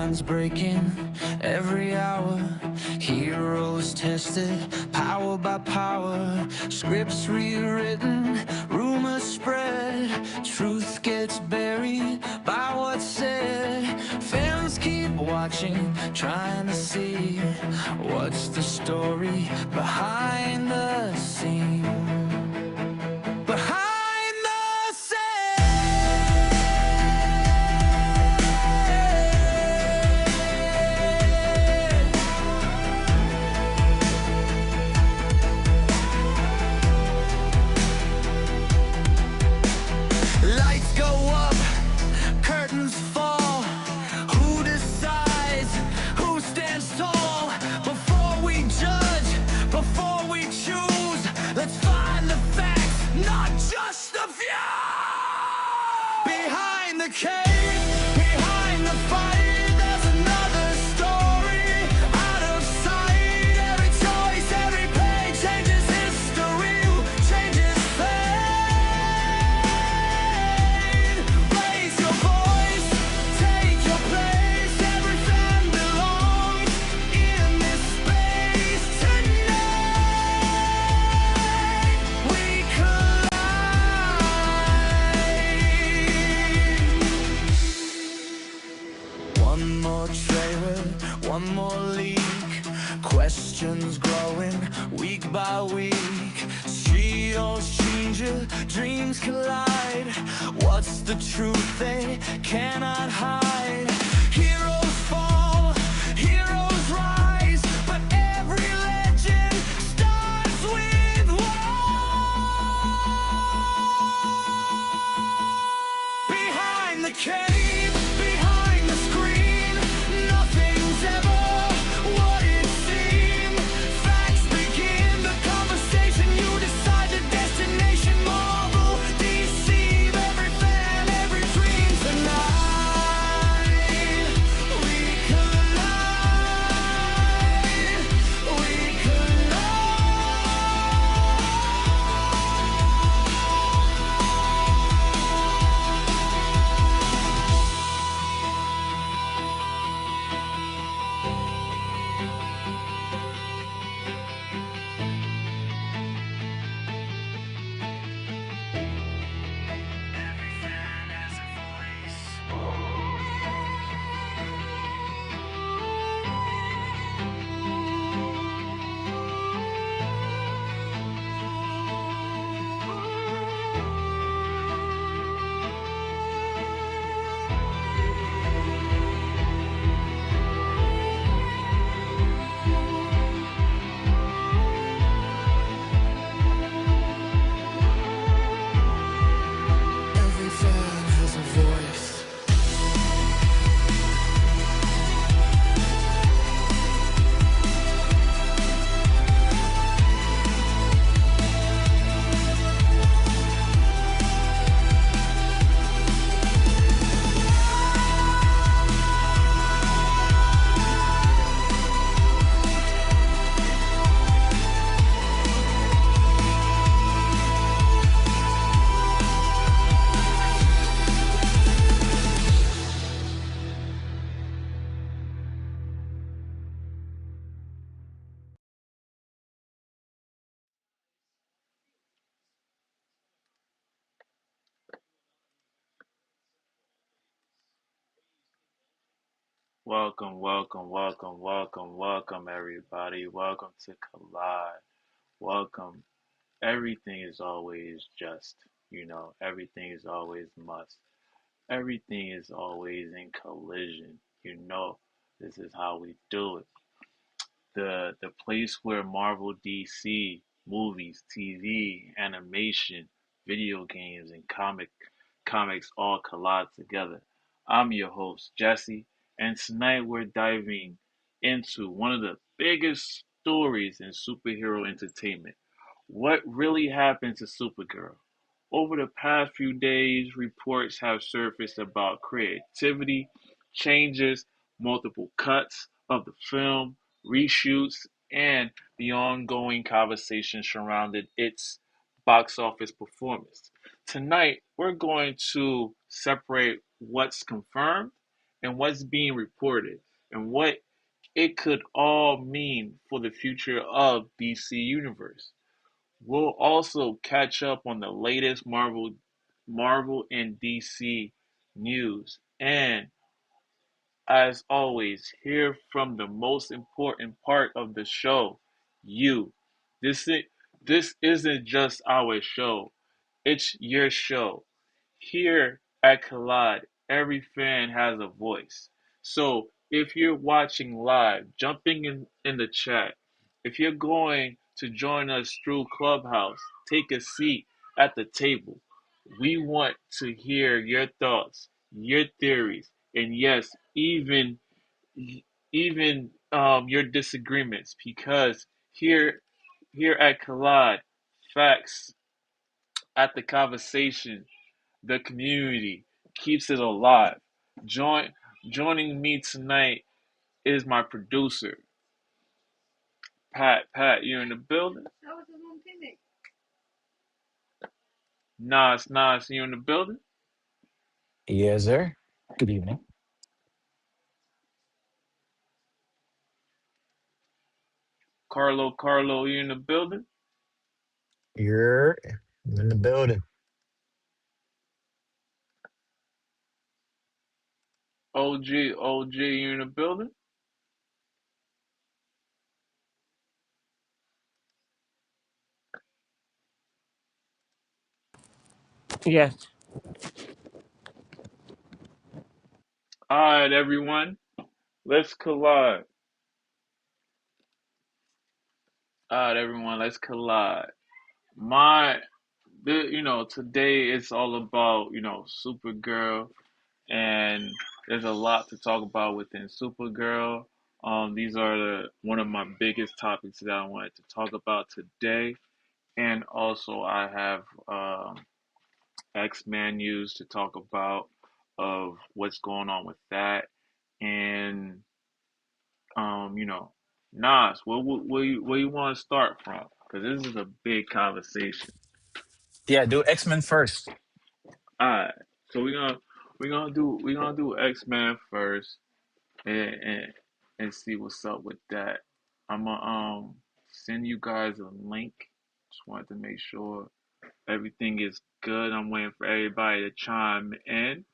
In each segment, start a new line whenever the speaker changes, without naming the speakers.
Timelines breaking every hour. Heroes tested, power by power. Scripts rewritten, rumors spread. Truth gets buried by what's said. Fans keep watching, trying to see what's the story behind the scene. Behind the scene. Lights go up, curtains fall. Who decides? Who stands tall? Before we judge, before we choose, let's find the facts, not just the view. Behind the cave, behind the fight, there's another story out of sight. Every choice, every page changes history, changes fate. Raise your voice, take your place. Every fan belongs in this space. Tonight we collide. One more trailer, one more leak. Questions growing week by week. Shields change, dreams collide. What's the truth they cannot hide? Heroes fall, heroes rise, but every legend starts with one. Behind the cave, behind the screen, nothing's ever what it seems. Facts begin the conversation. You decide the destination. Marvel, deceive every fan, every dream. Tonight we collide. We Every fan has a voice. Every fan has a voice.
Welcome, everybody. Welcome to Collide. Welcome. Everything is always just, everything is always must. Everything is always in collision. This is how we do it. The place where Marvel, DC, movies, TV, animation, video games, and comics all collide together. I'm your host, Jesse, and tonight we're diving into one of the biggest stories in superhero entertainment. What really happened to Supergirl? Over the past few days, reports have surfaced about creativity changes, multiple cuts of the film, reshoots, and the ongoing conversation surrounding its box office performance. Tonight, we're going to separate what's confirmed and what's being reported and what it could all mean for the future of DC Universe. We'll also catch up on the latest Marvel and DC news and as always, hear from the most important part of the show, you. This is, this isn't just our show, it's your show. Here at Collide, every fan has a voice. So if you're watching live, jumping in the chat, if you're going to join us through Clubhouse, take a seat at the table. We want to hear your thoughts, your theories, and yes, even your disagreements because here at Collide, facts at the conversation, the community keeps it alive. Join Joining me tonight is my producer, Pat. Pat, you in the building? Nas, you in the building?
Yes, sir. Good evening.
Carlo, you in the building?
You're in the building.
OG, you in the building?
Yes.
Alright, everyone, let's collide. Alright, everyone, let's collide. My today it's all about, Supergirl, and there's a lot to talk about within Supergirl. These are one of my biggest topics that I wanted to talk about today, and also I have X-Men news to talk about of what's going on with that, and you know, Nas, where you want to start from? Because this is a big conversation.
Yeah, do X-Men first.
Alright, so we're gonna do X-Men first, and and see what's up with that. I'm gonna send you guys a link. Just wanted to make sure everything is good. I'm waiting for everybody to chime in.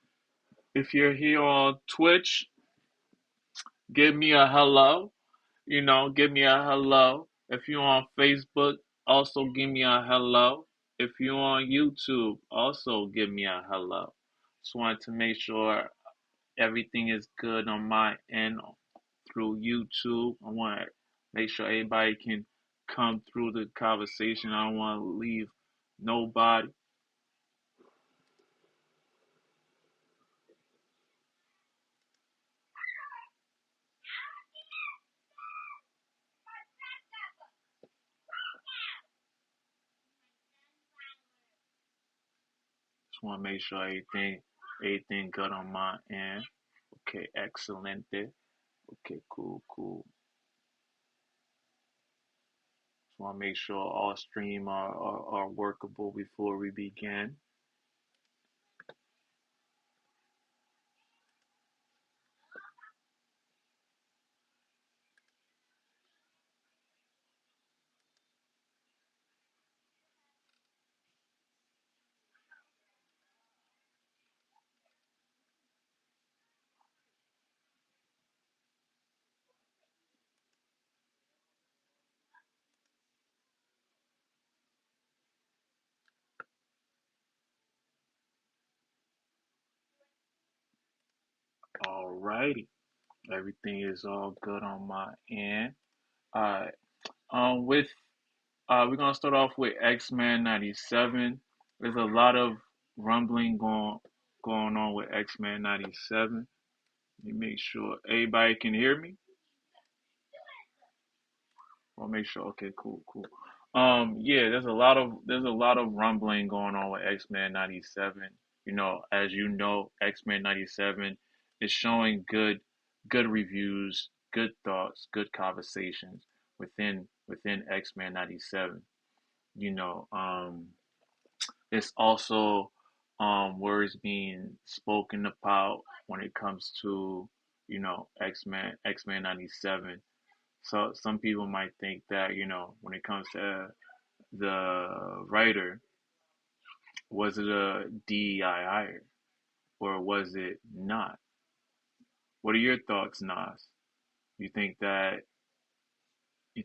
If you're here on Twitch, give me a hello. Give me a hello. If you're on Facebook, also give me a hello. If you're on YouTube, also give me a hello. Just wanted to make sure everything is good on my end through YouTube. I want to make sure everybody can come through the conversation. I don't want to leave nobody. Just want to make sure everything good on my end. Okay, excellent. Okay, cool. Just want to make sure all stream are workable before we begin. Alrighty, everything is all good on my end. Alright, with we're gonna start off with X-Men '97. There's a lot of rumbling going on with X-Men '97. Let me make sure everybody can hear me. I'll make sure. Okay, cool. Yeah, there's a lot of rumbling going on with X-Men '97. As you know, X-Men '97 is showing good reviews, good thoughts, good conversations within X-Men '97. You know, it's also words being spoken about when it comes to, X Men '97. So some people might think that, when it comes to the writer, was it a DEI hire or was it not? What are your thoughts, Nas? You think that you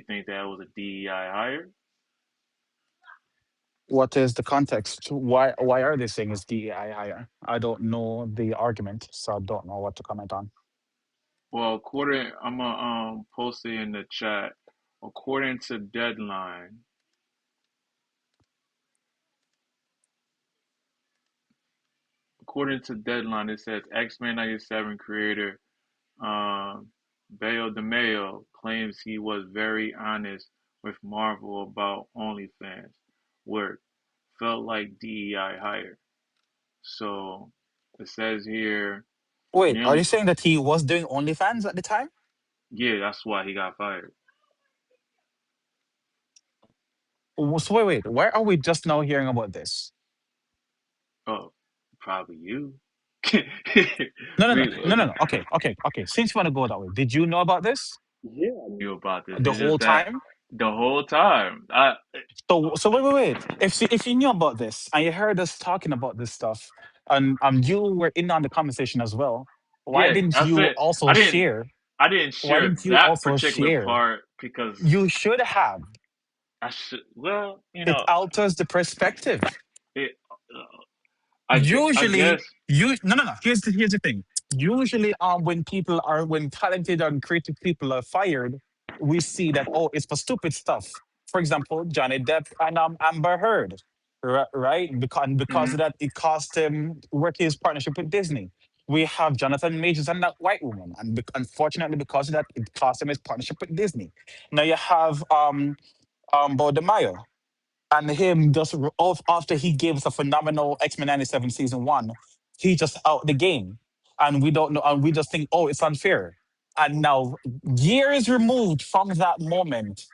think that was a DEI hire?
What is the context? Why are they saying it's DEI higher? I don't know the argument, so I don't know what to comment on.
Well, I'm gonna post it in the chat. According to Deadline, it says X-Men '97 creator um, Bayo DeMayo claims he was very honest with Marvel about OnlyFans work. Felt like DEI hire. So it says here
Wait, are you
nearly,
saying that he was doing OnlyFans at the time?
yeah, that's why he got fired.
So wait, where are we just now hearing about this?
Oh, probably you.
No, no, no,
we,
no, no, no. Okay, okay, okay. Since you want to go that way, did you know about this
yeah, I knew about this.
the
It's just
whole
that
time?
the whole time, I
So wait, wait, wait. If you knew about this and you heard us talking about this stuff, and you were in on the conversation as well, why
yeah,
didn't
I
you
said
also
I didn't
share?
I didn't
Why
share
didn't you
that
also
particular
share?
part because
You should have.
I should. Well,
It alters the perspective.
it. I
Usually,
guess.
you no, no, no. Here's the thing. Usually, when talented and creative people are fired, we see that, oh, it's for stupid stuff. For example, Johnny Depp and Amber Heard, right? Because
Hmm.
of that, it cost him working his partnership with Disney. We have Jonathan Majors and that white woman, and unfortunately, because of that, it cost him his partnership with Disney. Now you have Bo DeMayo and him just after he gave us a phenomenal X-Men 97 season one, he just out the game. And we don't know, and we just think, oh, it's unfair. And now, years removed from that moment,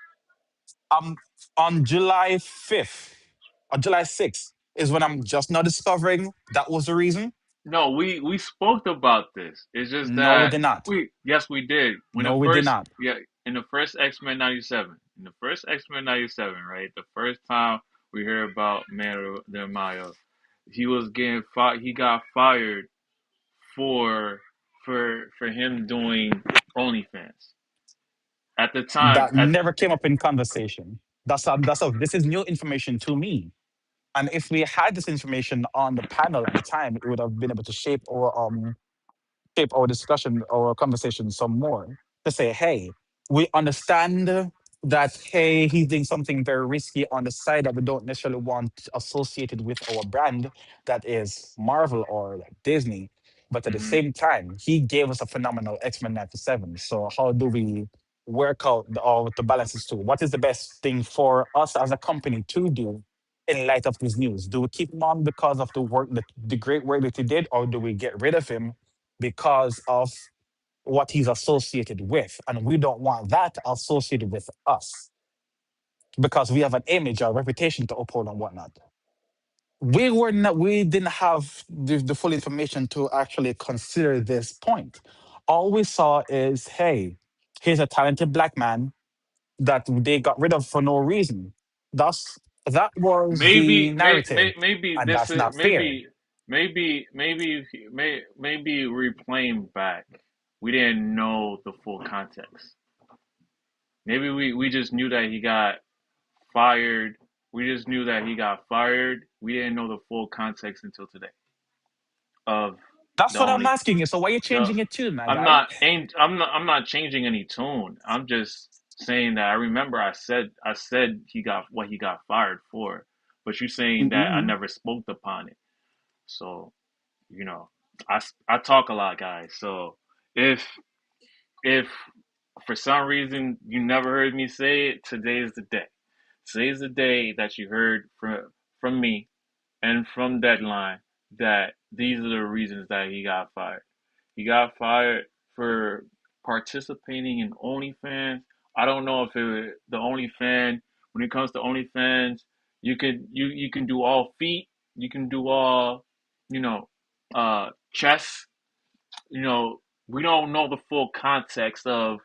um, on July 5th or July 6th is when I'm just now discovering that was the reason.
No, we spoke about this. It's just
No, we
that
did not.
we did when the
No, we did
first
not.
yeah in the first X-Men '97 in the first X-Men '97, right, the first time we hear about Mano de Mayo, he got fired for for him doing OnlyFans at the time.
That never came up in conversation. This is new information to me. And if we had this information on the panel at the time, it would have been able to shape our discussion or conversation some more to say, hey, we understand that, hey, he's doing something very risky on the side that we don't necessarily want associated with our brand, that is Marvel or like Disney. But at the
Hmm.
same time, he gave us a phenomenal X-Men 97. So how do we work out all the balances to what is the best thing for us as a company to do in light of this news? Do we keep him on because of the great work that he did, or do we get rid of him because of what he's associated with? And we don't want that associated with us because we have an image, a reputation to uphold and whatnot. We didn't have the full information to actually consider this point. All we saw is, hey, here's a talented black man that they got rid of for no reason. Thus, that was the narrative,
Maybe
and
this
that's
is
not fair.
maybe replaying back. We didn't know the full context. Maybe we just knew that he got fired. We just knew that he got fired. We didn't know the full context until today of
That's
the
what I'm
only
asking you. So why are you
the
changing it too, my
I'm
guy?
not I'm not changing any tune. I'm just saying that I remember I said he got what he got fired for, but you're saying that I
Mm-mm.
never spoke upon it. So, you know, I talk a lot, guys. So if if for some reason you never heard me say it, today is the day. Today is the day that you heard from me and from Deadline that these are the reasons that he got fired. He got fired for participating in OnlyFans. I don't know if the OnlyFans, when it comes to OnlyFans, you can do all feet. you can do all, you know, chess. You know, we don't know the full context of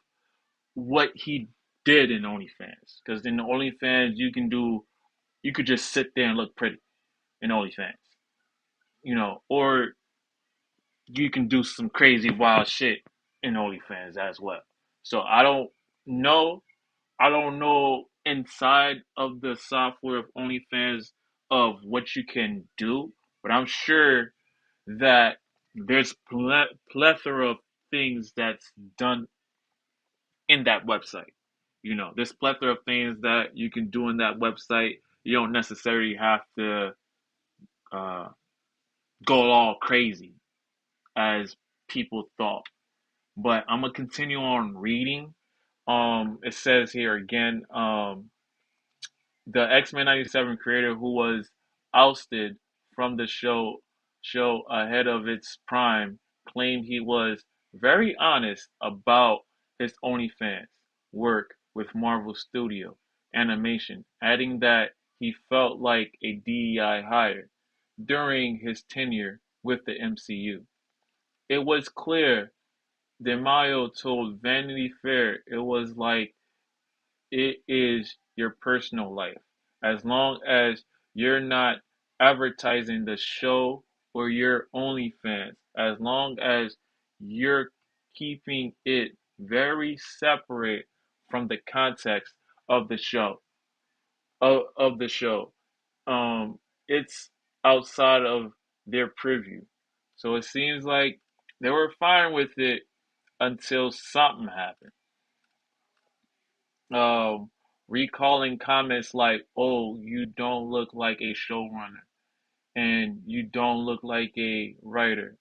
what he did in OnlyFans because in OnlyFans you could just sit there and look pretty in OnlyFans, or you can do some crazy wild shit in OnlyFans as well. So know I don't know inside of the software of OnlyFans of what you can do, but I'm sure that there's plethora of things that's done in that website. There's plethora of things that you can do in that website. You don't necessarily have to uh, go all crazy as people thought. But I'm gonna continue on reading. It says here again, the X-Men '97 creator who was ousted from the show ahead of its prime claimed he was very honest about his OnlyFans work with Marvel Studio Animation, adding that he felt like a DEI hire during his tenure with the MCU. It was clear DeMaio told Vanity Fair it was like it is your personal life. As long as you're not advertising the show or your OnlyFans, as long as you're keeping it very separate from the context of the show, of the show, it's outside of their preview. So it seems like they were fine with it until something happened. Recalling comments like, "Oh, you don't look like a showrunner," and "You don't look like a writer."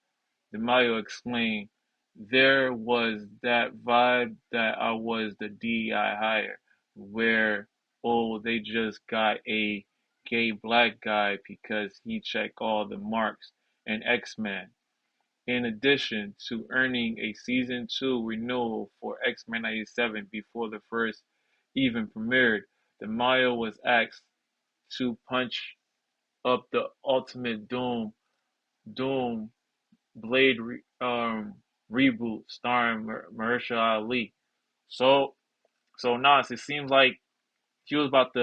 DeMaio explained, "There was that vibe that I was the DEI hire, where, oh, they just got a gay black guy because he checked all the marks in X-Men." In addition to earning a season 2 renewal for X-Men '97 before the first even premiered, DeMaio was asked to punch up the Ultimate Doom Blade reboot starring Mahershala Ali. So Nas, it seems like he was about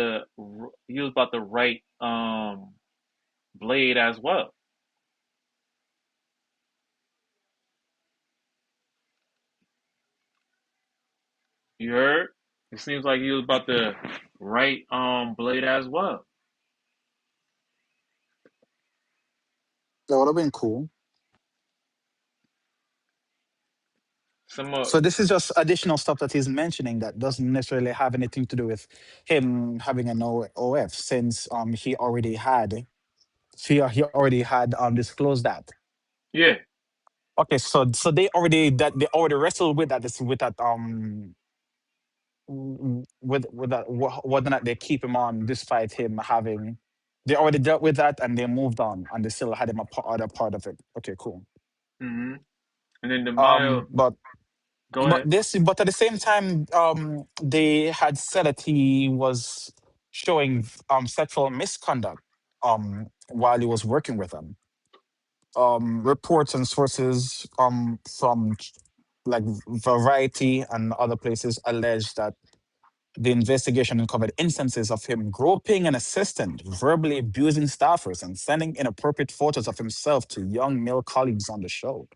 to write Blade as well. You heard? It seems like he was about to write Blade as well.
That would have been cool.
Some
So this is just additional stuff that he's mentioning that doesn't necessarily have anything to do with him having an OF, since he already had disclosed that.
Yeah.
Okay, so they already wrestled with that, with that with that whether or not they keep him on despite him having, they already dealt with that and they moved on and they still had him other part of it. Okay, cool.
Hmm. And then the Mayo.
But
Go ahead.
but at the same time, they had said that he was showing sexual misconduct while he was working with them. Reports and sources from like Variety and other places allege that the investigation uncovered instances of him groping an assistant, verbally abusing staffers, and sending inappropriate photos of himself to young male colleagues on the show.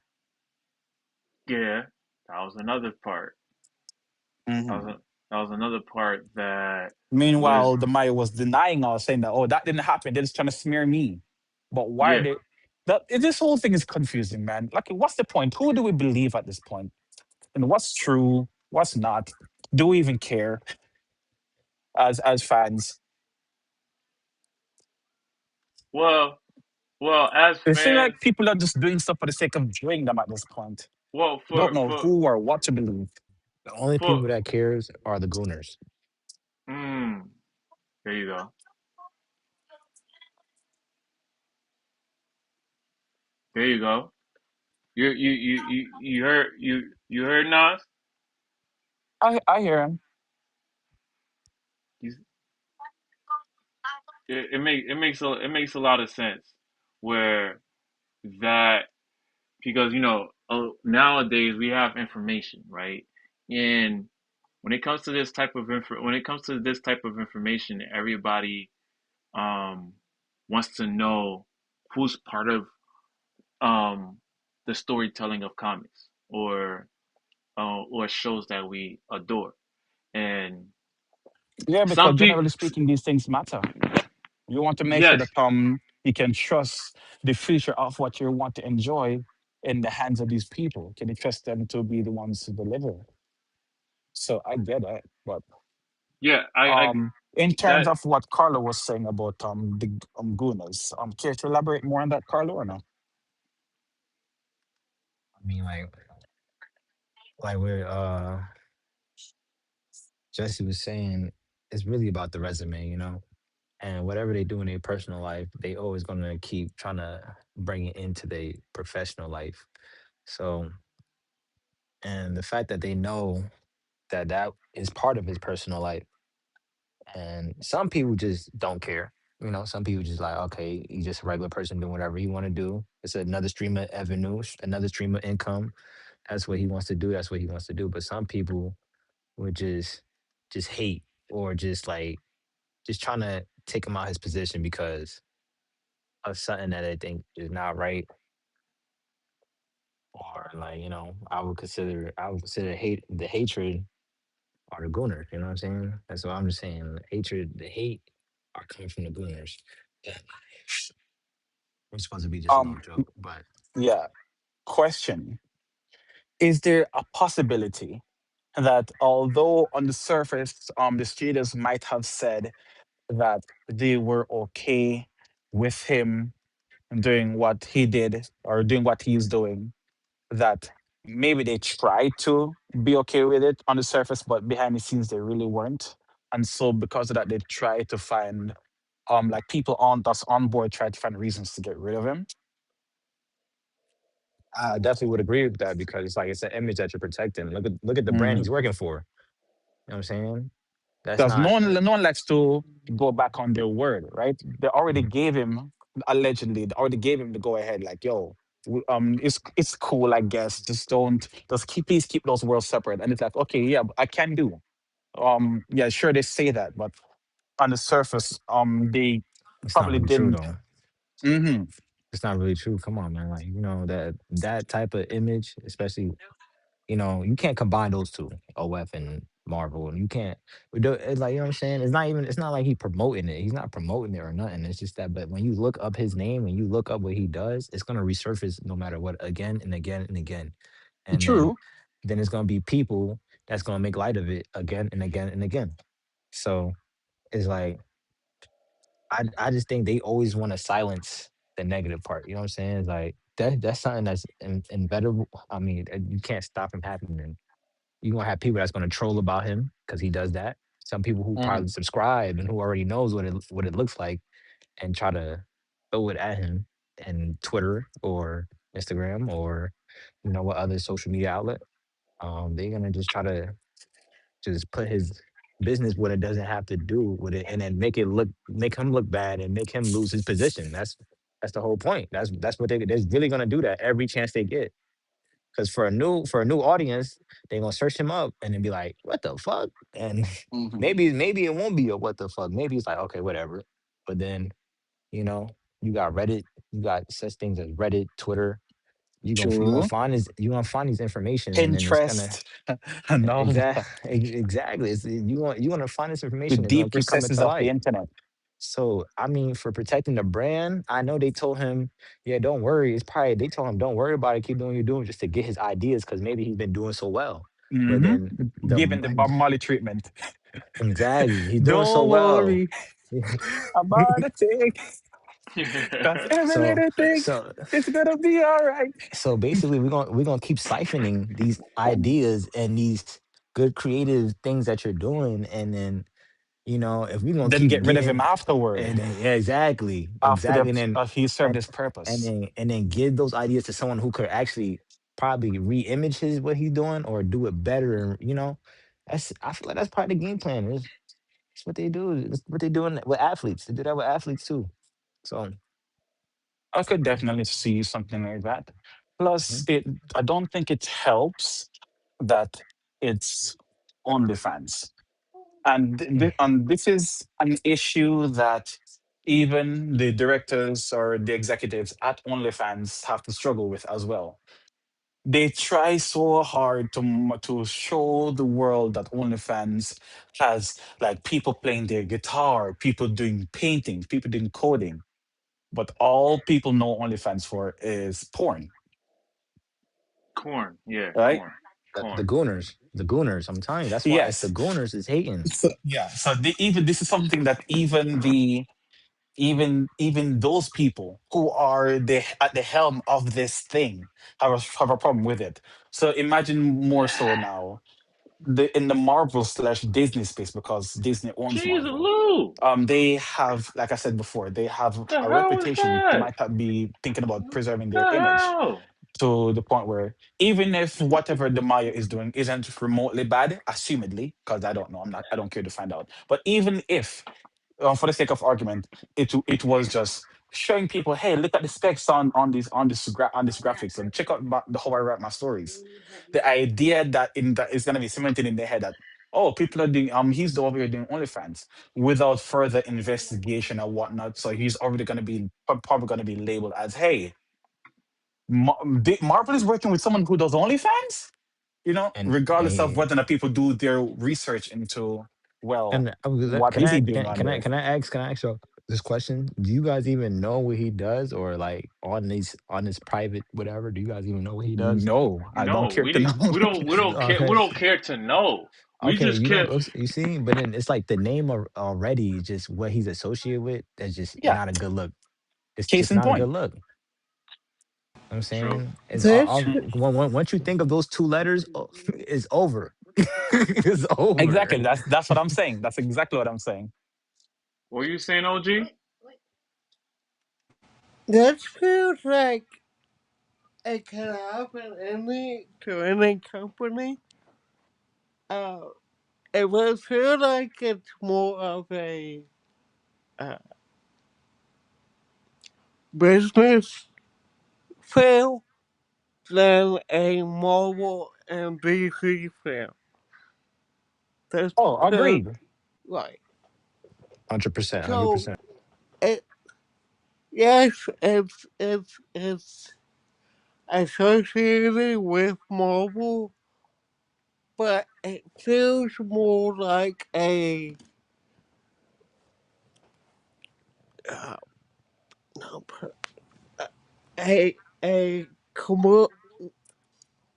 Yeah, that was another part. That was
Mhm.
a, that was another part that was.
Meanwhile, the Maya was denying all, saying that, oh, that didn't happen. They're just trying to smear me. But why are
Yeah.
they? This whole thing is confusing, man. Like, what's the point? Who do we believe at this point? And what's true? What's not? Do we even care as fans?
Well, as
It seems
fans,
like people are just doing stuff for the sake of doing them at this point.
well,
Don't know who or what to believe.
The only
for
people that cares are the Gooners.
mm, there you go. There you go. You heard Nas.
I hear him.
He's, it makes a lot of sense. where that because nowadays we have information, right? And when it comes to this type of information, everybody um wants to know who's part of um the storytelling of comics or shows that we adore. And
Yeah, because
some people,
generally speaking, these things matter. You want to make sure
yes,
that you can trust the future of what you want to enjoy in the hands of these people. Can you trust them to be the ones to deliver? So I get that, but
yeah, I
in terms
that
of what Carlo was saying about the Gunas, care to elaborate more on that, Carlo, or no?
I mean, like we're Jesse was saying, it's really about the resume, you know. And whatever they do in their personal life, they always gonna keep trying to bring it into their professional life. So, and the fact that they know that that is part of his personal life, and some people just don't care. You know, some people just like, okay, he's just a regular person doing whatever he want to do. It's another stream of avenue, another stream of income. That's what he wants to do. That's what he wants to do. But some people would just hate or just like just trying to take him out his position because of something that they think is not right, or like, you know, I would consider hate the hatred are the gooners. You know what I'm saying? That's what I'm just saying. Hatred, the hate are coming from the gooners. Yeah. It's supposed to be just a
Um,
little joke, but
yeah. Question: is there a possibility that although on the surface, the studios might have said that they were okay with him doing what he did or doing what he's doing, that maybe they tried to be okay with it on the surface, but behind the scenes they really weren't. And so because of that, they try to find like people on that's on board try to find reasons to get rid of him.
I definitely would agree with that because it's like it's an image that you're protecting. Look at the brand he's
Mhm.
working for. You know what I'm saying? That's
Because
not.
no one likes to go back on their word, right? They already gave him allegedly. They already gave him the go ahead. Like, yo, it's cool, I guess. Just please keep those worlds separate. And it's like, okay, yeah, I can do. Yeah, sure, they say that, but on the surface, they
It's not
probably
really true
didn't.
though.
Hmm.
It's not really true. Come on, man. Like, you know, that type of image, especially, you know, you can't combine those two, OF and Marvel. And you can't it's like, you know what I'm saying? It's not like he promoting it. He's not promoting it or nothing. It's just that, but when you look up his name and you look up what he does, it's gonna resurface no matter what again and again and again. And
True.
then it's gonna be people that's gonna make light of it again and again and again. So it's like I just think they always want to silence the negative part. You know what I'm saying? It's like that's something that's inevitable. I mean, you can't stop him happening. You're gonna have people that's gonna troll about him because he does that. Some people who
Hmm.
probably subscribe and who already knows what it looks like and try to throw it at him and Twitter or Instagram or you know what other social media outlet. They're gonna just try to just put his business what it doesn't have to do with it and then make him look bad and make him lose his position. That's the whole point. That's what they're really gonna do that every chance they get. Because for a new audience, they're gonna search him up and then be like, what the fuck? And
Hmm.
maybe it won't be a what the fuck. Maybe it's like, okay, whatever. But then, you know, you got Reddit, you got such things as Reddit, Twitter.
True.
You're gonna find these information and then it's gonna
Pinterest and all that.
exactly. You want to find this
The
information. It's gonna
deep
keep coming
recesses
to
of the
light.
internet.
So I mean, for protecting the brand, I know they told him, yeah, don't worry. It's probably they told him, don't worry about it. Keep doing what you're doing, just to get his ideas, because maybe he's been doing so well. But
Hmm.
then the
Given the Bob Marley treatment.
exactly, he's doing so
Don't
well.
worry about a thing, cause every
so
little thing
so
is gonna be all right.
so basically, we're gonna keep siphoning these ideas and these good creative things that you're doing, and then if we're gonna
Then
keep
get rid of him
getting,
afterward,
and then, yeah, exactly,
after
exactly, and then
he served
and
his purpose.
and then give those ideas to someone who could actually probably re-image his what he's doing or do it better. I feel like that's part of the game plan. It's what they do. It's what they do with athletes. They do that with athletes too. So
I could definitely see something like that. Plus,
Mhm.
I don't think it helps that it's OnlyFans. And this is an issue that even the directors or the executives at OnlyFans have to struggle with as well. They try so hard to show the world that OnlyFans has like people playing their guitar, people doing painting, people doing coding, but all people know OnlyFans for is porn,
Corn, yeah,
right?
corn,
The
corn.
Gooners, the Gooners. I'm telling you, that's why it's the
Yes.
Gooners is hating.
So, yeah. So even this is something that even those people who are at the helm of this thing have a problem with it. So imagine more so now in the Marvel slash Disney space because Disney owns
Jeez,
Marvel.
Lou,
They have, like I said before, they have
the
a
hell was
reputation. They
that?
might have be thinking about preserving
The
their image
hell?
to the point where even if whatever the Maya is doing isn't remotely bad, assumedly, because I don't know, I don't care to find out. But even if, for the sake of argument, it was just showing people, hey, look at the specs on this graphics and check out the how I write my stories. The idea that is gonna be cemented in their head that oh, people are doing he's over here doing OnlyFans without further investigation or whatnot. So he's already gonna be probably gonna be labeled as hey, Marvel is working with someone who does OnlyFans.
And
Regardless of
eh,
whether or not people do their research into well,
I was
what
can
is he
I
doing on there?
can I ask you this question? Do you guys even know what he does, or like on his private whatever? Do you guys even know what he does?
No, I don't
No,
care to know.
we
Okay,
don't care to know. We
okay,
just
you don't
care.
know. You see, but then it's like the name already, just what he's associated with. That's just
Yeah,
not a good look. It's
case
just
in
not a good
point.
look. I'm
True.
saying is
That's
once you think of those two letters, oh, it's over. It's over.
Exactly. That's what I'm saying. That's exactly what I'm saying.
What are you saying, OG?
that feels like it can happen to any company. Uh, it would feel like it's more of a uh, business fail than a Marvel and DC fail. That's
Oh,
because
agreed.
right.
100%,
So
100%.
it yes, it's associated with Marvel, but it feels more like uh, a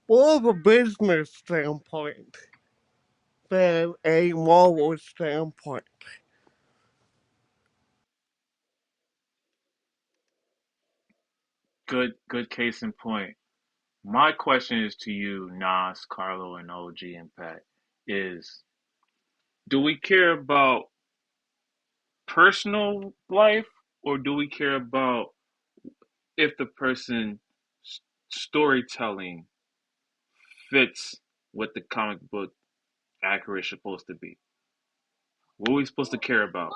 more of a business standpoint than a Marvel standpoint.
Good case in point. My question is to you, Nas, Carlo, and OG Impact, is do we care about personal life or do we care about if the person's storytelling fits what the comic book accurate is supposed to be? What are we supposed to care about?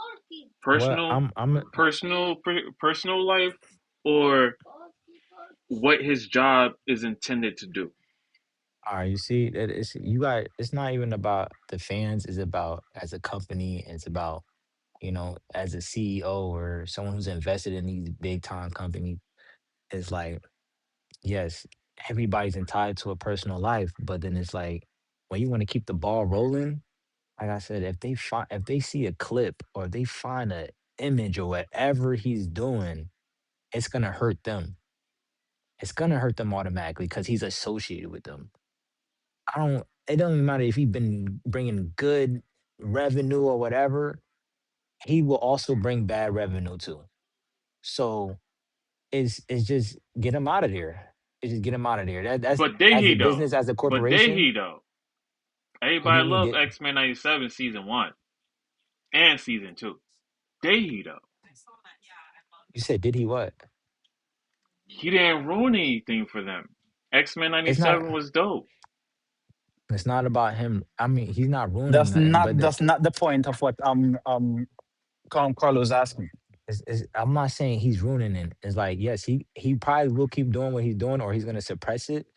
Well,
Personal,
I'm
personal life, or what his job is intended to do?
all right. You see, that it's you got. It's not even about the fans. It's about as a company. It's about as a CEO or someone who's invested in these big time companies. It's like yes, everybody's entitled to a personal life, but then it's like when you want to keep the ball rolling. Like I said, if they see a clip or they find a image or whatever he's doing, it's gonna hurt them. It's gonna hurt them automatically because he's associated with them. I don't. It doesn't even matter if he's been bringing good revenue or whatever. He will also bring bad revenue too. So it's just get him out of there. It's just get him out of there. That's
But did
as a
he though?
business, as a
But did
corporation.
he though?
What do you
Everybody
mean?
loved
Did
X Men '97 season one and season two. Did he though?
you said did he what?
He didn't ruin anything for them. X Men
It's not.
'97 was dope.
It's not about him. I mean, he's not ruining nothing. But
That's not the point of what Carlos asked me.
I'm not saying he's ruining it. It's like, yes, he probably will keep doing what he's doing, or he's gonna suppress it.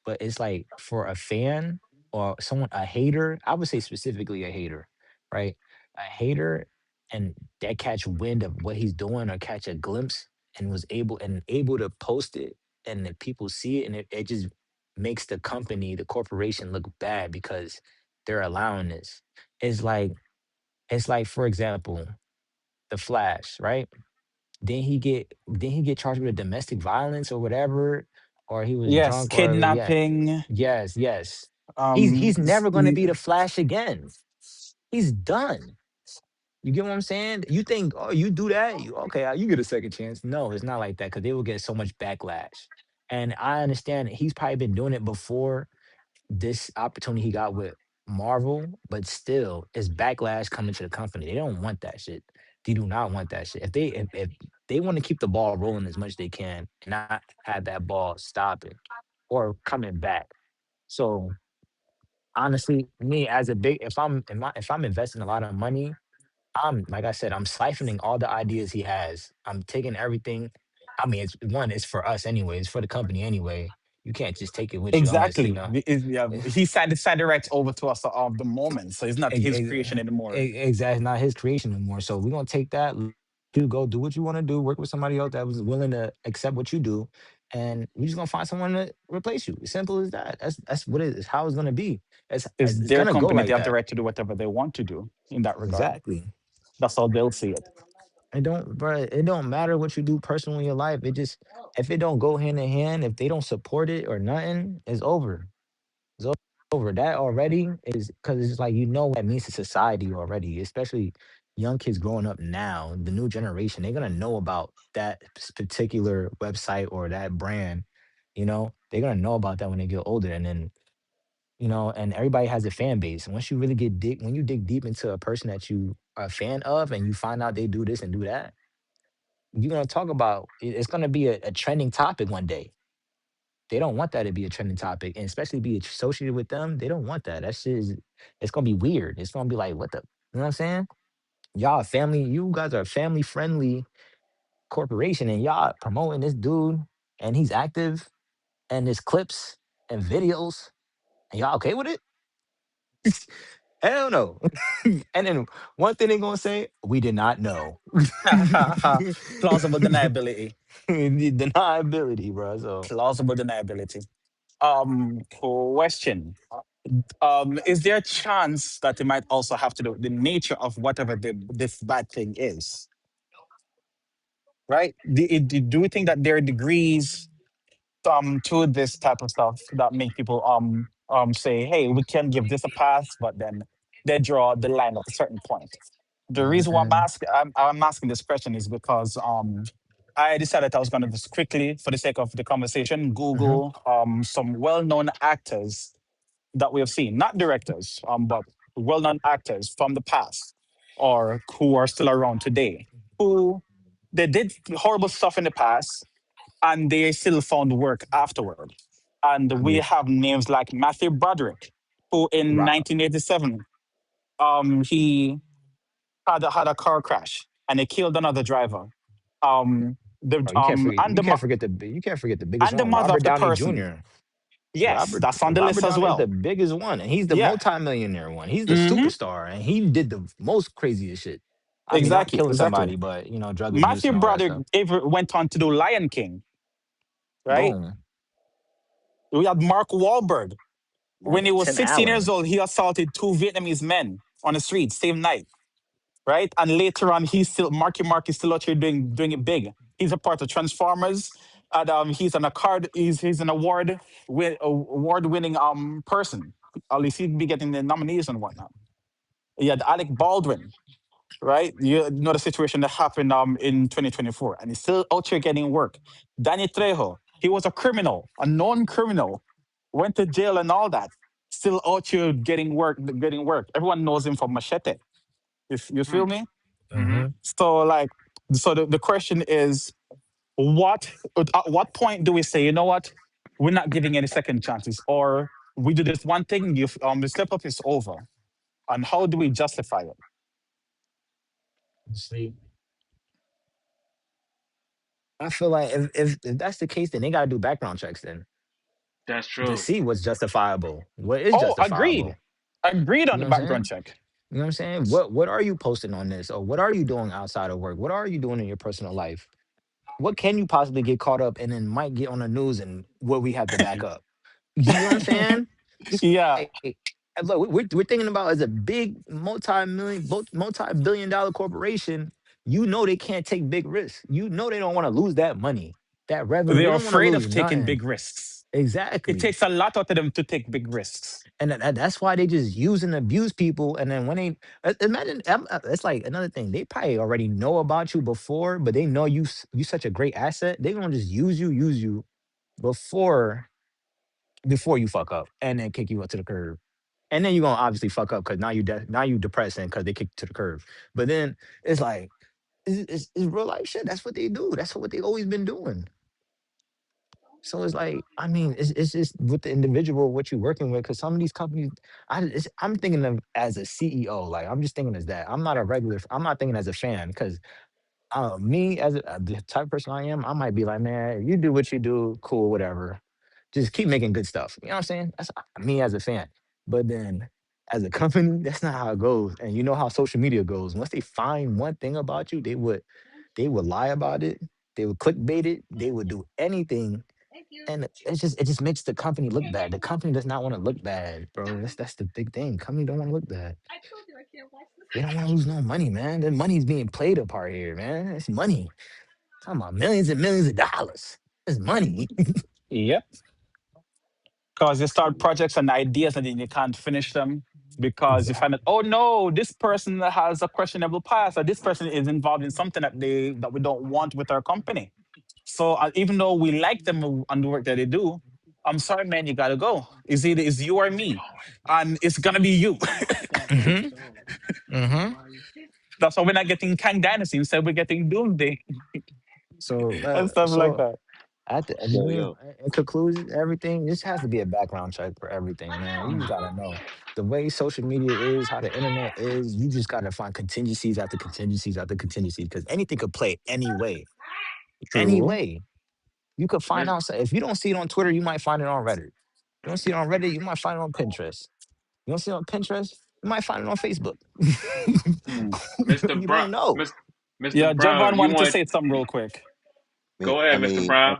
But it's like for a fan or someone, a hater, I would say specifically a hater, right? A hater, and that catch wind of what he's doing or catch a glimpse and was able to post it, and then people see it, and it just makes the company, the corporation look bad because they're allowing this. It's like it's like, for example, the Flash, right? Didn't he get charged with domestic violence or whatever, or he was
Yes,
drunk, or yeah,
kidnapping.
yes, yes. He's
S-
never gonna
y-
be the Flash again. He's done. You get what I'm saying? You think, oh, you do that, okay, you get a second chance. No, it's not like that because they will get so much backlash. And I understand that he's probably been doing it before this opportunity he got with Marvel, but still, it's backlash coming to the company. They don't want that shit. They do not want that shit. If they want to keep the ball rolling as much as they can and not have that ball stopping or coming back. So honestly, me as a big, if I'm investing a lot of money, I'm like I said, I'm siphoning all the ideas he has. I'm taking everything. I mean, it's one, it's for us anyway. It's for the company anyway. You can't just take it with you unless you
exactly.
know.
Yeah, he signed the rights over to us of the moment, so it's not his creation anymore.
Exactly, not his creation anymore. So we're gonna take that. You go do what you want to do. Work with somebody else that was willing to accept what you do, and we're just gonna find someone to replace you. Simple as that. That's what it is. How it's gonna be.
It's
It's
their
gonna go
company; they
like
have the
that.
right to do whatever they want to do in that regard.
Exactly.
That's how they'll see it.
It don't, bro. It don't matter what you do personally in your life. It just, if it don't go hand in hand, if they don't support it or nothing, it's over. It's over. That already is because it's like what that means to society already, especially young kids growing up now, the new generation. They're gonna know about that particular website or that brand. They're gonna know about that when they get older, and then and everybody has a fan base. Once you really when you dig deep into a person that you are a fan of, and you find out they do this and do that, you're gonna talk about it's gonna be a trending topic one day. They don't want that to be a trending topic, and especially be associated with them. They don't want that. That shit is, it's gonna be weird. It's gonna be like, what the, you know what I'm saying? Y'all a family, you guys are a family friendly corporation, and y'all promoting this dude, and he's active, and there's clips and videos, and y'all okay with it? Hell no. And then one thing they gonna say, we did not know.
Plausible deniability.
The deniability, bro. So
Plausible deniability. Question. Is there a chance that it might also have to do with the nature of whatever this bad thing is? Right? Do you think that there are degrees to this type of stuff that make people say, hey, we can give this a pass, but then they draw the line at a certain point. The reason why
mm,
I'm asking this question is because I decided I was going to just quickly, for the sake of the conversation,
mhm,
Google some well-known actors that we have seen, not directors, but well-known actors from the past or who are still around today, who they did horrible stuff in the past and they still found work afterward. And we
yeah,
have names like Matthew Broderick, who in
right.
1987 he had a car crash and he killed another driver.
Bro, you can't forget.
And the
You can't forget the biggest
and the
one,
mother
Robert
of the
Downey
person.
Jr.
Yes, that's on the
Robert
list as
Downey is the
well.
biggest one, and he's the
Yeah.
multimillionaire one. He's the
Hmm.
superstar, and he did the most craziest shit. I mean, not
Exactly.
killing
Exactly.
somebody, but drug abuse
Matthew
and all that
Broderick
stuff.
ever went on to do Lion King, right?
Boom.
We had Mark Wahlberg. When he was
Tim
16 years
Allen.
old, he assaulted two Vietnamese men on the street same night, right? And later on, Marky Mark is still out here doing it big. He's a part of Transformers, and he's he's an award winning person. At least he'd be getting the nominees and whatnot. You had Alec Baldwin, right? You know the situation that happened in 2024, and he's still out here getting work. Danny Trejo, he was a criminal, a known criminal, went to jail and all that. Still out here getting work, getting work. Everyone knows him from Machete. If you feel me?
Mm-hmm.
Hmm.
So like, so the question is, at what point do we say, you know what, we're not giving any second chances, or we do this one thing, you the slip up is over, and how do we justify it?
See. I feel like if that's the case, then they gotta do background checks then
That's
to
true.
see what's justifiable, what is
Oh, agreed.
justifiable.
Agreed on
You
the
know what I'm
background
saying?
check.
You know what I'm saying? What are you posting on this, or what are you doing outside of work? What are you doing in your personal life? What can you possibly get caught up and then might get on the news and what we have to back up? You know what I'm saying? So
Yeah,
like, and look, we're thinking about as a big multi-billion dollar corporation. You know they can't take big risks. You know they don't want to lose that money, that revenue. They
they're
don't want to
afraid
lose
of taking
nothing.
big risks. It
Exactly.
takes a lot out of them to take big risks.
And that's why they just use and abuse people. And then when they imagine, it's like another thing. They probably already know about you before, but they know you such a great asset. They gonna just use you before before you fuck up, and then kick you up to the curb. And then you're gonna obviously fuck up because now you depressing because they kicked you to the curb. But then it's like it's real life shit. That's what they do. That's what they always been doing. So it's like, I mean, it's just with the individual what you're working with. Because some of these companies, I'm thinking of as a CEO. Like I'm just thinking as that. I'm not a regular. I'm not thinking as a fan. Because me as the type of person I am, I might be like, man, you do what you do, cool, whatever. Just keep making good stuff. You know what I'm saying? That's me as a fan. But then as a company, that's not how it goes. And you know how social media goes. Once they find one thing about you, they would lie about it. They would clickbait it. They would do anything. And it just makes the company look bad. The company does not want to look bad, bro. That's the big thing. Company don't want to look bad. They don't want to lose no money, man. The money's being played apart here, man. It's money. Talking about millions and millions of dollars. It's money.
Yep. Because you start projects and ideas and then you can't finish them because you find out,
Exactly.
oh no, this person has a questionable past, or this person is involved in something that we don't want with our company. So even though we like them and the work that they do, I'm sorry, man, you gotta go. Is either it's you or me, and it's gonna be you.
Mm-hmm. Mm-hmm.
That's why we're not getting Kang Dynasty. Instead, we're getting Doomsday
So,
and stuff like
so
that.
at the
Yo,
end,
yo.
in conclusion, everything this has to be a background check for everything, man. You just gotta know the way social media is, how the internet is. You just gotta find contingencies after contingencies after contingencies because anything could play any way, any
True.
way. You could find
Miss
out. If you don't see it on Twitter, you might find it on Reddit. You don't see it on Reddit, you might find it on Pinterest. You don't see it on Pinterest, you might find it on Facebook.
Mm.
Mr.
You
Brown,
don't know.
Mr.
Yeah,
Brown,
Javon
you
wanted to
want
say something real quick.
Me,
go
I
ahead, Mr.
mean,
Brown.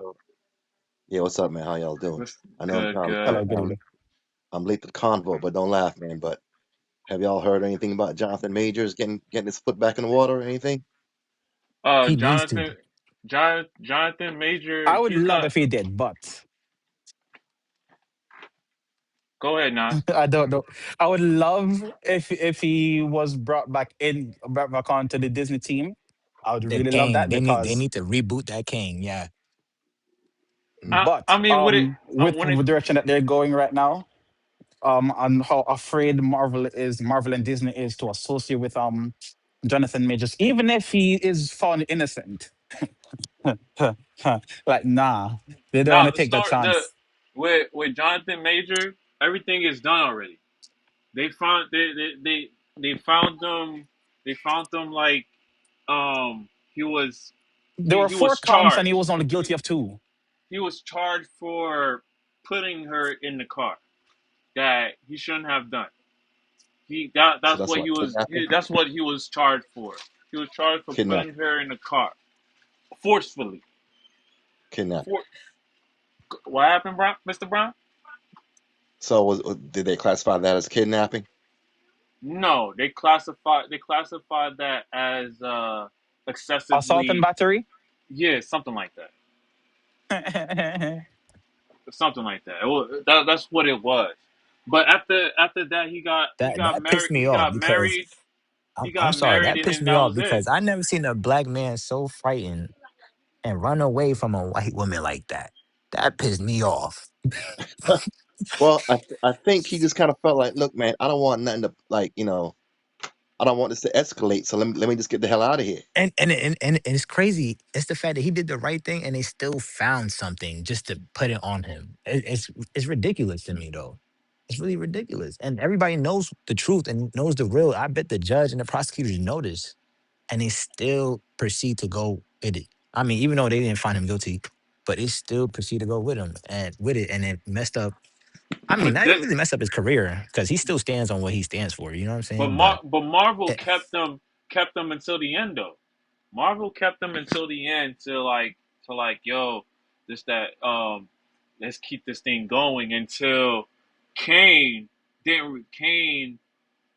yeah, what's up, man? How y'all doing?
Mr.
I know I'm
Good,
kind of,
good.
Hello, good evening.
I'm late to the convo, but don't laugh, man. But have y'all heard anything about Jonathan Majors getting his foot back in the water or anything?
He needs to.
Jonathan Major,
I would
he's
love
not.
if he did, but
Go ahead, Nas.
I don't know. I would love if he was brought back onto the Disney team. I would
The
really love
King.
that
They
because,
need to reboot that King. Yeah.
but
I mean, would it
with
when
the
it
direction that they're going right now, and how afraid Marvel and Disney is to associate with Jonathan Majors, even if he is found innocent. Like nah, they don't want
now
to
the
take that
story the
chance.
with Jonathan Major, everything is done already. They found they found them like he was
There were
he
four
was
counts, and he
charged.
was only
He
guilty of two.
he was charged for putting her in the car that he shouldn't have done.
So
That's
that's
what
what kidnapping,
that's what he was charged for. He was charged for putting
kidnapping,
her in the car forcefully.
kidnapping.
For what happened, Brown, Mr. Brown?
So did they classify that as kidnapping?
No, they classified that as
Assault and
excessively,
battery.
yeah, something like that.
That
Something like that. That's what it was. But after that,
That pissed me off because
he
I'm
got
sorry.
married,
That
and
pissed
then
me
that
off
was it.
because I never seen a black man so frightened and run away from a white woman like that. That pissed me off.
Well, I think he just kind of felt like, look, man, I don't want nothing to like, I don't want this to escalate. So let me just get the hell out of here.
And it's crazy. It's the fact that he did the right thing and they still found something just to put it on him. It's ridiculous to me though. It's really ridiculous. And everybody knows the truth and knows the real. I bet the judge and the prosecutors know this, and they still proceed to go with it. I mean, even though they didn't find him guilty, but they still proceed to go with him and with it, and it messed up. I mean,
But
not
that,
even really messed up his career because he still stands on what he stands for. You know what I'm saying? But
But Marvel
it,
kept them until the end though. Marvel kept them until the end to like yo, this that let's keep this thing going until Kane didn't Kane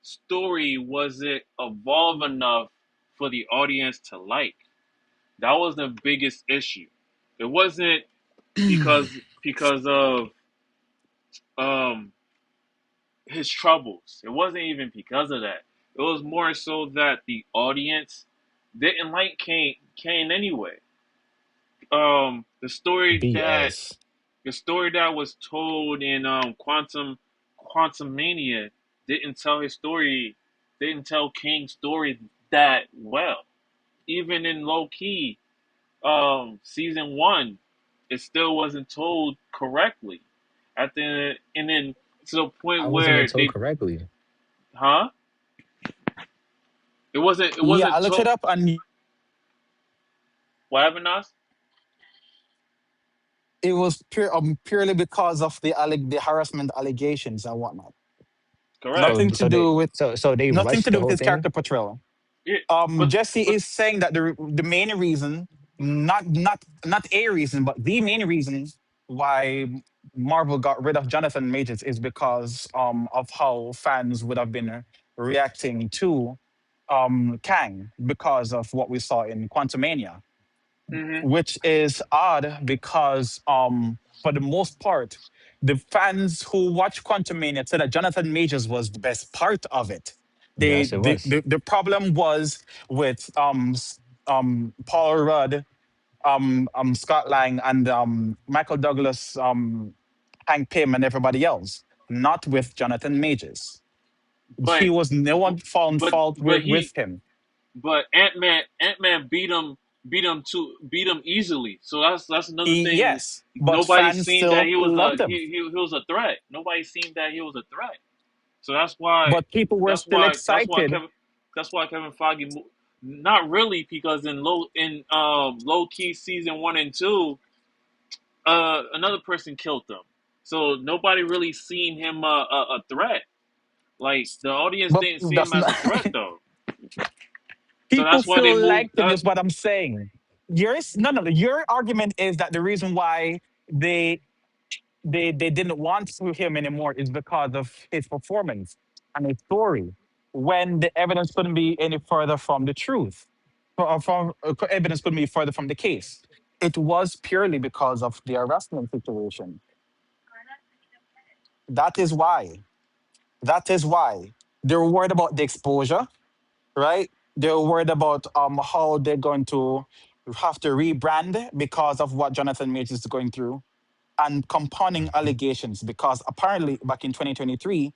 story wasn't evolve enough for the audience to like. That was the biggest issue. It wasn't because of um his troubles. It wasn't even because of that. It was more so that the audience didn't like Kane anyway. The story that
BS.
was told in Quantum Mania didn't tell his story, didn't tell King's story that well. Even in low key, season one, it still wasn't told correctly. And then to the point
I wasn't it
where
told correctly.
huh? It
Yeah, I
wasn't
looked it
told.
up, and
What happened, Nas?
it was purely because of the harassment allegations and whatnot.
Correct.
So
Nothing to
so they
do with
so they
nothing to
rushed
do
the
with
whole
his
thing.
character portrayal.
Yeah, but
Jesse
but
is saying that the main reason, not a reason, but the main reason why Marvel got rid of Jonathan Majors is because of how fans would have been reacting to Kang because of what we saw in Quantumania,
hmm
which is odd because for the most part, the fans who watch Quantumania said that Jonathan Majors was the best part of it.
Yes, it was.
The problem was with Paul Rudd, Scott Lang, and Michael Douglas, Hank Pym, and everybody else, not with Jonathan Majors.
but
He was no one found
but
fault
but
with
he
him.
but Ant Man beat him easily. So that's another thing.
Yes, but
Nobody
fans
seen that
still
he was a
loved him.
he was a threat. Nobody seen that he was a threat. So that's why
But people were
that's
still
why that's why
excited.
Kevin that's why Kevin Feige not really because in low key season 1 and 2 another person killed them. So nobody really seen him a threat. Like the audience
But
didn't see him
that's
as
not.
a threat though. So
People
that's why they
still
moved.
liked him, is what I'm saying. Yours, no. Your argument is that the reason why they they didn't want to him anymore is because of his performance and his story. When the evidence couldn't be any further from the truth, evidence couldn't be further from the case. It was purely because of the harassment situation. That is why. That is why they were worried about the exposure, right? They're worried about how they're going to have to rebrand because of what Jonathan Majors is going through, and compounding
Mhm.
allegations because apparently back in 2023,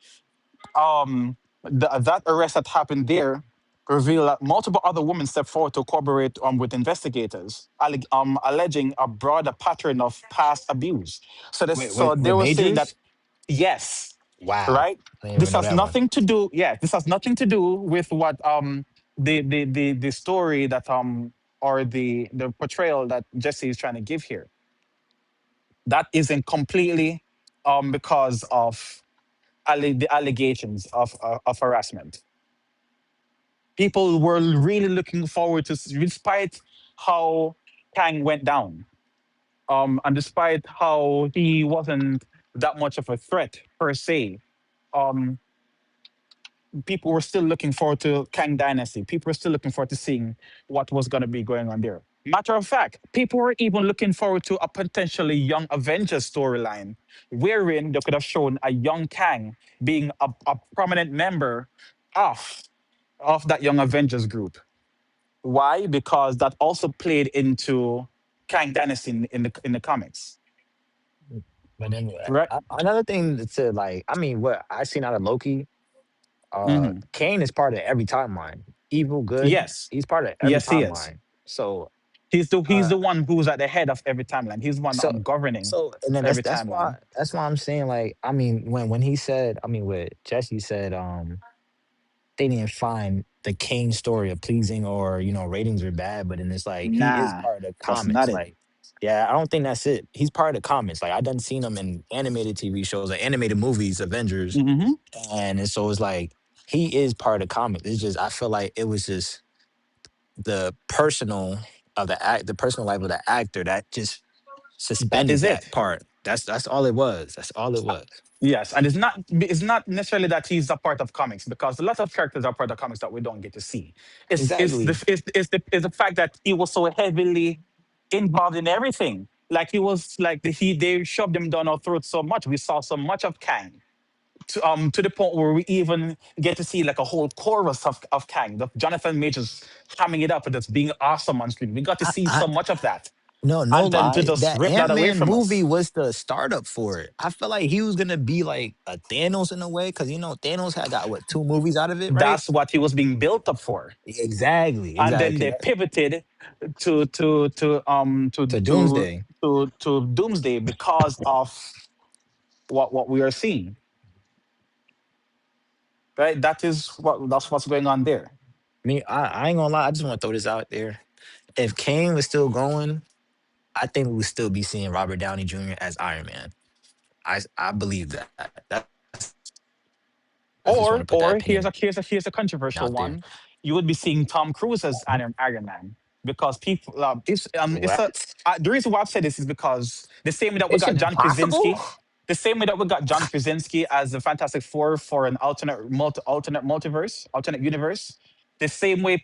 that arrest that happened there revealed that multiple other women stepped forward to cooperate with investigators, alleging a broader pattern of past abuse. So they
With
were saying that
majors?
yes,
Wow.
right?
I didn't even
This
know
has
that one.
nothing to do. Yeah, this has nothing to do with what the story that or the portrayal that Jesse is trying to give here. That isn't completely because of the allegations of harassment. People were really looking forward to, despite how Kang went down, and despite how he wasn't that much of a threat per se. Um, People were still looking forward to Kang Dynasty. People were still looking forward to seeing what was going to be going on there. Matter of fact, people were even looking forward to a potentially young Avengers storyline, wherein they could have shown a young Kang being a prominent member of, of that young Avengers group. Why? Because that also played into Kang Dynasty in the comics.
But then
Right?
another thing to like, I mean, what I seen out of Loki,
Hmm.
Kane is part of every timeline. Evil, good,
Yes.
he's part of every
Yes, he is.
timeline. So,
He's
uh,
the one who's at the head of every timeline. He's the one
so,
governing
and then
every timeline.
that's why I'm saying like, I mean, when he said, I mean, what Jesse said, they didn't find the Kane story of pleasing, or ratings are bad, but then it's like he is
Nah,
part of the
that's
comics.
not it.
Like, yeah, I don't think that's it. He's part of the comics. Like, I done seen him in animated TV shows, like animated movies, Avengers,
Hmm.
so it's like he is part of the comics. It's just I feel like it was just the personal the personal life of the actor that just
That
suspended
is
that
it.
part. That's all it was. That's all it was.
Yes, and it's not necessarily that he's a part of comics, because a lot of characters are part of comics that we don't get to see.
Exactly.
It's the fact that he was so heavily involved in everything. Like he was like they shoved him down our throats so much. We saw so much of Kang to the point where we even get to see like a whole chorus of Kang, the Jonathan Majors hamming it up and just being awesome on screen. We got to see
I
so much of that,
no
and then to
lie,
just
that
rip that away
Ant-Man
from
movie
us.
was the startup for it. I feel like he was gonna be like a Thanos in a way, because Thanos had got what, two movies out of it, right?
That's what he was being built up for.
Exactly,
And then
exactly.
they
'Cause
pivoted to to to um to
to
to
Doomsday.
to Doomsday because of what we are seeing. Right? That's what's going on there.
I ain't gonna lie, I just want to throw this out there. If Kane was still going, I think we would still be seeing Robert Downey Jr. as Iron Man. I believe that. I just want to put that
Or
opinion
here's a controversial
out there.
one. You would be seeing Tom Cruise as Iron Man, because people it's a
What?
the reason why I've said this is because the same way that we
Is
got
it
John
possible?
Krasinski, the same way that we got John Krasinski as the Fantastic Four for an alternate multiverse, alternate universe, the same way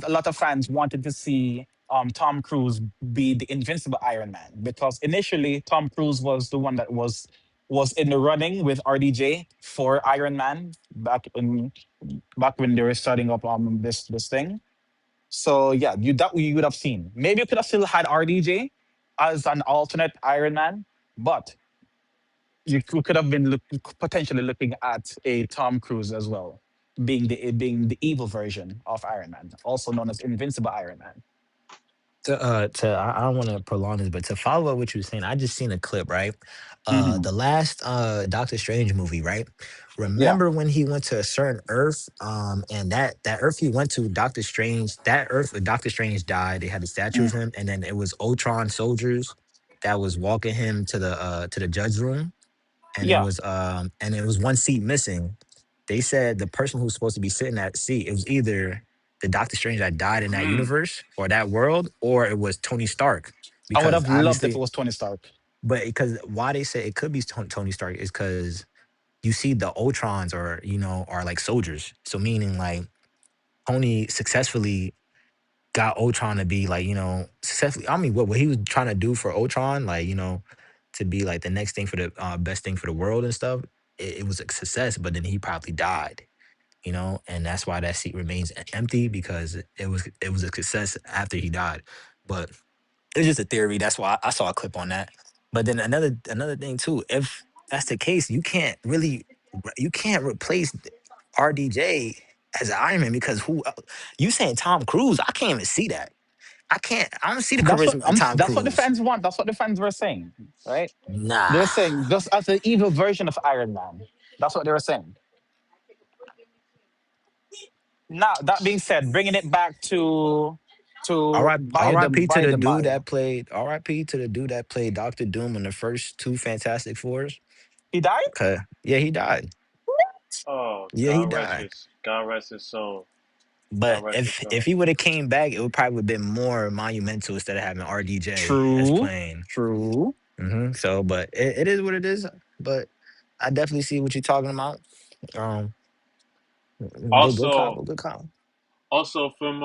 a lot of fans wanted to see Tom Cruise be the Invincible Iron Man, because initially Tom Cruise was the one that was in the running with RDJ for Iron Man back when they were starting up this thing. So yeah, you would have seen. Maybe you could have still had RDJ as an alternate Iron Man, but could have been potentially looking at a Tom Cruise as well, being the evil version of Iron Man, also known as Invincible Iron Man.
I don't want to prolong this, but to follow up what you were saying, I just seen a clip, right?
Hmm.
The last Doctor Strange movie, right?
Yeah.
Remember when he went to a certain Earth, and that Earth he went to, Doctor Strange, that Earth where Doctor Strange died, they had a statue of
Mm.
him, and then it was Ultron soldiers that was walking him to the judge room,
Yeah.
and it was one seat missing. They said the person who was supposed to be sitting in that seat, it was either the Doctor Strange that died in that
Mm.
universe or that world, or it was Tony Stark.
I would
Because
have loved if it
obviously,
was Tony Stark.
but because why they say it could be Tony Stark is because you see the Ultrons are like soldiers. So meaning like Tony successfully got Ultron to be like, successfully. I mean, what he was trying to do for Ultron, like, to be like the next thing for the best thing for the world and stuff, it was a success, but then he probably died, and that's why that seat remains empty because it was a success after he died. But it's just a theory. That's why I saw a clip on that. But then another thing too, if that's the case, you can't replace RDJ as an Iron Man because you saying Tom Cruise? I can't even see that. I don't see the charisma in Tom
That's what the
Cruise.
fans want. That's what the fans were saying, right? They're
Nah.
saying just as the evil version of Iron Man. That's what they were saying. Now that being said, bringing it back to
RIP to the dude that played Doctor Doom in the first two Fantastic Fours.
He died.
Okay. Yeah, he died.
Oh,
Yeah, he died.
God rest his soul. God
But
rest his
if
soul.
he would have came back, it would probably have been more monumental instead of having RDJ as
True.
playing.
True.
So, but it is what it is. But I definitely see what you're talking about. Um, good
Also,
cop, good cop.
from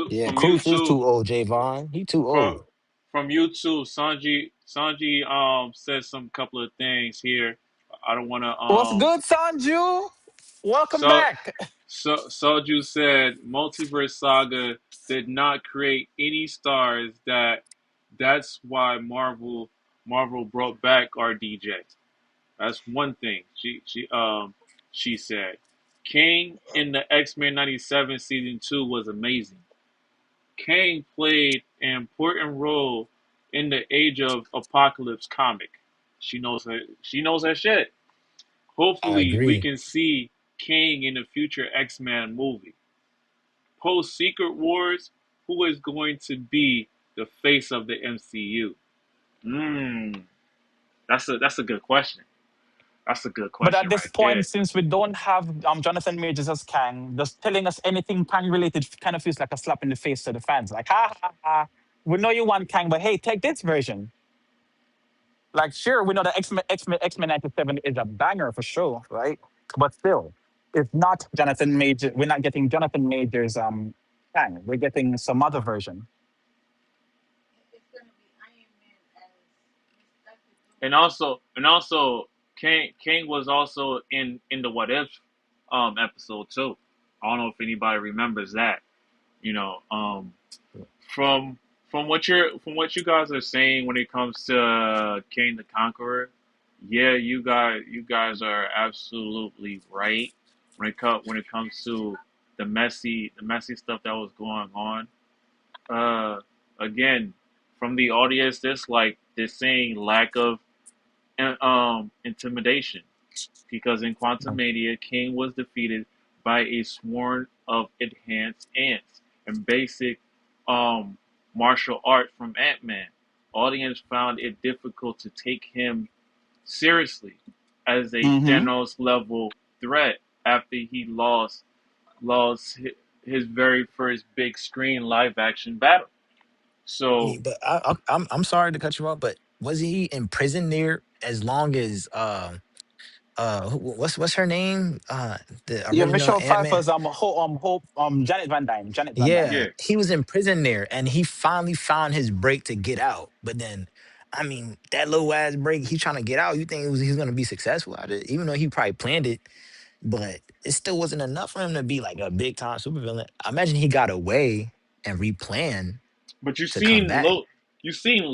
Yeah, Cruz is too old. Javon, he too
from
old.
from YouTube, Sanji said some couple of things here. I don't want to
What's good, Sanju? Welcome
so
back.
Soju said Multiverse Saga did not create any stars that's why Marvel brought back RDJ. That's one thing she said. King in the X-Men 97 season 2 was amazing. Kang played an important role in the Age of Apocalypse comic. She knows her shit.
I
Hopefully we
agree.
can see King in the future X-Men movie? Post Secret Wars, who is going to be the face of the MCU? Hmm, that's a good question. That's a good
But at
question
this
right there.
point, since we don't have Jonathan Majors as Kang, just telling us anything Kang related kind of feels like a slap in the face to the fans. Like, ha ha ha, we know you want Kang, but hey, take this version. Like, sure, we know that X Men 97 is a banger for sure, right? But still, it's not Jonathan Major. We're not getting Jonathan Majors Kang. We're getting some other version.
And also, King was also in the What If episode too. I don't know if anybody remembers that. You know, from from what you guys are saying when it comes to King the Conqueror, yeah, you guys are absolutely right when it comes to the messy stuff that was going on. Uh, Again, from the audience, this like this saying lack of intimidation because in Quantum Mania, King was defeated by a swarm of enhanced ants and basic um, martial art from Ant Man. Audience found it difficult to take him seriously as a
Mm-hmm.
Thanos level threat after he lost his very first big screen live action battle. So
But I'm sorry to cut you off, but was he in prison there as long as what's her name? The
Yeah,
original
Michelle
Ant Man.
Pfeiffer's Hope Janet Van Dyne. Janet Van Dyne.
Yeah,
yeah,
he was in prison there, and he finally found his break to get out. But then, I mean, that little ass break, he trying to get out. You think he's gonna be successful at it? Even though he probably planned it, but it still wasn't enough for him to be like a big time supervillain. I imagine he got away and replanned
but
to come back.
You seen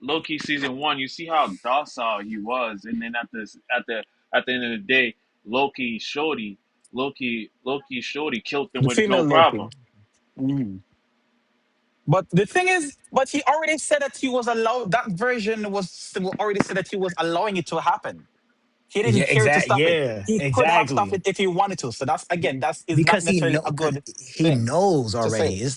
Loki season one. You see how docile he was, and then at the end of the day, Loki Shorty killed him
The
with no
female
problem.
Loki. Mhm. But the thing is, but he already said that he was allowed. That version was already said that he was allowing it to happen. He
Yeah,
didn't care to stop it.
Yeah,
He could have stopped
exactly.
it if he wanted to. So that's again, that's is not
Because
necessarily a
because
good
he
thing
knows
to
already.
say.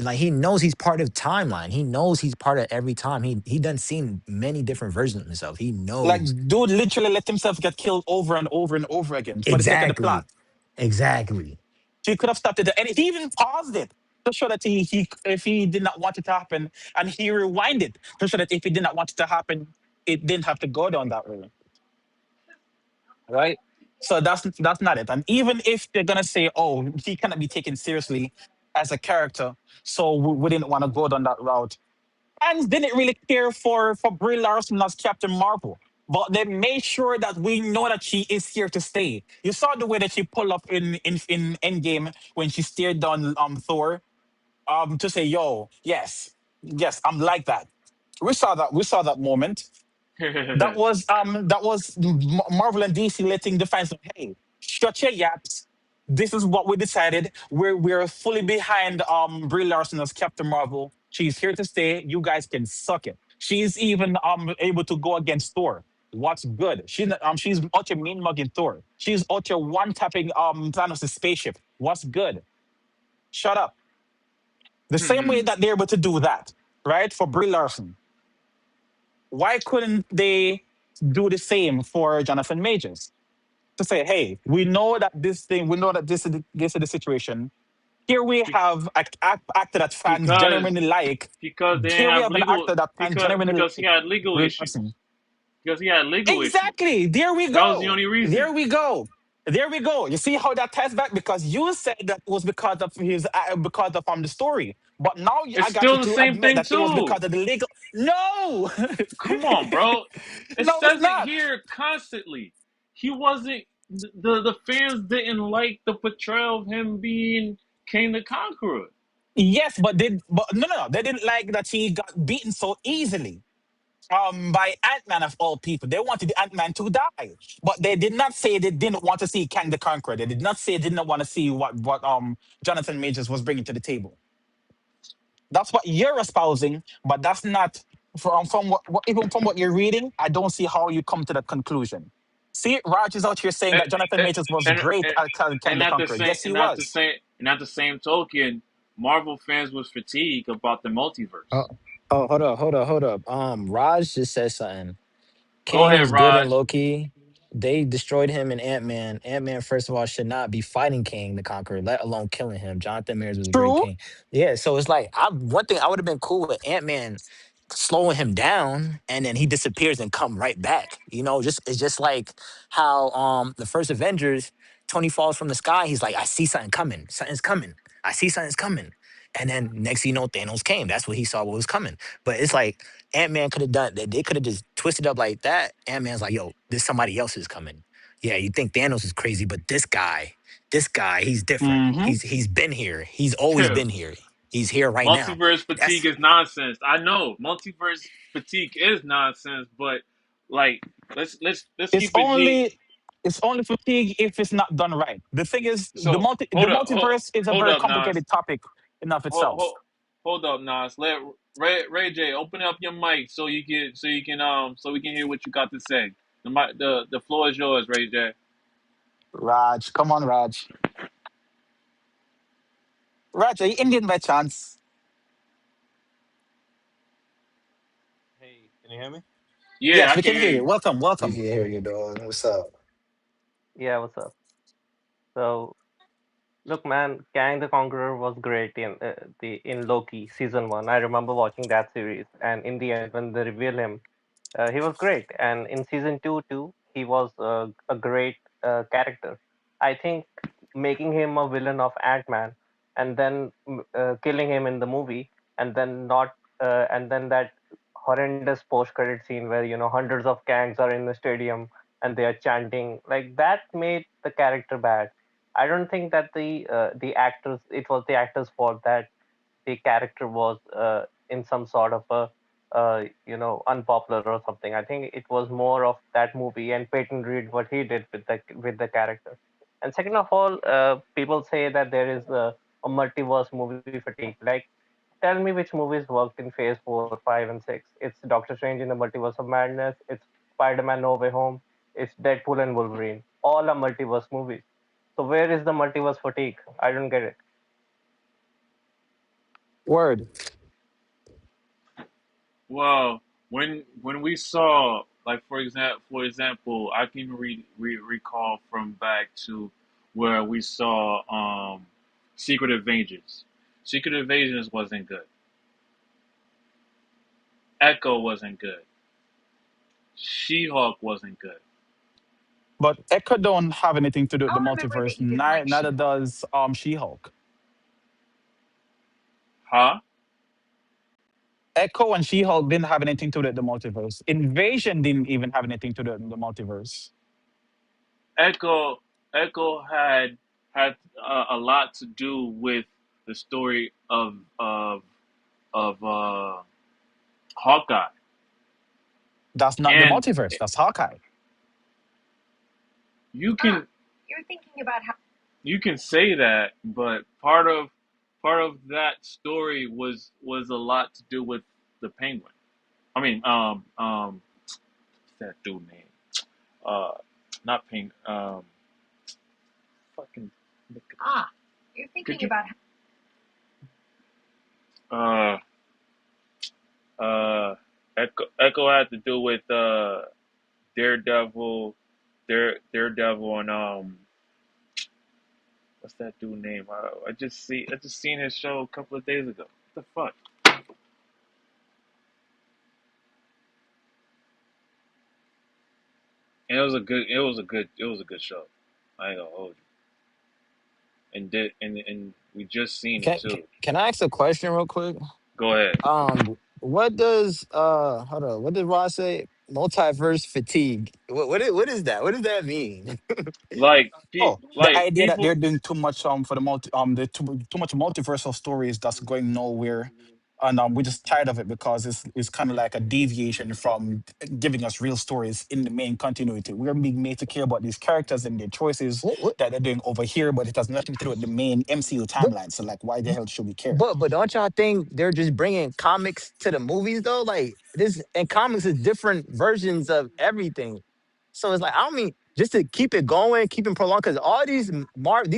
Like he knows he's part of timeline. He knows he's part of every time. He done seen many different versions of himself. He
Like,
knows
dude literally let himself get killed over and over and over again for the sake of the plot.
exactly, exactly.
He could have stopped it, and he even paused it to show that he if he did not want it to happen, and he rewinded to show that if he did not want it to happen, it didn't have to go down that way, right? So that's not it. And even if they're gonna say, "Oh, he cannot be taken seriously as a character," so we didn't want to go down that route, fans didn't really care for Brie Larson as Captain Marvel. But they made sure that we know that she is here to stay. You saw the way that she pulled up in Endgame when she stared down Thor to say, "Yo, yes, yes, I'm like that." We saw that moment. That was Marvel and DC letting the fans know, hey, shut your yaps. This is what we decided. We're fully behind Brie Larson as Captain Marvel. She's here to stay. You guys can suck it. She's even able to go against Thor. What's good? She's out here mean mugging Thor. She's out here one tapping Thanos' spaceship. What's good? Shut up. The same way that they're able to do that, right? For Brie Larson, why couldn't they do the same for Jonathan Majors? To say, hey, we know that this is the situation. Here we
Be-
have an actor that fans
because
genuinely like.
because they didn't
Here we
have
have an
actor
actor that fans genuinely
because he
like.
had legal
Brie
issues.
Larson.
Because he had legal issues.
Exactly. There we
That was the
go.
only reason.
There we go. There we go. You see how that ties back because you said that was because of the story, but now
It's
I got you
still the
to
same
admit
thing
that it was
too.
because of the legal. No,
Come on, bro. It
no, it's
says it
not.
here constantly. He wasn't the fans didn't like the portrayal of him being King the Conqueror.
Yes, but no, they didn't like that he got beaten so easily. By Ant Man of all people, they wanted Ant Man to die, but they did not say they didn't want to see Kang the Conqueror. They did not say they didn't want to see what Jonathan Majors was bringing to the table. That's what you're espousing, but that's not from even from what you're reading. I don't see how you come to that conclusion. See, Raj is out here saying
and
that Jonathan Majors was great at Kang
and
the
at the
Conqueror.
same
Yes, he was.
and at the same token, Marvel fans was fatigued about the
Oh,
multiverse.
oh, hold up. Raj just said something.
Go
Kang
ahead,
was good in
Raj.
Loki. They destroyed him in Ant Man. Ant Man, first of all, should not be fighting Kang the Conqueror, let alone killing him. Jonathan Majors was a great
True.
King. Yeah, so it's like one thing I would have been cool with Ant Man slowing him down, and then he disappears and come right back. You know, just it's just like how the first Avengers, Tony falls from the sky. He's like, I see something coming. Something's coming. I see something's coming. And then next thing you know, Thanos came. That's what he saw what was coming. But it's like Ant Man could have done that. They could have just twisted up like that. Ant Man's like, yo, this somebody else is coming. Yeah, you think Thanos is crazy, but this guy, he's different.
Mm-hmm.
He's been here. He's always been here. He's here right now.
Multiverse fatigue
That's
is nonsense. I know multiverse fatigue is nonsense, but like let's
It's
keep it G.
only it's only fatigue if it's not done right. The thing is,
So
the multiverse is a
hold
very
up, Nas.
complicated topic in of
Hold,
itself.
hold, hold up, Nas. Let Ray J open up your mic so you can so we can hear what you got to say. The floor is yours, Ray J.
Raj, come on, Raj. Raj, are you Indian by chance?
Hey, can you hear me?
Yeah,
Yes,
I
we
can
can
hear
hear you.
you.
Welcome,
we
welcome.
can hear you, dog. What's up?
Yeah, what's up? So, look, man, Kang the Conqueror was great in Loki season one. I remember watching that series, and in the end, when they reveal him, he was great. And in season two too, he was a great character. I think making him a villain of Ant-Man and then killing him in the movie, and then not, and then that horrendous post-credit scene where hundreds of Kangs are in the stadium and they are chanting like that made the character bad. I don't think that the actors it was the actors' fault that the character was in some sort of a unpopular or something. I think it was more of that movie and Peyton Reed what he did with the character. And second of all, people say that there is a multiverse movie fatigue. Like, tell me which movies worked in Phase 4, 5, and 6. It's Doctor Strange in the Multiverse of Madness. It's Spider-Man No Way Home. It's Deadpool and Wolverine. All are multiverse movies. So where is the multiverse fatigue? I don't get it.
Word.
Well, when we saw like for example, I can recall from back to where we saw Secret Invasions. Secret Invasions wasn't good. Echo wasn't good. She-Hulk wasn't good.
But Echo don't have anything to do with the multiverse. Neither does She-Hulk.
Huh?
Echo and She-Hulk didn't have anything to do with the multiverse. Invasion didn't even have anything to do with the multiverse.
Echo Echo had a lot to do with the story of Hawkeye,
That's not the
and
multiverse. That's Hawkeye.
you can you can say that, but part of that story was a lot to do with the Penguin. I mean, what's that dude name? Uh, not Penguin. Fucking. Could you? Uh, Echo had to do with Daredevil, Daredevil, and what's that dude name? I just seen his show a couple of days ago. What the fuck? And it was a good show. I ain't gonna hold you. And we just seen it too.
Can I ask a question real quick?
Go ahead.
What does hold on, what did Ross say? Multiverse fatigue. What is that? What does that mean?
Oh, the
Like
idea that
people
they're doing too much for the the too much multiversal stories that's going nowhere, and we're just tired of it because it's kind of like a deviation from giving us real stories in the main continuity. We're being made to care about these characters and their choices
what
that they're doing over here, but it has nothing to do with the main MCU
but
timeline. So like, why the hell should we care?
but don't y'all think they're just bringing comics to the movies though? Like this, and comics is different versions of everything. So it's like I don't mean. just to keep it going, keep it prolonged. Because all these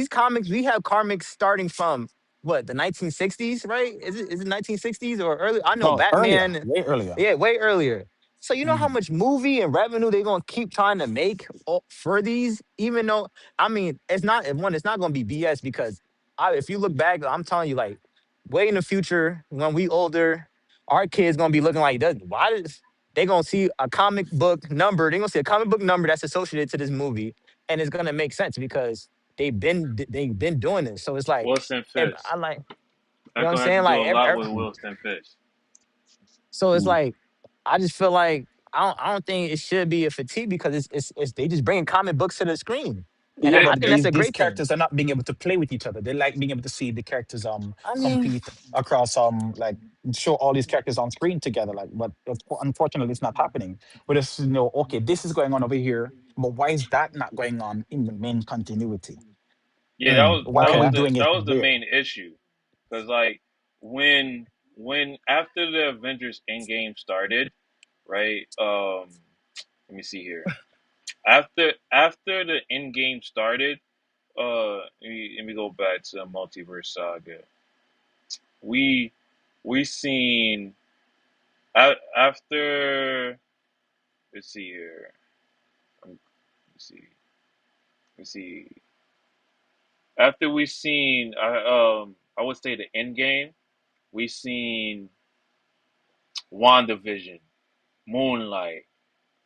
comics, we have comics starting from what, the 1960s, right? Is it 1960s or early? I know
No, earlier,
Batman.
way earlier.
Yeah, way earlier. So you know how
Mm.
much movie and revenue they're gonna keep trying to make for these, even though I mean it's not one, it's not gonna be BS because if you look back, I'm telling you, like way in the future when we older, our kids gonna be looking like that. Why does they gonna see a comic book number? They gonna see a comic book number that's associated to this movie, and it's gonna make sense because they've been doing this. So it's like
Wilson
if
Fisk.
I like, you know what I'm
Echo had to
saying,
do
like
a lot with Wilson Fisk.
so it's
Mm.
like I just feel like I don't think it should be a fatigue because it's they just bringing comic books to the screen, and
Yeah,
It,
I
but
think
it,
that's
these
a
these
great thing.
characters are not being able to play with each other. They like being able to see the characters
I mean,
compete across like show all these characters on screen together. Like, but unfortunately, it's not happening. We just know, okay, this is going on over here, but why is that not going on in the main continuity?
yeah, that was
Why
that
are
was
we
the
doing it
that was the
there?
main issue, because like when when after the Avengers Endgame started, right? Let me see here. After the Endgame started, let me go back to the Multiverse Saga. We we seen after, let's see here. Let's see. Let's see. After we seen, I would say the end game. We seen WandaVision, Moonlight,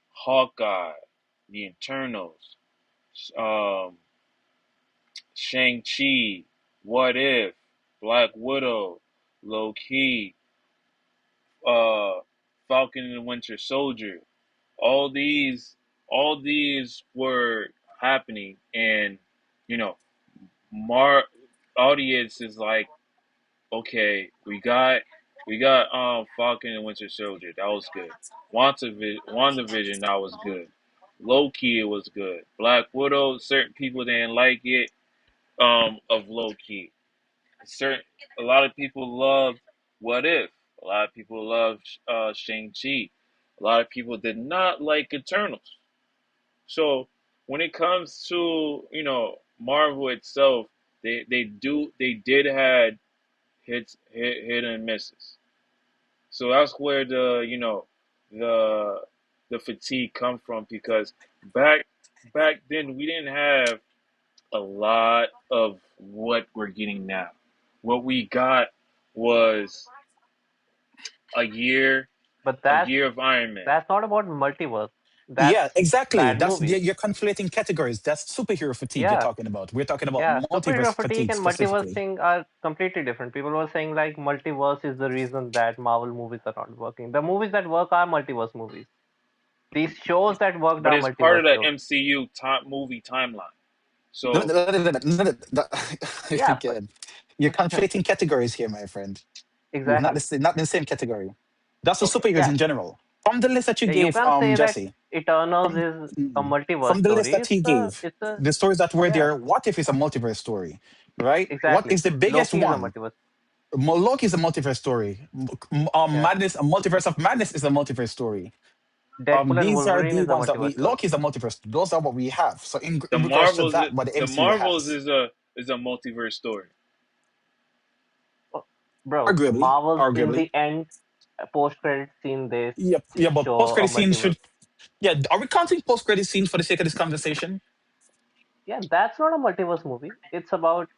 Hawkeye, The Eternals, um, Shang Chi, What If, Black Widow, Low Key, uh, Falcon and the Winter Soldier. All these, all these were happening, and you know, Mar audience is like, okay, we got Falcon and Winter Soldier. That was good. WandaVision, that was good. Loki, it was good. Black Widow, certain people didn't like it. Of Loki, certain a lot of people loved What If. A lot of people loved Shang Chi. A lot of people did not like Eternals. So when it comes to Marvel itself, they did had hit and misses. So that's where the the fatigue come from, because back back then we didn't have a lot of what we're getting now. What we got was a year
But
a
that's
year of Iron Man.
that's not about multiverse. That's
Yeah, exactly.
bad
That's
movies.
you're conflating categories. That's superhero fatigue you're
Yeah,
talking about. We're talking about
yeah. Superhero
multiverse
fatigue
fatigue
and multiverse
specifically.
thing are completely different. People were saying like multiverse is the reason that Marvel movies are not working. The movies that work are multiverse movies. These shows that worked
But
are
it's part of
multiverse
the
shows.
MCU top movie timeline.
No, no,
So,
no, no, no, no, no, no.
Yeah, but
Again, you're conflating categories here, my friend. Not the
exactly.
not in the same category. That's the
okay,
superheroes
Yeah,
in general. From the list that you
you
gave,
can say that
Jesse.
Eternals
From
is a multiverse
from the list
story.
that he
It's a
gave,
it's a
the stories that were
yeah,
there. What if it's a multiverse story, right? What
exactly.
is the biggest
Loki is a
one?
multiverse.
Loki is a multiverse story.
Yeah,
Madness, a multiverse of madness is a multiverse story.
Deadpool and
These are
Wolverine
the
is a
ones that we
multiverse story.
Loki is a multiverse. Those are what we have. So
the
in regards to
Marvels
that, what the
the
MCU
Marvels
has,
is a multiverse story.
Oh, bro,
arguably,
Marvels in
arguably,
the end, post credit scene, they
yeah, yeah. But post
show a
credit scenes
multiverse.
should, yeah. Are we counting post credit scenes for the sake of this conversation?
Yeah, that's not a multiverse movie. It's about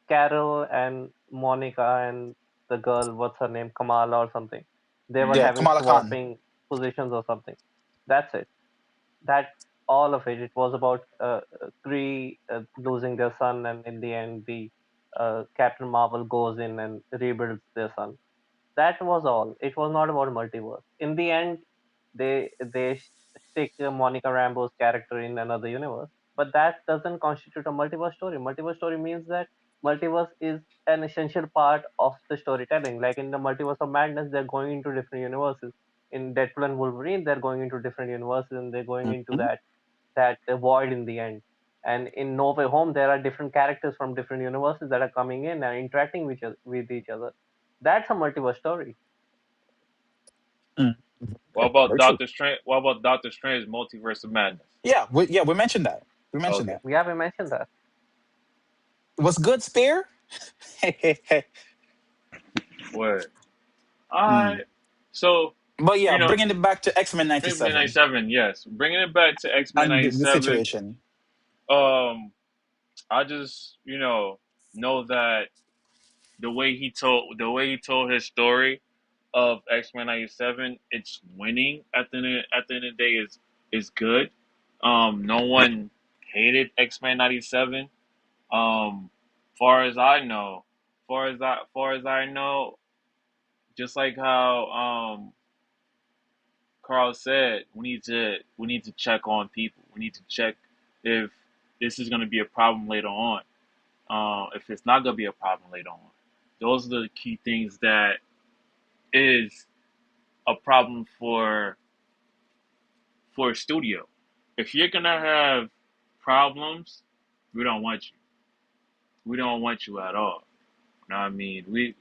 Carol and Monica and the girl, what's her name, Kamala or something. They were
Hmm.
Yeah,
having
Kamala Khan.
swapping positions or something. That's it. That's all of it. It was about Kree losing their son, and in the end, the Captain Marvel goes in and rebuilds their son. That was all. It was not about multiverse. In the end, they stick Monica Rambeau's character in another universe, but that doesn't constitute a multiverse story. Multiverse story means that multiverse is an essential part of the storytelling. Like in the Multiverse of Madness, they're going into different universes. In Deadpool and Wolverine, they're going into different universes and they're going into
Mhm.
that void in the end. And in No Way Home, there are different characters from different universes that are coming in and interacting with each other. That's a multiverse story.
Mm.
What about
Very true.
Doctor Strange? What about Doctor Strange Multiverse of Madness?
Yeah, we mentioned that. We mentioned
Okay,
that.
Yeah, we mentioned that.
Was good, Spear?
word. All
Mm.
right. So,
But yeah,
you know,
bringing it back to X Men
X Men
'97
'97. Yes, bringing it back to X Men
and the
'97.
situation.
Um, I just know that the way he told his story of X Men '97, it's winning at the end of the day is good. No one hated X Men '97. Far as I know, far as I know, just like how Carl said, we need to check on people. We need to check if this is going to be a problem later on. If it's not going to be a problem later on, those are the key things that is a problem for a studio. If you're gonna have problems, we don't want you. We don't want you at all. You know what I mean? We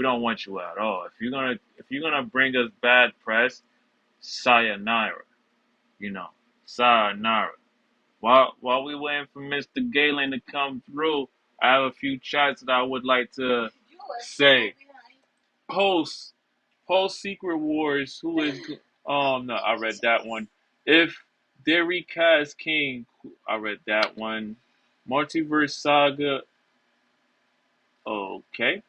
don't want you at all. If you're gonna bring us bad press, sayonara. You know, sayonara. While we waiting for Mr. Galen to come through, I have a few chats that I would like to say. Post Post Secret Wars. Who is? No, I read that one. If they recast King, I read that one. Multiverse Saga. Okay.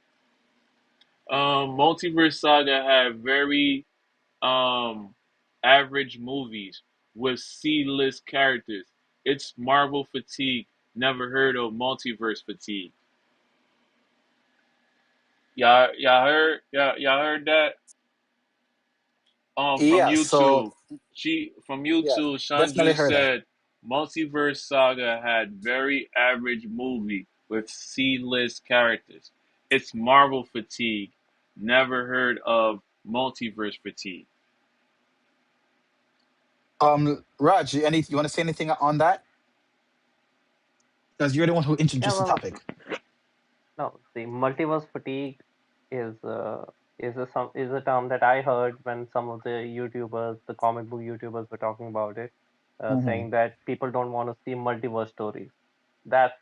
Multiverse Saga had very um average movies with C-list characters. It's Marvel fatigue. Never heard of multiverse fatigue. Y'all heard that? From
Yeah, so
YouTube. From
yeah,
YouTube,
definitely
Shanju
heard that.
said Multiverse Saga had very average movie with C-list characters. It's Marvel fatigue. Never heard of multiverse fatigue.
Raj, you want to say anything on that? Because you're the one who
Yeah,
introduced the
well,
topic.
no, see, multiverse fatigue is is a term that I heard when some of the YouTubers, the comic book YouTubers, were talking about it,
Hmm.
saying that people don't want to see multiverse stories. That's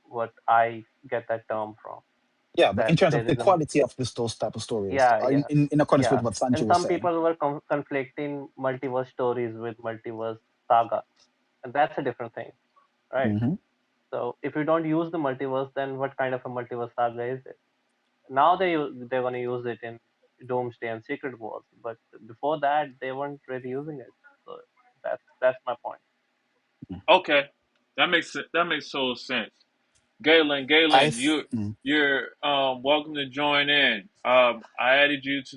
what I get that term from.
Yeah, but in
That
terms of
there
the
is a
quality of those type of stories,
yeah, yeah,
in accordance with
yeah,
what
and
Sanju was
some
saying.
people were conflicting multiverse stories with multiverse saga, and that's a different thing, right?
Hmm.
So if you don't use the multiverse, then what kind of a multiverse saga is it? Now they're going to use it in Doomsday and Secret Wars, but before that they weren't really using it. So that's my point.
Okay, that makes total sense. Galen, you're welcome to join in. I added you to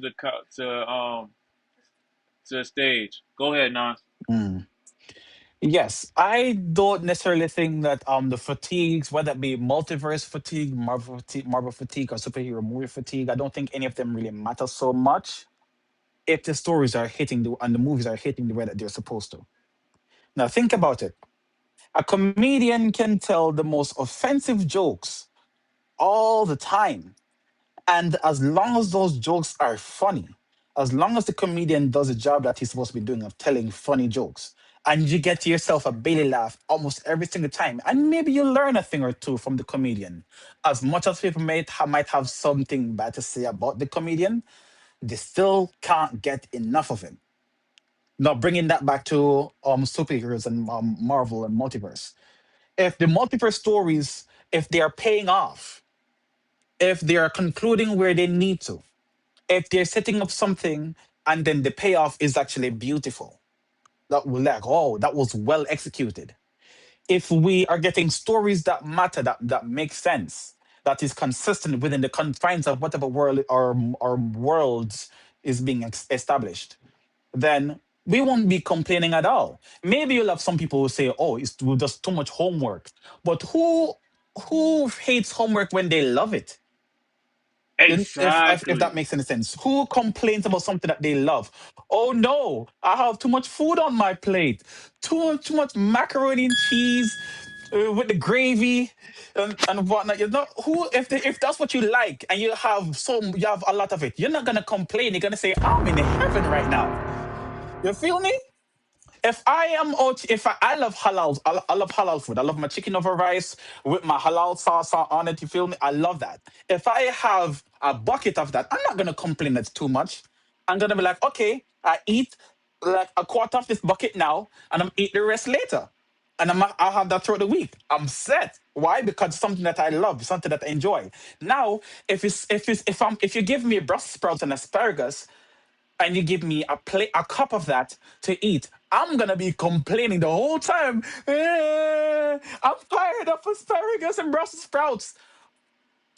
to the stage. Go ahead, Nas.
mm. Yes, I don't necessarily think that the fatigues, whether it be multiverse fatigue, Marvel fatigue, or superhero movie fatigue, I don't think any of them really matter so much if the stories are hitting and the movies are hitting the way that they're supposed to. Now think about it. A comedian can tell the most offensive jokes all the time. And as long as those jokes are funny, as long as the comedian does the job that he's supposed to be doing of telling funny jokes, and you get yourself a belly laugh almost every single time, and maybe you learn a thing or two from the comedian. As much as people might have something bad to say about the comedian, they still can't get enough of him. Now, bringing that back to superheroes and Marvel and multiverse. If the multiverse stories, if they are paying off, if they are concluding where they need to, if they're setting up something and then the payoff is actually beautiful, that will like, oh, that was well executed. If we are getting stories that matter, that make sense, that is consistent within the confines of whatever world or worlds is being established, then we won't be complaining at all. Maybe you'll have some people who say, oh, it's just too much homework. But who hates homework when they love it? If that
Exactly.
makes any sense. Who complains about something that they love? Oh no, I have too much food on my plate. Too much macaroni and cheese. with the gravy and whatnot. You know who if that's what you like and you have a lot of it, you're not gonna complain. You're gonna say, "I'm in heaven right now." You feel me? If I am out, if I love halal, I love halal food. I love my chicken over rice with my halal sauce on it. You feel me? I love that. If I have a bucket of that, I'm not gonna complain that's too much. I'm gonna be like, okay, I eat like a quarter of this bucket now, and I'm eat the rest later. And I'll have that throughout the week. I'm set. Why? Because it's something that I love, something that I enjoy. Now, if you give me Brussels sprouts and asparagus, and you give me a cup of that to eat, I'm gonna be complaining the whole time. I'm tired of asparagus and Brussels sprouts.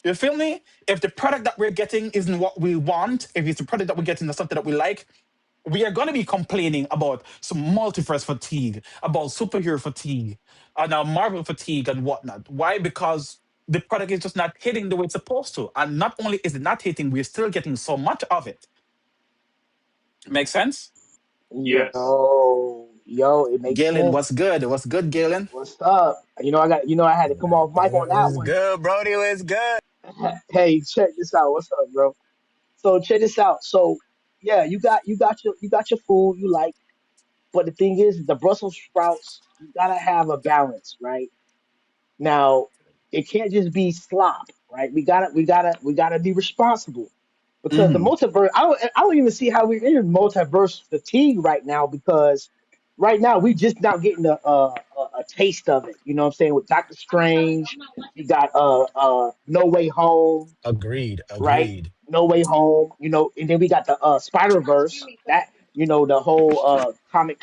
You feel me? If the product that we're getting isn't what we want, if it's the product that we're getting is something that we like, we are gonna be complaining about some multiverse fatigue, about superhero fatigue, and Marvel fatigue and whatnot. Why? Because the product is just not hitting the way it's supposed to. And not only is it not hitting, we're still getting so much of it. Make sense?
Yes.
Yo, it makes
Galen,
sense.
what's good? What's good, Galen?
What's up? I had to come off mic on that
It's
one.
good, Brody. It's good.
Hey, check this out. What's up, bro? So check this out. So yeah, you got your food you like, but the thing is, the Brussels sprouts, you gotta have a balance, right? Now, it can't just be slop, right? We gotta be responsible because the
Mm,
multiverse. I don't even see how we're in multiverse fatigue right now because right now we just now getting a taste of it. You know what I'm saying? With Doctor Strange, you got No Way Home,
Agreed.
right?
Agreed.
No Way Home, and then we got the Spider Verse that the whole comic,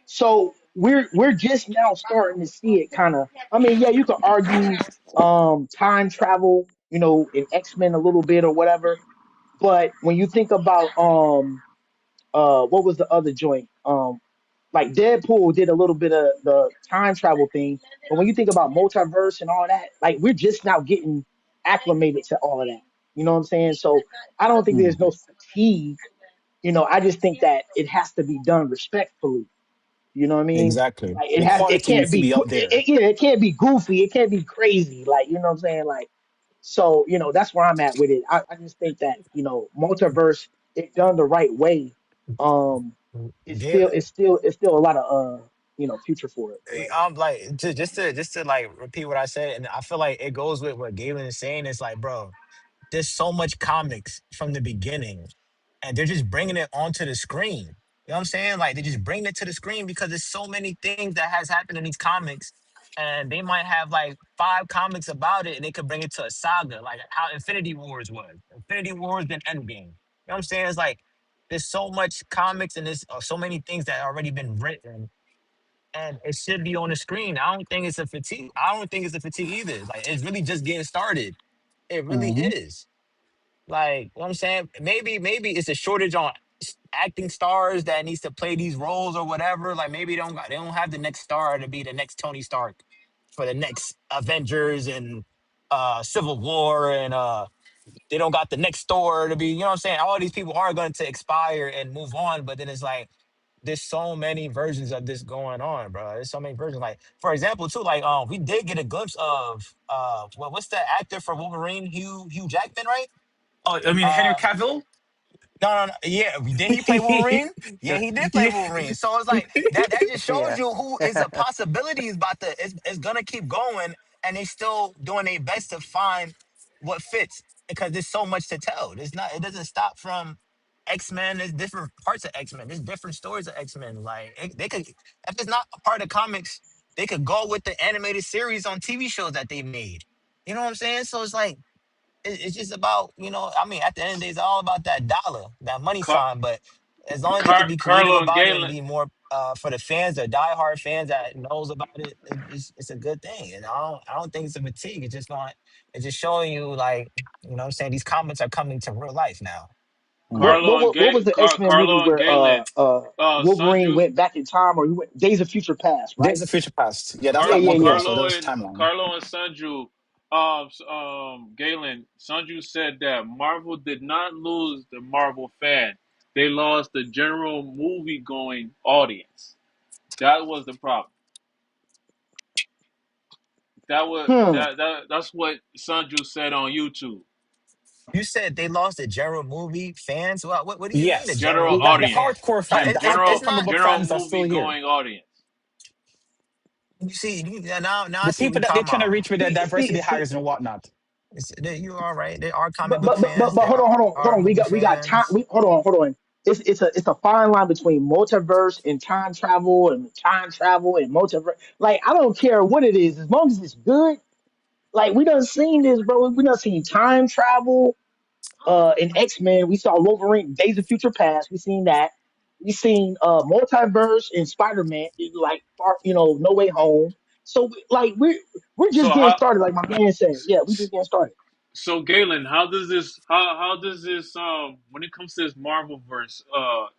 so we're just now starting to see it kind of. I mean, yeah, you could argue time travel, in X-Men a little bit or whatever, but when you think about what was the other joint? Like Deadpool did a little bit of the time travel thing, but when you think about multiverse and all that, like we're just now getting acclimated to all of that. You know what I'm saying? So I don't think
mm,
there's no fatigue. I just think that it has to be done respectfully. You know what I mean?
exactly.
Like
The
it
quality
can't
needs to
be,
be up there.
yeah, it can't be goofy. It can't be crazy. Like, you know what I'm saying? Like, so, that's where I'm at with it. I just think that, multiverse, if done the right way, um,
Galen,
it's still a lot of, future for it. Go ahead.
I'm like just to like repeat what I said, and I feel like it goes with what Galen is saying. It's like, bro, there's so much comics from the beginning, and they're just bringing it onto the screen. You know what I'm saying? Like they just bring it to the screen because there's so many things that has happened in these comics, and they might have like 5 comics about it, and they could bring it to a saga, like how Infinity Wars was. Infinity Wars then Endgame. You know what I'm saying? It's like there's so much comics and there's so many things that already been written and it should be on the screen. I don't think it's a fatigue. I don't think it's a fatigue either. Like it's really just getting started. It really
Hmm.
is. Like, you know what I'm saying? Maybe it's a shortage on acting stars that needs to play these roles or whatever. Like maybe they don't have the next star to be the next Tony Stark for the next Avengers and Civil War and they don't got the next Thor to be, you know what I'm saying? All these people are going to expire and move on, but then it's like there's so many versions of this going on, bro. There's so many versions. Like, for example, too, like we did get a glimpse of what's the actor for Wolverine, Hugh Jackman, right?
Oh, I mean Henry
Uh
Cavill.
no, no. Yeah, did he play Wolverine? Yeah, he did play
Yeah.
Wolverine. So it's like that just shows
Yeah.
you who is a possibility is about to is gonna keep going and they still doing their best to find what fits because there's so much to tell. It doesn't stop from X-Men. There's different parts of X-Men. There's different stories of X-Men. Like they could if it's not a part of comics, they could go with the animated series on TV shows that they made. You know what I'm saying? So it's like it's just about I mean, at the end of the day, it's all about that dollar, that money
Car-
sign. But as long as they could be creative
Carlo and
about it and
Galen.
be more for the fans, the diehard fans that knows about it, it's a good thing. And I don't think it's a fatigue. It's just showing you like what I'm saying these comments are coming to real life now.
Mm.
What was the X-Men movie
Carlo and
where
Galen.
Wolverine
Sanju.
went back in time or he went Days of Future Past, right?
Days of Future Past. Yeah, that's
Yeah,
not
yeah, yeah.
multiverse, so that's timeline.
Carlo and Sanju. Galen. Sanju said that Marvel did not lose the Marvel fan. They lost the general movie going audience. That was the problem.
Hmm.
That's what Sanju said on YouTube.
You said they lost the general movie fans. What do you mean the
Yes,
general
General
the
movie fan?
audience.
hardcore fan, the
General
It's
hardcore
not.
comic book
general
fans are still
movie
here.
going audience.
You see, now I
The
see what
people
you're
that they're
talking
trying to
about.
reach with their
See, see,
diversity
see.
hires and whatnot.
You are right. They are comic
But
book
but but but,
fans.
but
They
hold on, hold
are
on.
movie
We got time.
fans.
Hold on. It's a fine line between multiverse and time travel and multiverse. Like I don't care what it is, as long as it's good. Like we done seen this, bro. We done seen time travel. In X Men, we saw Wolverine, Days of Future Past. We seen that. We seen multiverse in Spider Man, like No Way Home. So like we're
So
just getting
how
started, like my man said. Yeah, we just getting started.
so Galen, how does this when it comes to this Marvel verse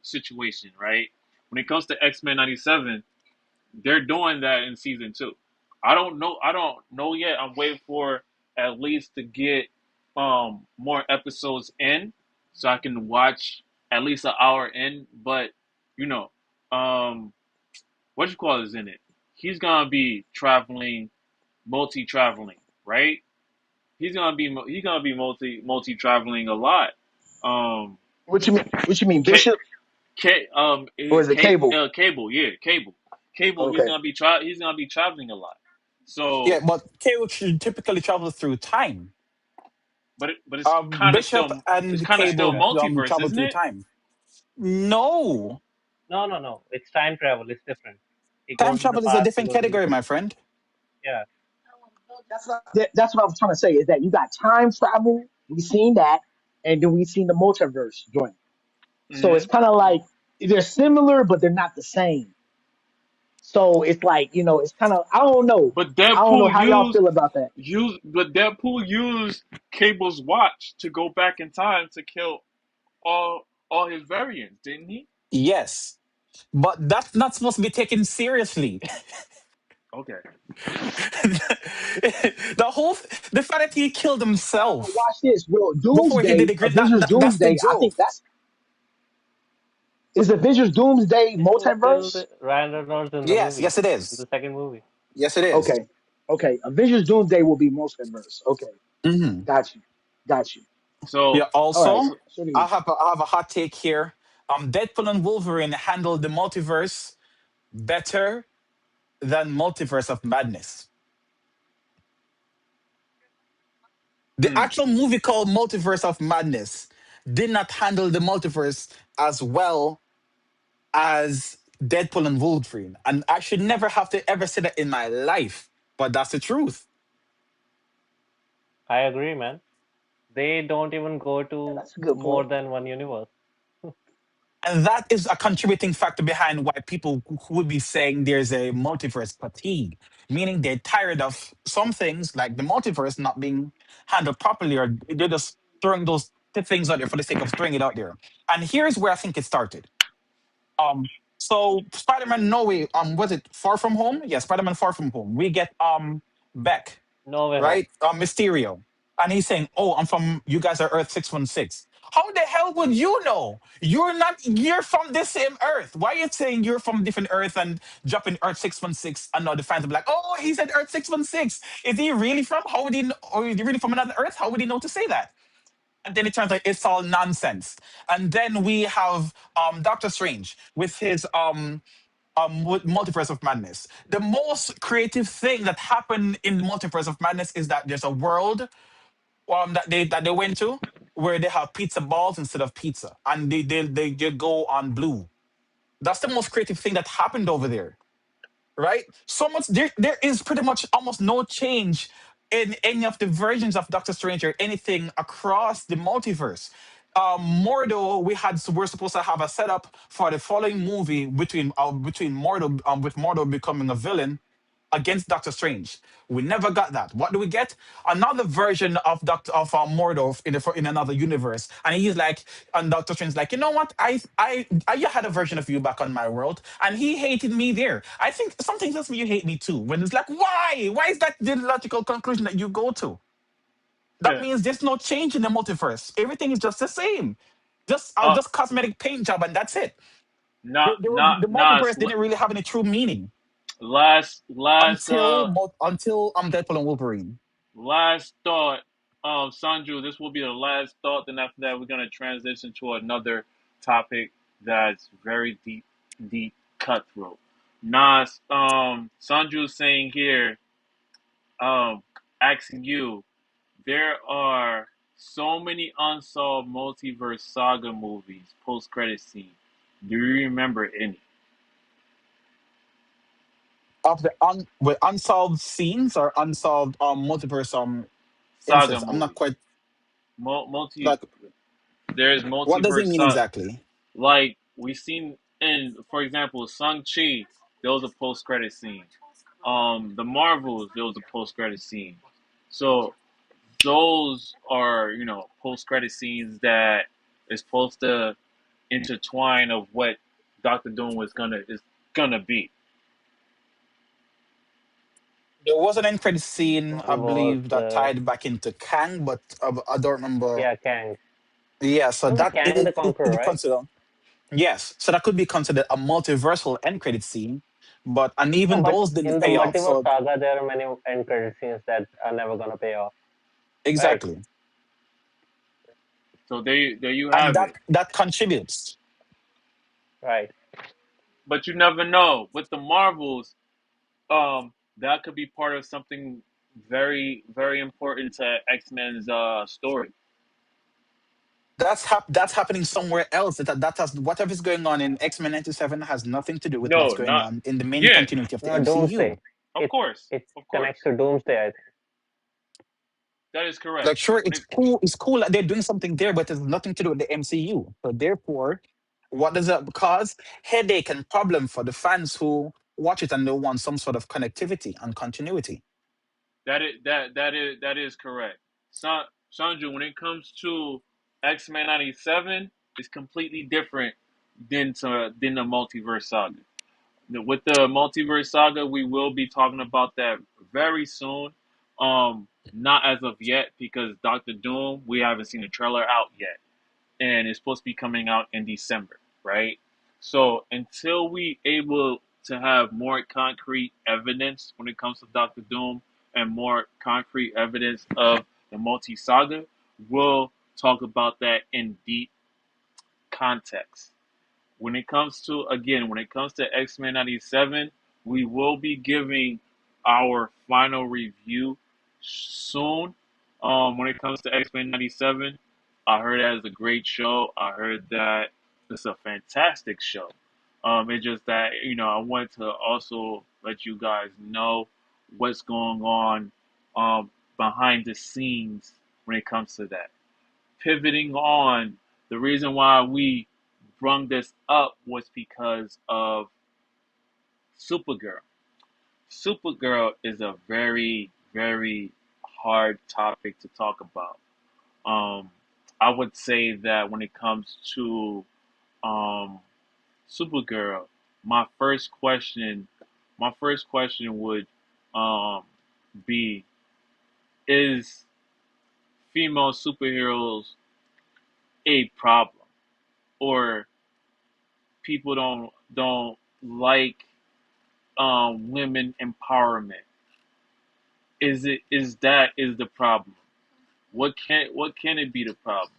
situation, right? When it comes to X-Men 97, they're doing that in season 2. I don't know yet. I'm waiting for at least to get more episodes in so I can watch at least an hour in, but you know, um what you call is in it. He's gonna be traveling, multi traveling, right? He's gonna be multi traveling a lot. Um,
What you mean? What you mean,
K,
Bishop, or is it Cable?
Cable, yeah, Cable. He's
Okay.
gonna be he's gonna be traveling a lot.
Yeah,
So,
but Cable should typically travel through time.
but it's kind of
Bishop
still it's
and
kind of still
Cable
multiverse,
travel
isn't
through
it?
time. No,
No, no, no. It's time travel. It's different. He
time
goes in the
travel is a
past. He
different
goes in the
category, my
future.
friend.
Yeah.
That's what I was trying to say is that you got time travel. We seen that, and then we seen the multiverse joint. So it's
Hmm.
kind of like they're similar, but they're not the same. So it's like it's kind of
But
I don't know
Deadpool
how y'all feel about that.
Deadpool used Cable's watch to go back in time to kill all his variants, didn't he?
Yes, but that's not supposed to be taken seriously.
Okay.
The fact that he killed
But
himself
watch this. Well,
before he did
Doomsday,
the grid,
Avengers
that's the
Doomsday. I think
joke.
is Avengers Doomsday
Didn't he kill
multiverse.
Ryan Reynolds in the
Yes,
movie,
yes, it
in
is.
the second movie?
Yes, it is.
Okay, okay. Avengers Doomsday will be multiverse. Okay,
Hmm.
got you, got you.
Yeah.
So
All right.
Also,
so
So then,
I have a hot take here. Deadpool and Wolverine handled the multiverse better than Multiverse of Madness. The
hmm.
actual movie called Multiverse of Madness did not handle the multiverse as well as Deadpool and Wolverine. And I should never have to ever say that in my life, but that's the truth.
I agree, man. They don't even go
yeah,
to
that's a good
more
point.
than one universe.
And that is a contributing factor behind why people would be saying there's a multiverse fatigue, meaning they're tired of some things like the multiverse not being handled properly, or they're just throwing those things out there for the sake of throwing it out there. And here's where I think it started. Um, so Spider-Man No Way, was it Far From Home? Yeah, Spider-Man Far From Home. We get Beck,
No Way Home.
right? Mysterio. And he's saying, "Oh, I'm from you guys are Earth 616." How the hell would you know? You're from this same Earth. Why are you saying you're from different Earth and dropping Earth 616? And now the fans will be like, "Oh, he said Earth 616. Is he really from? How would he know, or is he really from another Earth? How would he know to say that?" And then it turns out it's all nonsense. And then we have Doctor Strange with his with Multiverse of Madness. The most creative thing that happened in the Multiverse of Madness is that there's a world that they went to where they have pizza balls instead of pizza, and they go on blue. That's the most creative thing that happened over there, right? So much there is pretty much almost no change in any of the versions of Doctor Strange or anything across the multiverse. Mordo, we're supposed to have a setup for the following movie between Mordo with Mordo becoming a villain against Doctor Strange. We never got that. What do we get? Another version of Doctor of Mordo in another universe, and he's like, and Doctor Strange's like, you know what? I had a version of you back on my world, and he hated me there. I think something tells me you hate me too. When it's like, why? Why is that the logical conclusion that you go to? That means there's no change in the multiverse. Everything is just the same.
uh
Just cosmetic paint job, and that's it.
not not
The
Nas
multiverse didn't really have any true meaning. Until Deadpool and Wolverine.
last thought. Sanju, this will be the last thought. Then after that, we're gonna transition to another topic that's very deep, deep cutthroat. Nas, Sanju's saying here, um, asking you, there are so many unsolved multiverse saga movies post credit scene. Do you remember any
Of the with unsolved scenes or unsolved multiverse
saga
incidents. I'm not
movies?
quite
Multi,
like
there's
what does it
multiverse
mean
saga.
exactly?
Like we seen in, for example, Shang Chi. There was a post credit scene. The Marvels. There was a post credit scene. So those are post credit scenes that is supposed to intertwine of what Doctor Doom is gonna be.
There was an end credit scene, I
One was
believe, that tied back into Kang, but I don't remember.
yeah, Kang.
Yeah, so
That was
that
Kang the
it could
Conqueror,
be
right?
considered. Yes, so that could be considered a multiversal end credit scene, but and
No,
even
but
those didn't
in the
pay off.
multiverse
So
saga, there are many end credit scenes that are never gonna pay off, right?
exactly,
So there you
and
have it.
that contributes.
Right.
But you never know with the Marvels. That could be part of something very very important to X Men's story.
That's happening somewhere else. That has whatever's going on in X Men '97 has nothing to do with what's
No,
going
not
on in the main
yeah,
continuity of the
No,
MCU.
Doomsday.
of
It
course,
it
of
connects
course,
to Doomsday, I think.
that is correct.
Like, sure,
When it
it's cool that they're doing something there, but it's nothing to do with the MCU. So therefore, what does that cause? Headache and problem for the fans who watch it and they want some sort of connectivity and continuity.
that is correct. Sandra, when it comes to X Men '97, it's completely different than the multiverse saga. With the multiverse saga, we will be talking about that very soon. Not as of yet because Doctor Doom, we haven't seen the trailer out yet, and it's supposed to be coming out in December, right? So until we able to have more concrete evidence when it comes to Doctor Doom and more concrete evidence of the multi saga, we'll talk about that in deep context. When it comes to X Men '97, we will be giving our final review soon. When it comes to X Men '97, I heard that it's a great show. I heard that it's a fantastic show. It's just that I wanted to also let you guys know what's going on behind the scenes when it comes to that. Pivoting on, the reason why we brung this up was because of Supergirl. Supergirl is a very, very hard topic to talk about. Um, I would say that when it comes to um, Supergirl, my first question, my first question would um, be: is female superheroes a problem, or people don't like women empowerment? Is the problem? What can it be the problem?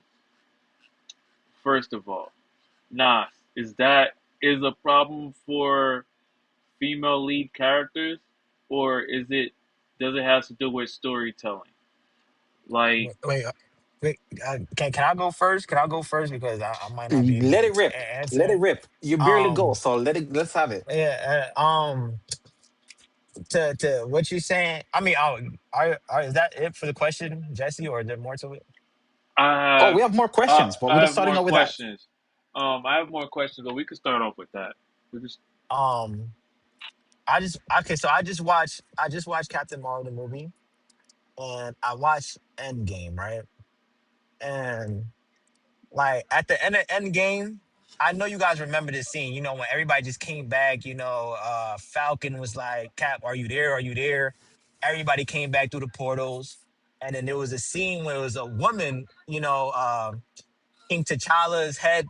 First of all, Nas, is a problem for female lead characters, or does it have to do with storytelling? Like,
Wait, wait. Can I go first? Can I go first because I might not be able
Let
to
it rip. Let it
answer.
rip. You barely go,
Um,
so let's have it.
yeah. To what you saying? I mean, is that it for the question, Jesse, or is there more to it?
I
Oh,
have
we have more
I,
questions, but we're
I
just
have
starting
more
out with that.
questions. I have more questions, but we could start off with that. We just
Um, so I just watched Captain Marvel the movie, and I watched Endgame, right? And like at the end of Endgame, I know you guys remember this scene. You know when everybody just came back. Falcon was like, "Cap, are you there? Are you there?" Everybody came back through the portals, and then there was a scene where it was a woman. King T'Challa's head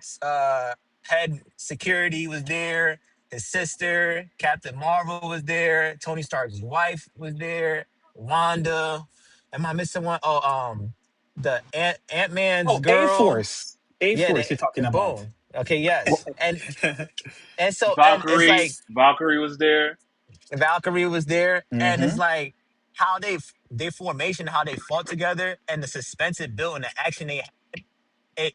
security was there, his sister, Captain Marvel was there, Tony Stark's wife was there, Wanda. Am I missing one? Oh, the Ant-Man's
Oh, A
girl.
Force. A
Yeah,
Force you're talking about.
boom. Okay, yes. And so and it's
Valkyrie,
like
Valkyrie was there.
Valkyrie was there, and it's
Mm-hmm.
like how they formation, how they fought together, and the suspense it built and the action they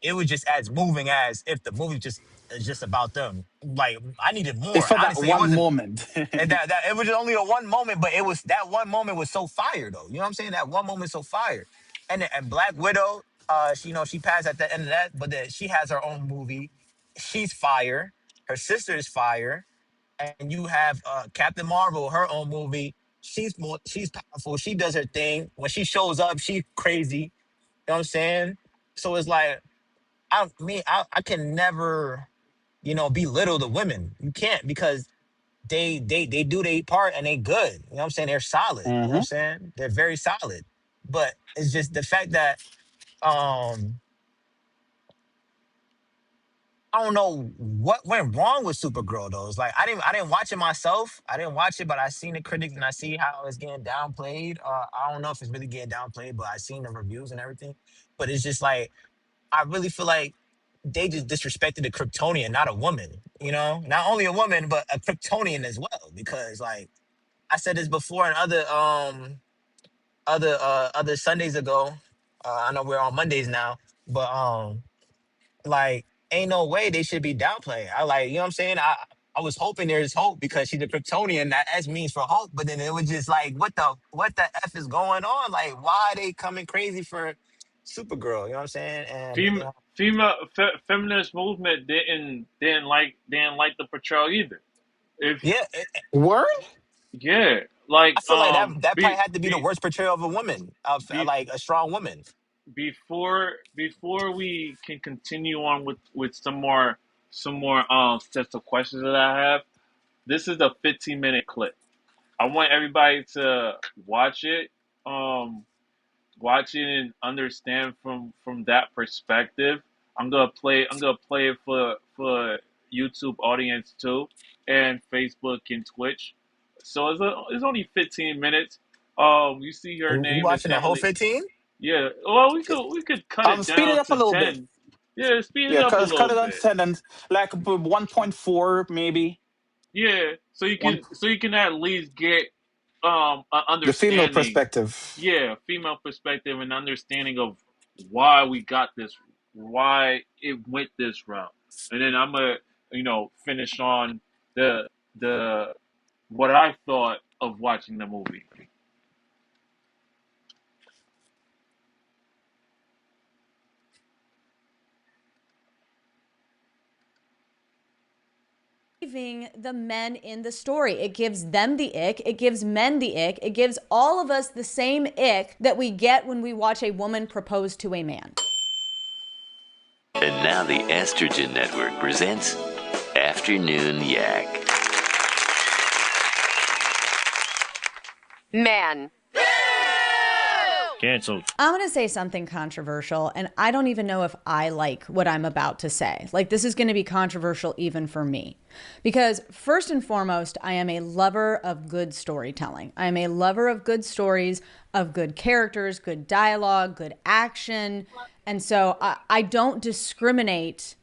it was just as moving as if the movie just is just about them. Like I needed
It's
more.
for that
Honestly, it
one
wasn't
moment.
and that it was only a one moment, but it was that one moment was so fire though. You know what I'm saying? That one moment so fire. And Black Widow, she she passed at the end of that, but then she has her own movie. She's fire. Her sister is fire, and you have Captain Marvel, her own movie. She's powerful. She does her thing. When she shows up, she's crazy. You know what I'm saying? So it's like I can never, belittle the women. You can't because they do their part and they good. You know what I'm saying? They're solid. You know what I'm
Hmm.
saying? They're very solid. But it's just the fact that um I don't know what went wrong with Supergirl though. It's like I didn't watch it myself. I didn't watch it, but I seen the critics and I see how it's getting downplayed. I don't know if it's really getting downplayed, but I seen the reviews and everything. But it's just like I really feel like they just disrespected a Kryptonian, not a woman. Not only a woman, but a Kryptonian as well. Because like I said this before in other Sundays ago. I know we're on Mondays now, but like ain't no way they should be downplaying. I like, you know what I'm saying? I was hoping there's hope because she's a Kryptonian. That S means for hope, but then it was just like, what the F is going on? Like, why are they coming crazy for Supergirl? You know what I'm saying? And
Feminist movement didn't like the portrayal either. If
yeah,
Word?
Yeah,
I
like
feel like that probably had to be the
be
worst portrayal of a woman, of
be
like a strong woman.
before we can continue on with some more sets of questions that I have. This is a 15-minute clip. I want everybody to watch it. Um, Watch it and understand from that perspective. I'm gonna play it for YouTube audience too, and Facebook and Twitch. So it's only 15 minutes. You see her
You
name is
watching the whole
Emily.
15?
Yeah. Well, we could cut it
Speed it
down
up a
to
little bit.
10. Yeah, speed it
Yeah,
up a
cut
little
it on
bit.
10 and like 1.4 maybe.
Yeah, so you
One
can so you can at least get an
the female
understanding.
perspective.
Yeah, female perspective and understanding of why we got this, why it went this route, and then I'm gonna finish on the what I thought of watching the movie.
Giving the men in the story. It gives them the ick. It gives men the ick. It gives all of us the same ick that we get when we watch a woman propose to a man.
And now the Estrogen Network presents Afternoon Yak.
Man.
Canceled.
I'm going to say something controversial, and I don't even know if I like what I'm about to say. Like, this is going to be controversial even for me. Because, first and foremost, I am a lover of good storytelling. I am a lover of good stories, of good characters, good dialogue, good action. And so I don't discriminate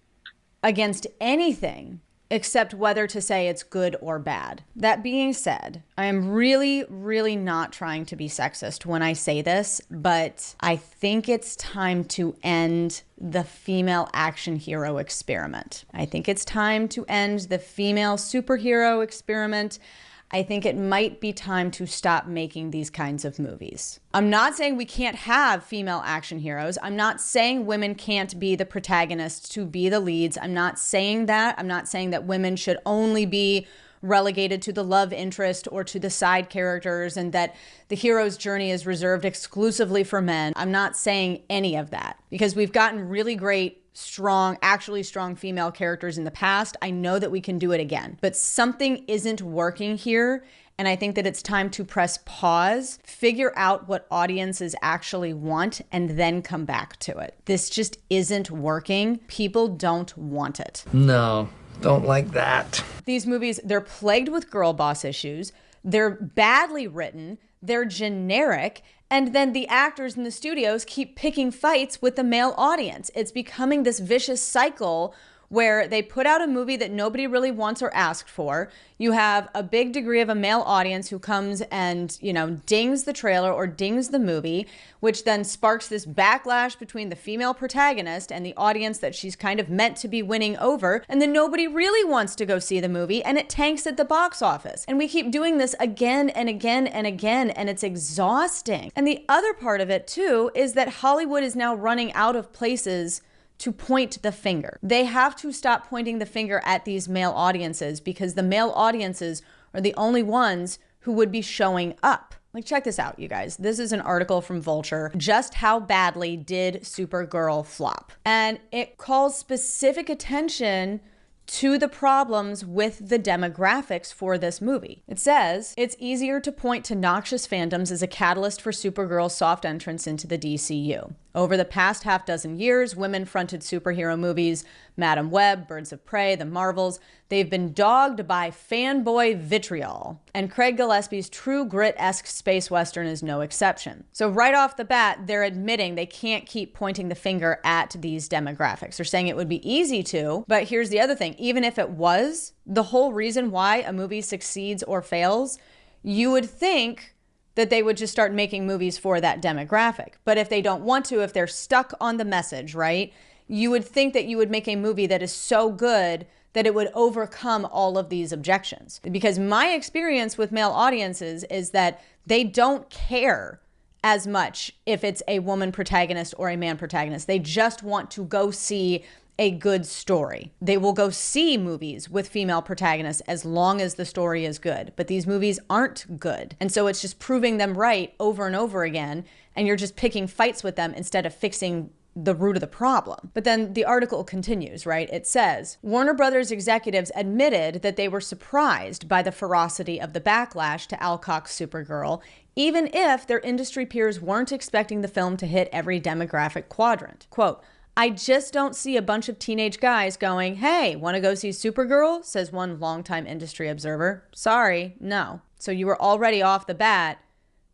against anything except whether to say it's good or bad. That being said, I am really, really not trying to be sexist when I say this, but I think it's time to end the female action hero experiment. I think it's time to end the female superhero experiment. I think it might be time to stop making these kinds of movies. I'm not saying we can't have female action heroes. I'm not saying women can't be the protagonists to be the leads. I'm not saying that. I'm not saying that women should only be relegated to the love interest or to the side characters and that the hero's journey is reserved exclusively for men. I'm not saying any of that because we've gotten really great actually strong female characters in the past. I know that we can do it again, but something isn't working here. And I think that it's time to press pause, figure out what audiences actually want, and then come back to it. This just isn't working. People don't want it.
No,
Don't like that.
These movies, they're plagued with girl boss issues. They're badly written. They're generic. And then the actors in the studios keep picking fights with the male audience. It's becoming this vicious cycle where they put out a movie that nobody really wants or asked for. You have a big degree of a male audience who comes and, dings the trailer or dings the movie, which then sparks this backlash between the female protagonist and the audience that she's kind of meant to be winning over. And then nobody really wants to go see the movie and it tanks at the box office. And we keep doing this again and again and again, and it's exhausting. And the other part of it too is that Hollywood is now running out of places to point the finger. They have to stop pointing the finger at these male audiences because the male audiences are the only ones who would be showing up. Like, check this out, you guys. This is an article from Vulture. Just how badly did Supergirl flop? And it calls specific attention to the problems with the demographics for this movie. It says, it's easier to point to noxious fandoms as a catalyst for Supergirl's soft entrance into the DCU. Over the past half dozen years, women-fronted superhero movies, Madam Web, Birds of Prey, The Marvels, they've been dogged by fanboy vitriol. And Craig Gillespie's True Grit-esque space western is no exception. So right off the bat, they're admitting they can't keep pointing the finger at these demographics. They're saying it would be easy to, but here's the other thing. Even if it was, the whole reason why a movie succeeds or fails, you would think that they would just start making movies for that demographic. But if they don't want to, if they're stuck on the message, right, you would think that you would make a movie that is so good that it would overcome all of these objections. Because my experience with male audiences is that they don't care as much if it's a woman protagonist or a man protagonist. They just want to go see a good story. They will go see movies with female protagonists as long as the story is good, but these movies aren't good. And so it's just proving them right over and over again, and you're just picking fights with them instead of fixing the root of the problem. But then the article continues, right? It says, Warner Brothers executives admitted that they were surprised by the ferocity of the backlash to Alcock's Supergirl, even if their industry peers weren't expecting the film to hit every demographic quadrant. Quote, I just don't see a bunch of teenage guys going, hey, want to go see Supergirl? Says one longtime industry observer. Sorry, no. So you were already off the bat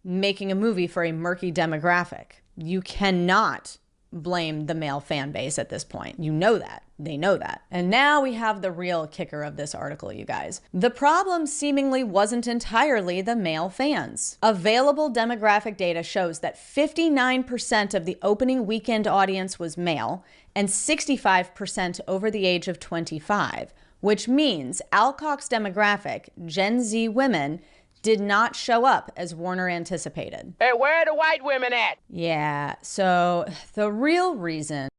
making a movie for a murky demographic. You cannot blame the male fan base at this point. You know that. They know that. And now we have the real kicker of this article, you guys. The problem seemingly wasn't entirely the male fans. Available demographic data shows that 59% of the opening weekend audience was male and 65% over the age of 25, which means Alcock's demographic, Gen Z women, did not show up as Warner anticipated.
Hey, where are the white women at?
Yeah, so the real reason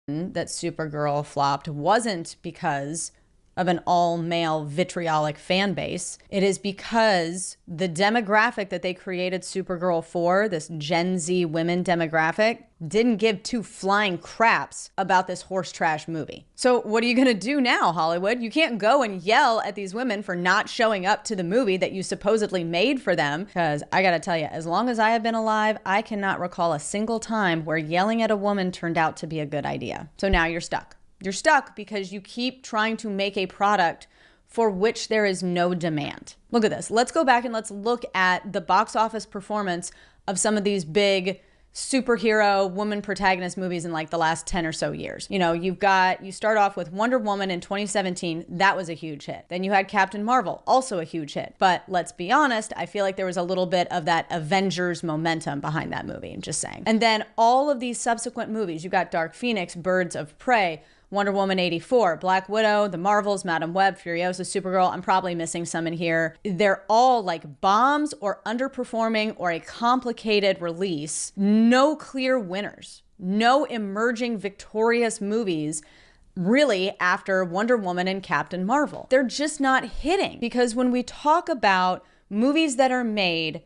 that Supergirl flopped wasn't because of an all-male vitriolic fan base. It is because the demographic that they created Supergirl for, this Gen Z women demographic, didn't give two flying craps about this horse trash movie. So what are you gonna do now, Hollywood? You can't go and yell at these women for not showing up to the movie that you supposedly made for them, because I gotta tell you, as long as I have been alive, I cannot recall a single time where yelling at a woman turned out to be a good idea. So now you're stuck. You're stuck because you keep trying to make a product for which there is no demand. Look at this. Let's go back and let's look at the box office performance of some of these big superhero woman protagonist movies in like the last 10 or so years. You know, you start off with Wonder Woman in 2017. That was a huge hit. Then you had Captain Marvel, also a huge hit. But let's be honest, I feel like there was a little bit of that Avengers momentum behind that movie. I'm just saying. And then all of these subsequent movies, you got Dark Phoenix, Birds of Prey, Wonder Woman 84, Black Widow, The Marvels, Madam Web, Furiosa, Supergirl. I'm probably missing some in here. They're all like bombs or underperforming or a complicated release. No clear winners. No emerging victorious movies really after Wonder Woman and Captain Marvel. They're just not hitting, because when we talk about movies that are made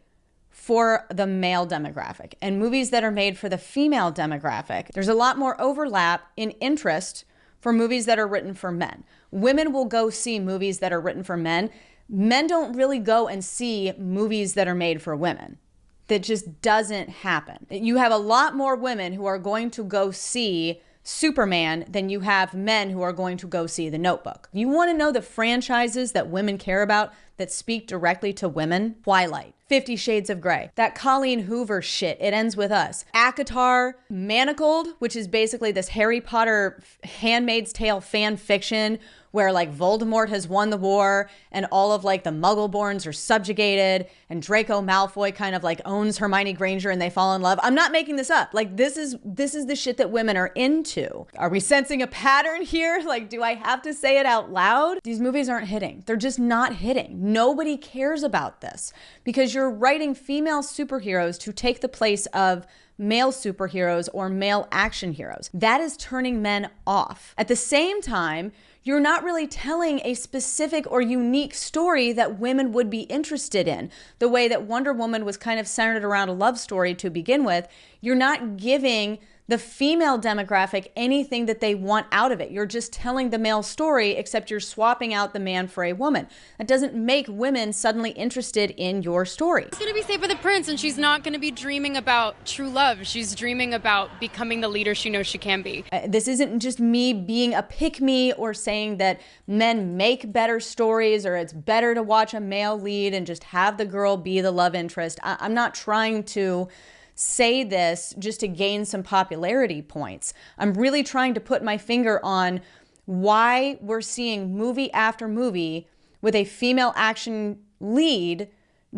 for the male demographic and movies that are made for the female demographic, there's a lot more overlap in interest for movies that are written for men. Women will go see movies that are written for men. Men don't really go and see movies that are made for women. That just doesn't happen. You have a lot more women who are going to go see Superman than you have men who are going to go see The Notebook. You want to know the franchises that women care about that speak directly to women? Twilight, 50 Shades of Grey, that Colleen Hoover shit, It Ends With Us, ACOTAR, Manacled, which is basically this Harry Potter Handmaid's Tale fan fiction where like Voldemort has won the war and all of like the Muggleborns are subjugated and Draco Malfoy kind of like owns Hermione Granger and they fall in love. I'm not making this up. Like this is the shit that women are into. Are we sensing a pattern here? Like, do I have to say it out loud? These movies aren't hitting. They're just not hitting. Nobody cares about this because you're writing female superheroes to take the place of male superheroes or male action heroes. That is turning men off. At the same time, you're not really telling a specific or unique story that women would be interested in. The way that Wonder Woman was kind of centered around a love story to begin with, you're not giving the female demographic anything that they want out of it. You're just telling the male story, except you're swapping out the man for a woman. That doesn't make women suddenly interested in your story.
She's going to be saved by the prince, and she's not going to be dreaming about true love. She's dreaming about becoming the leader she knows she can be.
This isn't just me being a pick-me or saying that men make better stories or it's better to watch a male lead and just have the girl be the love interest. I'm not trying to say this just to gain some popularity points. I'm really trying to put my finger on why we're seeing movie after movie with a female action lead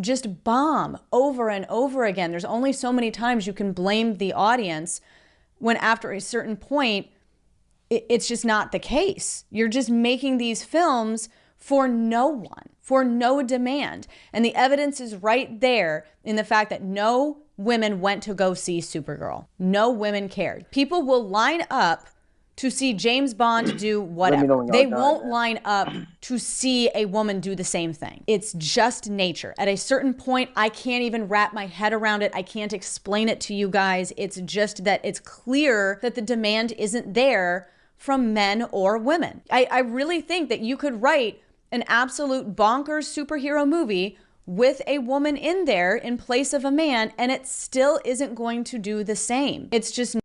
just bomb over and over again. There's only so many times you can blame the audience when after a certain point, it's just not the case. You're just making these films for no one, for no demand. And the evidence is right there in the fact that no women went to go see Supergirl. No women cared. People will line up to see James Bond do whatever. They won't line up to see a woman do the same thing. It's just nature. At a certain point, I can't even wrap my head around it. I can't explain it to you guys. It's just that it's clear that the demand isn't there from men or women. I really think that you could write an absolute bonkers superhero movie with a woman in there in place of a man, and it still isn't going to do the same. It's just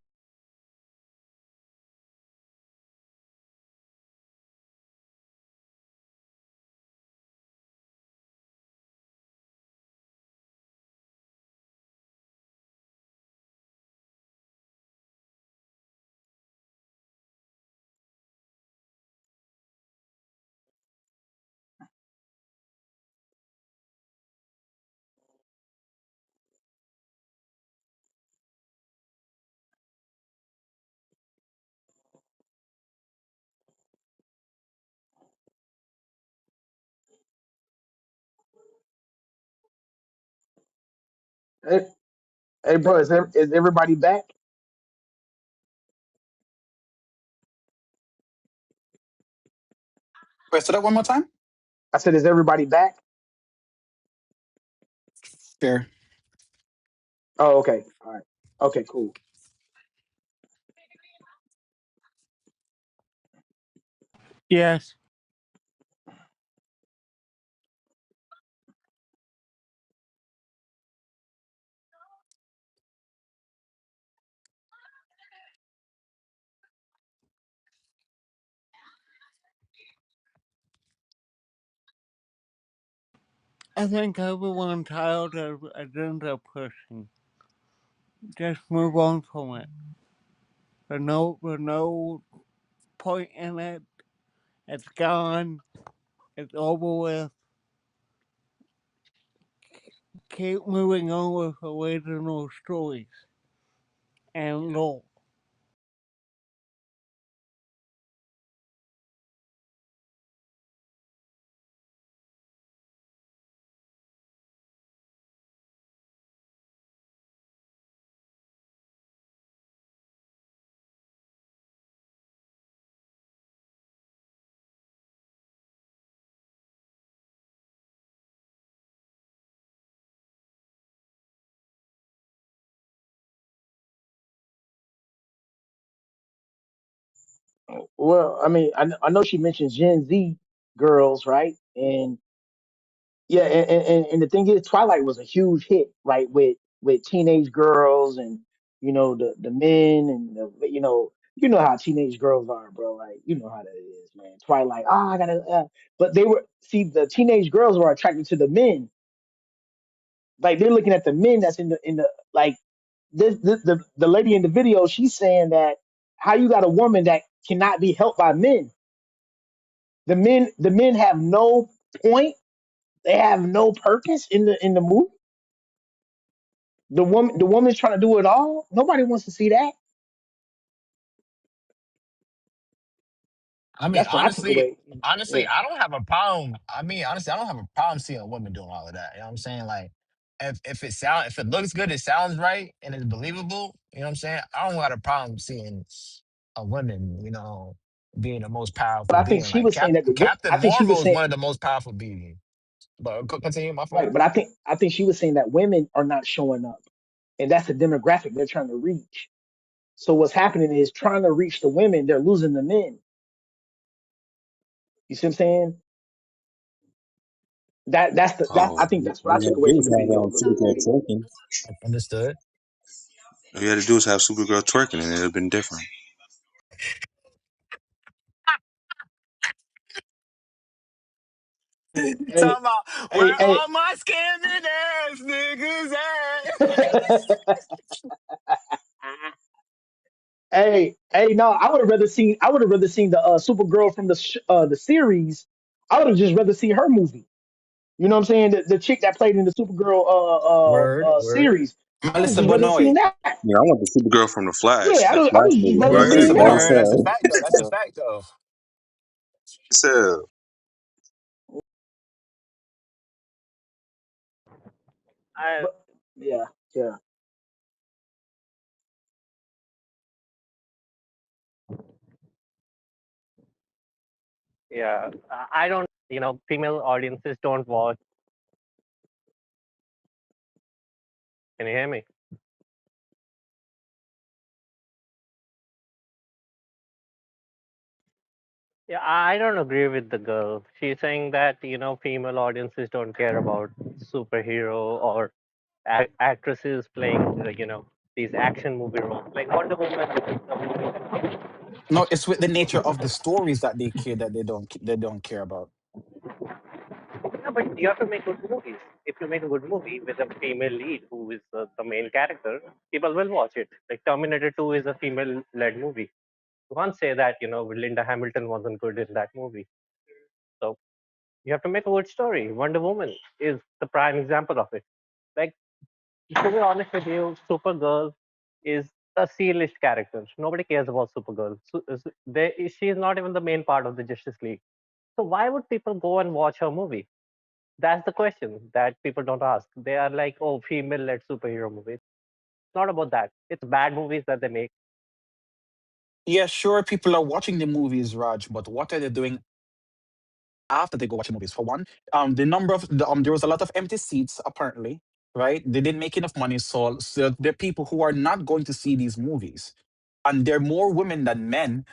Hey, hey bro, is everybody back?
Wait, say that one more time.
I said, is everybody back?
Fair.
Oh, okay. All right. Okay, cool.
Yes. I think everyone tired of agenda pushing. Just move on from it. There's no point in it. It's gone. It's over with. Keep moving on with original stories and lore.
Well, I mean, I know she mentioned Gen Z girls, right? And yeah, and the thing is, Twilight was a huge hit, right? With teenage girls and the men and you know how teenage girls are, bro. Like, you know how that is, man. Twilight, oh, I gotta, but they were, see, the teenage girls were attracted to the men. Like, they're looking at the men that's in the, like, the lady in the video, she's saying that how you got a woman that cannot be helped by men. The men have no point. They have no purpose in the movie. The woman's trying to do it all. Nobody wants to see that.
I mean,
That's what I took away.
honestly,
Yeah.
I don't have a problem. I mean, honestly, I don't have a problem seeing a woman doing all of that. You know what I'm saying? Like, if it looks good, it sounds right, and it's believable. You know what I'm saying? I don't got a problem seeing a woman, being the most
But
powerful
I think
being.
she
Like
was saying that
Captain
I think she was
Marvel is
saying
one of the most powerful beings. But continue, my fault.
right, but I think she was saying that women are not showing up, and that's the demographic they're trying to reach. So what's happening is trying to reach the women, they're losing the men. You see what I'm saying? That
Oh,
I think that's
all
what I
you had
took
to
away
do
from
is
the
have
video, bro.
Supergirl twerking.
Understood.
All you had to do is have Supergirl twerking, and it'd have been different.
Hey,
Talking about where
hey, hey.
all my scamming ass niggas at?
Hey, no, I would have rather seen the Supergirl from the series. I would have just rather seen her movie. You know what I'm saying? The chick that played in the Supergirl
Word, word,
series. I would
Melissa
just rather seen
Benoist.
that.
Yeah, I want the Supergirl from the Flash,
Yeah,
that
I
Flash
would just
movie.
rather
That
Yeah,
seen
Melissa
shit
that.
nice
Benoist.
That's a
hell.
fact though. That's a
Yeah.
fact though.
So,
I
But yeah, yeah.
yeah, I don't. Female audiences don't watch. Can you hear me? Yeah, I don't agree with the girl. She's saying that female audiences don't care about superhero or actresses playing these action movie roles. Like Wonder Woman is a movie.
No, it's with the nature of the stories that they care that they don't care about.
Yeah, but you have to make good movies. If you make a good movie with a female lead who is the main character, people will watch it. Like Terminator 2 is a female-led movie. You can't say that Linda Hamilton wasn't good in that movie. So you have to make a good story. Wonder Woman is the prime example of it. Like, to be honest with you, Supergirl is a C-list character. Nobody cares about Supergirl. She is not even the main part of the Justice League. So why would people go and watch her movie? That's the question that people don't ask. They are like, oh, female-led superhero movies. It's not about that. It's bad movies that they make.
Yeah, sure, people are watching the movies, Raj, but what are they doing after they go watch the movies? For one, there was a lot of empty seats apparently, right? They didn't make enough money, so there are people who are not going to see these movies. And there are more women than men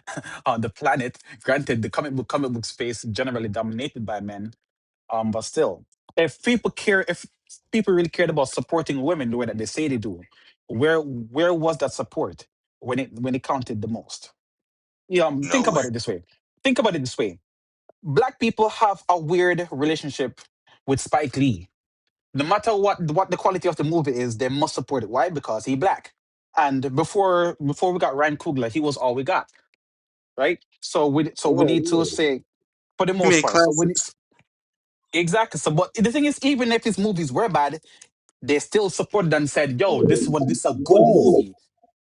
on the planet. Granted, the comic book space generally dominated by men. But still, if people really cared about supporting women the way that they say they do, where was that support when it counted the most? Yeah, think
nowhere.
about it this way. Think about it this way. Black people have a weird relationship with Spike Lee. No matter what the quality of the movie is, they must support it. Why? Because he black. And before we got Ryan Coogler, he was all we got, right? So we
Yeah,
need to
yeah.
say for the
He
most
made
part. So we need,
classics.
exactly. So, but the thing is, even if his movies were bad, they still supported and said, "Yo, this is a good
No.
movie,"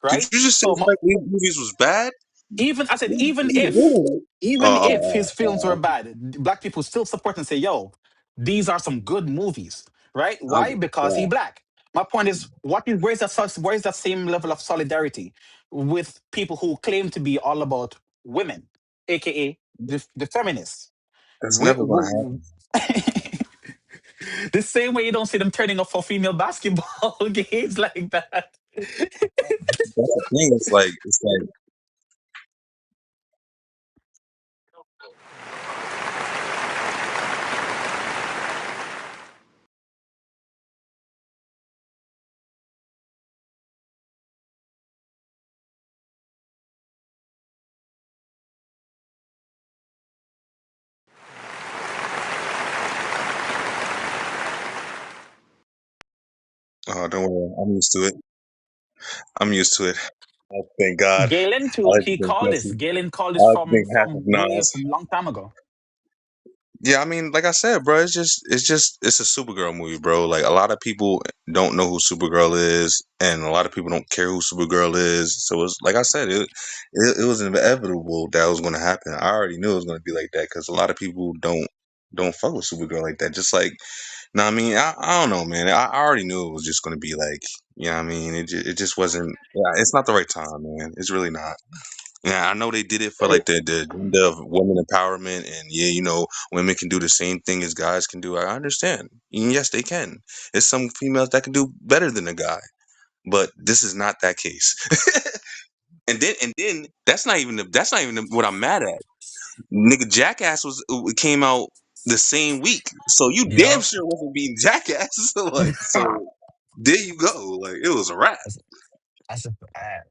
Did
right?
you just say
So
Spike Lee movies was bad?
even I said, even if
Oh,
his films were bad, black people still support and say, "Yo, these are some good movies," right?
I
Why?
get
Because he
that.
black. My point is, where is that same level of solidarity with people who claim to be all about women, aka the feminists?
That's
We,
never gonna
we,
happen.
the same way you don't see them turning up for female basketball games like that.
That's the thing. It's like Oh, don't worry. I'm used to it. I'm used to it. Thank God.
Galen
I
too.
like to
He
think
called this.
Jesse.
Galen called
I
this
like to think half of
from way
Nas.
from long time ago.
Yeah, I mean, like I said, bro, it's a Supergirl movie, bro. Like a lot of people don't know who Supergirl is, and a lot of people don't care who Supergirl is. So it's like I said, it was inevitable that was going to happen. I already knew it was going to be like that because a lot of people don't fuck with Supergirl like that. Just like, no, I mean, I don't know, man. I already knew it was just going to be like, yeah, I mean, it just wasn't. Yeah, it's not the right time, man. It's really not. Yeah, I know they did it for
Hey,
like the agenda of women empowerment, and yeah, women can do the same thing as guys can do. I understand. And yes, they can. There's some females that can do better than a guy, but this is not that case. and then that's not even what I'm mad at. Nigga, Jackass came out the same week, so you damn
Yup.
sure wasn't beating Jackass. Like, so there you go. Like, it was a wrap,
That's, that's a fact.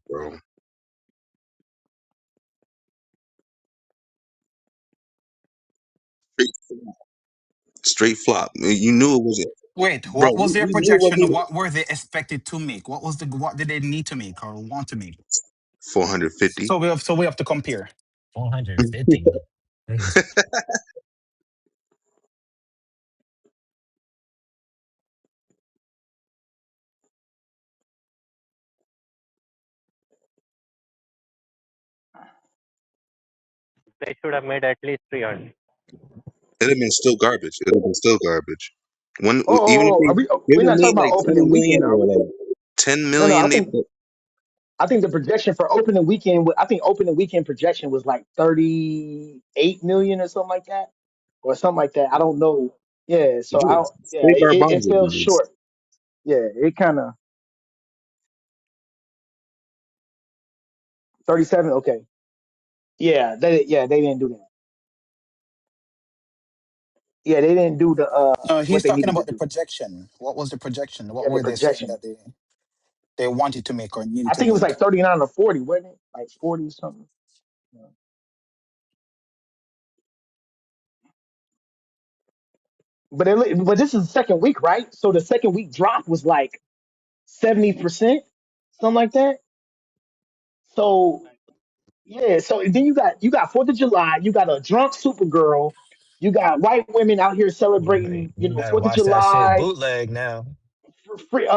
bro. Straight flop. You knew it was,
Wait,
bro.
what was their
We knew it
projection?
wasn't
What were they expected to make? What did they need to make or want to make?
450.
We have to compare.
450. Niggas.
They should have made at least 300.
It'd have been still garbage. It'd have been still garbage. When even if
are we?
they would
We're
have
not talking
made
about
like 20
opening
million
weekend, are
or
we?
like 10
No, no.
million, they
I think the projection for opening weekend. I think opening weekend projection was like 38 million or something like that, or something like that. I don't know. Yeah. So I
yeah,
don't. Yeah.
straight
It
garbage
fell
numbers.
short. Yeah. It kind of 37. Okay. Yeah. They didn't do that. Yeah. They didn't do the what
He's
they
talking
needed to
about the
do.
projection. What was the projection? What
Yeah. The
were they saying
projection.
that they wanted to make or needed
I
to
think it was
make?
like 39 or 40, wasn't it? Like 40 something. Yeah. But this is the second week, right? So the second week drop was like 70%, something like that. So yeah, so then you got Fourth of July, you got a drunk Supergirl, you got white women out here celebrating,
You better
Fourth of
watch that shit
July.
bootleg now.
Free,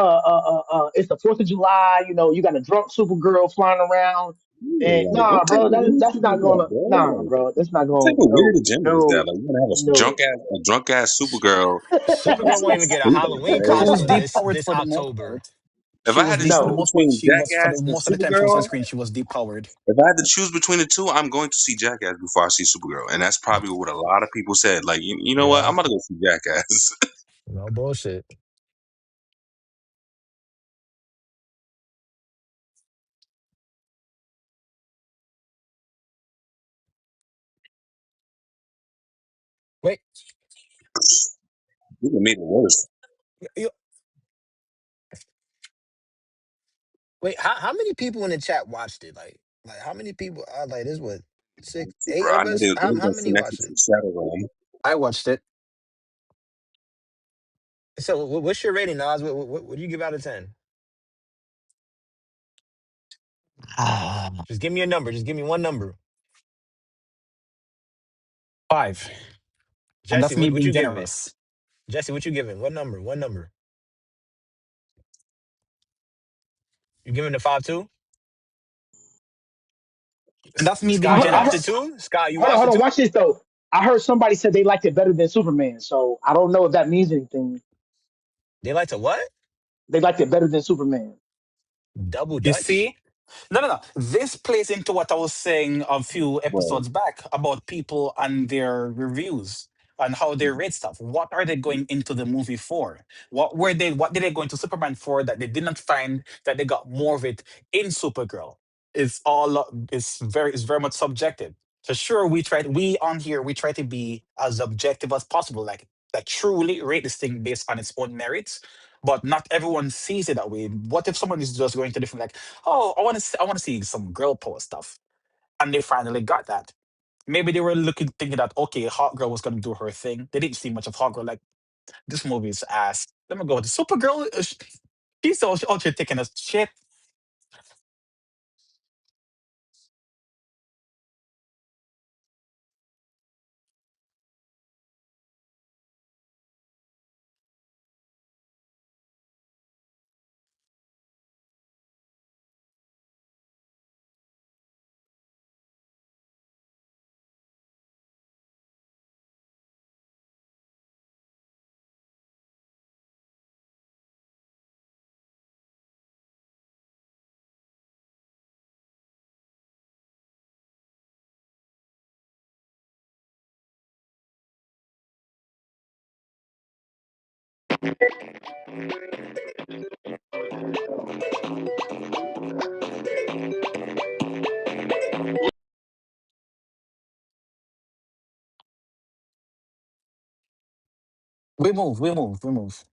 it's the Fourth of July. You got a drunk Supergirl flying around,
Yeah,
and
like what
nah,
type
bro,
of weird
that's
shit
not
is that,
gonna,
bro?
nah,
Like,
bro, that's not
what type
gonna,
of weird
no,
agenda is that?
no,
Like, you're gonna have
no.
a drunk ass Supergirl
Supergirl won't even get a
sleep like
Halloween
It was
that.
costume
depowered
this
for the most
October.
part.
If
She
I
was
had to
deep for the
choose
No,
most part.
between
She was for the
Jackass and
most of the time she was on
Supergirl,
screen. She was depowered.
if I had to choose between the two, I'm going to see Jackass before I see Supergirl, and that's probably what a lot of people said. Like, you know what?
Yeah,
I'm gonna go see Jackass.
no bullshit. Wait,
It made it worse.
you, wait. How many people in the chat watched it? Like how many people? Like this what six, eight
Bro, I
of
know
us?
they
How
gonna
many
connect it
watched
to
it?
Shadow Realm.
I watched it.
So what's your rating, Nas? What do you give out of 10?
Ah,
Just give me a number. Just give me one number.
5, and
Jesse,
that's me
what
being
you give it?
generous.
Jesse, what you giving? What number? One number. You giving the 5 too?
And that's me being
Scott, you
I
watched
heard,
it
generous.
too? Scott, you
hold
watched it
on,
too?
watch this though. I heard somebody said they liked it better than Superman, so I don't know if that means anything.
They like to what?
They liked it better than Superman.
Double
You
Dutch?
see? No, no, no. This plays into what I was saying a few
Well,
episodes back about people and their reviews and how they rate stuff. What are they going into the movie for? What did they go into Superman for that they did not find that they got more of it in Supergirl? It's very much subjective. So sure, we on here we try to be as objective as possible, like truly rate this thing based on its own merits. but not everyone sees it that way. What if someone is just going to different, like, oh, I want to see some girl power stuff, and they finally got that. Maybe they were looking, thinking that okay, Hot Girl was gonna do her thing. They didn't see much of Hot Girl. Like, this movie is ass. Let me go with the Supergirl. She's also taking a shit. We move.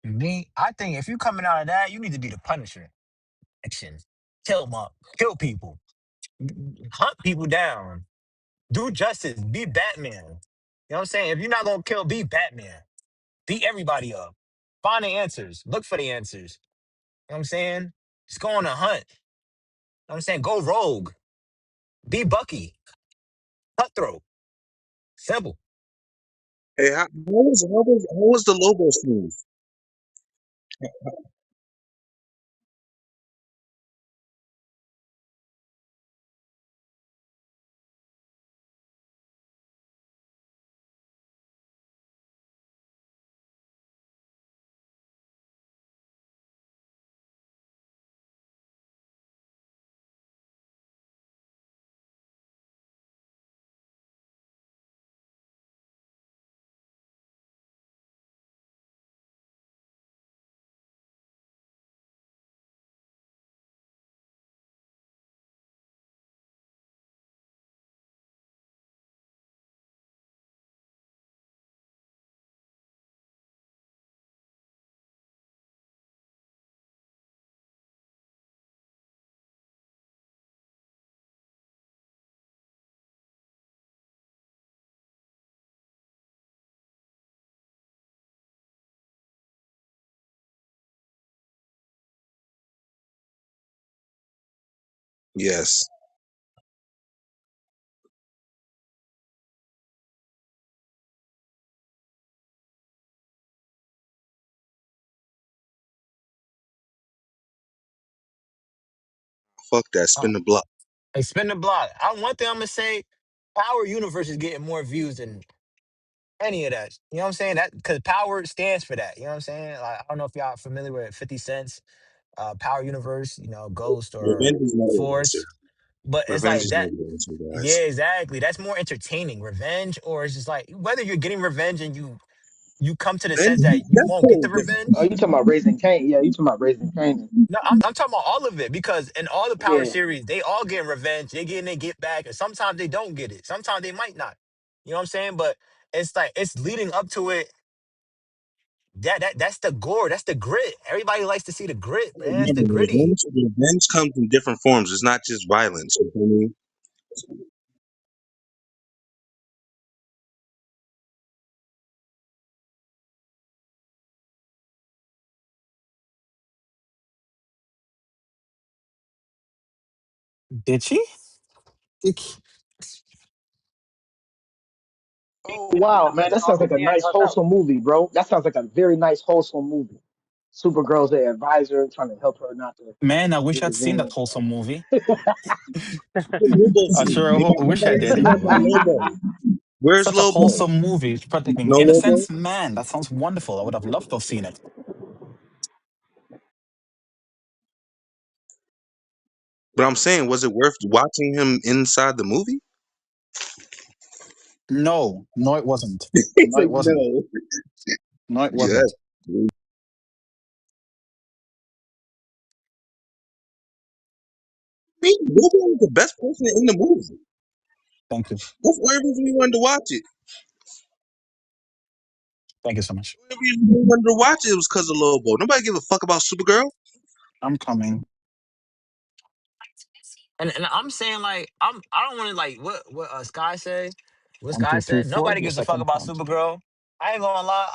Me, I think if you coming out of that, you need to be the Punisher. Action, kill 'em up, kill people, hunt people down, do justice, be Batman. You know what I'm saying? If you're not gonna kill, be Batman. Beat everybody up. Find the answers. Look for the answers. You know what I'm saying? Just go on a hunt. You know what I'm saying? Go rogue. Be Bucky. Cutthroat. Simple.
Hey, how was the Lobo scene? Yes. Fuck that.
Uh,
Spin the block.
hey, spin the block. One thing I'm gonna say, Power Universe is getting more views than any of that. You know what I'm saying? That because Power stands for that. You know what I'm saying? Like, I don't know if y'all familiar with 50 Cent's Power Universe, Ghost or
Revenge is not the answer.
Force. But it's
Revenge
like
is not
that.
the answer,
Yeah,
guys.
exactly. That's more entertaining. Revenge, or it's just like whether you're getting revenge and you come to the
Revenge,
sense that you
that's
won't get
totally
the
different.
Oh,
revenge.
you talking about Raising Cain? Yeah, you talking about Raising Cain?
No, I'm talking about all of it because in all the Power
Yeah.
series, they all get revenge. They getting their get back, and sometimes they don't get it. Sometimes they might not. You know what I'm saying? But it's like it's leading up to it. That's the gore. That's the grit. Everybody likes to see the grit, man. It's
Yeah,
the
but
gritty.
revenge comes in different forms. It's not just violence. You feel me?
Did she? Did-
Oh wow, man, that sounds like a nice wholesome movie, bro. That sounds like a very nice wholesome movie. Supergirl's the advisor trying to help her not to
Man, I wish
get
I'd seen that
revenge.
whole movie.
The Lobo
I
scene.
sure wish I
Nobody
did.
said nothing about Lobo. Where's
Such a
Lobo?
wholesome movie protecting
No Lobo?
innocence. Man, that sounds wonderful. I would have loved to have seen it.
But I'm saying, was it worth watching him inside the movie?
No, no, it wasn't.
He's
No,
like,
it wasn't.
no.
No, it
Yeah.
wasn't.
Me, Lobo was the best person in the movie.
Thank you.
That's the only reason we wanted to watch it.
Thank you so much.
The only reason we wanted to watch it was because of Lobo. Nobody give a fuck about Supergirl.
I'm coming.
And I'm saying like I don't want to like what Sky say. What
One,
Sky
two, three,
said.
four.
Nobody
Your
gives a fuck
second
about
count.
Supergirl. I ain't gonna lie.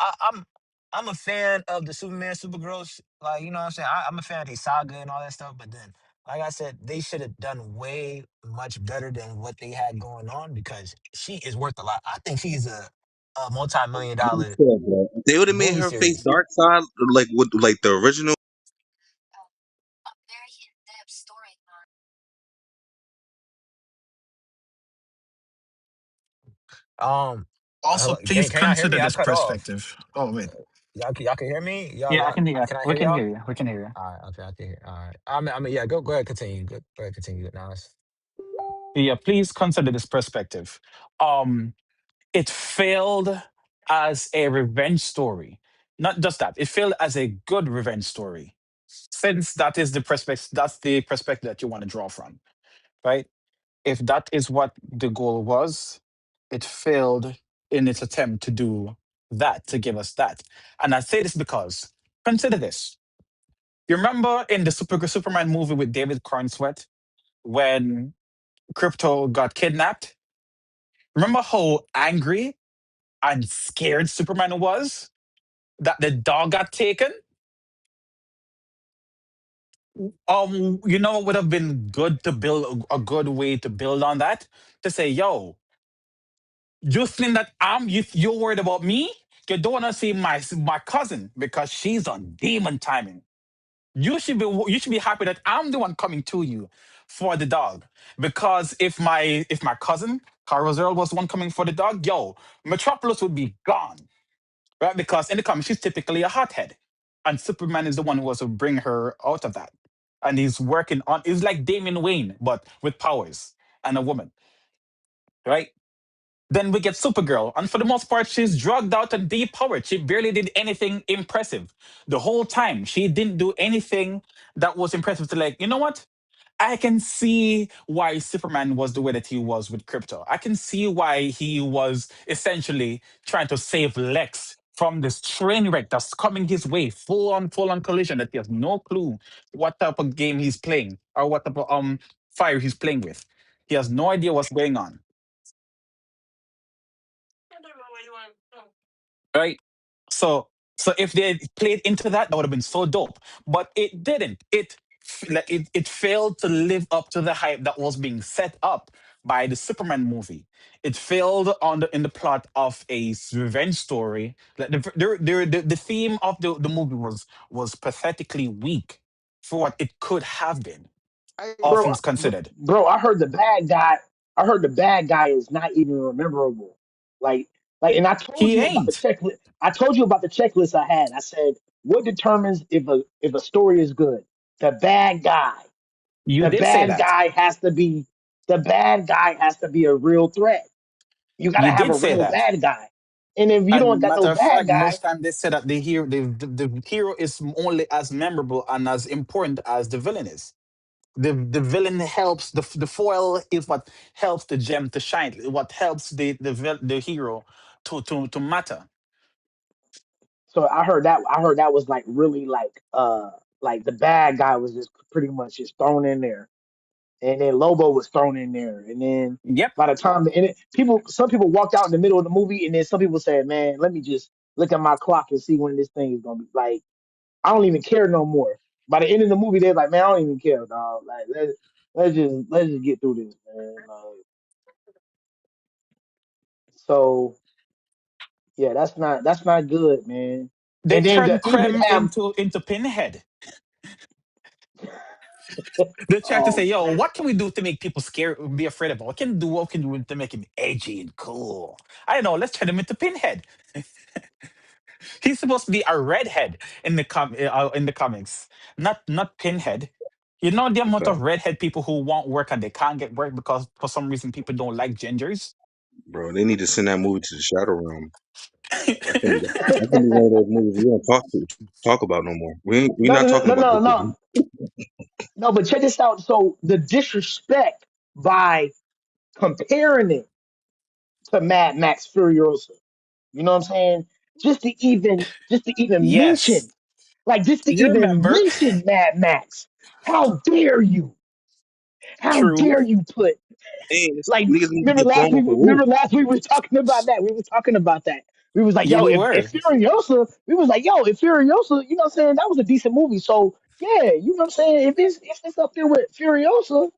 I'm a fan of the Superman Supergirl. Like you know what I'm saying. I'm a fan of the saga and all that stuff. But then, like I said, they should have done way much better than what they had going on because she is worth a lot. I think she's a multi-million dollar
They would have made
movie
her face
series.
dark side like with like the original.
Um,
Also, please
can y'all hear
consider
me? I
this
cut off.
perspective. Oh wait.
Y'all can hear me?
Yeah, I can hear you.
Can I
We
hear
can
y'all?
hear you. We can hear you.
All right, okay, I can hear. All right. Yeah, go ahead, continue. Go ahead, continue. Now,
Yeah, please consider this perspective. Um, it failed as a revenge story. Not just that, it failed as a good revenge story. Since that's the perspective that you want to draw from, right? If that is what the goal was, it failed in its attempt to do that, to give us that. And I say this because consider this. You remember in the Superman movie with David Cornsweet when Crypto got kidnapped? Remember how angry and scared Superman was that the dog got taken? It would have been good to build a good way to build on that to say, yo, you think that you're worried about me? You don't want to see my cousin because she's on demon timing. You should be happy that I'm the one coming to you for the dog. Because if my cousin Carousel was the one coming for the dog, yo, Metropolis would be gone. Right? Because in the comics, she's typically a hothead. And Superman is the one who was to bring her out of that. And he's like Damian Wayne, but with powers and a woman. Right? Then we get Supergirl. And for the most part, she's drugged out and depowered. She barely did anything impressive. The whole time, she didn't do anything that was impressive to like, you know what? I can see why Superman was the way that he was with Krypto. I can see why he was essentially trying to save Lex from this train wreck that's coming his way, full on collision that he has no clue what type of game he's playing or what type of fire he's playing with. He has no idea what's going on. Right? So if they had played into that, that would have been so dope. But it didn't. It failed to live up to the hype that was being set up by the Superman movie. It failed in the plot of a revenge story. Like the theme of the movie was pathetically weak for what it could have been,
Hey,
all things considered.
bro, I heard the bad guy. I heard the bad guy is not even memorable. Like, and I told
He
you about the
ain't.
checklist. I told you about the checklist I had. I said, what determines if a story is good? The bad guy.
You
The
did say
bad
that.
guy has to be. The bad guy has to be a real threat. You got to
You
have
did
a
say
real
that.
bad guy. And if you don't
And
got no
matter of
bad
fact,
guy,
most time they say that the hero is only as memorable and as important as the villain is. The villain helps the foil is what helps the gem to shine. What helps the hero to matter.
so I heard that was like really like the bad guy was just pretty much just thrown in there, and then Lobo was thrown in there, and then
Yep,
by the time some people walked out in the middle of the movie, and then some people said, "Man, let me just look at my clock and see when this thing is gonna be." Like, I don't even care no more. By the end of the movie, they're like, "Man, I don't even care, dog. Like, let's just get through this, man." Like, so yeah, that's not good, man.
they
And then to
turned
even
Creme
have
into Pinhead. They tried to say,
oh
"Yo,
man.
what can we do to make people scared, be afraid of him? What can we do to make him edgy and cool? I don't know. Let's turn him into Pinhead. He's supposed to be a redhead in the comics, not Pinhead." You know the
That's a
amount
fact,
of redhead people who want work and they can't get work because for some reason people don't like gingers.
bro. They need to send that movie to the Shadow Realm. That's gonna be one of those movies we don't talk about no more. We
No,
not
no,
talking
no,
about
no,
this
no,
again.
no. But check this out. So the disrespect by comparing it to Mad Max Furiosa. You know what I'm saying? Just to even
Yes,
mention, like just to
you
even
remember?
mention Mad Max. How dare you? How
True.
dare you put
Hey,
like
niggas need to
remember
get
last
thrown
week
off the roof.
remember last week we was talking about that. We was talking about that. We was like,
Yeah,
yo,
we
if
were.
Furiosa, we was like, yo, if Furiosa, you know what I'm saying, that was a decent movie. So yeah, you know what I'm saying? If it's up there with Furiosa,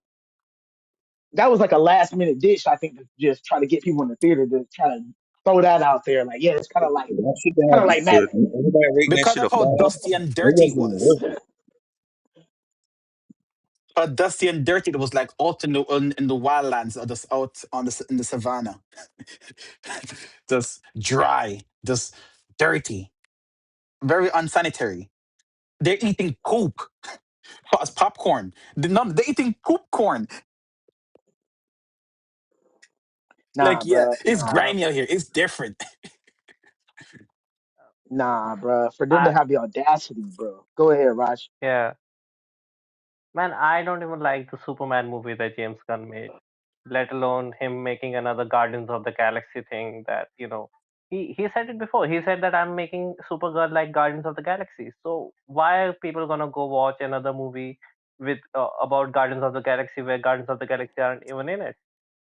that was like a last minute ditch, I think, to just try to get people in the theater to try to throw that out there. Like, yeah,
That shit
kind
bad
of like Mad
because everybody rating that
Because
shit
of
a
how
flop.
dusty and
It
dirty it
wasn't even
was.
worth it.
How dusty and dirty it was, like out in the wildlands or just out on in the savannah. Just dry, just dirty, very unsanitary. They're eating poop as popcorn. They're eating poop corn. Like,
nah,
yeah,
bruh,
it's grimy out here. It's different.
nah, bruh. For them to
I
have the audacity, bro. Go ahead, Raj.
yeah, man, I don't even like the Superman movie that James Gunn made, let alone him making another Guardians of the Galaxy thing. That he said it before. He said that I'm making Supergirl like Guardians of the Galaxy. So why are people gonna go watch another movie with about Guardians of the Galaxy where Guardians of the Galaxy aren't even in it?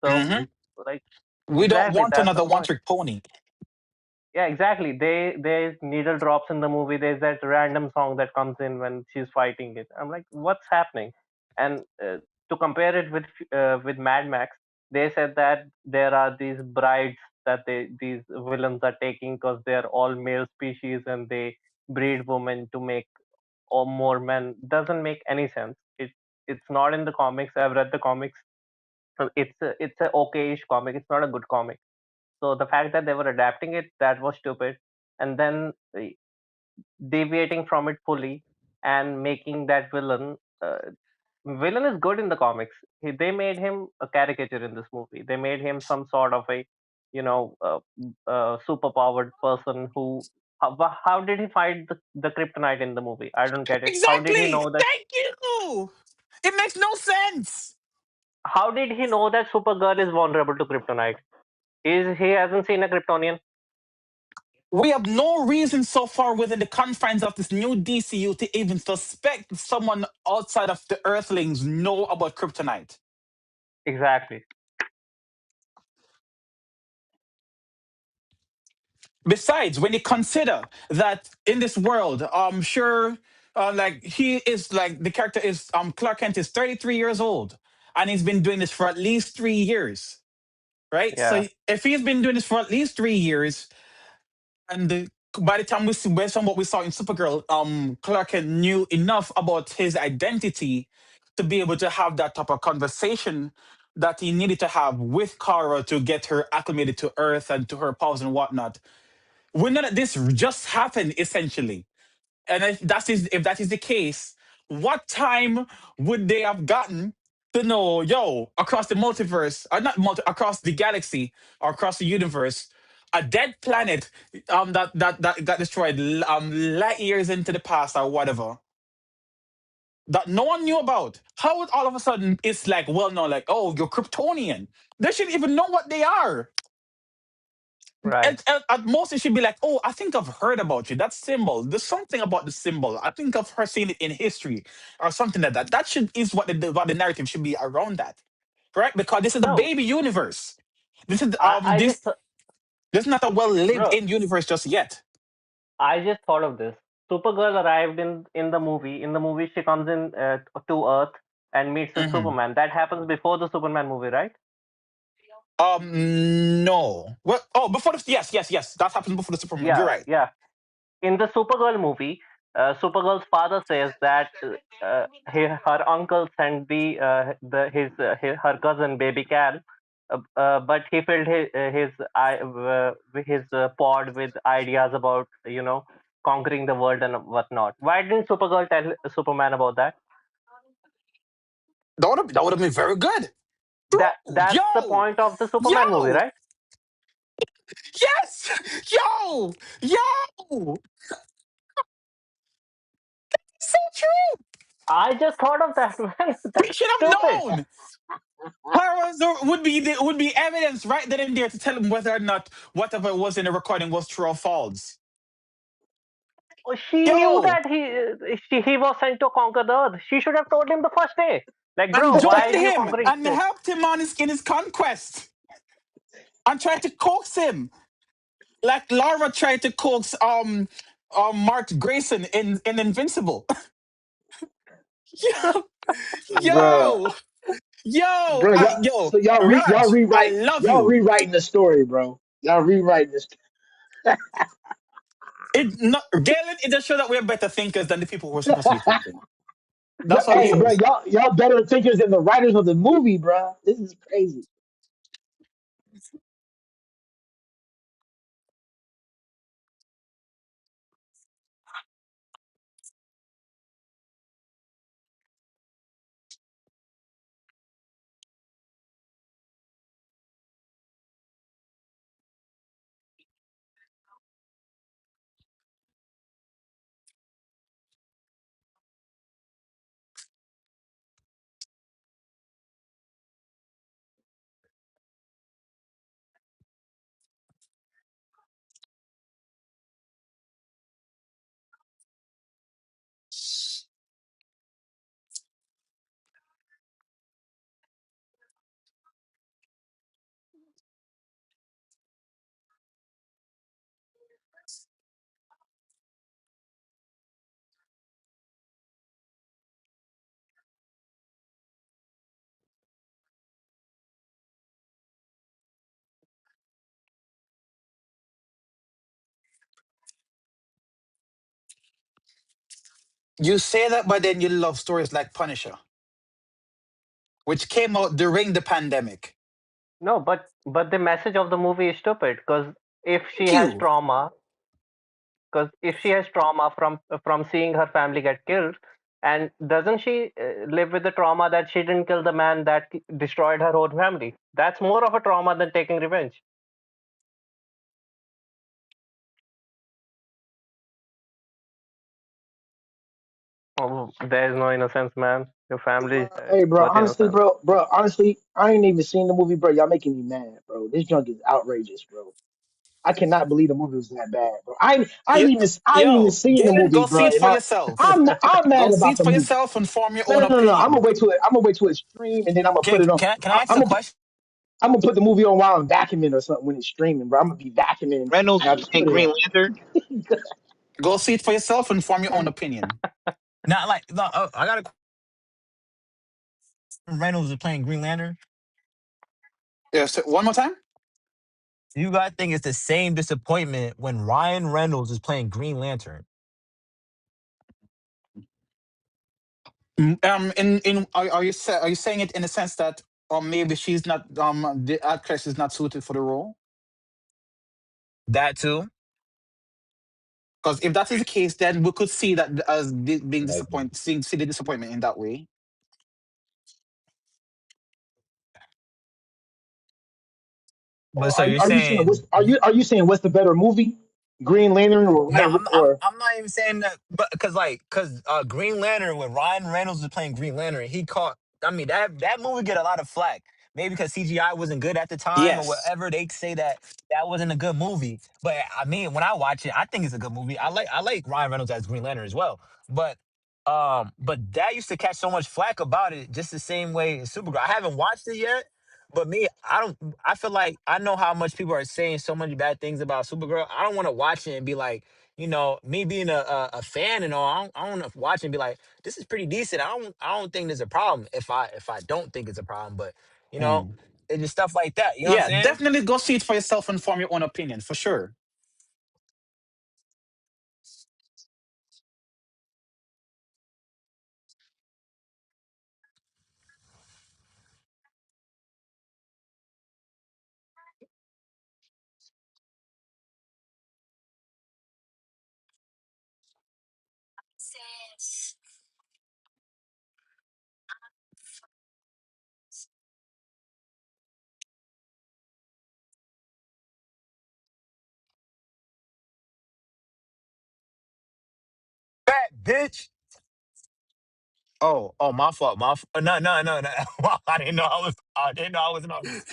So
Hmm.
like
We don't
exactly
want
that's the
another one
point.
trick pony.
Yeah, exactly. There's needle drops in the movie. There's that random song that comes in when she's fighting it. I'm like, what's happening? And to compare it with Mad Max, they said that there are these brides that these villains are taking because they are all male species and they breed women to make or more men. Doesn't make any sense. It's not in the comics. I've read the comics. It's a okayish comic. It's not a good comic. So the fact that they were adapting it, that was stupid. And then deviating from it fully and making that villain. Villain is good in the comics. They made him a caricature in this movie. They made him some sort of a, super powered person who. How did he fight the kryptonite in the movie? I don't get it. How did he
Exactly.
know that?
Thank you. It makes no sense.
How did he know that Supergirl is vulnerable to kryptonite? He hasn't seen a Kryptonian.
We have no reason so far within the confines of this new DCU to even suspect someone outside of the Earthlings know about kryptonite.
Exactly.
Besides, when you consider that in this world, I'm sure, like he is like the character is Clark Kent is 33 years old, and he's been doing this for at least 3 years, right?
Yeah.
So if he's been doing this for at least 3 years, and by the time we see based on what we saw in Supergirl, Clark Kent knew enough about his identity to be able to have that type of conversation that he needed to have with Kara to get her acclimated to Earth and to her powers and whatnot. We know that this just happened essentially, and if that is the case, what time would they have gotten to know, yo, across the multiverse, or not across the galaxy or across the universe, a dead planet that got destroyed light years into the past or whatever that no one knew about? How would all of a sudden it's like, well, no, like, oh, you're Kryptonian? They shouldn't even know what they are.
Right.
At most, it should be like, oh, I think I've heard about you. That symbol. There's something about the symbol. I think I've heard seen it in history or something like that. That should is what the narrative should be around that, right? Because this is a
No,
baby universe. This is
I just
this is not a well lived
bro,
in universe just yet.
I just thought of this. Supergirl arrived in the movie. In the movie, she comes in to Earth and meets with
Hmm.
Superman. That happens before the Superman movie, right?
No. Well, oh, before the yes. That happened before the Superman. You're
Yeah,
right.
yeah. In the Supergirl movie, Supergirl's father says that her uncle sent her cousin baby Cal, but he filled his pod with ideas about conquering the world and whatnot. Why didn't Supergirl tell Superman about that?
That would have been very good.
That's the
Yo,
point of the Superman movie,
yo,
right?
yes, yo, so true.
I just thought of that, man.
We
That's
should
stupid.
have known. There would be evidence right then and there to tell him whether or not whatever was in the recording was true or false.
Oh, she knew
Yo,
that he was sent to conquer the earth. She should have told him the first day. Like,
and
bro, why
joined
are you
him
conquering
and
this?
helped him on his conquest and tried to coax him like Laura tried to coax Mark Grayson in Invincible. yo,
Bruh.
yo, yo,
Bro, y'all,
yo,
so y'all
Raj, I
rewrite
love
y'all
you.
rewriting the story, bro. Y'all rewriting this.
Galen, it just shows that we're better thinkers than the people who are supposed to be thinking. That's all it
Hey, bro,
shows.
y'all better thinkers than the writers of the movie, bro. This is crazy.
You say that, but then you love stories like Punisher, which came out during the pandemic.
No, but the message of the movie is stupid because if she
Thank
has
you.
trauma, because if she has trauma from seeing her family get killed, and doesn't she live with the trauma that she didn't kill the man that destroyed her whole family? That's more of a trauma than taking revenge. Oh, there is no innocence, man. Your family is dead,
Hey, bro,
but
honestly,
innocent.
honestly, I ain't even seen the movie, bro. Y'all making me mad, bro. This junk is outrageous, bro. I cannot believe the movie was that bad, bro.
Yo,
I ain't even
yo,
seen the
Galen,
movie,
go see
bro.
it
And
for yourself.
I'm
Go
mad
see
about
it
the
for
movie.
yourself and form your
No,
own
no, no, no. I'm
opinion.
gonna wait till I'm gonna wait till it stream, and then I'm gonna put
Can
it on.
can I ask a question?
I'm gonna put the movie on while I'm vacuuming or something when it's streaming, bro. I'm gonna be vacuuming
Reynolds
and I
was
just
playing
put it
Green
on.
Lantern.
Go see it for yourself and form your own opinion.
Not like no, I got a Reynolds is playing Green Lantern.
Yeah, so one more time.
Do you guys think it's the same disappointment when Ryan Reynolds is playing Green Lantern?
Are you saying it in the sense that, or maybe she's not the actress is not suited for the role?
That too.
Because if that is the case, then we could see that as being
Like,
disappointed, see the disappointment in that way.
Or
But so you're
are you saying
saying
are you saying what's the better movie, Green Lantern or
no,
or
I'm not even saying that, but because Green Lantern when Ryan Reynolds was playing Green Lantern, he caught. I mean that movie get a lot of flack. Maybe because CGI wasn't good at the time or
Yes.
whatever. They say that that wasn't a good movie. But I mean, when I watch it, I think it's a good movie. I like Ryan Reynolds as Green Lantern as well. But that used to catch so much flack about it, just the same way as Supergirl. I haven't watched it yet, but me, I don't. I feel like I know how much people are saying so many bad things about Supergirl. I don't want to watch it and be like, me being a fan and all, I don't want to watch it and be like, this is pretty decent. I don't think there's a problem if I don't think it's a problem, but you know,
Mm.
it's just stuff like that. You know what I'm
Yeah,
saying?
definitely go see it for yourself and form your own opinion for sure.
Fat bitch. Oh, my fault. No, no, no, no. I didn't know I was. I didn't know I was on this.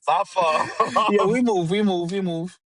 My fault.
Yeah, we move.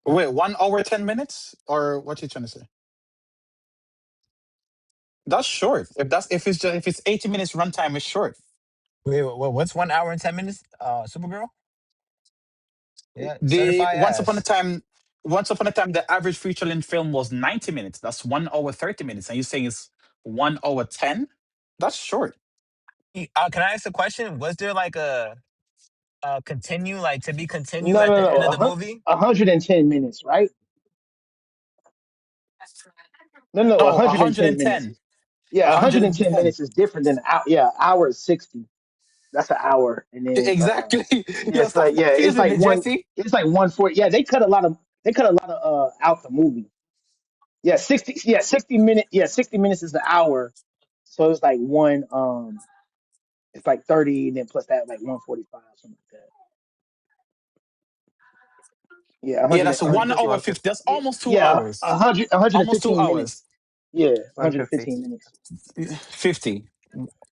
Wait, 1 hour 10 minutes, or what you trying to say? That's short. If it's 80 minutes runtime, it's short.
Wait, what's 1 hour and 10 minutes? Supergirl. Yeah,
The
certified
once upon a
ass.
time, once upon a time, the average feature length film was 90 minutes. That's 1 hour 30 minutes, and you're saying it's 1 hour 10? That's short.
Can I ask a question? Was there like a continue, like to be continue
No,
at
no,
the
no.
end of the movie?
110 minutes, right? No, no,
No,
110 minutes.
110.
Yeah, 110
110.
minutes is different than out. Yeah, hour is 60. That's an hour, and then
Exactly.
yeah,
Yo,
it's
stop
like yeah, it's
confusing
like
me,
one.
Jesse.
It's like 140. Yeah, they cut a lot of out the movie. Yeah, 60. Yeah, 60 minute. Yeah, 60 minutes is the hour. So it's like one. It's like 30, and then plus that like 145, something like that. Yeah,
Yeah,
100.
that's one
Which is
hour
one
50.
fifty.
That's almost two
Yeah,
hours.
100,
Almost two
115
hours.
minutes. Yeah,
150.
115 minutes.
50.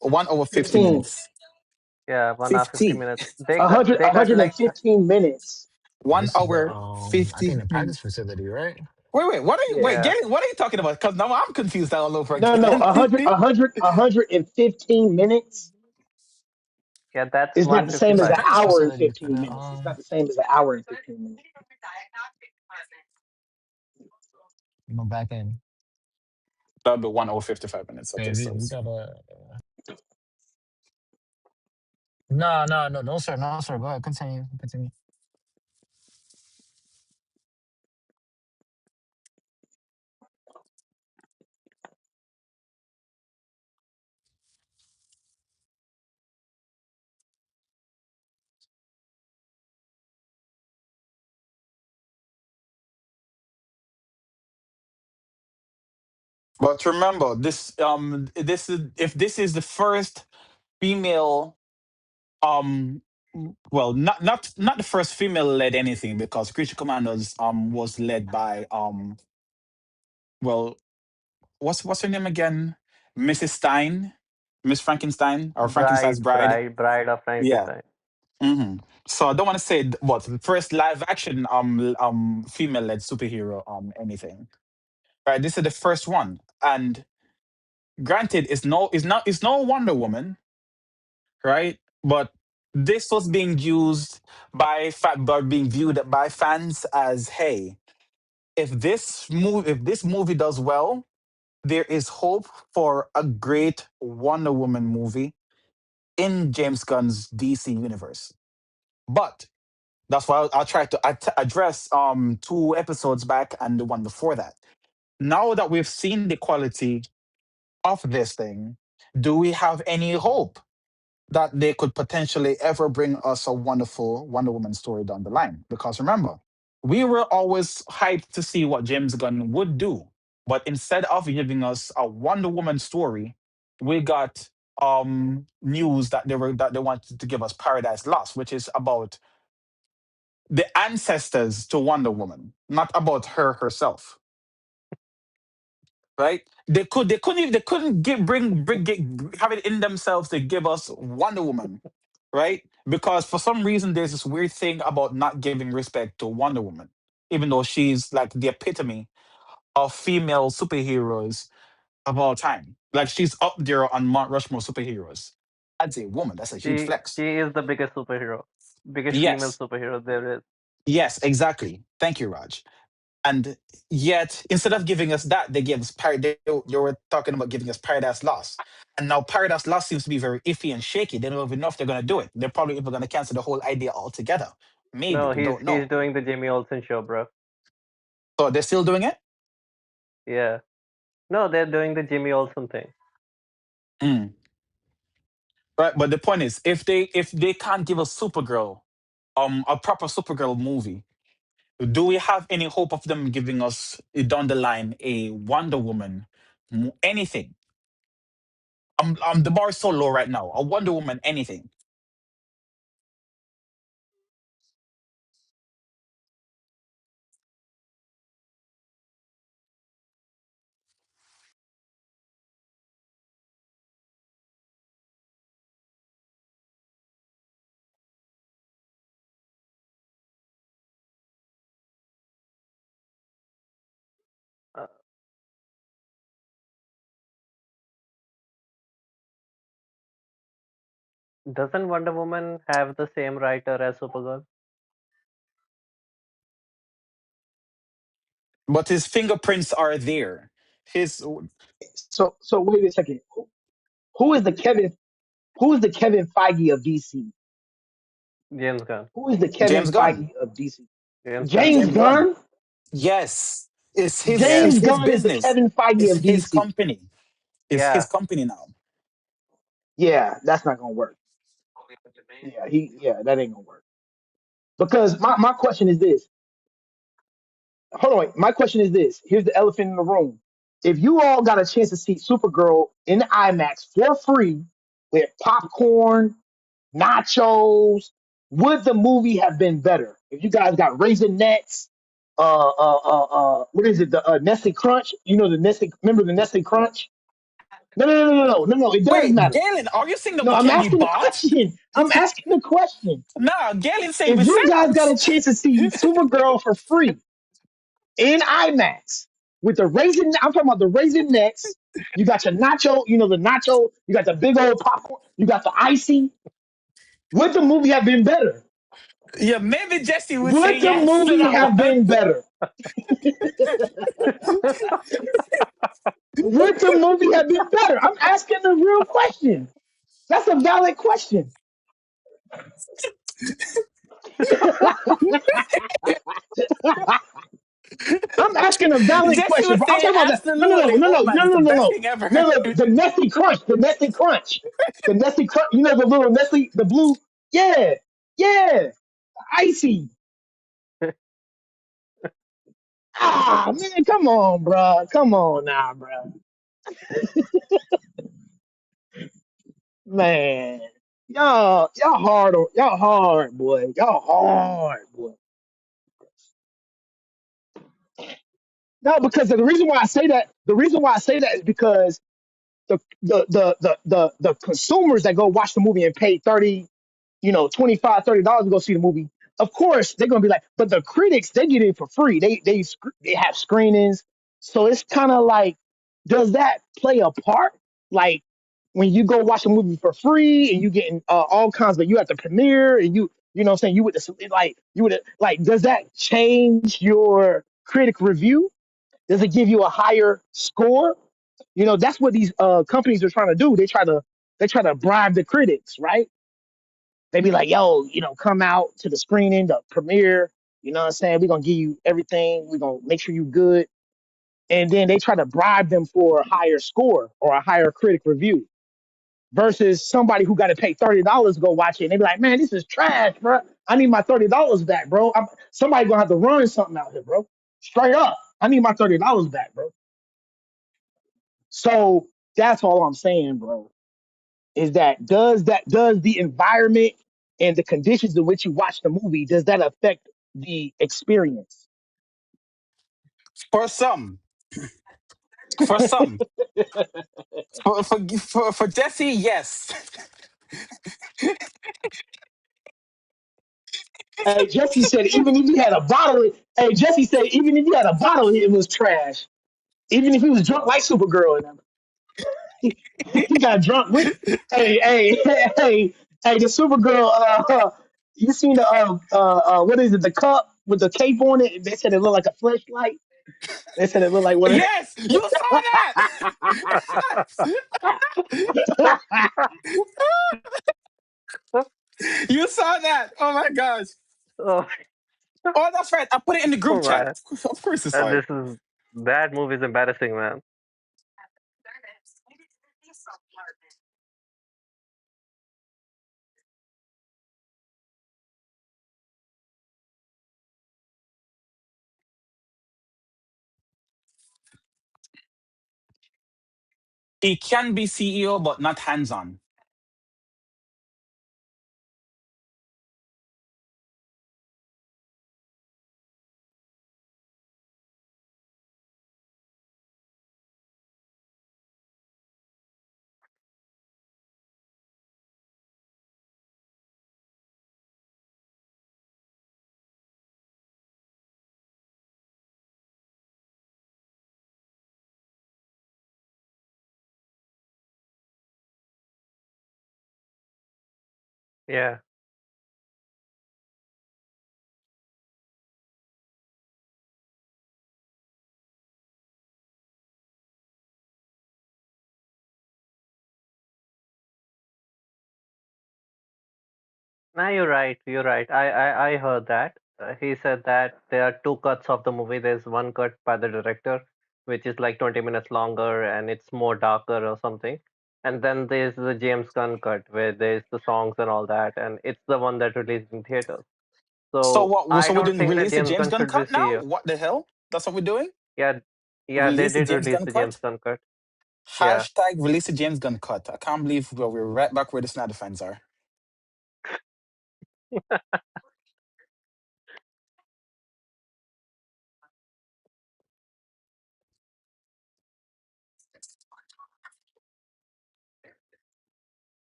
1 hour 50
15.
minutes.
Yeah, 1 hour 50
50.
minutes.
100,
They got like
115 minutes.
one
This is the
hour
I think
50
the practice
minutes.
facility, right?
Wait, what are you wait,
Yeah,
Gary, what are you talking about? Because now I'm confused all over
No, no,
again.
115 minutes
yeah, that's
is not the same
This
as
is
an
155.
practice
hour and
facility for
15
the
minutes. It's not the same as an hour and 15 minutes.
back end.
That'll be 1 hour 55 minutes, that
Hey,
it
we
says.
got a no, sir, no, sir. Go ahead, continue, continue.
But remember, this is if this is the first female well, not the first female led anything, because Creature Commandos was led by well, what's her name again? Mrs. Stein, Miss Frankenstein, or Frankenstein's bride.
Bride of
Yeah.
Frankenstein.
hmm So I don't want to say what the first live action female led superhero anything. Right. This is the first one. And granted, it's no Wonder Woman, right? But this was being used by being viewed by fans as, hey, if this movie does well, there is hope for a great Wonder Woman movie in James Gunn's DC universe. But that's why I'll try to address 2 episodes back and the one before that. Now that we've seen the quality of this thing, do we have any hope that they could potentially ever bring us a wonderful Wonder Woman story down the line? Because remember, we were always hyped to see what James Gunn would do. But instead of giving us a Wonder Woman story, we got news that they wanted to give us Paradise Lost, which is about the ancestors to Wonder Woman, not about her herself, right? They couldn't have it in themselves to give us Wonder Woman, right? Because for some reason there's this weird thing about not giving respect to Wonder Woman, even though she's like the epitome of female superheroes of all time. Like she's up there on Mount Rushmore superheroes. I'd say woman. That's a huge
She
flex.
is the biggest superhero, biggest female
Yes,
superhero there is.
yes, exactly. Thank you, Raj. And yet, instead of giving us that, they gave us they were talking about giving us Paradise Lost. And now Paradise Lost seems to be very iffy and shaky. They don't even know if they're going to do it. They're probably even going to cancel the whole idea altogether. Maybe
No,
we don't
he's
know.
doing the Jimmy Olsen show, bro.
So they're still doing it.
Yeah. No, they're doing the Jimmy Olsen thing.
Mm. Right. But the point is, if they can't give us Supergirl, a proper Supergirl movie, do we have any hope of them giving us down the line a Wonder Woman, anything? The bar is so low right now. A Wonder Woman, anything.
Uh, doesn't Wonder Woman have the same writer as Supergirl?
But his fingerprints are there. His
So wait a second. Who is the Kevin? Who is the Kevin Feige of DC?
James Gunn.
Who is the Kevin
James Gunn.
Feige of DC?
James Gunn.
James
James Gunn.
Gunn.
Yes, it's
James
Yes.
his
Gunn is the
business.
Kevin Feige
It's
of
his
DC.
company. It's his
Yeah.
company now.
Yeah, that's not gonna work. That ain't gonna work. Because my question is this. Hold on. My question is this. Here's the elephant in the room. If you all got a chance to see Supergirl in the IMAX for free with popcorn, nachos, would the movie have been better? If you guys got Raisinets, what is it? The Nestle Crunch. You know the Nestle. Remember the Nestle Crunch? No, no, no, no, no, no, no. It does
Wait,
matter.
Galen, are you saying that
No,
we
I'm
can be
asking a
bought?
question. I'm asking a question.
Nah, Galen saying
If
we
you
sell
guys got
out.
a chance to see Supergirl for free in IMAX with the raisin, I'm talking about the raisin necks. You got your nacho, the nacho. You got the big old popcorn. You got the icy. Would the movie have been better?
Yeah, maybe Jesse would say
Would the
yes to
movie
that
have
one.
been better? Would the movie have been better? I'm asking a real question. That's a valid question. I'm asking a valid
Jesse
question,
would
bro. I'm
say
talking about the no, no, no,
absolutely.
no,
Oh
no,
man,
no,
it's
no,
the
no,
best
no,
thing ever.
no, no. The Nestle Crunch, the Nestle Crunch, the Nestle Crunch. You know the little Nestle, the blue. Yeah, yeah, icy. Ah, man, come on, bro. Come on now, bro. Man, y'all hard, boy. Y'all hard, boy. No, because the reason why I say that, is because the consumers that go watch the movie and pay 30, 25, $30 to go see the movie, of course they're gonna be like, but the critics, they get it for free. They have screenings. So it's kind of like, does that play a part? Like when you go watch a movie for free and you getting all kinds, but you at the premiere and you know what I'm saying, you would like, does that change your critic review? Does it give you a higher score? That's what these companies are trying to do. They try to bribe the critics, right? They be like, yo, come out to the screening, the premiere. You know what I'm saying? We're gonna give you everything. We're gonna make sure you good. And then they try to bribe them for a higher score or a higher critic review versus somebody who got to pay $30 to go watch it. And they be like, man, this is trash, bro. I need my $30 back, bro. Somebody gonna have to run something out here, bro. Straight up. I need my $30 back, bro. So that's all I'm saying, bro. Is does the environment and the conditions in which you watch the movie, does that affect the experience?
For some, for some, for Jesse, yes.
Hey, Jesse said even if you had a bottle, hey, Jesse said even if you had a bottle, it was trash. Even if he was drunk like Supergirl and them. He got drunk with, hey, the Supergirl, you seen the, what is it, the cup with the cape on it? They said it looked like a flashlight. They said it looked like one of
Yes, you saw that. You saw that. Oh my gosh.
Oh,
Oh, that's right. I put it in the group
oh
chat.
man,
Of course, you saw it.
this is that movie is embarrassing, man.
He can be CEO, but not hands-on.
Yeah. Nah, you're right. You're right. I heard that. He said that there are two cuts of the movie. There's one cut by the director, which is like 20 minutes longer and it's more darker or something. And then there's the James Gunn cut where there's the songs and all that, and it's the one that released in theaters.
So
So
what?
I
So we
don't
didn't
think that
release the
James
James
Gunn
Gunn
should be
cut now?
CEO.
What the hell? That's what we're doing?
Yeah, yeah, they
Release the
did
James
release
Gunn
the James
cut?
Gunn cut. Yeah.
Hashtag release the James Gunn cut. I can't believe we're right back where the Snyder fans are.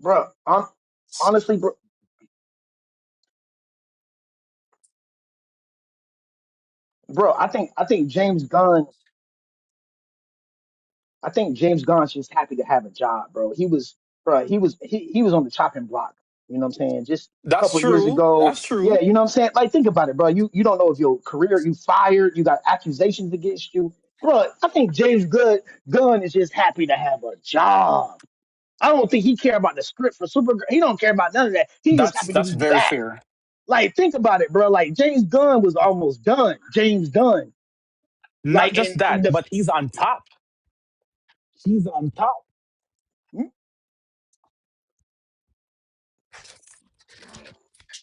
bro. Honestly, bro. I think James Gunn. I think James Gunn's just happy to have a job, bro. He was on the chopping block. You know what I'm saying? Just a
That's
couple years
true.
ago.
That's
Yeah,
true.
you know what I'm saying? Like, think about it, bro. You don't know if your career, you fired, you got accusations against you. Bro, I think Gunn is just happy to have a job. I don't think he care about the script for Supergirl. He don't care about none of that. He's just happy to
That's
be
very
back.
fair.
Like, think about it, bro. Like, James Gunn was almost done. James Gunn.
Not
Like,
just
in
that,
the
but he's on top. He's on top.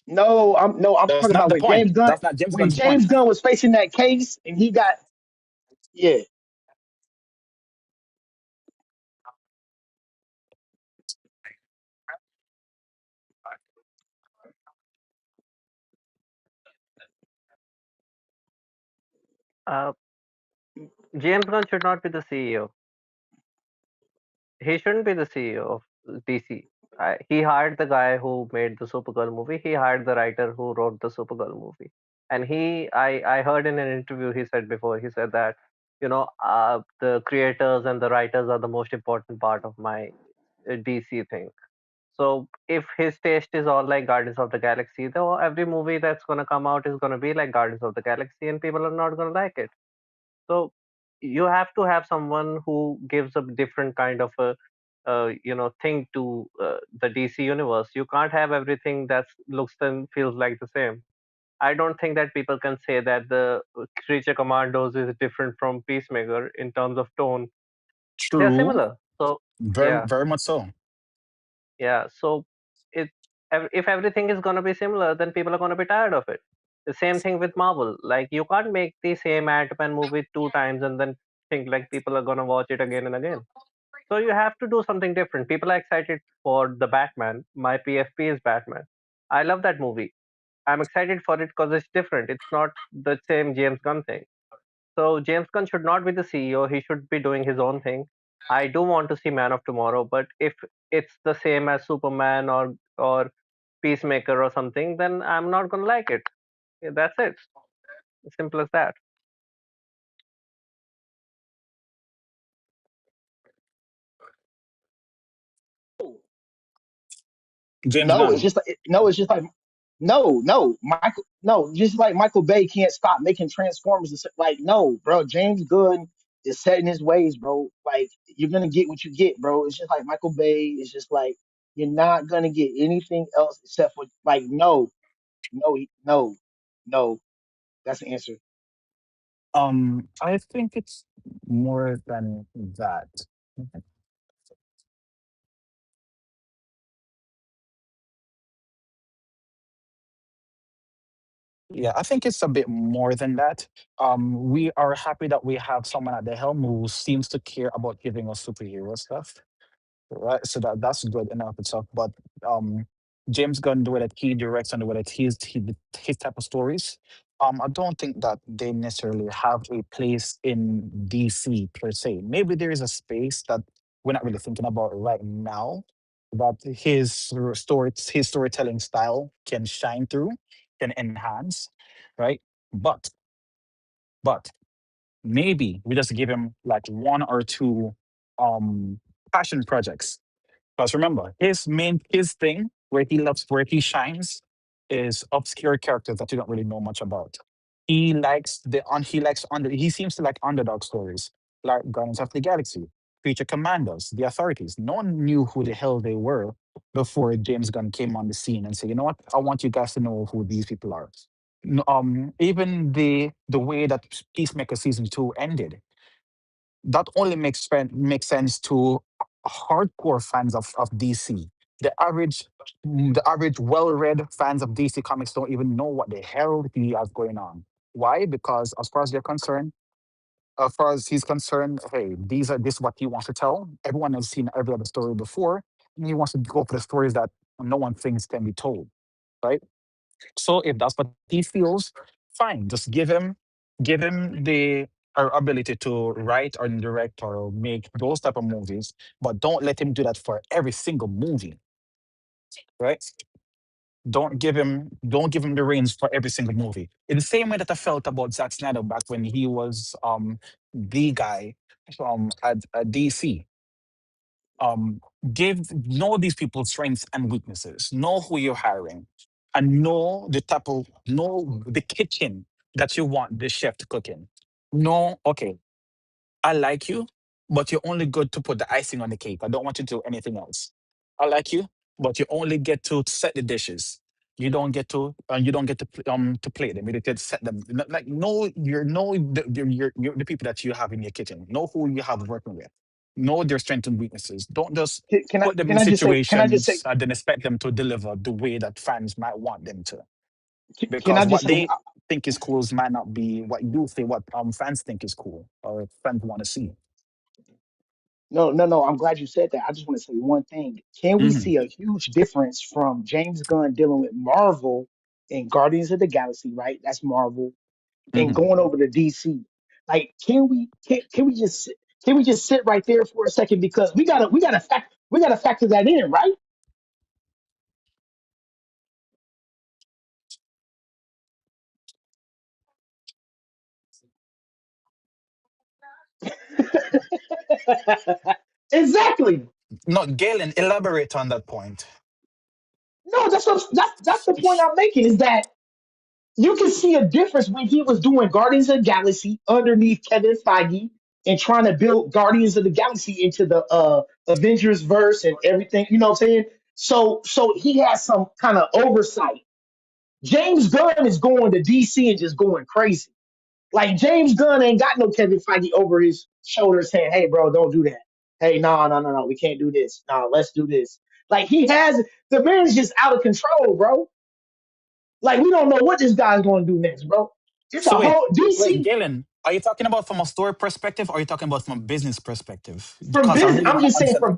no, I'm
That's
talking
not
about
the
when
point.
James Gunn
That's not James
when
Gunn's point.
James Gunn was facing that case and he got yeah.
Uh, James Gunn should not be the CEO. He shouldn't be the CEO of DC. He hired the guy who made the Supergirl movie. He hired the writer who wrote the Supergirl movie. And I heard in an interview he said before, he said that, the creators and the writers are the most important part of my DC thing. So if his taste is all like Guardians of the Galaxy, though every movie that's gonna come out is gonna be like Guardians of the Galaxy, and people are not gonna like it. So you have to have someone who gives a different kind of a thing to the DC universe. You can't have everything that looks and feels like the same. I don't think that people can say that the Creature Commandos is different from Peacemaker in terms of tone. They're
True.
similar. So
Very,
yeah,
very much so.
yeah. So it if everything is gonna be similar, then people are gonna be tired of it. The same thing with Marvel. Like you can't make the same Ant-Man movie two times and then think like people are gonna watch it again and again. So you have to do something different. People are excited for the Batman. My PFP is Batman. I love that movie. I'm excited for it because it's different. It's not the same James Gunn thing. So James Gunn should not be the CEO. He should be doing his own thing. I do want to see Man of Tomorrow, but if it's the same as Superman or Peacemaker or something, then I'm not gonna like it. Yeah, that's it. Simple as that.
James
No, it's
Gunn.
just like no, it's just like no, just like Michael Bay can't stop making Transformers. Like no, bro, James Gunn is set in his ways, bro. Like you're gonna get what you get, bro. It's just like Michael Bay. It's just like you're not gonna get anything else except for like no, no. That's the answer.
I think it's more than that. Yeah, I think it's a bit more than that. We are happy that we have someone at the helm who seems to care about giving us superhero stuff. Right, so that's good enough itself. But James Gunn, the way that he directs and the way that his type of stories, I don't think that they necessarily have a place in DC per se. Maybe there is a space that we're not really thinking about right now, that his storytelling style can shine through, can enhance, right? But but maybe we just give him like one or two passion projects, because remember, his thing where he shines is obscure characters that you don't really know much about. He seems to like underdog stories, like Guardians of the Galaxy, Future Commandos, The Authorities. No one knew who the hell they were before James Gunn came on the scene and said, you know what, I want you guys to know who these people are. Even the way that Peacemaker season 2 ended, that only makes sense to hardcore fans of DC. The average well-read fans of DC Comics don't even know what the hell he has going on. Why? Because as far as he's concerned, hey, this is what he wants to tell. Everyone has seen every other story before, and he wants to go for the stories that no one thinks can be told. Right? So if that's what he feels, fine. Just give him the ability to write or direct or make those type of movies, but don't let him do that for every single movie. right? Don't give him the reins for every single movie. In the same way that I felt about Zack Snyder back when he was the guy at DC. Um, know these people's strengths and weaknesses. Know who you're hiring, and know the kitchen that you want the chef to cook in. Know, okay, I like you, but you're only good to put the icing on the cake. I don't want you to do anything else. I like you, but you only get to set the dishes. You don't get to play them. You get to set them. Like know the people that you have in your kitchen. Know who you have working with. Know their strengths and weaknesses. Don't just
Can I
put them
can
in
I just say can I just say
situations and then expect them to deliver the way that fans might want them to.
can I
Because
just
what
say
they think is cool might not be what you think what fans think is cool or fans want to see.
no, I'm glad you said that. I just want to say one thing. Can we
Hmm.
see a huge difference from James Gunn dealing with Marvel and Guardians of the Galaxy, right? That's Marvel, and
Hmm.
going over to DC. Like, can we just sit right there for a second because we gotta factor that in, right? Exactly.
No, Galen, elaborate on that point.
No, that's the point I'm making is that you can see a difference when he was doing Guardians of the Galaxy underneath Kevin Feige and trying to build Guardians of the Galaxy into the Avengers verse and everything. You know what I'm saying? So he has some kind of oversight. James Gunn is going to DC and just going crazy. Like James Gunn ain't got no Kevin Feige over his shoulder saying, "Hey, bro, don't do that. Hey, no, we can't do this. No, let's do this." Like he has the man's just out of control, bro. Like we don't know what this guy's going to do next, bro. It's a
So wait,
whole
wait,
DC
Galen, are you talking about from a story perspective or are you talking about from a business perspective?
from
Because I
business.
really
I'm
want
just
to
saying
understand.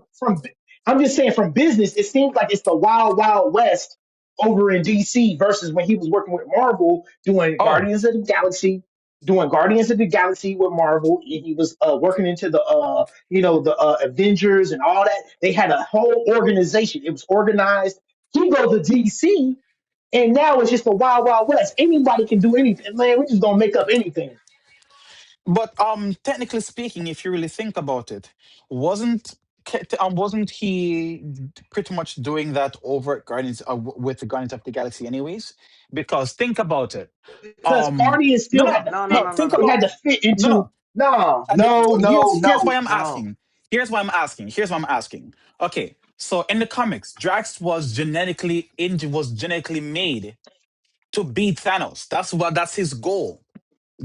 I'm just saying from business. It seems like it's the wild west over in DC versus when he was working with Marvel doing
Oh,
Guardians of the Galaxy with Marvel. And he was working into the the Avengers and all that. They had a whole organization. It was organized. He goes to DC, and now it's just the wild west. Anybody can do anything, man. We're just gonna make up anything.
but technically speaking, if you really think about it, wasn't he pretty much doing that over at Guardians with the Guardians of the Galaxy anyways? Because think about it.
Because
Um,
Guardians
no,
still had
no,
to
No, no,
fit.
no.
no, no,
Think
no,
They
about
had to fit
no,
into.
no.
No,
And
no, no,
here's why
no.
I'm
no.
asking. Here's why I'm asking. Here's why I'm asking. Okay, so in the comics, Drax was genetically made to beat Thanos. That's his goal.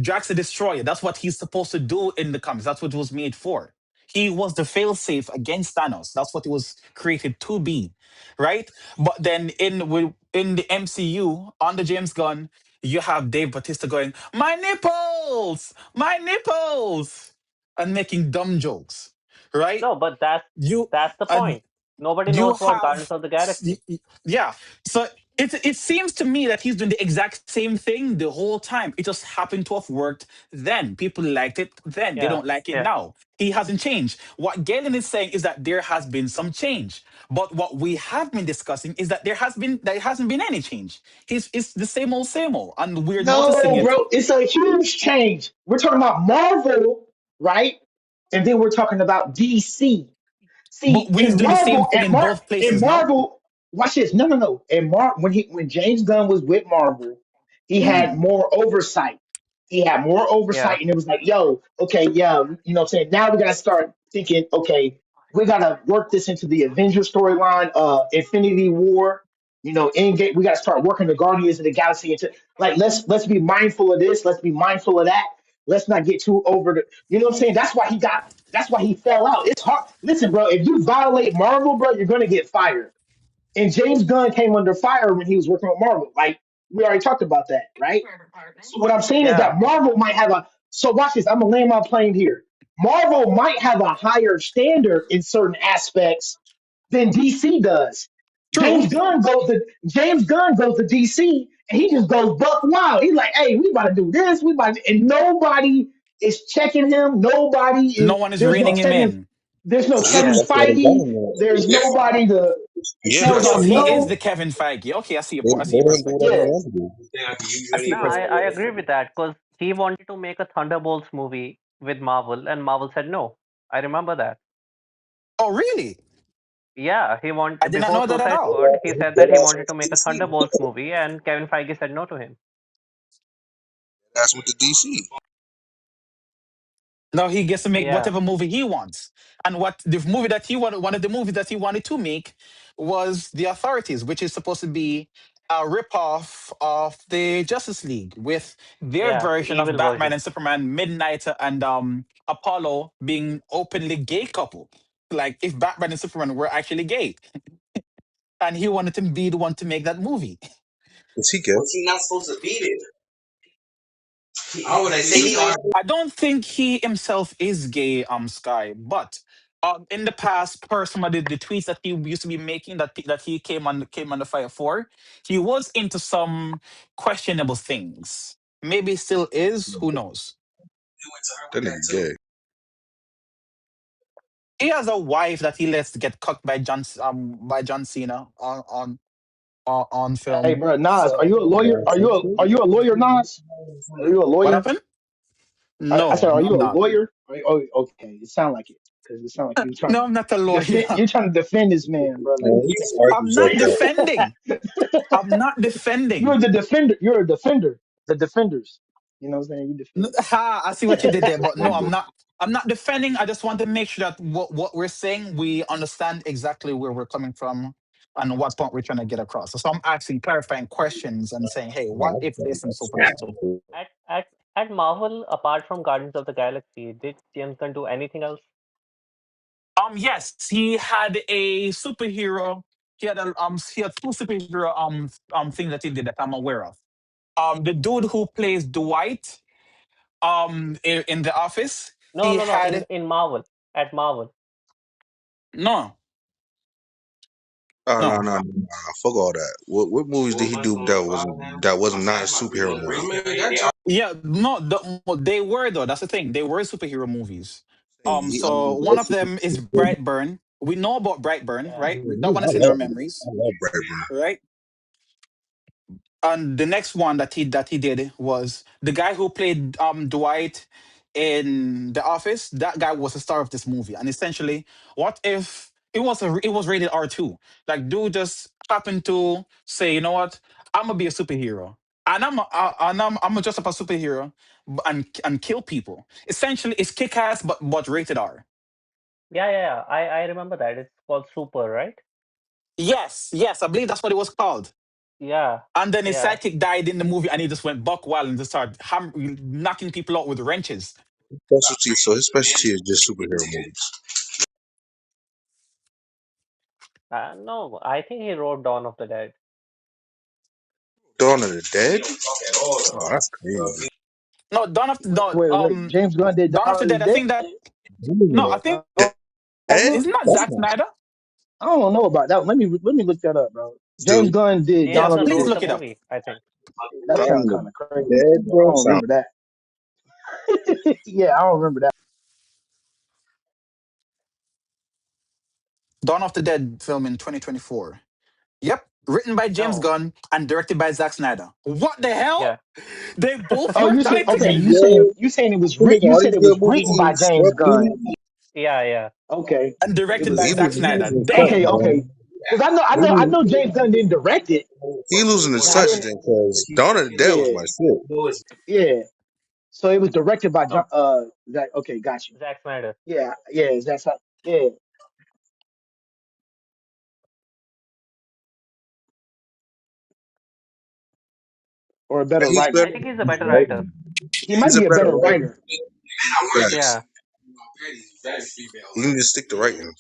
Drax the Destroyer. That's what he's supposed to do in the comics. That's what it was made for. He was the failsafe against Thanos. That's what he was created to be, right? But then in the MCU under James Gunn, you have Dave Bautista going, my nipples," and making dumb jokes, right?
No, but
You
that's the
and
point. Nobody
you
knows about Guardians
have
of the Galaxy.
yeah, so it seems to me that he's doing the exact same thing the whole time. It just happened to have worked then. People liked it then, they
Yeah,
don't like it
yeah.
now. He hasn't changed. What Galen is saying is that there has been some change, but what we have been discussing is that there hasn't been any change. It's the same old, and we're noticing
No,
it.
bro. It's a huge change. We're talking about Marvel, right? And then we're talking about DC.
But
See,
he's doing the same thing in both
In
places, no?
Marvel, watch this. No. And when James Gunn was with Marvel, he had
Mm,
more oversight. He had more
Yeah.
oversight, and it was like, yo, okay, yeah, you know what I'm saying? Now we gotta start thinking, okay, we gotta work this into the Avengers storyline, Infinity War, Endgame. We gotta start working the Guardians of the Galaxy into like let's be mindful of this, let's be mindful of that. Let's not get too over the you know what I'm saying? That's why he fell out. It's hard. Listen, bro, if you violate Marvel, bro, you're gonna get fired. And James Gunn came under fire when he was working with Marvel. Like we already talked about that, right? So what I'm saying is
Yeah.
that Marvel might have a. So watch this. I'm gonna land my plane here. Marvel might have a higher standard in certain aspects than DC does.
true.
James Gunn goes to DC and he just goes buck wild. He's like, "Hey, we about to do this. We about to," and nobody is checking him. Nobody
No
is.
one is reining him in.
There's no
Yeah,
Kevin
Yeah.
that's what I'm
Feige.
going with.
There's nobody to.
Yeah,
No,
that's
no,
Because he is
no.
the Kevin Feige. Okay, I see your
they,
I see your
they didn't do whatever
perspective.
Yeah.
they want to do.
I see your
No, I
perspective.
agree with that because he wanted to make a Thunderbolts movie with Marvel, and Marvel said no. I remember that.
Oh, really?
Yeah,
I did not
before
know that at
Suicide
all.
Squad, he said that he wanted to make a Thunderbolts movie, and Kevin Feige said no to him.
That's with the DC.
Now he gets to make
Yeah,
whatever movie he wants. And what the movie that he wanted, one of the movies that he wanted to make was The Authorities, which is supposed to be a ripoff of the Justice League with their
yeah, the
version of
evil
Batman
version.
and Superman, Midnight and Apollo being openly gay couple. Like if Batman and Superman were actually gay. And he wanted to be the one to make that movie.
Cause he gets. He not supposed to be there. I would say he already.
I don't think he himself is gay, Sky, but in the past, per some of the tweets that he used to be making, that he came on the fire for, he was into some questionable things. Maybe still is. Who knows?
That nigga gay.
He has a wife that he lets get cooked by John Cena on
Hey,
film.
bro, Nas, are you a
So
lawyer? Are you a lawyer, Nas? Are you a
what
lawyer?
happened?
I said,
No,
are
no,
you
I'm
a
not.
lawyer? Oh, okay. It sound like it because it sound like you're trying
No,
to
I'm not a lawyer.
defend. You're trying to defend this man, brother.
Man, he just
I'm
argues
not
like that.
defending. I'm not
You're
defending.
the defender. You're a defender. The defenders. You know what I'm saying? You
Ha, I see what you did there, but no, I'm
defend.
not. I'm not defending. I just want to make sure that what we're saying, we understand exactly where we're coming from and what point we're trying to get across. So I'm asking clarifying questions and saying, hey, what if this and so forth and so forth.
At at at Marvel, apart from Guardians of the Galaxy, did James Gunn do anything else?
Yes, he had a superhero. He had two superhero things that he did that I'm aware of. The dude who plays Dwight in the office,
No,
he
no, no. In
had
in Marvel, at Marvel.
no,
Oh no,
no.
no, no, no. Fuck all that. What movies did he do that wasn't not a superhero movie?
Yeah, no, they were though. That's the thing. They were superhero movies.
He
So
only
one
does
of them is
super.
Brightburn. We know about Brightburn,
Yeah,
right? That one is in our memories,
I love Brad.
right? And the next one that he did was the guy who played Dwight in The Office. That guy was the star of this movie. And essentially, what if it was rated R2? Like, dude just happened to say, you know what, I'm gonna be a superhero, and I'm gonna dress up a superhero and kill people. Essentially, it's kick ass, but rated R.
yeah. I remember that. It's called Super, right?
Yes, yes, I believe that's what it was called.
Yeah,
And then his
yeah.
sidekick died in the movie, and he just went buck wild and just started knocking people out with wrenches.
Specialty. So his specialty is just superhero movies.
No, I think he wrote Dawn of the Dead.
Dawn of the Dead. Oh, that's crazy.
No,
Wait. James Gunn did
Dawn of
Dawn
the
of the
Dead. I think that
Dead.
no, I think
Uh,
Dead?
isn't that
That's
Zack
not.
Snyder?
I don't know about that. Let me look that up, bro. James
Dude,
Gunn did
James
Dawn
Yes,
of the
Gunn
please
Dead.
wrote
look
the
it up.
movie, I think.
That
Dawn
sounds
of
kind of crazy.
the Dead,
I
bro.
don't
Sound.
remember that. Yeah, I don't remember that.
Dawn of the Dead film in 2024. Yep, written by James
No,
Gunn and directed by Zack Snyder. What the hell?
yeah.
They both
Oh,
worked
you
on
said
it
okay.
together.
You saying it was
He making
you
all
said
these
it
good
was
movies
written
and
by
he
James
stuck
Gunn.
dude.
Yeah, yeah.
Okay,
And
it
directed
was
by
He
Zack
written.
Snyder.
losing his touch,
Okay,
Damn.
okay.
man.
Because I
He,
know James Gunn didn't direct it,
he losing his
but I
touch
didn't.
then, cause Dawn of the Dead was
Yeah,
my shit.
yeah. So it was directed by John.
No,
That okay, got you.
Zack Snyder.
Yeah. That's how, yeah. Or a better
He's
writer.
better
I think he's a
than
better writer.
writing.
He might
He's a
be a
better
better
writer.
writer.
Facts.
Yeah.
You need to stick to writing.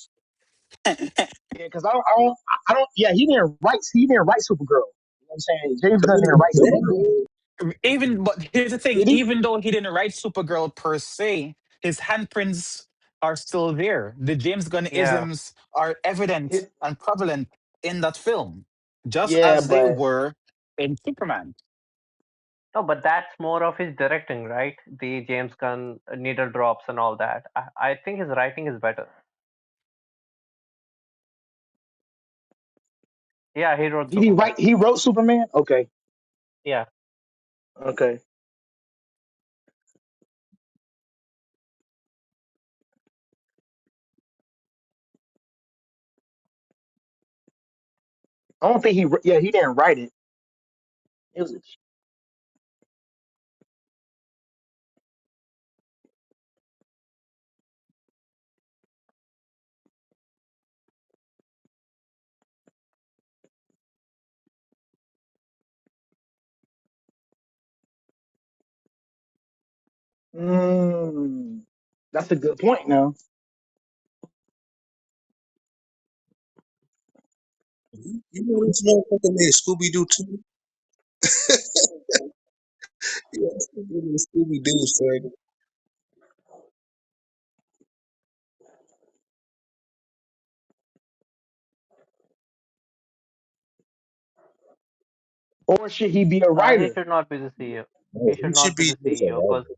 Yeah, because I don't. Yeah, He didn't write Supergirl. You know what I'm saying? James Gunn didn't write Supergirl.
Even but here's the thing,
Did he?
even though he didn't write Supergirl per se, his handprints are still there. The James Gunn
Yeah.
isms are evident
It-
and prevalent in that film, just
yeah,
as they
but
were in Superman.
No, but that's more of his directing, right? The James Gunn needle drops and all that. I think his writing is better. Yeah, he wrote
Did he
Superman.
write? He wrote Superman. Okay,
Yeah,
okay. I don't think he. Yeah, he didn't write it. It was. Mm, that's a good point. Now,
You know this motherfucker made Scooby Doo too. Yeah, Scooby Doo, son.
or should he be a
he
writer?
should not be the CEO.
No,
He should
he should
not be
be
the
just a
CEO because
writer.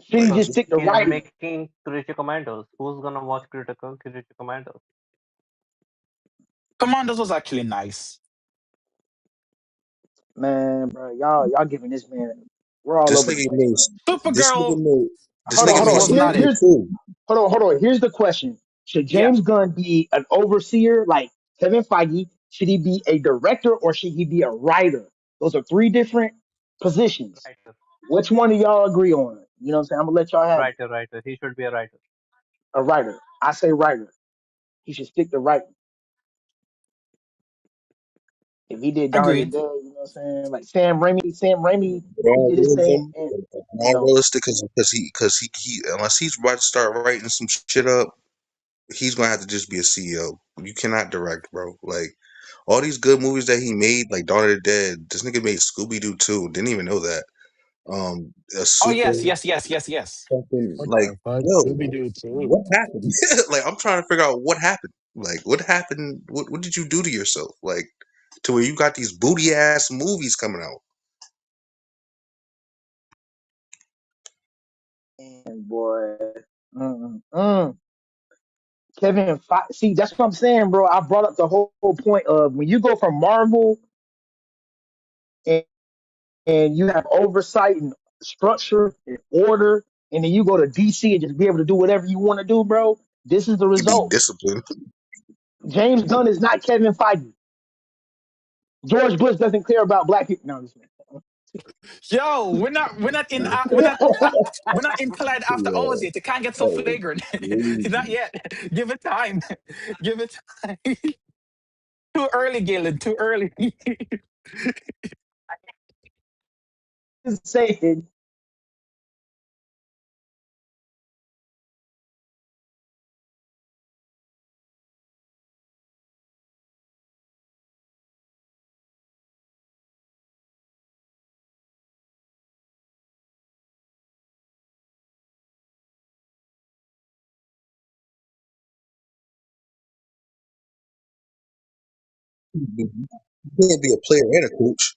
Should he
Like,
just
because
stick to
he's
writing?
making Creature Commandos. Who's gonna watch Creature Commandos?
Commandos was actually nice.
Man, bro, y'all giving this man. We're all
this
over the
nigga
place,
made
bro.
this nigga
Supergirl
made this
Hold on,
nigga
hold
made
on.
was
Here,
not
Scooby Doo
it.
here's
too.
hold on. Here's the question: should
Yeah.
James Gunn be an overseer like Kevin Feige? Should he be a director or should he be a writer? Those are three different positions.
Writer,
Which one do y'all agree on? You know what I'm saying? I'm gonna let y'all have it.
writer. He should be a writer.
A writer. I say writer. He should stick to writing. If he did Dawn of the
Agreed.
Dead, you know what I'm saying? Like Sam Raimi,
But
he
all
did his thing,
realism,
and you
all
know,
realistic, because he unless he's about to start writing some shit up, he's gonna have to just be a CEO. You cannot direct, bro. Like all these good movies that he made, like Dawn of the Dead. This nigga made Scooby Doo too. Didn't even know that. A
Oh
super
yes, yes, yes, yes, yes.
fucking
What
like
the fuck?
yo,
Scooby Doo too.
what happened? Like I'm trying to figure out what happened. Like what happened? What did you do to yourself? Like to where you got these booty ass movies coming out.
and boy, mm, mm. Kevin Feige. See, that's what I'm saying, bro. I brought up the whole point of when you go from Marvel and, and you have oversight and structure and order, and then you go to DC and just be able to do whatever you want to do, bro. This is the
And be
result.
disciplined.
James Gunn is not Kevin Feige. George Bush doesn't care about black people. No, this
Yo, we're not in Collide After Hours
Yeah,
yet. It can't get so
that was
flagrant. Not
crazy.
yet. Give it time. Give it time. Too early, Galen. Too early.
is saying
You can't be a player and a coach.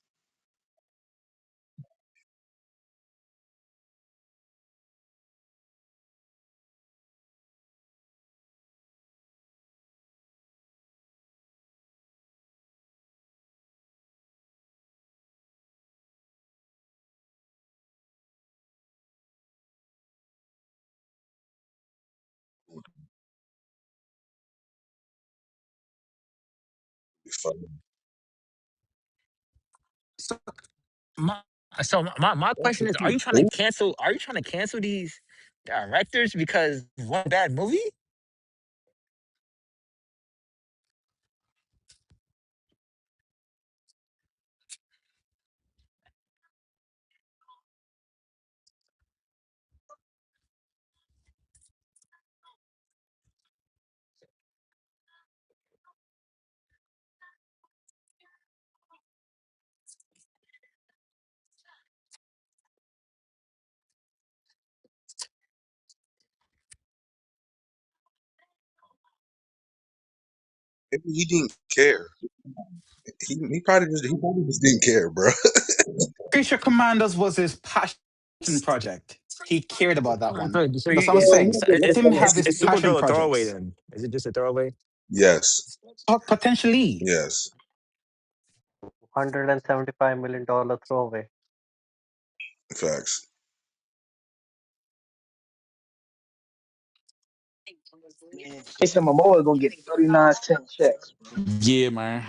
So,
My, my question is, are you trying to cancel these directors because of one bad movie?
Maybe he didn't care. He probably just didn't care, bro.
Creature Commandos was his passion project. He cared about that one.
So
That's what I'm
Well,
saying.
you can
Let
look
him
at
have
it
his
is
as
passion
Supergirl a throwaway
projects.
then? Is it just a throwaway?
yes,
Potentially.
yes.
$175 million throwaway.
Facts.
Man, Jason Momoa is gonna get 39-cent checks, bro.
Yeah, man.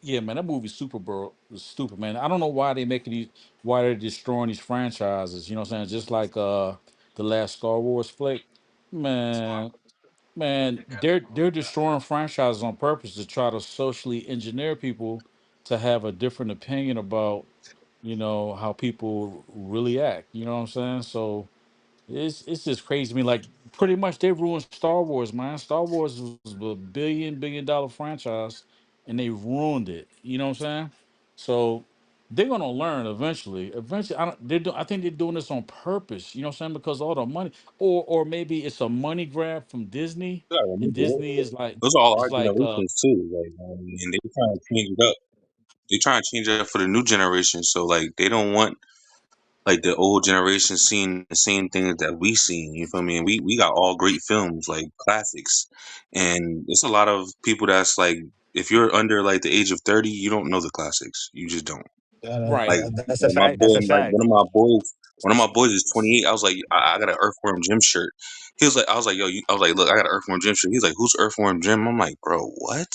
Yeah, man. That movie Supergirl was stupid, man. I don't know why they making these, why they're destroying these franchises. You know what I'm saying? Just like the last Star Wars flick, man. Man, they're destroying franchises on purpose to try to socially engineer people to have a different opinion about, how people really act. You know what I'm saying? So it's just crazy to me. Like pretty much they ruined Star Wars, man. Star Wars was a billion-dollar franchise, and they ruined it. You know what I'm saying? So they're gonna learn eventually. Eventually, I don't. I think they're doing this on purpose. You know what I'm saying? Because all the money, or maybe it's a money grab from Disney,
You gotta
and
remember,
Disney is like,
those are all
it's
our
like,
generations too. Like, and they trying to change it up. They trying to change it up for the new generation. So like, they don't want like the old generation seeing the same things that we seen. You feel me? And we got all great films, like classics. And it's a lot of people that's like, if you're under like the age of 30, you don't know the classics. You just don't.
right,
That's a
Like my
fact. That's
boy,
a
like
fact.
one of my boys is 28. I was like, I got an Earthworm Jim shirt. He was like, I was like, yo, I was like, look, I got an Earthworm Jim shirt. He's like, who's Earthworm Jim? I'm like, bro, what?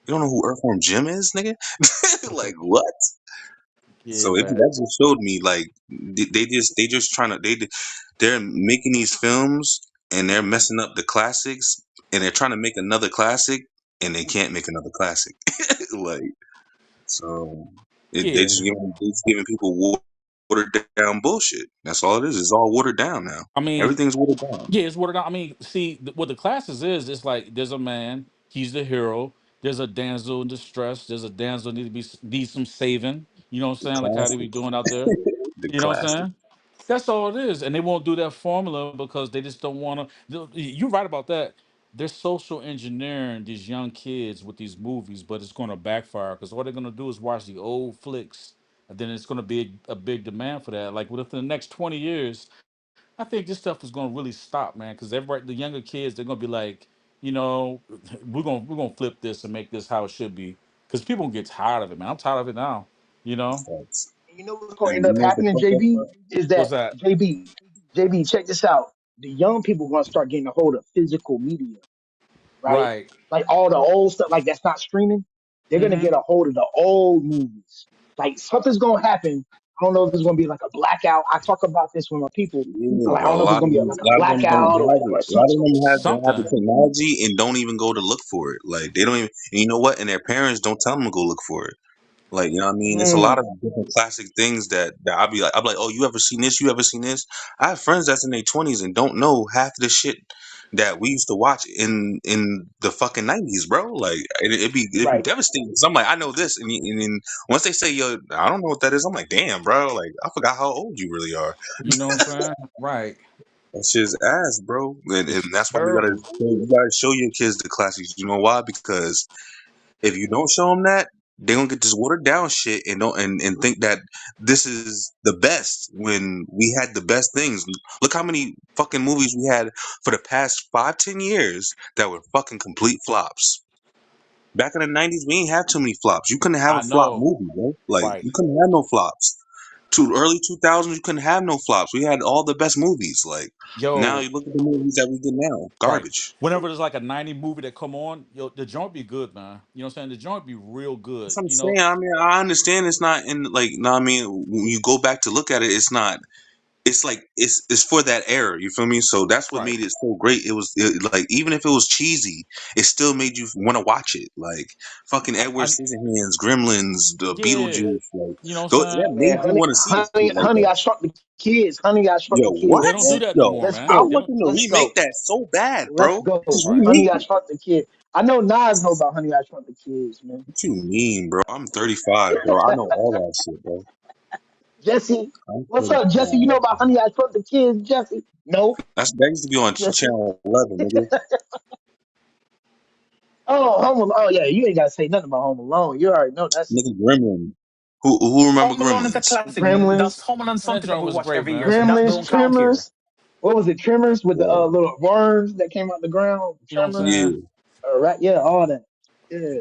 You don't know who Earthworm Jim is, nigga? Like what?
yeah,
So
man.
that just showed me like they just trying to they're making these films and they're messing up the classics and they're trying to make another classic and they can't make another classic. Like so
Yeah,
they just giving people watered down bullshit. That's all it is. It's all watered down now.
I mean,
Everything's watered down.
yeah, it's what it. I mean, see, what the classes is, it's like there's a man, he's the hero. There's a damsel in distress. There's a damsel need to be need some saving. You know what I'm
The
saying? Like how they be
classics.
doing out there.
The
You know what I'm
classics.
saying? That's all it is, and they won't do that formula because they just don't want to. You're right about that. They're social engineering these young kids with these movies, but it's going to backfire because all they're going to do is watch the old flicks, and then it's going to be a big demand for that. Like within the next 20 years, I think this stuff is gonna really stop, man. Because everybody, the younger kids, they're gonna be like, you know, we're gonna flip this and make this how it should be. Because people gonna get tired of it, man. I'm tired of it now. You know,
Facts.
And you know what's gonna
And
end
you
up
know what the
happening,
fucked up
JB?
part?
Is
what's
that
that?
JB, check this out. The young people gonna start getting a hold of physical media, right?
Right.
Like all the old stuff, like that's not streaming. They're gonna
Mm-hmm.
get a hold of the old movies. Like something's gonna happen. I don't know if it's gonna be like a blackout. I talk about this with my people.
Yeah,
Like I
but
don't know if it's gonna be
a
like a
lot of them don't
blackout
have it.
or
A lot of
something.
them don't have the
Something.
technology and don't even go to look for it. Like they don't even, and you know what? And their parents don't tell them to go look for it. Like you know what I mean? It's a lot
Mm,
of different classic things that I'll be like, oh, you ever seen this? You ever seen this? I have friends that's in their 20s and don't know half the shit that we used to watch in the fucking 90s, bro. Like it'd be
right.
devastating. Cause I'm like, I know this, and then once they say, yo, I don't know what that is, I'm like, damn, bro. Like I forgot how old you really are.
You know what I'm saying? Right.
That shit's ass, bro. And
It's
that's why
terrible.
you gotta show your kids the classics. You know why? Because if you don't show them that, they're gonna get this watered down shit and don't and think that this is the best when we had the best things. Look how many fucking movies we had for the past 5, 10 years that were fucking complete flops. Back in the 90s, we ain't have too many flops. You couldn't have a
I
flop
know.
movie, bro. Like
Right.
you couldn't have no flops. To early 2000s, you couldn't have no flops. We had all the best movies. Like now,
Yo.
you look at the movies that we get now,
Right.
garbage.
Whenever there's like a 90 movie that come on, yo, the joint be good, man. You know what I'm saying? The joint be real
That's
good.
what I'm
You know.
saying. I mean, I understand it's not in like. No, I mean, when you go back to look at it, it's not. It's like it's for that era. You feel me? So that's what
Right.
made it so great. Like even if it was cheesy, it still made you want to watch it. Like fucking Edward
I
Scissorhands, Gremlins, the
yeah.
Beetlejuice. Like
You know what I'm
that
saying?
Man,
made you
honey,
want to see the
honey,
shit like
honey,
that.
I shrunk the kids. Honey, I shrunk
Yo,
the
They
what?
kids,
don't do
man.
that no
Yo,
more,
Let's
man.
I
They
go.
want
don't.
them to
Let's
remake
go.
that so bad,
Let's
bro.
go.
Just
Right.
Honey,
remake
I
it.
shrunk the kid. I know Nas know about Honey, I shrunk the kids, man.
What you mean, bro? I'm 35, bro. I know all that shit, bro.
Jesse,
I'm
what's up, Jesse? You know
35.
about Honey, I shrunk the kids, Jesse? No,
That used to be on
Jesse.
channel 11, nigga.
Oh, Home Alone. Oh yeah, you ain't gotta say nothing about Home Alone. You already know that's
Nigga Gremlin. Who remember
Home Alone is a
Gremlins?
classic. That's
Gremlins,
Home Alone
And that
something that
joint
we
was
watch
great,
every year,
man.
so that
Gremlins,
don't count here.
Tremors. What was it? Tremors with the
Yeah,
little worms that came out the ground.
You know what I'm
Tremors.
saying?
yeah.
Right? Yeah, all that. Yeah.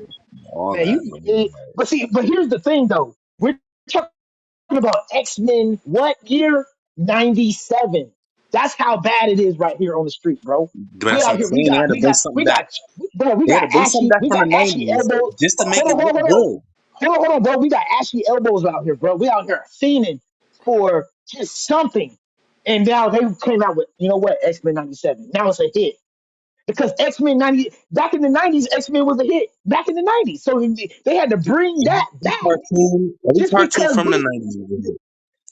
all
Man,
that, man.
but see, but here's the thing though. We're talking about X-Men what year? 97. That's how bad it is right here on the street, bro. We
That's
out
what I'm
here.
saying. They had to bring something back.
Bro. We
They had
got
to bring something back from the
ashy
'90s
elbows.
just to make
Hold
it
on, hold
look
on, hold on.
good.
Hold on, bro. We got ashy elbows out here, bro. We out here fiending for just something, and now they came out with X-Men '97. Now it's a hit because X-Men 90 back in the '90s, X-Men was a hit back in the '90s. So they had to bring that back
Every
just
cartoon
because
from the
we
'90s was a hit.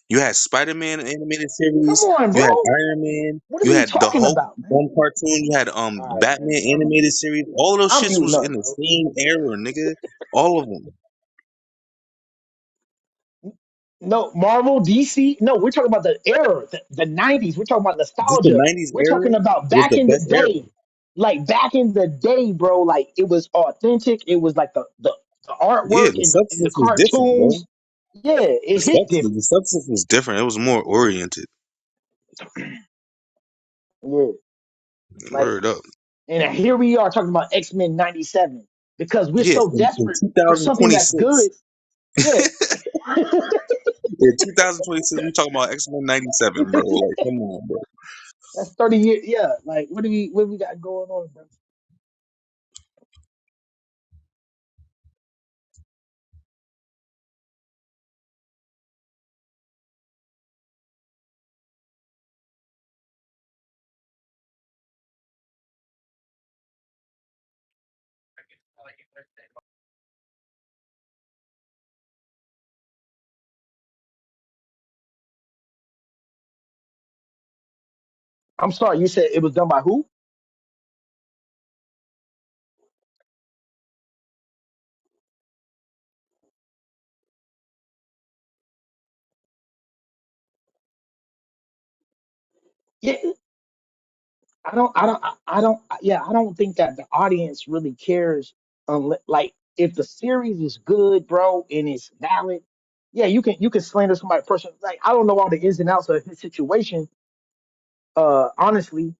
You had Spider-Man animated
come
series.
on,
You had
bro.
Iron Man.
What are
You
we
had the
talking
Hulk
about, man?
one cartoon. You had
All right,
Batman
man.
animated series. All those
I'm
shits
muting
was
up,
in the
bro.
same era, nigga. All of them.
No, Marvel, DC. No, we're talking about the era, the 90s. We're talking about
Just the
nostalgia.
'90s
We're
era
talking about
was
back
the
in the
best era.
day. Like back in the day, bro, like it was authentic. It was like the
Yeah,
artwork
the
and the
substance was different, bro.
cartoons. Yeah, it hit
The
different.
substance was different. It was more oriented.
Yeah, like,
Word up.
and here we are talking about X-Men 97 because we're
Yeah,
so
in
desperate for something that's
2026.
good. Yeah.
In 2026, we talking about X-Men '97, bro. Like, come on, bro.
That's 30 years. Yeah. Like, what do we got going on, bro? I'm sorry, you said it was done by who? Yeah, I don't think that the audience really cares. Like, if the series is good, bro, and it's valid, yeah, you can slander somebody person. Like, I don't know all the ins and outs of his situation, honestly,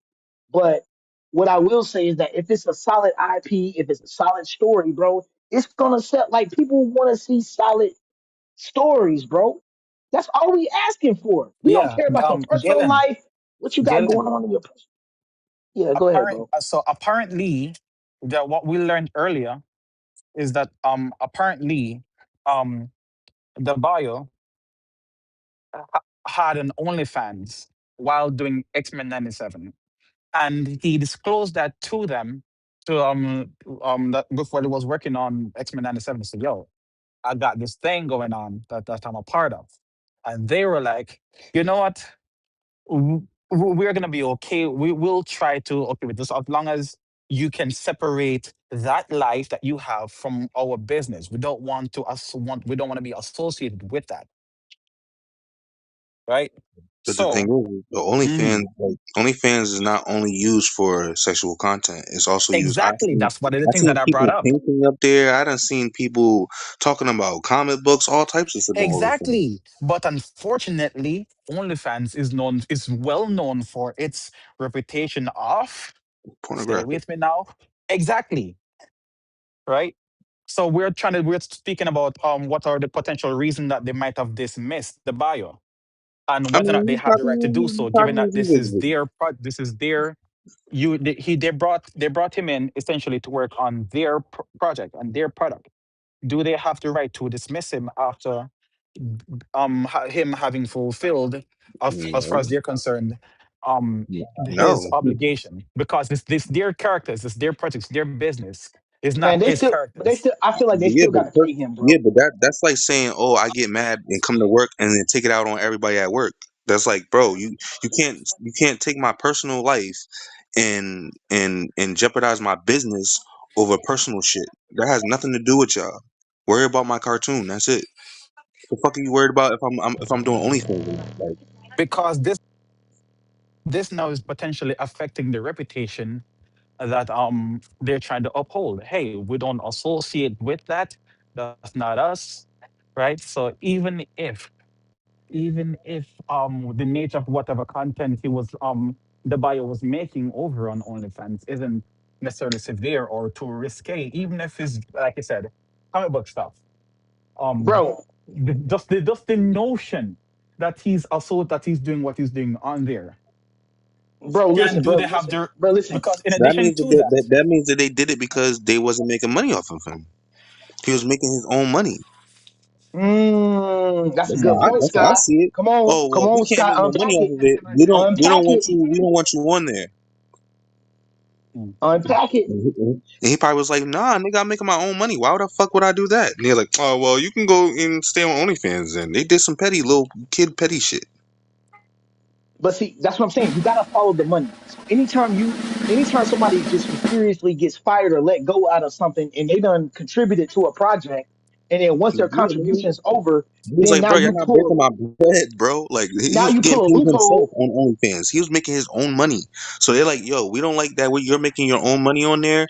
but what I will say is that if it's a solid IP, if it's a solid story, bro, it's gonna set like people want to see solid stories, bro. That's all we asking for. We don't
Yeah,
care about your personal
Galen,
life, what you got going
Galen.
on in your personal. Yeah, go ahead,
Apparent.
bro.
So apparently, that what we learned earlier is that apparently um the bio had an OnlyFans while doing X-Men '97, and he disclosed that to them to that before he was working on X-Men '97. He said, "Yo, I got this thing going on that I'm a part of," and they were like, "You know what? We're gonna be okay. We will try to okay with this as long as you can separate that life that you have from our business. We don't want to be associated with that, right?
But the thing
So
is, the OnlyFans,
mhm,
like, OnlyFans is not only used for sexual content. It's also used.
exactly, that's one of the
I
things that
seen
I brought
people
up.
painting up there. I done seen people talking about comic books, all types of shit on OnlyFans.
Exactly. But unfortunately, OnlyFans is well known for its reputation of, stay
Pornographic.
with me now. Exactly. Right. So we're speaking about what are the potential reasons that they might have dismissed the bio and
I
whether or
mean,
not they have the right to do so,
you
given
probably
that this is
revisit it.
their this is their they brought him in essentially to work on their project and their product. Do they have the right to dismiss him after him having fulfilled, as far
No,
as they're concerned, um his
no.
obligation? Because this their characters, it's their projects, their business, is not
Man,
his
they
characters.
still. I feel like they
Yeah,
still got to pay him,
yeah,
bro.
but that's like saying, "Oh, I get mad and come to work and then take it out on everybody at work." That's like, bro, you can't take my personal life and jeopardize my business over personal shit. That has nothing to do with y'all. Worry about my cartoon. That's it. The fuck are you worried about if I'm doing OnlyFans or not? Like,
Because this now is potentially affecting the reputation that they're trying to uphold. Hey, we don't associate with that. That's not us, right? So even if the nature of whatever content he was the buyer was making over on OnlyFans isn't necessarily severe or too risque, even if it's like I said, comic book stuff. Um,
bro,
just the notion that he's doing what he's doing on there.
listen,
And do
bro,
they have
listen,
their
bro, listen.
because in
So that
addition
means that
to that,
that means that they did it because they wasn't making money off of him. He was making his own money.
That's a good point,
That's how I
Scott.
see it. Oh
Come
well, if we
on,
can't
Scott,
make no money
unpack
off
it,
of it, we don't
unpack
want
it,
you we don't want you on there.
mm,
unpack it.
And he probably was like, nah, nigga, I'm making my own money. Why would the fuck would I do that? And they're like, oh well, you can go and stay on OnlyFans. And they did some petty little kid petty shit.
But see, that's what I'm saying. You gotta follow the money. So anytime somebody just mysteriously gets fired or let go out of something, and they done contributed to a project, and then once their
Yeah, man.
contribution's over,
He was
then
like, bro, you're not breaking my bread, bro. Like he was
you
getting
pull a
paid himself
loophole.
on OnlyFans. He was making his own money. So they're like, yo, we don't like that. You're making your own money on there.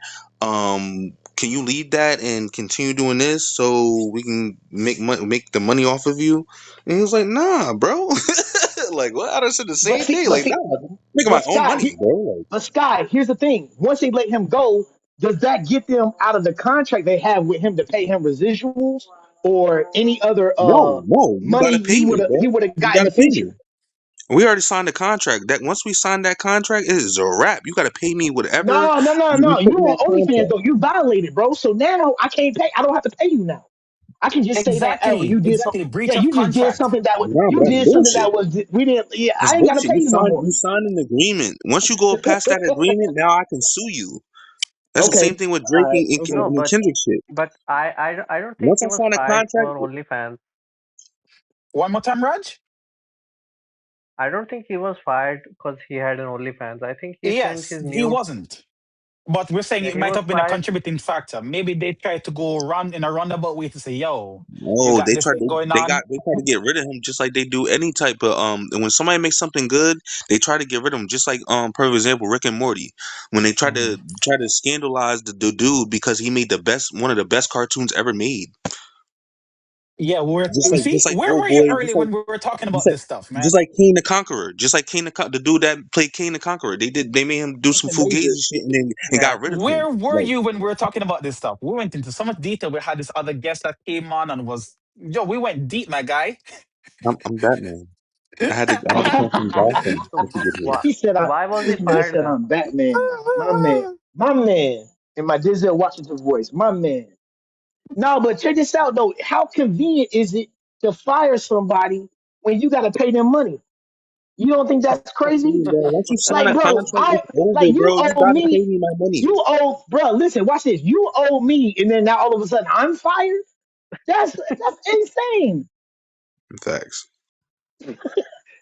Can you leave that and continue doing this so we can make the money off of you? And he was like, nah, bro. Like, what? I done said the
But
same
see,
thing.
but
Like,
see,
nah, making my
but
own
Scott,
money, bro. Like,
but Scott, here's the thing. Once they let him go, does that get them out of the contract they have with him to pay him residuals or any other
no, no, you
money
gotta pay me,
he
bro.
would have
You
got in
gotta
the
pay me.
future?
We already signed the contract. That once we sign that contract, it is a wrap. You gotta pay me whatever
No, no, no,
you
no.
put
You
in
on
that
OnlyFans
contract.
though. You violated, bro. So now I can't pay. I don't have to pay you now. I can just say that, oh, you did something.
exactly
Yeah,
breach of
you just did
contract.
something that was.
Nah,
You
but that's
did something
bullshit.
that was. We didn't. Yeah,
That's
I ain't got to
bullshit.
pay you no more.
You signed an agreement. Once you go past that agreement, now I can sue you. That's the
Okay.
same thing with
All
Drake
right.
and,
No,
Okay.
and Kendrick shit.
but I don't think
Once
he
I
was
sign a
fired
contract,
for OnlyFans.
One more time, Raj.
I don't think he was fired because he had an OnlyFans. I think he filmed
Yes,
his
he
nude.
wasn't. But we're saying
Yeah,
it
he
might
was
have been a
fired.
contributing factor. Maybe they tried to go round in a roundabout way to say, "Yo, you
no,
got this thing going on."
they try to get rid of him just like they do any type of and when somebody makes something good, they try to get rid of him just like per example Rick and Morty when they
Mhm.
try to scandalize the dude because he made the best one of the best cartoons ever made.
Yeah, you see,
Just like
where
Old
were you
Boy,
early when we were talking
just
about
like
this stuff,
just
man?
like King the Conqueror, the dude that played King the Conqueror. They made him do some
Listen, major.
fugazi shit and then and
Yeah.
got rid of him.
Where were
Like
you when we were talking about this stuff? We went into so much detail. We had this other guest that came on and was, yo, we went deep, my guy.
I'm Batman. I had to come from Gotham
So
to get here.
why
he said,
why was he
this man
fired
said,
then?
I'm Batman. My man, in my Denzel Washington voice, my man. No, but check this out though. How convenient is it to fire somebody when you got to pay them money? You don't think that's crazy?
Bro, once you sign
Like,
a
bro,
contract, it's over,
like you
bro. You
owe
gotta pay
me,
me my money.
you owe, bro. Listen, watch this. You owe me, and then now all of a sudden I'm fired. That's insane.
Facts.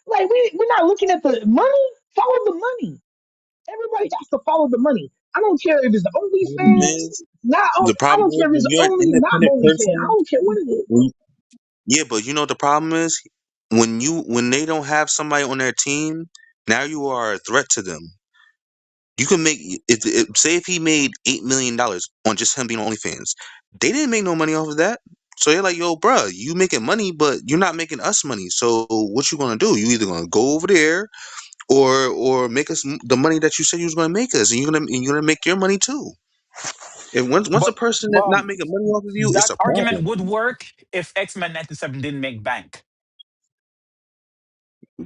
Like we're not looking at the money. Follow the money. Everybody has to follow the money. I don't care if it's
Problem
OnlyFans,
is,
not.
the
I
problem
don't
is
care if
when
it's
you're an
only not
independent
OnlyFans. I
person.
don't care what it is, bro.
When, yeah, but you know what the problem is when they don't have somebody on their team. Now you are a threat to them. You can make say if he made $8 million on just him being on OnlyFans, they didn't make no money off of that. So they're like, yo, bruh, you making money, but you're not making us money. So what you gonna do? You either gonna go over there or make us the money that you said you was gonna make us, and you're gonna make your money too. And once a
But
person that's not
um,
making money off of you, it's
that
a
argument
problem.
would work if X-Men 97 didn't make bank.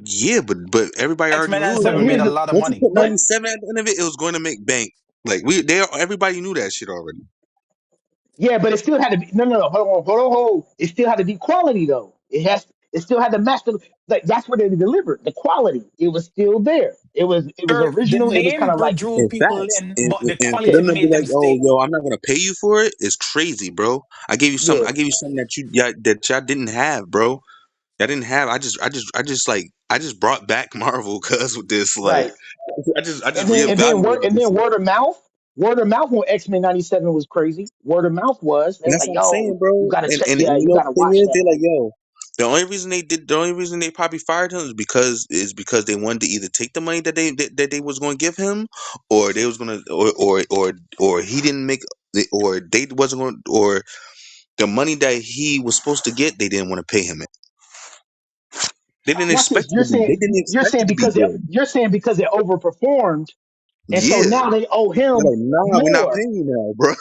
Yeah, but everybody already
X-Men
knew.
But
97
I
made
here's
a
mean,
the
lot of
once you
money.
put
but
97 at the end of it, it was going to make bank. Like everybody knew that shit already.
yeah, but it still had to be no. Hold on. It still had to be quality though. It still had to match the like that's what they delivered. The quality. It was still there. It was
Sure, the
original. It was kind
name
of like
drew
In
people
facts,
in, but the
and for them
quality
to be
made
like,
them
"Oh,
stay.
yo, I'm not gonna pay you for it," is crazy, bro.
yeah,
I gave you something that y'all didn't have, bro. Y'all didn't have. I just brought back Marvel cuz with this, like,
right.
I just
And
reevaluated this
then
shit.
word of mouth on X-Men 97 was crazy. Word of mouth was they
And
was
that's
like,
what I'm
yo,
saying, bro.
you gotta check, yeah,
And you
you
know what
gotta
the thing
watch
is?
that.
They're like, yo, the only reason they probably fired him is because they wanted to either take the money that they was going to give him, or they was gonna or he didn't make or they wasn't going or the money that he was supposed to get they didn't want to pay him it.
Watch this.
They didn't expect it to be good.
You're saying because it overperformed. And so
Yeah.
now they owe
They're
him
like, nah, we're not
more.
paying you now, bro.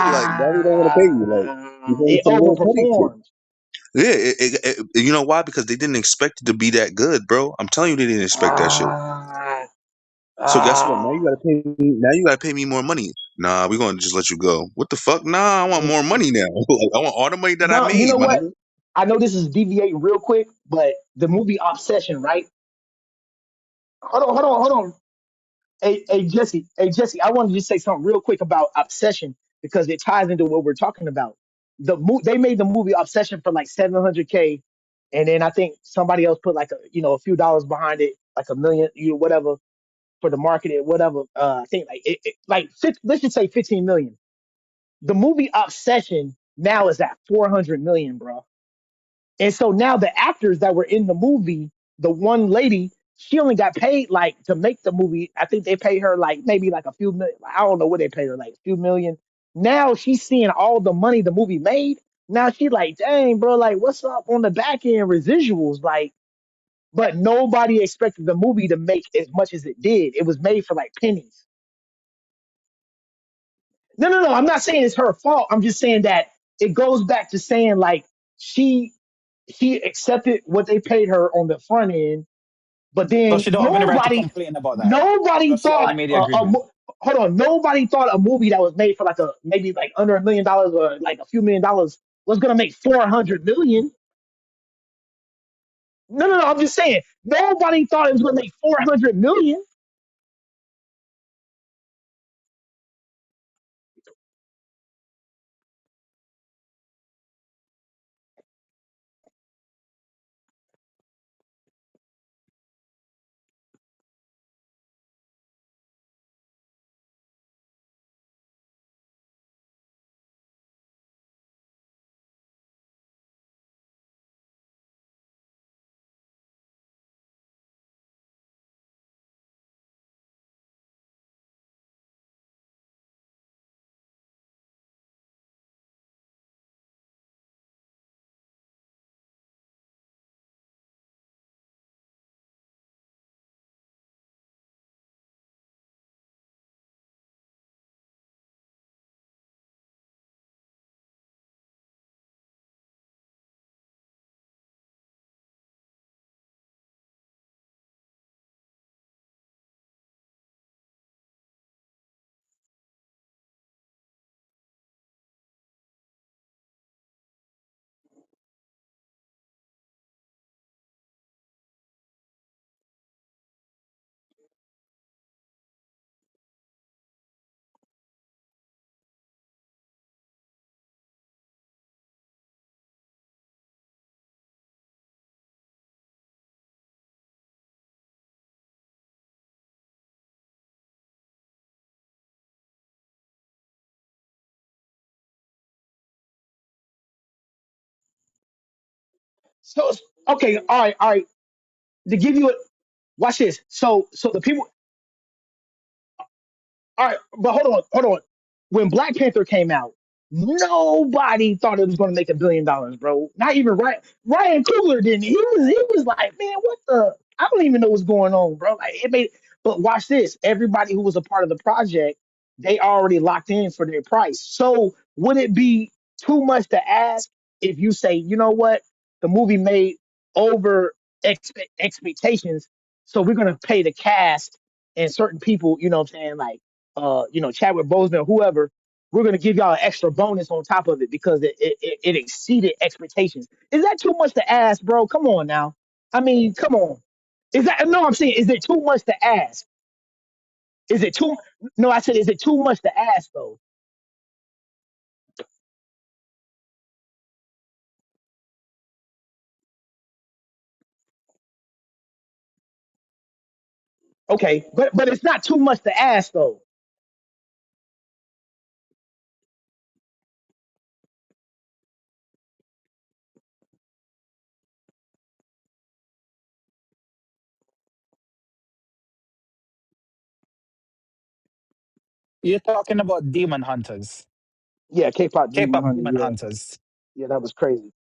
Like, now we don't want to pay you. Like, you're paying
It
some more money to.
overperformed.
Yeah, you know why? Because they didn't expect it to be that good, bro. I'm telling you, they didn't expect that shit.
Ah,
So guess what? Now you
ah.
gotta pay me. Now you gotta pay me more money. Nah, we're gonna just let you go. What the fuck? Nah, I want more
Mm.
money now. Like, I want all the money that I
Now, you
made,
know
my
what?
nigga.
I know this is deviating real quick, but the movie Obsession, right? Hold on. Hey Jesse, I wanted to just say something real quick about Obsession because it ties into what we're talking about. They made the movie Obsession for like 700K, and then I think somebody else put like a few dollars behind it, like a million, whatever for the marketing, whatever. I think let's just say 15 million. The movie Obsession now is at 400 million, bro. And so now the actors that were in the movie, the one lady, she only got paid like to make the movie. I think they paid her like maybe like a few million. I don't know what they paid her, like a few million. Now she's seeing all the money the movie made. Now she like, dang, bro, like what's up on the back end residuals? Like, but nobody expected the movie to make as much as it did. It was made for like pennies. No. I'm not saying it's her fault. I'm just saying that it goes back to saying like she she accepted what they paid her on the front end, but
So
then
she don't have any right to complain about that.
nobody
Because she already
thought
made the agreement.
hold on, nobody thought a movie that was made for like a maybe like under $1 million or like a few $1 million was gonna make 400 million. No. I'm just saying nobody thought it was gonna make 400 million. So okay, all right. To give you a watch this. So the people. All right, but hold on. When Black Panther came out, nobody thought it was going to make $1 billion, bro. Not even Ryan Coogler didn't. He was like, man, what the? I don't even know what's going on, bro. Like it made. But watch this. Everybody who was a part of the project, they already locked in for their price. So would it be too much to ask if you say, you know what, the movie made over expectations, so we're gonna pay the cast and certain people, you know what I'm saying, like Chadwick Boseman or whoever, we're gonna give y'all an extra bonus on top of it because it exceeded expectations. Is that too much to ask, bro? Come on now. I mean, come on. Is that no? I'm saying, is it too much to ask? Is it too? No, I said, is it too much to ask though? Okay, but it's not too much to ask though.
You're talking about Demon Hunters.
Yeah, K-pop Demon
K-pop
Hunter.
Demon
Yeah,
Hunters.
yeah, that was crazy.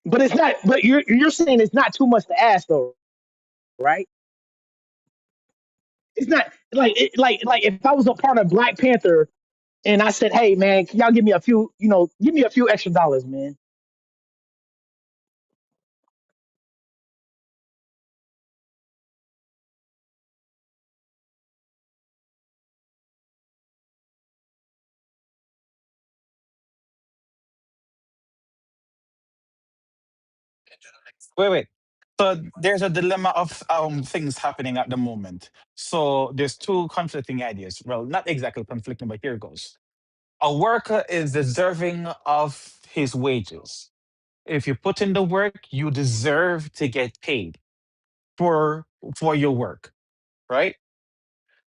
But it's not. But you're saying it's not too much to ask though, right? It's not like if I was a part of Black Panther and I said, "Hey man, can y'all give me a few, give me a few extra dollars, man."
Wait, wait. So there's a dilemma of things happening at the moment. So there's two conflicting ideas. Well, not exactly conflicting, but here it goes. A worker is deserving of his wages. If you put in the work, you deserve to get paid for for your work, right?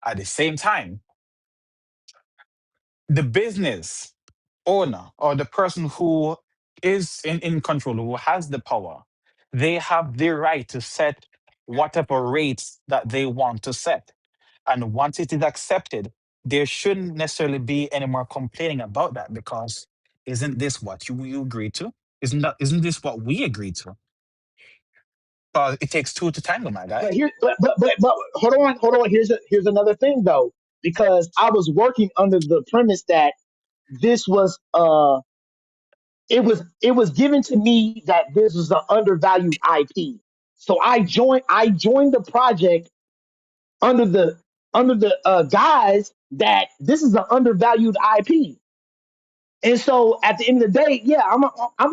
At the same time, the business owner or the person who is in control, who has the power, they have the right to set whatever rates that they want to set. And once it is accepted, there shouldn't necessarily be any more complaining about that because isn't this what you agreed to? Isn't this what we agreed to? It takes two to tango, my guy.
But hold on. Here's another thing though, because I was working under the premise that this was it was given to me that this was an undervalued IP. So I joined the project under the guise that this is an undervalued IP. And so at the end of the day, yeah, I'm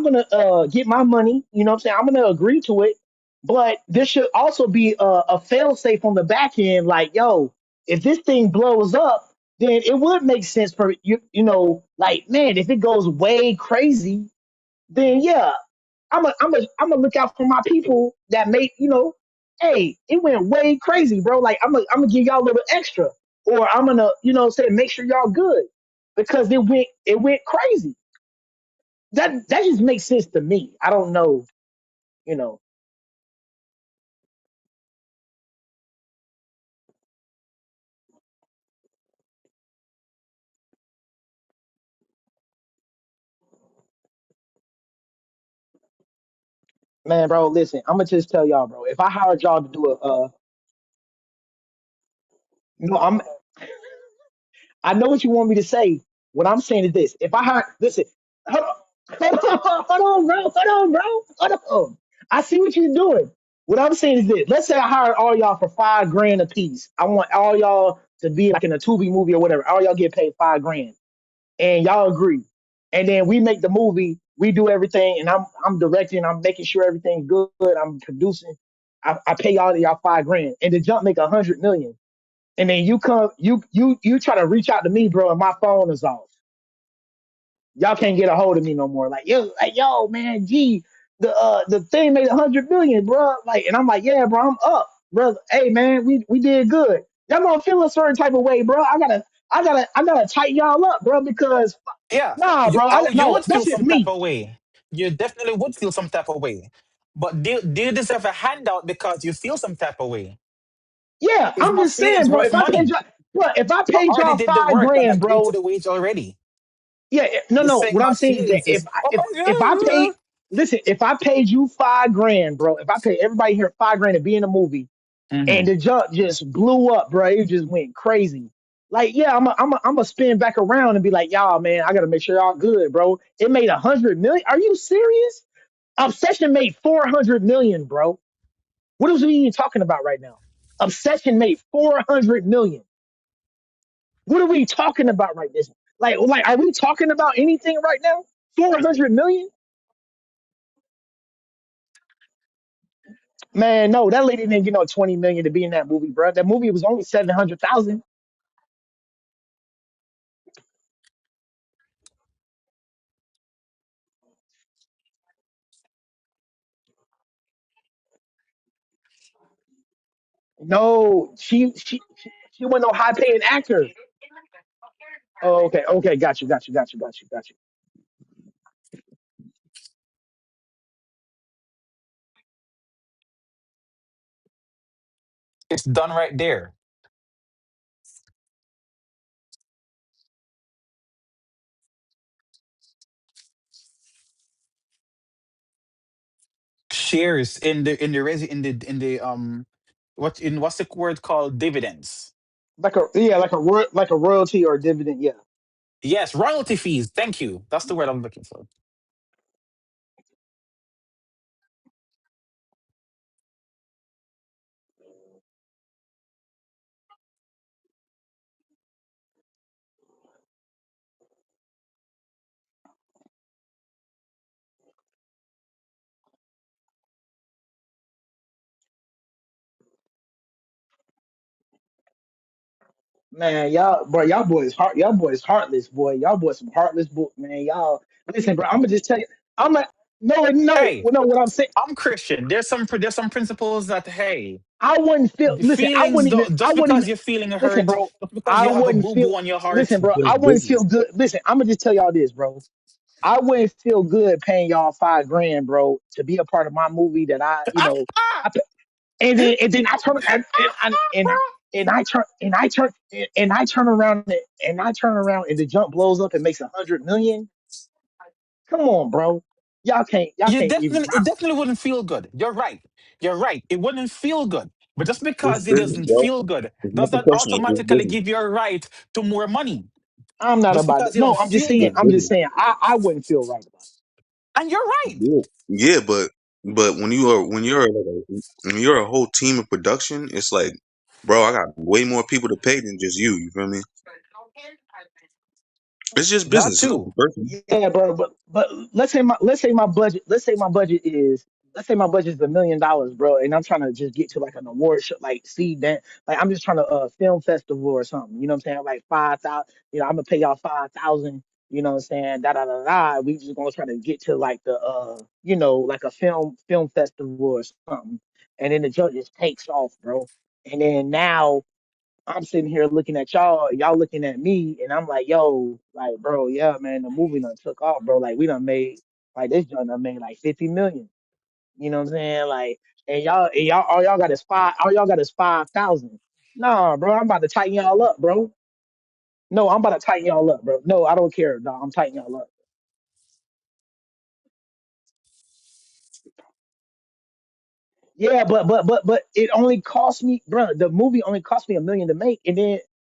gonna get my money. You know what I'm saying? I'm gonna agree to it, but there should also be a fail safe on the back end. Like, yo, if this thing blows up, then it would make sense for you. Like, man, if it goes way crazy, then yeah, I'm a look out for my people that make, hey, it went way crazy, bro. Like I'm gonna give y'all a little extra, or I'm gonna, say make sure y'all good because it went crazy. That just makes sense to me. I don't know, you know, man, bro. Listen, I'm gonna just tell y'all, bro. If I hired y'all to do I'm I know what you want me to say. What I'm saying is this: if I hire, listen, hold on, hold on, bro, hold on, bro, hold on. I see what you're doing. What I'm saying is this: let's say I hired all y'all for 5 grand a piece. I want all y'all to be like in a Tubi movie or whatever. All y'all get paid 5 grand, and y'all agree. And then we make the movie. We do everything, and I'm directing. I'm making sure everything's good. I'm producing. I pay y'all 5 grand, and the jump make 100 million, and then you try to reach out to me, bro, and my phone is off. Y'all can't get a hold of me no more. Yo, man, gee, the thing made 100 million, bro. Like, and I'm like, yeah, bro, I'm up, bro. Hey, man, we did good. Y'all gonna feel a certain type of way, bro. I gotta tighten y'all up, bro, because
Yeah,
nah, bro,
you
no,
would feel
that's just
some type
me.
of way. You definitely would feel some type of way. But do you deserve a handout because you feel some type of way?
Yeah,
Is
I'm
my
just saying,
feelings
bro.
worth money?
If I
I
paid
already
y'all
did the
five
work and
grand,
agreed to
bro.
the wage already.
Yeah, no,
You're
no.
saying
What
my
I'm saying is that
feelings is
if I paid, listen, if I paid you 5 grand, bro, if I paid everybody here 5 grand to be in a movie, and
Mhm.
the jump just blew up, bro, it just went crazy. Like, yeah, I'm a spin back around and be like, y'all, man, I gotta make sure y'all good, bro. It made 100 million. Are you serious? Obsession made 400 million, bro. What is we even talking about right now? Obsession made 400 million. What are we talking about right this? Like, are we talking about anything right now? 400 million? Man, no, that lady didn't get no 20 million to be in that movie, bro. That movie was only 700,000. No, she wasn't no high paying actor. Oh, okay, okay, got you.
It's done right there. Shares in the what's the word called dividends?
like a yeah, like a royalty or a dividend. Yeah,
Yes, royalty fees. Thank you. That's the word I'm looking for.
man, y'all boys heartless, boy. Y'all boys some heartless book, man. Y'all listen, bro. I'm gonna just tell you. I'm like,
Hey,
no. What I'm saying,
I'm Christian. There's some principles that, hey,
I wouldn't feel.
the
Listen,
feelings don't,
I
just
wouldn't even
because you're feeling
listen,
hurt,
bro.
just because
I
you have a
wouldn't
boo
feel.
boo on your heart.
Listen, bro.
Just
I wouldn't feel
business.
good. Listen, I'm gonna just tell y'all this, bro. I wouldn't feel good paying y'all 5 grand, bro, to be a part of my movie that I and then I turn and I turn around and the jump blows up and makes 100 million. Come on, bro. Y'all
You
can't even
definitely, it
rock.
definitely wouldn't feel good. You're right. You're right. It wouldn't feel good. But just
It's
because it
business,
doesn't
bro.
feel good
It's not
does
the
not
question. It's just
automatically
business.
give you a right to more money.
I'm not
Just
about
because
it.
you don't
No,
feel
It's
good.
I'm just
business.
saying I wouldn't feel right about
And you're right.
Yeah, yeah, but when you're like when you're a whole team of production, it's like, bro, I got way more people to pay than just you. You feel me? It's just
That
business. It's not the
too.
person.
it. Yeah, bro, but let's say my budget is $1 million, bro, and I'm trying to just get to like an award show, like see that, like I'm just trying to film festival or something. You know what I'm saying? Like 5,000. I'm gonna pay y'all 5,000. You know what I'm saying? Da da da da. We just gonna try to get to like the like a film festival or something, and then the judges takes off, bro. And then now I'm sitting here looking at y'all looking at me, and I'm like, yo, like, bro, yeah, man, the movie done took off, bro. Like, we done made, like, this joint done made like 50 million. You know what I'm saying? Like, all y'all got is 5,000. Nah, bro, I'm about to tighten y'all up, bro. No, I'm about to tighten y'all up, bro. No, I don't care, dog. I'm tightening y'all up. Yeah, but it only cost me, bro. The movie only cost me 1 million to make,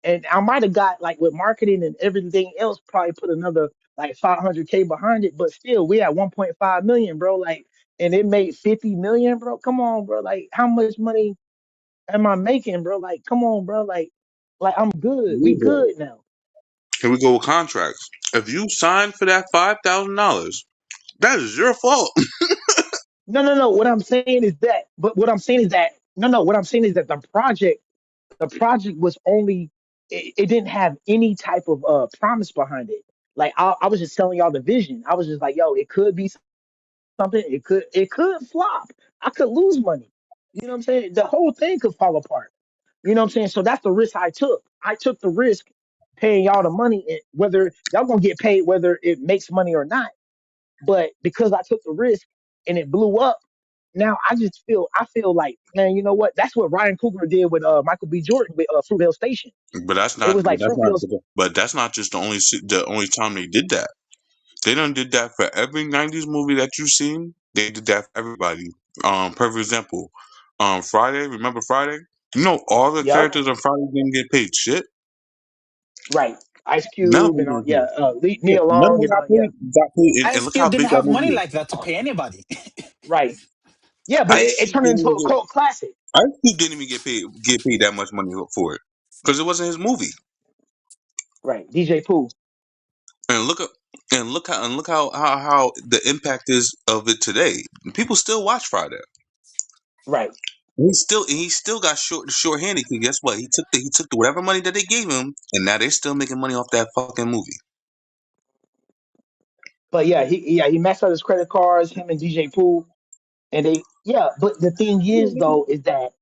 and I might have got like with marketing and everything else, probably put another like 500K behind it. But still, we at 1.5 million, bro. Like, and it made 50 million, bro. Come on, bro. Like, how much money am I making, bro? Like, come on, bro. Like I'm good. We
Yeah, but
good now.
here we go with contracts. If you sign for that $5,000, that is your fault.
No. What I'm saying is that, but what I'm saying is that, no. What I'm saying is that the project was only it didn't have any type of promise behind it. Like I was just telling y'all the vision. I was just like, yo, it could be something. It could flop. I could lose money. You know what I'm saying? The whole thing could fall apart. You know what I'm saying? So that's the risk I took. I took the risk paying y'all the money, whether y'all gonna get paid whether it makes money or not. But because I took the risk and it blew up, now I feel like, man, you know what? That's what Ryan Coogler did with Michael B. Jordan with Fruitvale Station.
But that's
It
not.
was
But
like
that's not.
Fruitvale.
But that's not just the only time they did that. They done did that for every '90s movie that you've seen. They did that for everybody. Perfect example. Friday. Remember Friday? You know, all the
Yep,
characters on Friday didn't get paid shit.
right. Ice
None of
Cube
them
and all,
got
yeah,
paid. Yeah,
Neil
none of
Long
them
and
got
all, yeah,
paid. Got paid, and
Ice
look how
Cube didn't
big that
have money
movie is.
like that to pay anybody.
right. Yeah, but
Ice
it
Cube
turned
didn't
into
even
a cult classic.
Ice Cube didn't even get paid that much money for it because it wasn't his movie.
Right. DJ Pooh.
And look up and look how the impact is of it today. People still watch Friday.
Right.
He still got short-handed. Cause guess what? He took the whatever money that they gave him, and now they're still making money off that fucking movie.
But he maxed out his credit cards, him and DJ Pooh, and they yeah. But the thing is though is that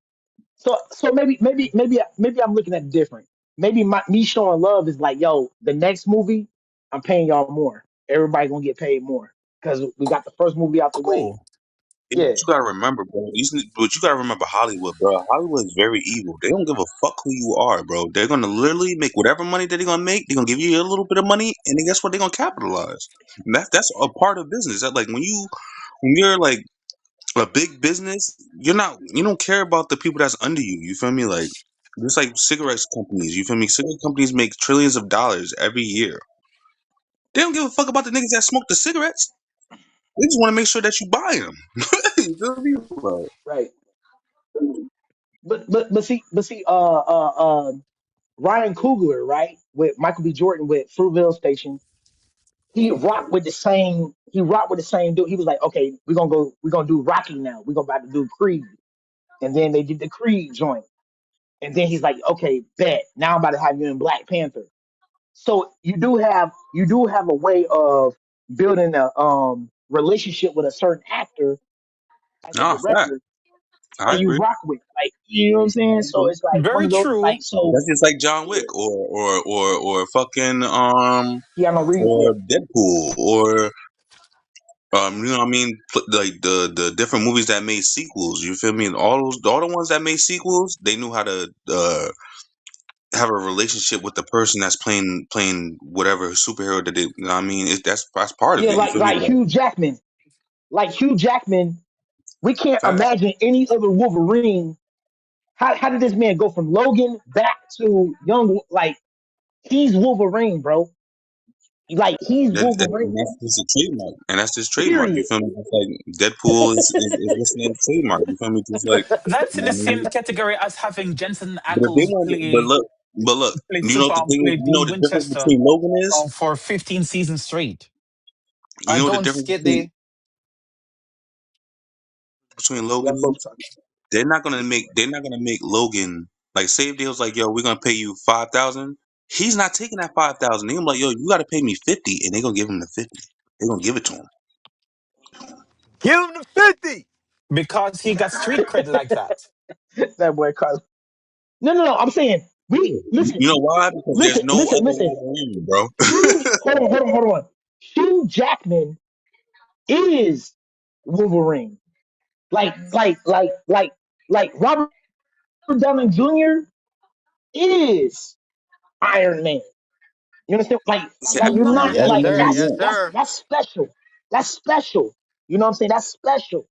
so maybe I'm looking at it different. Maybe me showing love is like, yo, the next movie, I'm paying y'all more. Everybody gonna get paid more because we got the first movie out the way.
Cool.
And
Yeah,
what you gotta remember, bro. But you gotta remember Hollywood, bro. Hollywood is very evil. They don't give a fuck who you are, bro. They're gonna literally make whatever money that they're gonna make. They're gonna give you a little bit of money, and then guess what? They're gonna capitalize. And that's a part of business. That like when you're like a big business, you don't care about the people that's under you. You feel me? Like Just like cigarettes companies, you feel me? Cigarette companies make trillions of dollars every year. They don't give a fuck about the niggas that smoke the cigarettes. They just want to make sure that you buy them. You feel me? Like,
Right. But see, Ryan Coogler, right, with Michael B. Jordan with Fruitvale Station, he rocked with the same dude. He was like, okay, we're gonna do Rocky now. We're gonna about to do Creed. And then they did the Creed joint. And then he's like, okay, bet. Now I'm about to have you in Black Panther. So you do have a way of building a relationship with a certain actor as a
nah, fact.
director
I
that you
agree.
rock with. Like, you know what I'm saying? So it's like one
Very
of those like
true.
so
That's just like John Wick or fucking
Keanu Reeves,
or
yeah.
Deadpool or you know what I mean? Like the different movies that made sequels. You feel me? And all the ones that made sequels, they knew how to have a relationship with the person that's playing whatever superhero that they. You know what I mean? That's part of
Yeah,
it. You
like
feel me?
like Hugh Jackman. Like Hugh Jackman, we can't
Fact.
imagine any other Wolverine. How did this man go from Logan back to young? Like, he's Wolverine, bro. Like, he's
And
Wolverine.
that's just a trademark, and that's his trademark. You
Period.
feel me? Just like Deadpool is what's the name trademark. You feel me? Just like
That's
you
in
know
the
what I
same
mean?
category as having Jensen
But if they
Ackles
want, but look, you know what the thing is?
play
You know
Dean
what the difference
Winchester
between Logan is?
for 15 seasons straight.
You
I
know what the
don't
difference
skip the
between
Yeah,
Logan
I'm both
is?
talking.
They're not gonna make Logan like say if they was like, yo, we're gonna pay you 5,000. He's not taking that 5,000. They're gonna be like, yo, you gotta pay me 50, and they're gonna give him the 50. They're gonna give it to him.
Give him the 50.
because he got street cred like that.
That boy Carlos. No. I'm saying we
You know why? Because there's no other
listen.
Wolverine, bro.
Hold on. Hugh Jackman is Wolverine. Like Robert Downey Jr. is Iron Man. You understand? Like you're not
Yes,
like
sir.
Absolutely
that's
Yes,
not.
that's
sir.
that's special. That's special. You know what I'm saying? That's special.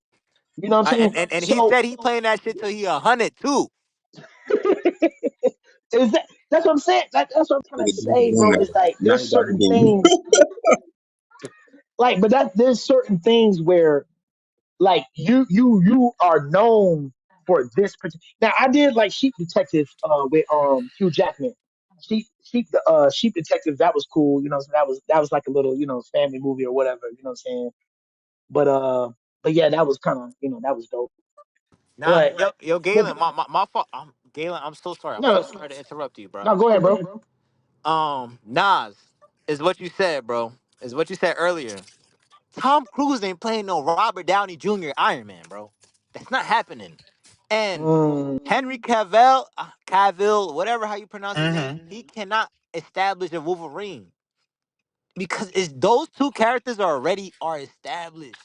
You know what I'm
And,
saying?
and and he
So
said he playing that shit till he 100 too.
is that's what I'm saying. That's what I'm trying to
Nigga, don't
say,
be doing
bro.
that.
It's like
Now
there's
you about to
certain
do.
things like, but there's certain things where like you are known for this particular. Now I did like Sheep Detective with Hugh Jackman. Sheep Detective, that was cool. You know, so that was like a little, family movie or whatever. You know what I'm saying? But but yeah, that was kind of, that was dope.
Nah,
But
yo,
but
Galen, my fault. Galen, I'm so sorry. I'm so
no
sorry to interrupt you, bro.
no, go ahead, bro.
Nas is what you said, bro. Is what you said earlier. Tom Cruise ain't playing no Robert Downey Jr. Iron Man, bro. That's not happening. And
Mm,
Henry Cavill, whatever how you pronounce his name,
Hmm.
he cannot establish a Wolverine because it's those two characters are established,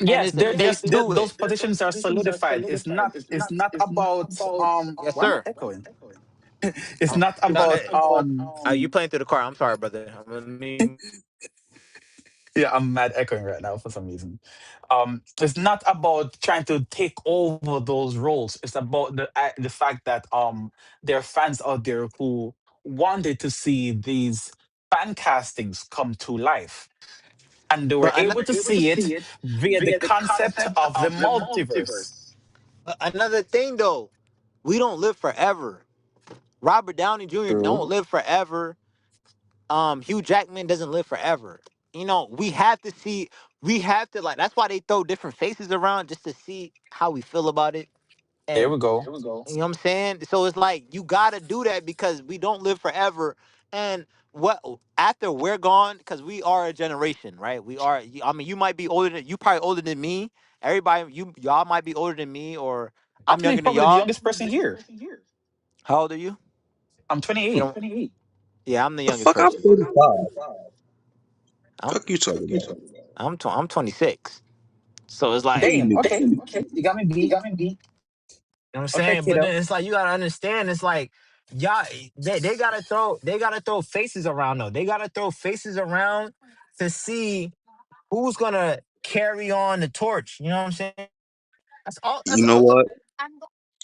and
Yes,
it's a face to it.
those positions are solidified. It's not about
Yes,
why am I
sir.
echoing? It's
Oh,
not
no,
about
you playing through the car? I'm sorry, brother. Let me.
yeah, I'm mad echoing right now for some reason. It's not about trying to take over those roles. It's about the fact that there are fans out there who wanted to see these fan castings come to life, and they were
But
able to see it via the concept of the multiverse.
another thing though, we don't live forever. Robert Downey Jr. don't
True.
live forever. Hugh Jackman doesn't live forever. We have to see. We have to like. That's why they throw different faces around just to see how we feel about it.
Here
And
we go.
you know what I'm saying? So it's like you gotta do that because we don't live forever. And what after we're gone, because we are a generation, right? We are. I mean, you might be older than you, probably older than me. Everybody, y'all might be older than me, or I'm
Actually,
younger than
probably the
y'all.
youngest person here.
How old are you?
I'm
If you
28.
don't, yeah, I'm the
The
youngest
fuck, I'm
person.
35.
I'm
Fuck you talking about?
I'm 26. So it's like,
Damn.
Hey,
Okay. Okay. You got me beat.
you know what I'm
Okay,
saying? But
kiddo.
then it's like you gotta understand, it's like y'all they gotta throw faces around though. They gotta throw faces around to see who's gonna carry on the torch. You know what I'm saying? That's all
you know what?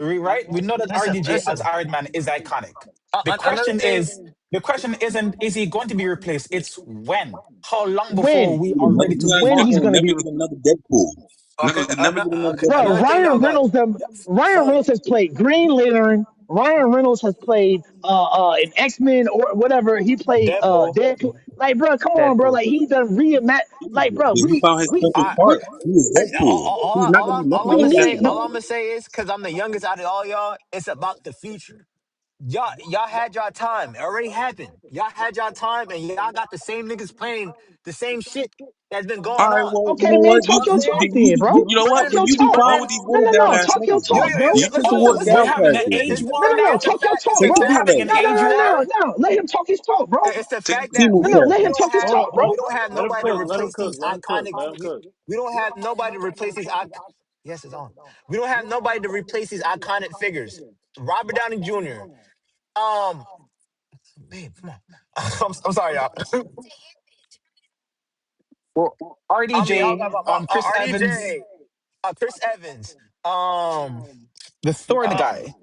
Right? We know that
Listen,
RDJ as
listen.
Iron Man is iconic. The
Another
question
thing.
is, the question isn't is he going to be replaced? It's when. How long before
When
we are ready to move
when
on?
he's gonna be
Never get another Deadpool.
Okay,
never get another
okay.
Bucky
Bro,
Another
movie.
thing though,
Ryan
for
Reynolds has played Green Lantern. Ryan Reynolds has played an X-Men or whatever. He played
Deadpool.
Deadpool. Like, bro, come on, bro.
Deadpool.
Like he done reimagine. Like, bro,
He found his perfect
I,
part. He is Deadpool. He's not gonna be
all
nothing
we
I'm gonna
like
say,
need
Batman.
no,
is because I'm the youngest out of all y'all. It's about the future. Y'all had y'all time. It already happened. Y'all had y'all time, and y'all got the same niggas playing the same shit that's been
All
going
right,
on.
well, you
okay,
know
man,
what?
You know
talk
what I'm
your
saying?
talk then, bro.
You know
But
what?
Talk
then,
Then
your
you be
talk.
but
fine
then,
with these
No,
watered
no,
down
no.
ass
Talk your
niggas.
yo,
talk,
yo,
bro.
You
yo,
stick
Talk
to
your
what's
talk,
We're
bro.
now
having an
character.
age
No,
war
no, no.
now.
Talk your talk,
Say
bro.
it's
We're
the
Timu
having
fact
an
No,
character.
no,
age
no,
war.
no, no. Let him talk his talk, bro.
it's the
Take
fact
the
that
Timu
No, no. Let him
character.
talk his talk, bro.
we don't have
Let him
nobody to
cook. Let him
replace
cook.
these
Let him cook.
iconic.
Let him cook.
We don't have nobody to replace these. Yes, it's on. We don't have nobody to replace these iconic figures. Robert Downey Jr. Um, babe, come on. I'm sorry, y'all.
Well,
I mean,
RDJ, Chris Evans,
RDJ, Chris Evans. Um,
the Thor
uh,
guy.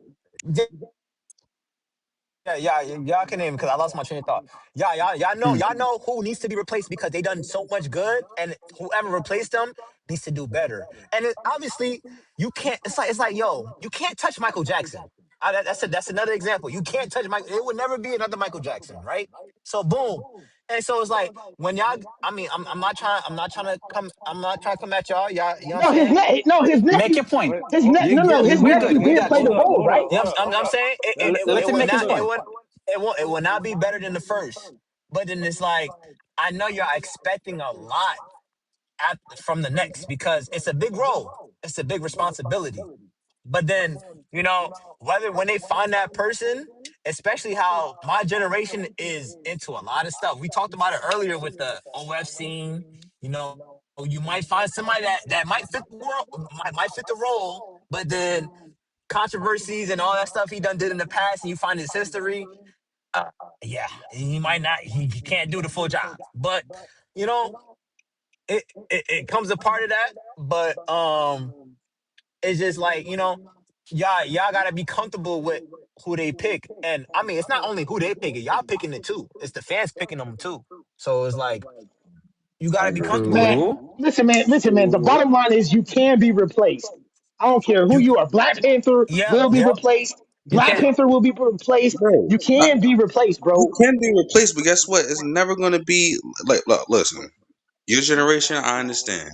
y'all can name because I lost my train of thought. Y'all know who needs to be replaced because they done so much good, and whoever replaced them needs to do better. And obviously, you can't. It's like, yo, you can't touch Michael Jackson. That's another example. You can't touch Michael. It would never be another Michael Jackson, right? So boom, and so it's like when y'all. I mean, I'm not trying. I'm not trying to come at y'all. Y'all, you know what I'm
No,
saying?
his
Make
nephew,
your point.
Wait,
his
We're
nephew
good. We
did
got
play
hold
the
you.
up,
role,
hold
right?
up, hold up, hold
I'm
up.
saying
Let,
Let
it
him
would
make his
not
let him
point.
cook.
it will not be better than the first. But then it's like I know you're expecting a lot from the next because it's a big role. It's a big responsibility. But then, whether when they find that person, especially how my generation is into a lot of stuff. We talked about it earlier with the OF scene. You know, you might find somebody that might fit the world, might fit the role, but then controversies and all that stuff he done did in the past, and you find his history. Uh, yeah, he might not. He can't do the full job, but you know, it comes a part of that. But it's just like y'all gotta be comfortable with who they pick, and I mean, it's not only who they pick, y'all picking it too. It's the fans picking them too. So it's like you
I
gotta be
agree.
comfortable with
Man,
it.
True.
listen, man. The bottom line is you can be replaced. I don't care who
You,
you are. Black Panther
yep,
will be
yep.
replaced.
You
Black
can.
Panther will be replaced.
Bro,
You can be replaced,
you
bro.
can be replaced, but guess what? It's never gonna be like. Look, listen, your generation, I understand.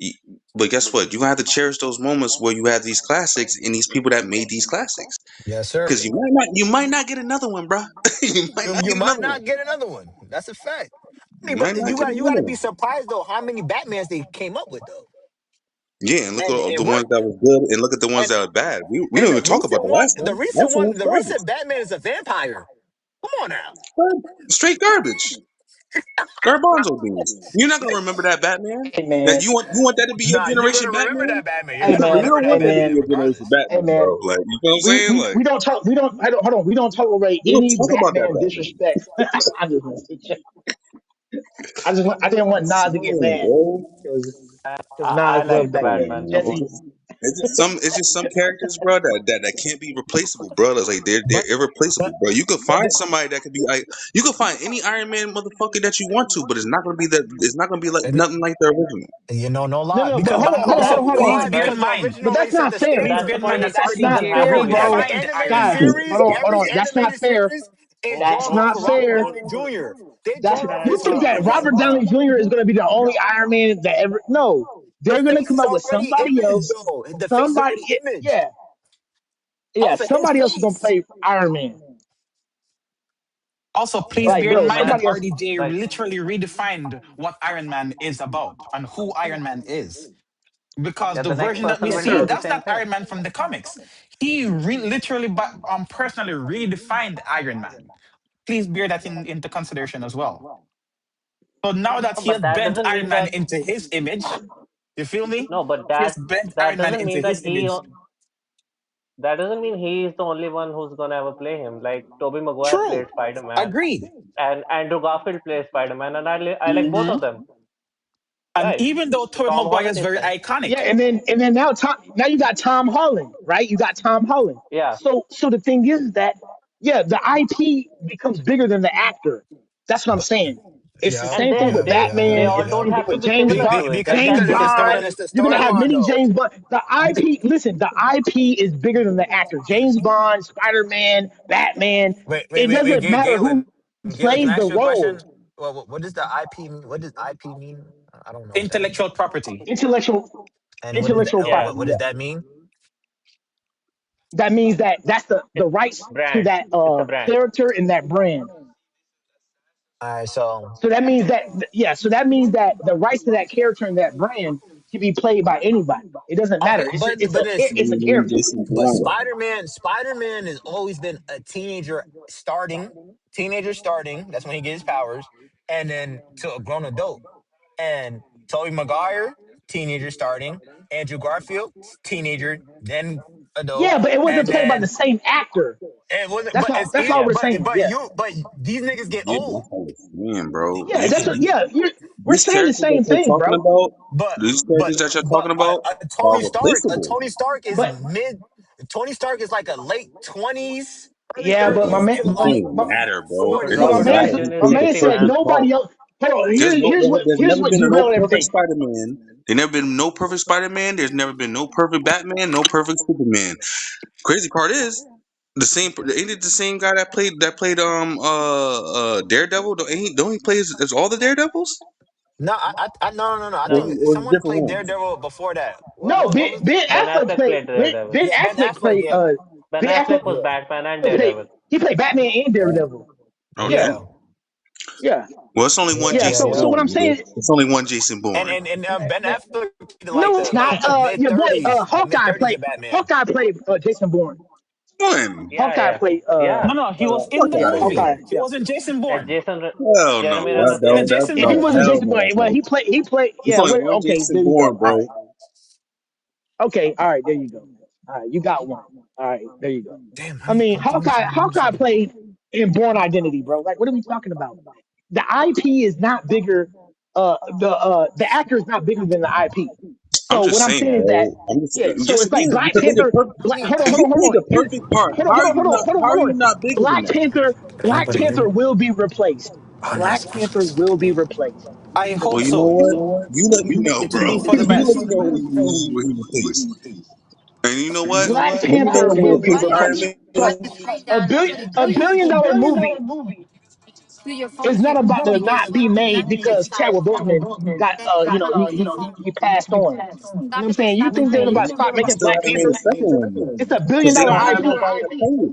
Y- But guess what? You have to cherish those moments where you have these classics and these people that made these classics.
Yes, sir.
Because you might not get another one, bro. You might not
You
get
might
another one.
not get another one. That's a fact. I mean,
You
but
might not
you
get
got
another
be
one.
surprised though how many Batmans they came up with though,
Yeah, and look
and
at
it
the ones
worked.
that was good, and look at the ones
And
that are bad. We don't
and
even talk about the last one. Last one was
the
garbage.
recent Batman is a vampire. Come on now.
Straight garbage. Garbanzo beans. You're not gonna remember that Batman.
Hey
That
man,
you want that to be your
Nah, you're
generation
gonna remember
Batman?
that Batman. You're
hey
gonna
No, you
man,
remember
don't
that
hey
want that to
man,
be
Batman
your generation
regardless.
hey
Batman,
man.
bro. Like, you know what I'm
We
saying?
we
Like,
we don't talk. We don't. I don't. Hold on. We don't tolerate
we don't
any
talk about that
Batman
Batman.
disrespect. I didn't want Nas to get
No,
mad
bro.
because
I
Nas
like
loves
the
Batman.
Batman too.
Jesse,
No. It's just some characters, bro, that can't be replaceable, bro. That's like they're
But
irreplaceable,
but
bro. You could
but
find somebody that could be like you could find any Iron Man motherfucker that you want to, but it's not gonna be that. It's not gonna be like
the,
nothing like the original.
no
no,
lie
no. But
because
hold on, hold on, hold on,
Also,
hold
no
on.
please
lie
bear
But
in
because the
mind.
but
original they
that's
set
not
the
fair.
Please
stage.
bear in mind
They
that
set the
That's
stage.
not
RDJ
fair,
Every
bro.
redefined
animated
Iron
Guys,
Man.
series,
hold on. That's not fair.
it
That's
draws
not
for Robert
fair.
Downey Jr. They
That's
draw
you
his
think that
face.
Robert Downey Jr. is going to be the only Iron Man that ever? No,
The
they're going to
face
come
is
up with
already
somebody
imaged
else.
though. The face is already
Somebody,
imaged
yeah, yeah.
off of his
Somebody else is going to
face.
play Iron Man.
Also, please
But
bear
Like,
in
bro,
mind that
man,
somebody else.
RDJ
like
literally redefined what Iron Man is about and who Iron Man is. Because
yeah,
the
the next
version that we
person
Yes,
will
see,
do
sir.
the
that's
same
not
thing.
Iron Man from the comics. He literally, personally redefined Iron Man. Please bear that into consideration as well. So now that
No,
he has
but that
bent
doesn't
Iron
mean
Man
that
into his image, you feel me?
no, but
He has bent
that
Iron Man
doesn't
into
mean that
his image.
that doesn't mean he is the only one who's gonna ever play him. Like Tobey Maguire
True.
played Spider Man,
Agreed.
and Andrew Garfield plays Spider Man, and I like both
Mhm.
of them.
And
Right?
even though Tobey
Tom
Maguire
Holland
is
is
very
same.
Yeah,
iconic,
and then now you got Tom Holland, right? You got Tom Holland.
Yeah,
So the thing is that yeah, the IP becomes bigger than the actor. That's what I'm
But
saying. It's the
Yep,
And
same thing
they
with
yep,
they
yep,
they
Batman.
yep,
all
It's the
yep.
don't
same thing
have to
with
be
James
similar
Bond.
to it. They
Because
James
can
it's
be
the story.
Bond.
different.
It's the
You're gonna have
storyline
many
though.
James Bond. The IP. Listen, the IP is bigger than the actor. James Bond, Spider Man, Batman.
Wait,
It
wait, wait,
doesn't matter
Galen,
who
Galen, can
plays
I
the
ask you a question?
role.
Well, what does the IP mean? What does IP mean? I don't know what that means.
Intellectual property.
Intellectual
And
intellectual
Yeah,
what
property.
does
Yeah,
that mean?
that means that that's the
it's
rights to
brand.
that
It's a brand.
character and that brand.
All right, so
So that means that yeah. So that means that the rights to that character and that brand can be played by anybody. It doesn't
okay,
matter.
but it's
It's a
Only
character.
Jason
but
Bourne though.
Spider Man has always been a teenager starting. That's when he gets his powers, and then to a grown adult. And Tobey Maguire, teenager starting. Andrew Garfield, teenager, then adult,
Yeah, but it wasn't
and
played by the
then
same actor.
it wasn't. But it's
That's all
Yeah.
we're saying. Yeah,
but these niggas get
Yeah,
old.
that's how it's saying, bro.
yeah. That's what. Yeah, we're
These
saying the
characters that
same
you're
thing,
talking
bro.
about,
But
these characters that you're talking about, are
A
replaceable.
Tony Stark is
But
mid. Tony Stark is like a late 20s, early
yeah, but
30s
It
to
don't
like
even matter, bro. It
no,
don't
my
Robert
matter.
man,
Downey
said-
He's
Jr.
my
is
played the
man
60,
said
perfect
man.
part.
nobody else. Hold on.
There's no, there's
Here's
never
what
been
you
a no
derailed
perfect
everything.
Spider-Man. There never been no perfect Spider-Man. There's never been no perfect Batman, no perfect Superman. Crazy part is the same. Ain't it the same guy that played Daredevil? Don't he play as all the Daredevils?
no, no. I
Or,
No,
think
or is it
someone
different
played
ones?
Daredevil before that.
No,
What was?
Ben Affleck played Daredevil.
Ben
Yeah, Ben
Affleck
Affleck.
played
Yeah,
Ben
Ben
Affleck
Affleck
was
yeah,
Batman and
played
Daredevil.
he played Batman and Daredevil.
Okay.
Yeah,
yeah,
yeah,
Well, it's only one
yeah,
yeah.
yeah,
Jason
So
yeah.
what I'm
Bourne, nigga.
saying,
It's only one Jason Bourne.
And Ben Affleck played like
no, it's not.
the mid
Your boy
30s, of Batman.
Hawkeye played Jason Bourne.
When?
Yeah,
Hawkeye
yeah,
played
yeah.
No, no, he was in
Fuck
the
out of here.
Hawkeye.
movie. He
Yeah.
wasn't Jason Bourne.
Hell no.
Jeremy
He
Renner
was
That,
in
that,
a
played.
that,
Jason
If he
no.
Bourne
wasn't
film.
Hell
Jason
no,
Bourne, well,
bro.
he played.
It's
Yeah.
only
Where?
one
Okay,
Jason
there you go.
Bourne,
All right.
bro.
Okay. All right. There you go. All right. You got one. All right. There you go.
Damn, how
I
you
mean,
put these on the
Hawkeye
motherfucking?
played in Born Identity, bro. Like, what are we talking about? The IP is not bigger. The actor is not bigger than the IP.
I'm
So what
just
I'm
saying,
saying is that
bro. I'm
yeah. So
just
it's like
again
Black
because nigga,
Panther. Hold on, hold
you
on, hold
played
on.
the perfect part. How are you not? How are
Hold
you
on.
not bigger than that?
Can I
Black
put it
Panther
here?
will be replaced.
Oh,
Black
nice.
Panther will be replaced.
I
Well,
hope
you know
so.
what? You let me know,
It will
bro.
be for the
You let
best.
me know who he replaced. And you know what?
Black
Let me know
Panther
who
will be
replaced Iron
replaced.
Man.
But a $1 billion movie is not about to not be made because Chadwick Boseman got he passed on. You know what I'm saying? You think they're about to stop
They
making
still
Black
haven't made
Panther?
a second one yet
It's a
because
billion
they
dollar
don't have
IP.
nobody to play it.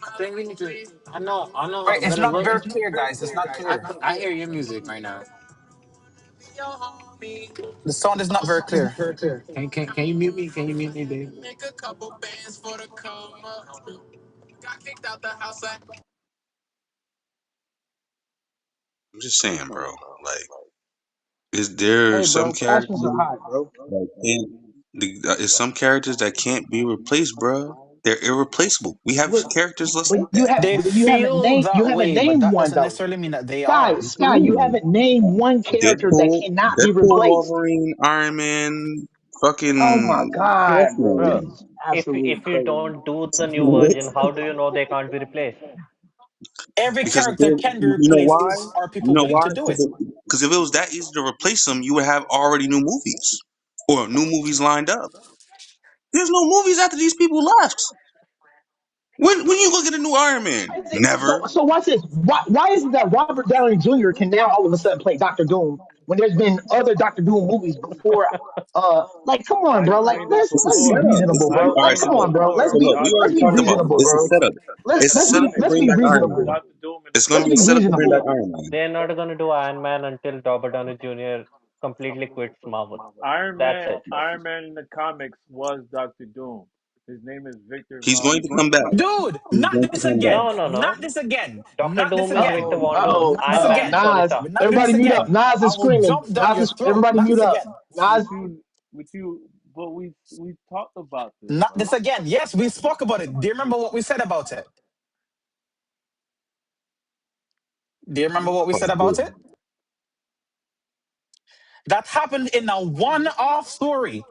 I think we need to. I know.
Right,
I'm
it's
gonna
not
look.
very clear, guys. It's not clear.
I hear your music right now.
The sound is not very clear.
Can you mute me? Can you mute me, babe?
I'm just saying, bro. Like, is there
Hey,
some
bro, passions are
characters
hot, bro.
that can't? Is some characters that can't be replaced, bro? They're irreplaceable. We have
But
characters just
but
like that.
They feel
you
that
haven't
way, but
named
that
one
doesn't
though.
necessarily mean that they are.
Sky, you
Absolutely.
haven't named one character that cannot be
Deadpool,
replaced.
Wolverine, Iron Man,
Oh my
fucking who else
God,
can I
bro, this
Bro,
name?
is
if
absolutely
you
crazy.
don't do the new
What?
version, how do you know they can't be replaced?
Every
Because
character can be
you know
replaced if
why?
are
You
people
know
willing
why?
to do it.
Because if it was that easy to replace them, you would have already new movies or new movies lined up. There's no movies after these people left. When you look at a new Iron Man, never.
So watch this. Why is it that Robert Downey Jr. can now all of a sudden play Doctor Doom when there's been other Doctor Doom movies before? Like, come on, bro. Like,
It's a
let's be
setup.
reasonable, bro.
All right.
Like,
So
come on,
look.
bro.
So look. We
Let's
already
be
talked about it.
reasonable,
It's a
bro.
setup. It's a setup to
Let's
bring
be
back Iron
reasonable.
Man.
Doctor Doom in the
It's going
Let's
to be a
be
comics.
setup to bring back
reasonable.
Iron Man.
They're not gonna do Iron Man until Robert Downey Jr. completely quits Marvel. That's it.
Iron Man in the comics was Doctor Doom. His name is Victor
He's
Von
going to come back.
Doom.
Dude,
He's
not
going to
this
come back.
again.
No, no,
Not
no.
this again.
Doctor
Not this
Doom is
Uh
Victor
again.
oh.
Von
Uh
Doom.
oh.
Not
Uh
this
Iron
oh.
Man.
again.
Sorry,
Nas.
stop.
Not
Everybody
this
mute up.
again.
Nas
I
is
will
screaming.
jump down your throat.
Everybody
Not
mute
this
up.
again.
Nas.
But we talked about this,
Not
bro.
this again. Yes, we spoke about it. Do you remember what we said about it? Do you remember what we said about it? That happened in a one-off story.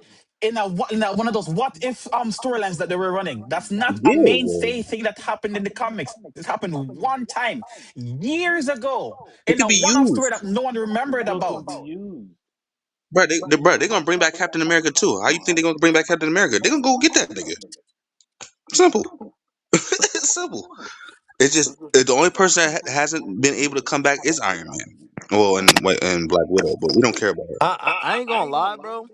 in a one of those what if storylines that they were running. That's not a
Yeah,
mainstay thing that happened in the comics. It happened one time years ago
it
in
could
a
be
one-off story
used,
that no one
It
remembered
still can
about.
be used.
bro. They gonna bring back Captain America too. How you think they gonna bring back Captain America? They gonna go get that nigga. Simple. It's simple. It's just the only person that hasn't been able to come back is Iron Man. Well, and Black Widow, but we don't care about her.
I ain't gonna lie, bro.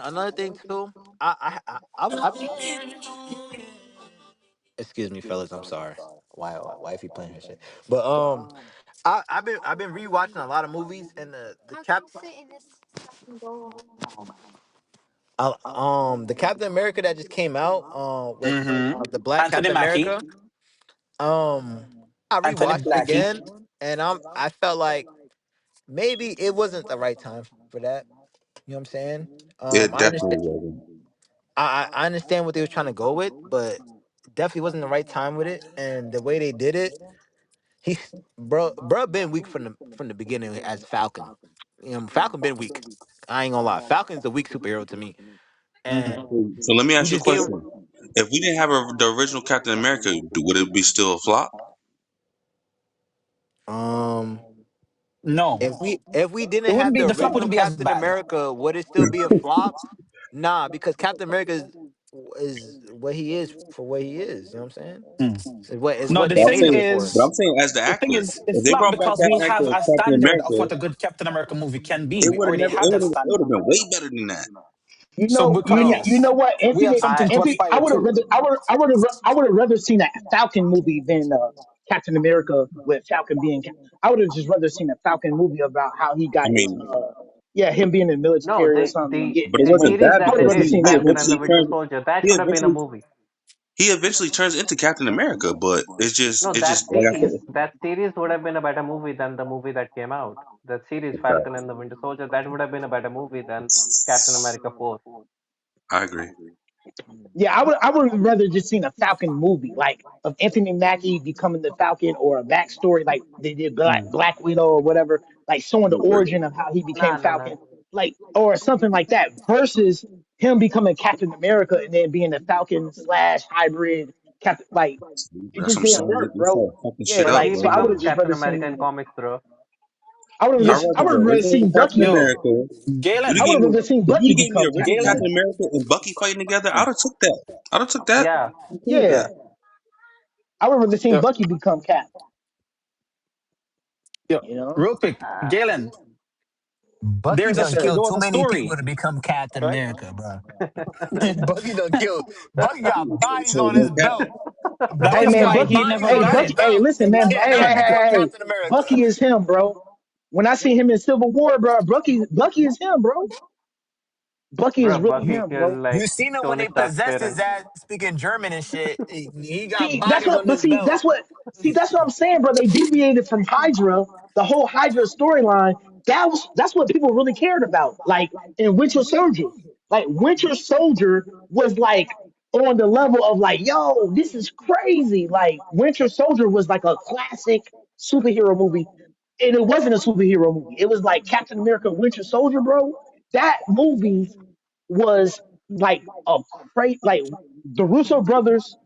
Another thing too. I excuse me, fellas. I'm sorry. Why if he playing her shit? But I've been rewatching a lot of movies, and the Captain America that just came out with
Hmm.
the Black
Anthony
Captain
Mackie,
America. um I
Anthony
rewatched it
Blackie.
again, and I felt like maybe it wasn't the right time for that. You know what I'm saying?
It
I
definitely
understand.
wasn't.
I understand what they were trying to go with, but definitely wasn't the right time with it. And the way they did it, he bro been weak from the beginning as Falcon. Falcon been weak. I ain't gonna lie. Falcon's a weak superhero to me, and
Hmm.
So let me
you
ask you a
just gave
question. If we didn't have the original Captain America, would it be still a flop?
um
No,
if we
it
didn't
wouldn't
have
be.
the
The flop
original
wouldn't be as
Captain
bad.
America, would it still be a flop? Nah, because Captain America is what he is for what he is. You know what I'm saying?
Mm.
Is
No,
what
the
they
But I'm
thing
made him
saying,
for.
but
is,
I'm saying as the
the thing
actor,
is, it's
if they
flop
brought back
because
that
we
actor
have
as
a
Captain
standard of
America,
what a good Captain America movie can be.
it
We
would have
already
never.
have that
It would
standard.
have been way better than that.
So
You know, you
because
know what,
we have
Anthony,
something
I
to
Anthony, I
aspire
would have
to.
rather, I would have rather seen a Falcon movie than Captain America with Falcon being. I would have just rather seen a Falcon movie about how he
I
got his,
mean,
yeah, him being in the
no
military or
the
something and
the
getting
but it
his
the
wasn't
money.
series
that
I
that
would have
they
because
rather
did,
seen
he
that
Falcon and
movie.
the
eventually
Winter
turned.
Soldier, that
He
should have been a
eventually
movie.
he eventually turns into Captain America, but
No,
it's
that
just like I
series
said.
that series would have been a better movie than the movie that came out. That series, Falcon and the Winter Soldier, that would have been a better movie than Captain America 4.
I agree.
Yeah, I would have rather just seen a Falcon movie, like of Anthony Mackie becoming the Falcon, or a backstory like they did
Mm.
Black Widow or whatever, like showing the
I agree.
origin of how he became
Nah, nah, nah.
Falcon, like or something like that, versus him becoming Captain America and then being the Falcon slash hybrid Captain. Like it
That's
just
what I'm
didn't
saying.
work,
They
bro.
started fucking
Yeah,
shit
But
up,
like
he
so I would
bro.
becomes
have just
Captain
rather
America in
seen.
comics, bro.
Yo,
I would have rather seen Bucky.
yo,
I
Galen,
would have rather seen
If you'd
Bucky
have gave me
become
original
Captain
Galen.
Captain
America.
America and Bucky fighting together, I'd have took that. I'd have took that.
Yeah.
I'm cool with
Yeah,
that.
I would have rather seen
Yo,
Bucky become Cap.
yo,
You know?
real quick,
Uh,
Galen.
Bucky
There's a
Yes,
done
st-
sir.
there
killed
was
too
a
many
story,
people to become Captain
right?
America, bro. Bucky done killed. Bucky got bodies
So
on
when
his
Cap,
belt.
That
Hey
is
Bucky
man,
why
got
Bucky.
he
bodies
never
Hey
on his
Bucky.
died.
Hey,
belt,
listen,
and
man.
he
Hey, hey,
never
Galen,
hey,
become
hey.
Captain America.
Bucky is him, bro. When I see him in Civil War, bro, Bucky is him, bro. Bucky is
bro,
really
Bucky
him,
killed
bro.
like
You seen him when
Tony
they
Stark's
possessed his
parents.
ass speaking German and shit. He got
See, that's
bodies
what.
on
But
his
see,
belt.
that's what I'm saying, bro. They deviated from Hydra, the whole Hydra storyline. That's what people really cared about. Like in Winter Soldier, like Winter Soldier was like on the level of like, yo, this is crazy. Like Winter Soldier was like a classic superhero movie, and it wasn't a superhero movie. It was like Captain America, Winter Soldier, bro. That movie was like a great, like the Russo brothers.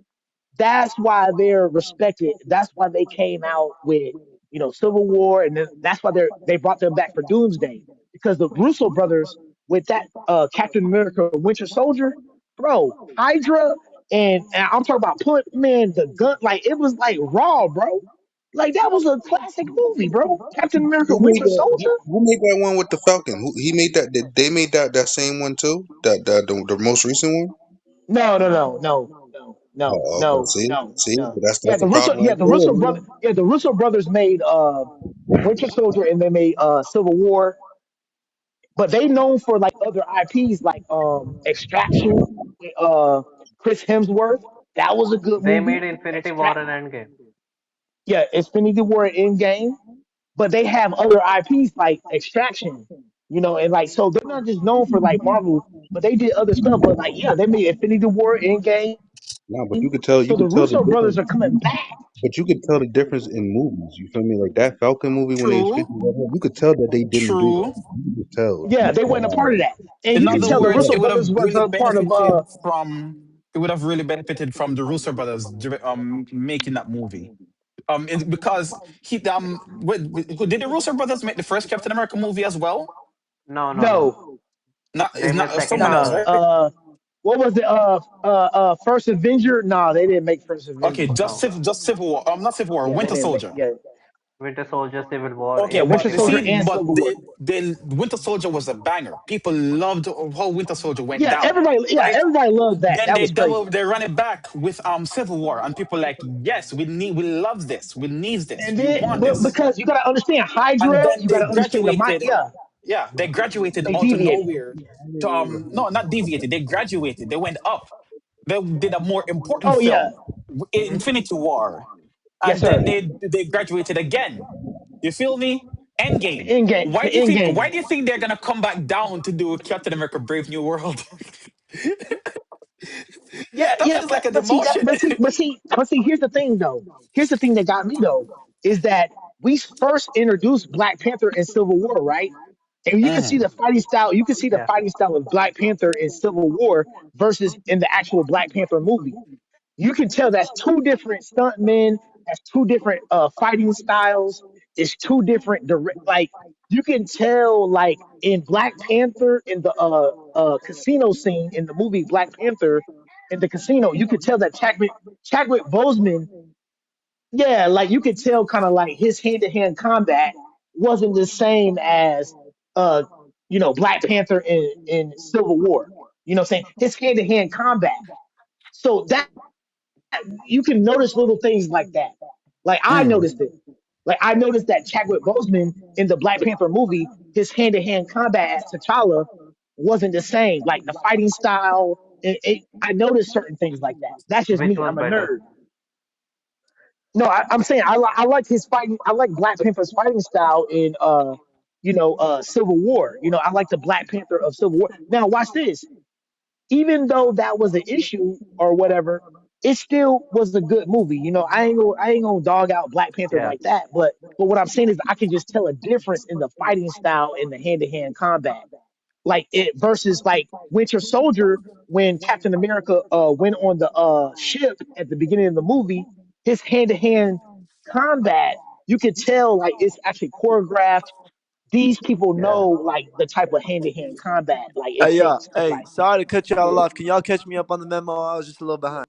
That's why they're respected. That's why they came out with, Civil War, and then that's why they brought them back for Doomsday, because the Russo brothers with that Captain America Winter Soldier, bro, Hydra, and I'm talking about put man the gun, like it was like raw, bro. Like that was a classic movie, bro. Captain America Winter Soldier.
who made that one with the Falcon? He made that? They made that same one too? The most recent one?
No, no, no, no, no, no,
Oh, okay.
no, no,
See,
no.
that's the problem right there, man.
The Russo brothers made Winter Soldier, and they made Civil War, but they known for like other IPs like Extraction with Chris Hemsworth. That was a good
They
movie.
made Infinity War
Extract,
and Endgame.
yeah, Infinity War Endgame. But they have other IPs like Extraction, and like so they're not just known for like Marvel, but they did other stuff. But like yeah, they made Infinity War Endgame.
Nah, but
And
you
so the
could tell the
Russo brothers
difference.
are coming back.
But you could tell the difference in movies. You feel me? Like that Falcon movie when they was
True,
chasing that head, you could tell that they didn't do
true.
that. You could tell.
Yeah, they weren't a part of that. And
In
you can
other
tell the
You could
words,
Russo
it
tell.
would have
brothers was
really
a part of
benefited from. It would have really benefited from the Russo brothers making that movie. Because who did the Russo brothers make the first Captain America movie as well?
No, no, no.
no,
Not
They
it's
made
not
second
someone else,
nah,
after.
right?
what was it? First Avenger? Nah, they didn't make First
Okay,
Avenger.
No.
just Civil War. Not Civil War.
Yeah, they
Winter
didn't make.
Soldier.
Yeah,
Winter Soldier, Civil War,
Okay,
yeah, Winter
but you
Infinity
Soldier
see,
War.
and
but
Civil War.
the Winter Soldier was a banger. People loved how Winter Soldier went down,
Yeah,
right?
everybody loved that.
Then
That was crazy.
they run it back with Civil War, and people like, yes, we love this, we need this,
And
we
then,
want
but
this.
because you gotta understand
And
Hydra,
then
you
they
gotta understand the mind.
graduated.
Yeah,
Yeah, they graduated
they
out of
deviated.
nowhere to no, not deviated. They graduated. They went up. They did a more important
Oh yeah,
film, Infinity War,
yes
and
sir.
then they graduated again. You feel me? Endgame.
In game, in game.
Why do you think they're gonna come back down to do Captain America: Brave New World?
Yeah,
That
yeah,
feels like a
but see that,
demotion.
but see. Here's the thing, though. Here's the thing that got me though is that we first introduced Black Panther in Civil War, right? And you can see
Mhm.
the fighting style. You can see the
Yeah.
fighting style of Black Panther in Civil War versus in the actual Black Panther movie. You can tell that's two different stuntmen. That's two different fighting styles. It's two different direct. Like you can tell, like in Black Panther, in the casino scene in the movie Black Panther, in the casino, you could tell that Chadwick Boseman, yeah, like you could tell, kind of like his hand to hand combat wasn't the same as uh Black Panther in Civil War. You know what I'm saying? His hand to hand combat. So that you can notice little things like that. Like I
Mm.
noticed it. Like I noticed that Chadwick Boseman in the Black Panther movie, his hand to hand combat as T'Challa wasn't the same. Like the fighting style, I noticed certain things like that. That's just
Which
me.
was
I'm a
better?
nerd. No, I'm saying I like his fighting. I like Black Panther's fighting style in Civil War. I like the Black Panther of Civil War. Now watch this. Even though that was an issue or whatever, it still was a good movie. I ain't gonna dog out Black Panther
Yeah.
like that. But what I'm saying is I can just tell a difference in the fighting style and the hand to hand combat. Like it versus like Winter Soldier when Captain America went on the ship at the beginning of the movie, his hand to hand combat, you could tell like it's actually choreographed. These people
Yeah.
know like the type of hand to hand combat like it
Hey, yeah.
takes to
Hey,
like
sorry to cut y'all
yeah.
off. Can y'all catch me up on the memo? I was just a little behind.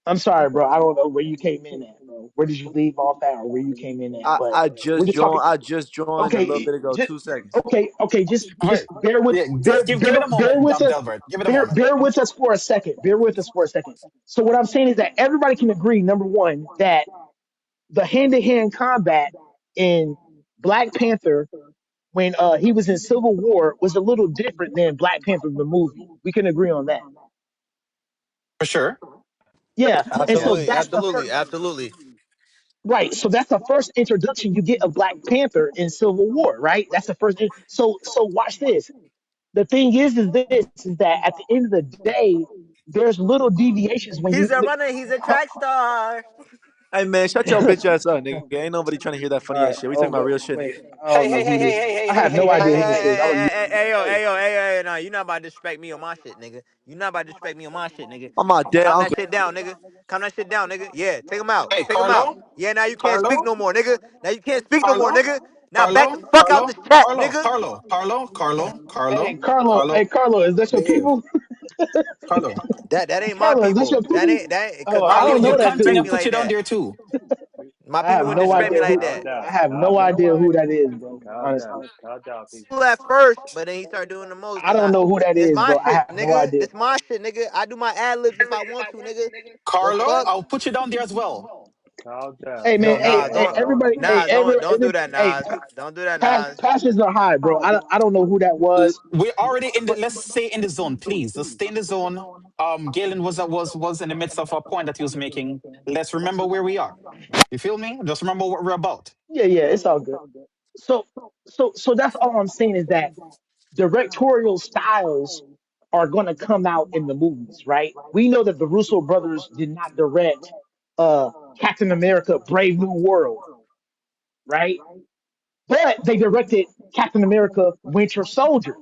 I'm sorry, bro. I don't know where you came in at, bro. Where did you leave off at, or where you came in at?
I,
But
I
we're
just
just talking.
joined. I just joined a little
Okay,
bit ago.
just
2 seconds.
okay. Just
Right.
bear with
Yeah, just give it a
bear
moment,
with us.
Delbert. Give it a moment.
Bear with us for a second. Bear with us for a second. So what I'm saying is that everybody can agree, number one, that the hand to hand combat in Black Panther when he was in Civil War was a little different than Black Panther the movie. We can agree on that.
For sure.
Yeah, and
Yeah.
so
Absolutely,
that's the
absolutely,
first.
absolutely.
Right. So that's the first introduction you get of Black Panther in Civil War, right? That's the first. So watch this. The thing is this is that at the end of the day, there's little deviations when you.
He's a runner. He's a track star. Hey man, shut your bitch ass up, nigga. Ain't nobody trying to hear that funny ass shit. We talking about real shit,
Wait,
nigga.
I
Hey,
don't know
hey,
who
hey, hey,
this.
hey, hey,
I
hey,
have
hey,
no
hey,
Hey,
idea
hey,
who
hey,
this
hey.
is. I don't.
hey, hey, hey, yo, hey, yo, hey, yo, hey, no, you not about to disrespect me on my shit, nigga. You not about to disrespect me on my shit, nigga. I'm my dead Calm that uncle. shit down, nigga. Calm that shit down, nigga. Yeah, take him out.
Hey,
Take him out.
Carlo,
Yeah, now you can't speak
Carlo,
no more, nigga. Now you can't speak no more,
Carlo,
nigga. Now back the
Carlo,
fuck out
Carlo,
this chat,
Carlo,
nigga.
Carlo, Carlo, Carlo,
Hey,
Carlo,
Carlo. Hey,
Carlo.
Carlo. Is that your
Behave.
people?
Carlo.
That ain't my
Carlo, is that
people.
your people?
That ain't
Oh,
because my
I
Carlo,
don't
people
you
know
wouldn't
that
continue
disrespect
dude.
and
me
put you
like
down
that.
there too.
My
I
people
have
wouldn't
no
disrespect me
idea
like
who.
Calm
that.
down.
I have
Calm
no
down.
idea who that is, bro.
Calm
Honestly,
down. Calm down, people.
Cool at first, but then he started doing the most.
I don't know who that
This
is,
my
bro. I
shit,
have no
nigga.
idea.
This my shit, nigga. I do my ad libs if I want to, nigga. The
Carlo,
fuck?
I'll put you down there as well.
Calm down.
Hey man,
No,
Calm
nah,
hey,
down.
don't,
everybody, hey,
nah, don't
every,
do that,
hey,
Nas. Don't do that, Nas.
passions are high, bro. I don't know who that was,
We're already in the.
but
Let's stay in the zone, please. Let's stay in the zone. Galen was in the midst of a point that he was making. Let's remember where we are. You feel me? Just remember what we're about.
yeah, it's all good. So, so that's all I'm saying is that directorial styles. are going to come out in the movies, right? We know that the Russo brothers did not direct uh Captain America Brave New World, right? But they directed Captain America Winter Soldier.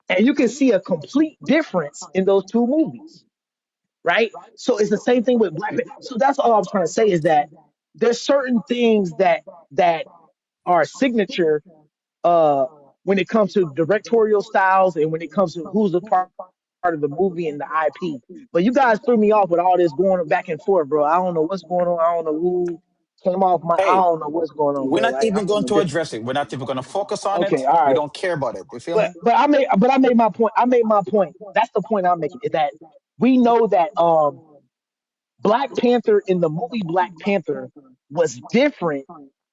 And you can see a complete difference in those two movies, right? So it's the same thing with Black Panther. So that's all I was trying to say is that there's certain things that are signature uh when it comes to directorial styles and when it comes to who's a part of the movie and the IP. But you guys threw me off with all this going back and forth, bro. I don't know what's going on. I don't know who came off my. I
Hey,
don't know what's going on,
we're
bro.
not
Like
even
I'm in
going
a
to
different.
address it. We're not even going to focus on
Okay,
it.
all
We
right.
don't care about it. You feel
But
me?
I made my point. I made my point. That's the point I'm making. Is that we know that Black Panther in the movie Black Panther was different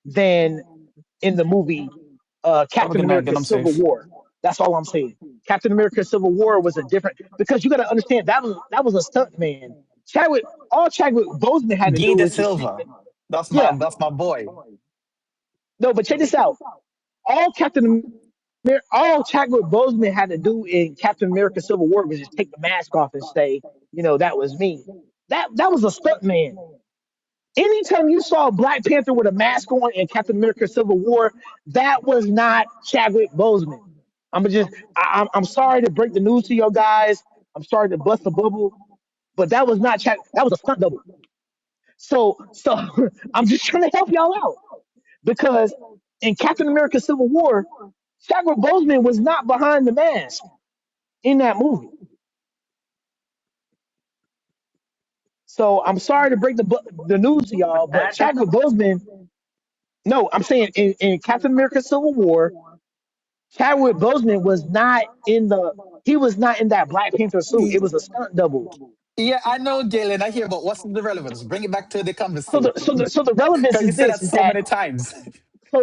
than in the movie
Have a
Captain
good night. Get
America
them
Civil
safe.
War. That's all I'm saying. Captain America Civil War was a different because you got to understand that was a stunt man. Chadwick, all Chadwick Boseman had to
Guy
do
De
was just take
Silva.
the
That's
yeah.
that's my boy.
No, but check this out. All all Chadwick Boseman had to do in Captain America Civil War was just take the mask off and say, that was me. That was a stunt man. Anytime you saw Black Panther with a mask on in Captain America Civil War, that was not Chadwick Boseman. I'm sorry to break the news to you guys. I'm sorry to bust the bubble, but that was not that was a stunt double. So I'm just trying to help y'all out because in Captain America Civil War, Chadwick Boseman was not behind the mask in that movie. So I'm sorry to break the news to
But
y'all, but
that is
Chadwick Boseman. No, I'm saying in Captain America Civil War, Chadwick Boseman was not in the. He was not in that Black Panther suit. It
Y-
was a stunt double.
Yeah, I know, Galen. I hear, but what's the relevance? Bring it back to the conversation.
So the relevance
Because you
is
said
this:
that
is
so
that
many times.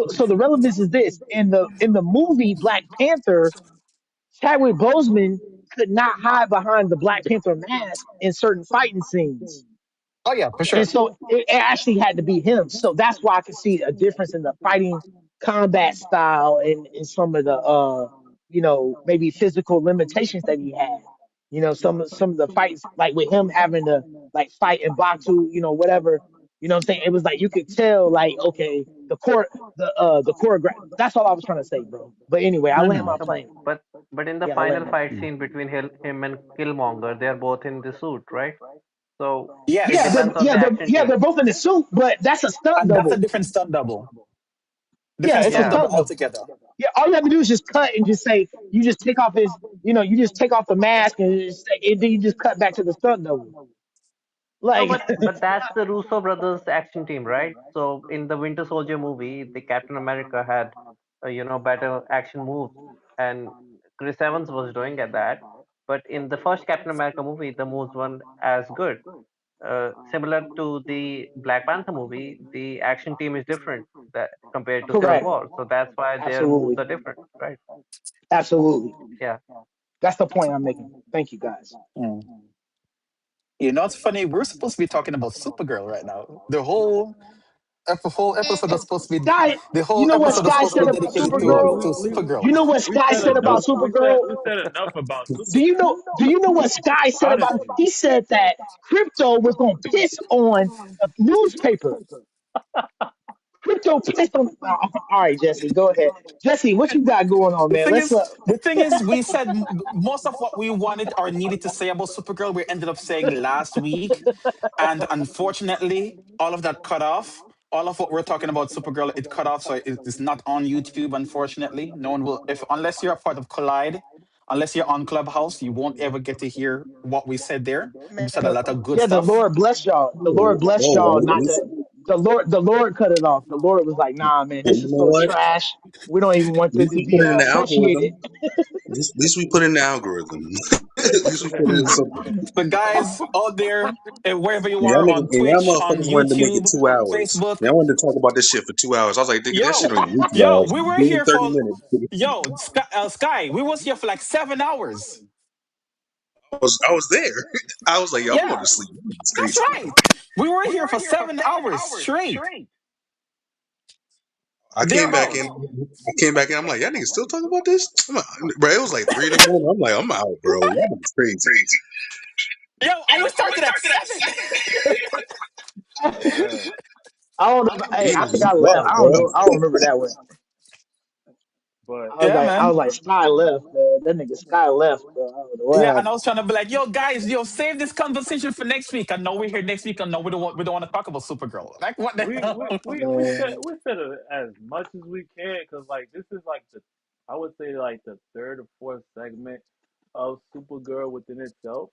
so the relevance is this in the movie Black Panther, Chadwick Boseman could not hide behind the Black Panther mask in certain fighting scenes.
Oh yeah, for
And
sure.
so it actually had to be him. So that's why I could see a difference in the fighting combat style and some of the maybe physical limitations that he had. Some of the fights like with him having to like fight in Batu, whatever. You know what I'm saying? It was like you could tell like okay, the choreograph that's all I was trying to say, bro. But anyway, I land
Hmm.
my
no,
plane.
but in the
Yeah, I land
final
my
fight
plane.
scene between him and Killmonger, they are both in the suit, right? So it
Yeah,
Yes.
depends on the action
they're
team.
both in the suit, but that's a stunt
And that's a
double.
different stunt double.
Yeah,
Different
it's a
stunt
Yeah,
double
stunt double.
altogether.
Yeah, all you have to do is just cut and just say you just take off you just take off the mask and then you just cut back to the stunt double.
no,
Like,
but that's the Russo brothers action team, right? So in the Winter Soldier movie, the Captain America had better action moves, and Chris Evans was doing at that. But in the first Captain America movie, the moves weren't as good. Similar to the Black Panther movie, the action team is different that compared to Civil
correct.
War. So that's why their moves
Absolutely.
are different, right?
Absolutely.
Yeah.
That's the point I'm making. Thank you guys.
Mm. You know, it's funny. We're supposed to be talking about Supergirl right now. The whole episode is supposed to be
Sky,
the
you
whole
know what
episode is
Sky
supposed to be
said
Bro,
about
dedicated
Supergirl?
to
we
You
Supergirl.
know what Sky
said
said
enough.
about Supergirl?
We said enough about Supergirl.
Do you know what Sky said about it?
Honestly,
He said that crypto was gonna piss on the newspaper. Crypto pissed on. All right, Jesse, go ahead. Jesse, what you got going on,
The
man?
thing
Let's.
is, the thing is, we said most of what we wanted or needed to say about Supergirl, we ended up saying last week, and unfortunately, all of that cut off. All of what we're talking about Supergirl, it cut off, so it's not on YouTube. Unfortunately, no one will. If unless you're a part of Collide, unless you're on Clubhouse, you won't ever get to hear what we said there. We said a lot of good
Yeah, the
stuff.
Lord bless y'all. The Lord bless
No,
y'all.
at
Not
least,
to. The Lord cut it off. The Lord was like, "Nah, man,
hey,
this
you
is
know
so
what?
trash. We don't even want
At
that
least
to
we put
be
it in the
appreciated."
algorithm. At least we put in the algorithm. At least we put in
Hmm.
something.
But guys out there, wherever you
And y'all
are,
niggas,
on
and y'all
Twitch, on
motherfuckers wanted to make it
YouTube,
2 hours.
Facebook,
Y'all wanted to talk about this shit for 2 hours. I was like, nigga, that shit
yo,
don't even reach
yo,
2 hours.
we were
Give me
here
30
for,
minutes.
yo, Sky, we was here for like 7 hours.
I was there. I was like, yo, I'm going
Yeah,
to sleep. It's
that's
crazy.
right. We were here for 7 hours straight.
I came back in.
Thereabouts.
I came back in. I'm like, y'all niggas still talking about this? Bro, it was like 3 in the morning. I'm like, I'm out, bro. Y'all niggas crazy.
Yo, I was started at 7.
Hey,
I don't know. Hey, I
Demon,
think
you
I left.
wild,
I don't
bro.
know. I don't remember that one.
but
Yeah,
I
man.
was like, Sky left, man. That nigga Sky left, bro. I don't know what
Yeah, and I
happened.
was trying to be like, yo, guys, yo, save this conversation for next week. I know we're here next week. I know we don't want to talk about Supergirl. Like, what the
we we
hell?
we we said
Man,
we said it as much as we can because like this is like the I would say like the third or fourth segment of Supergirl within itself.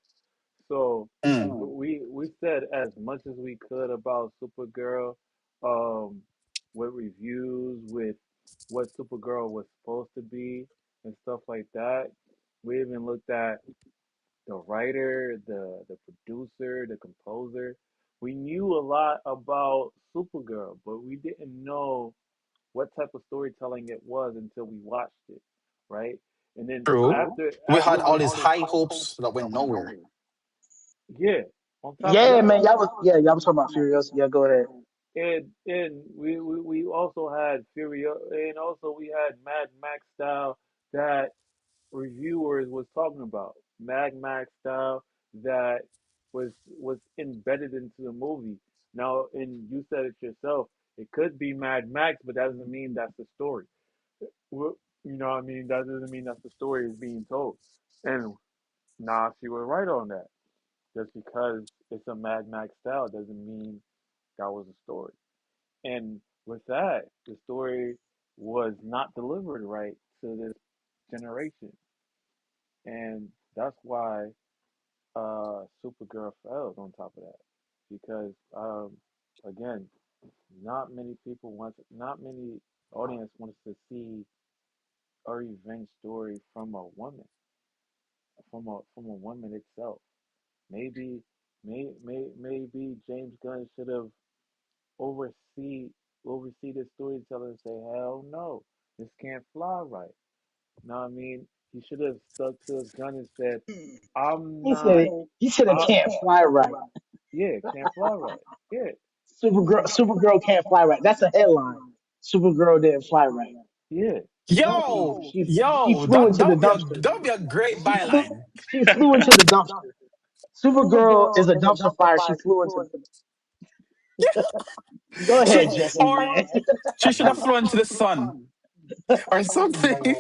So
Mm,
we said as much as we could about Supergirl, um, with reviews, with what Supergirl was supposed to be and stuff like that. We even looked at the writer, the producer, the composer. We knew a lot about Supergirl, but we didn't know what type of storytelling it was until we watched it, right? And then
true. We had
after
all
we
these high hopes that went nowhere.
yeah, on top of
yeah,
that,
man. Y'all was talking about Furious. Yeah, go ahead.
and we also had Furio, and also we had Mad Max style that reviewers was talking about Mad Max style that was embedded into the movie. Now, and you said it yourself, it could be Mad Max, but that doesn't mean that's the story. You know what I mean? That doesn't mean that the story is being told. And nah, she was right on that. Just because it's a Mad Max style doesn't mean that was a story. And with that, the story was not delivered right to this generation. And that's why Supergirl failed on top of that because again, not many audience wants to see a revenge story from a woman, from a woman itself. Maybe, maybe James Gunn should have oversee oversee the storytelling and say, hell no, this can't fly right. Know what I mean? He should have stuck to his gun and said, I'm
He said
not.
it. He said it
I
can't fly right.
Yeah, can't fly right. Yeah,
Supergirl can't fly right. That's a headline. Supergirl didn't fly right.
yeah, exactly.
She
Yo,
flew into the
that
dumpster.
would be a great
She flew
byline.
she flew into the dumpster. Supergirl is a dumpster fire. She flew into the. Go
She,
ahead, Jesse,
or
man.
she should have flown to the sun or something.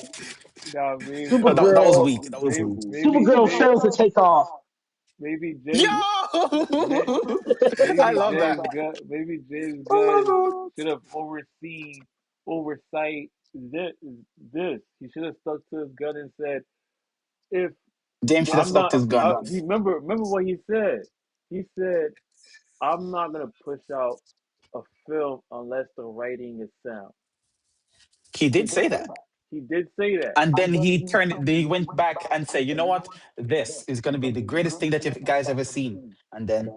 You know what I mean?
Oh, that was
Supergirl
weak. That was weak.
Supergirl fails to take off.
maybe
Yo,
James may,
I love that.
Maybe James
I
Gunn
love
should have oversight this. He should have stuck to his gun and said, if
that. James should have
I'm
stuck
not,
to his gun.
he remember what he said. He said, I'm not gonna push out a film unless the writing is sound.
He did say that.
He did say that.
And then he went back and said, you know what? This is going to be the greatest thing that you guys ever seen. And then,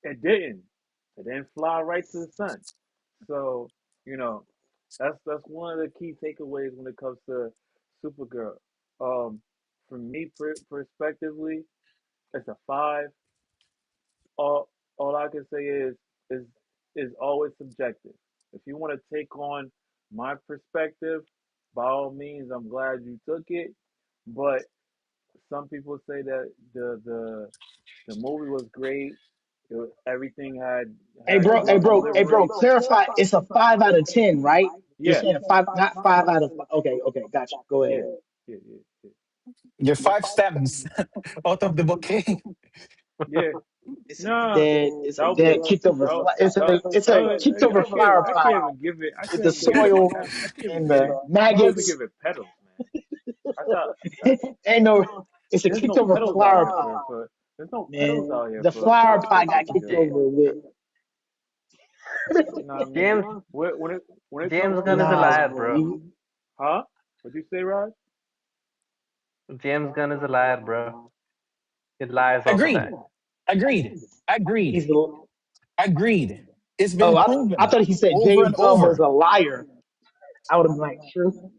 It didn't. It didn't fly right to the sun. So, you know, that's one of the key takeaways when it comes to Supergirl. Um, from me perspectively, it's a five. All I can say is is always subjective. If you want to take on my perspective, by all means, I'm glad you took it. But some people say that the movie was great. Everything had great
Hey, bro.
delivery.
Clarify. It's a 5 out of 10, right? You're
Yeah,
saying a five, not 5 out of 5. Okay, gotcha. Go ahead.
yeah, yeah.
your 5 stems out of the bouquet.
Yeah.
It's a
Nah,
dead. It's a
that
dead kicked over.
that
It's a kicked over flower
I
pot
can't even give it.
with the soil and the
I can't even
maggots.
give it petals, man. I thought
Ain't no. It's a
there's
kicked
no
over
petals out
flower
here
pot,
there's no petals
man.
out here
The flower
for
pot got kicked
Supergirl.
over with.
You know what I mean?
James
When it comes
James Gunn is a
to
Nas,
liar,
bro.
bro.
huh? What'd you say, Rod?
James Gunn is a liar, bro. It lies all the
Agreed.
time.
Agreed. Agreed.
He's the.
Agreed. It's
Oh,
been
I
proven
thought he said
over
James
and
Gunn was
over.
a liar. I would have been like, true.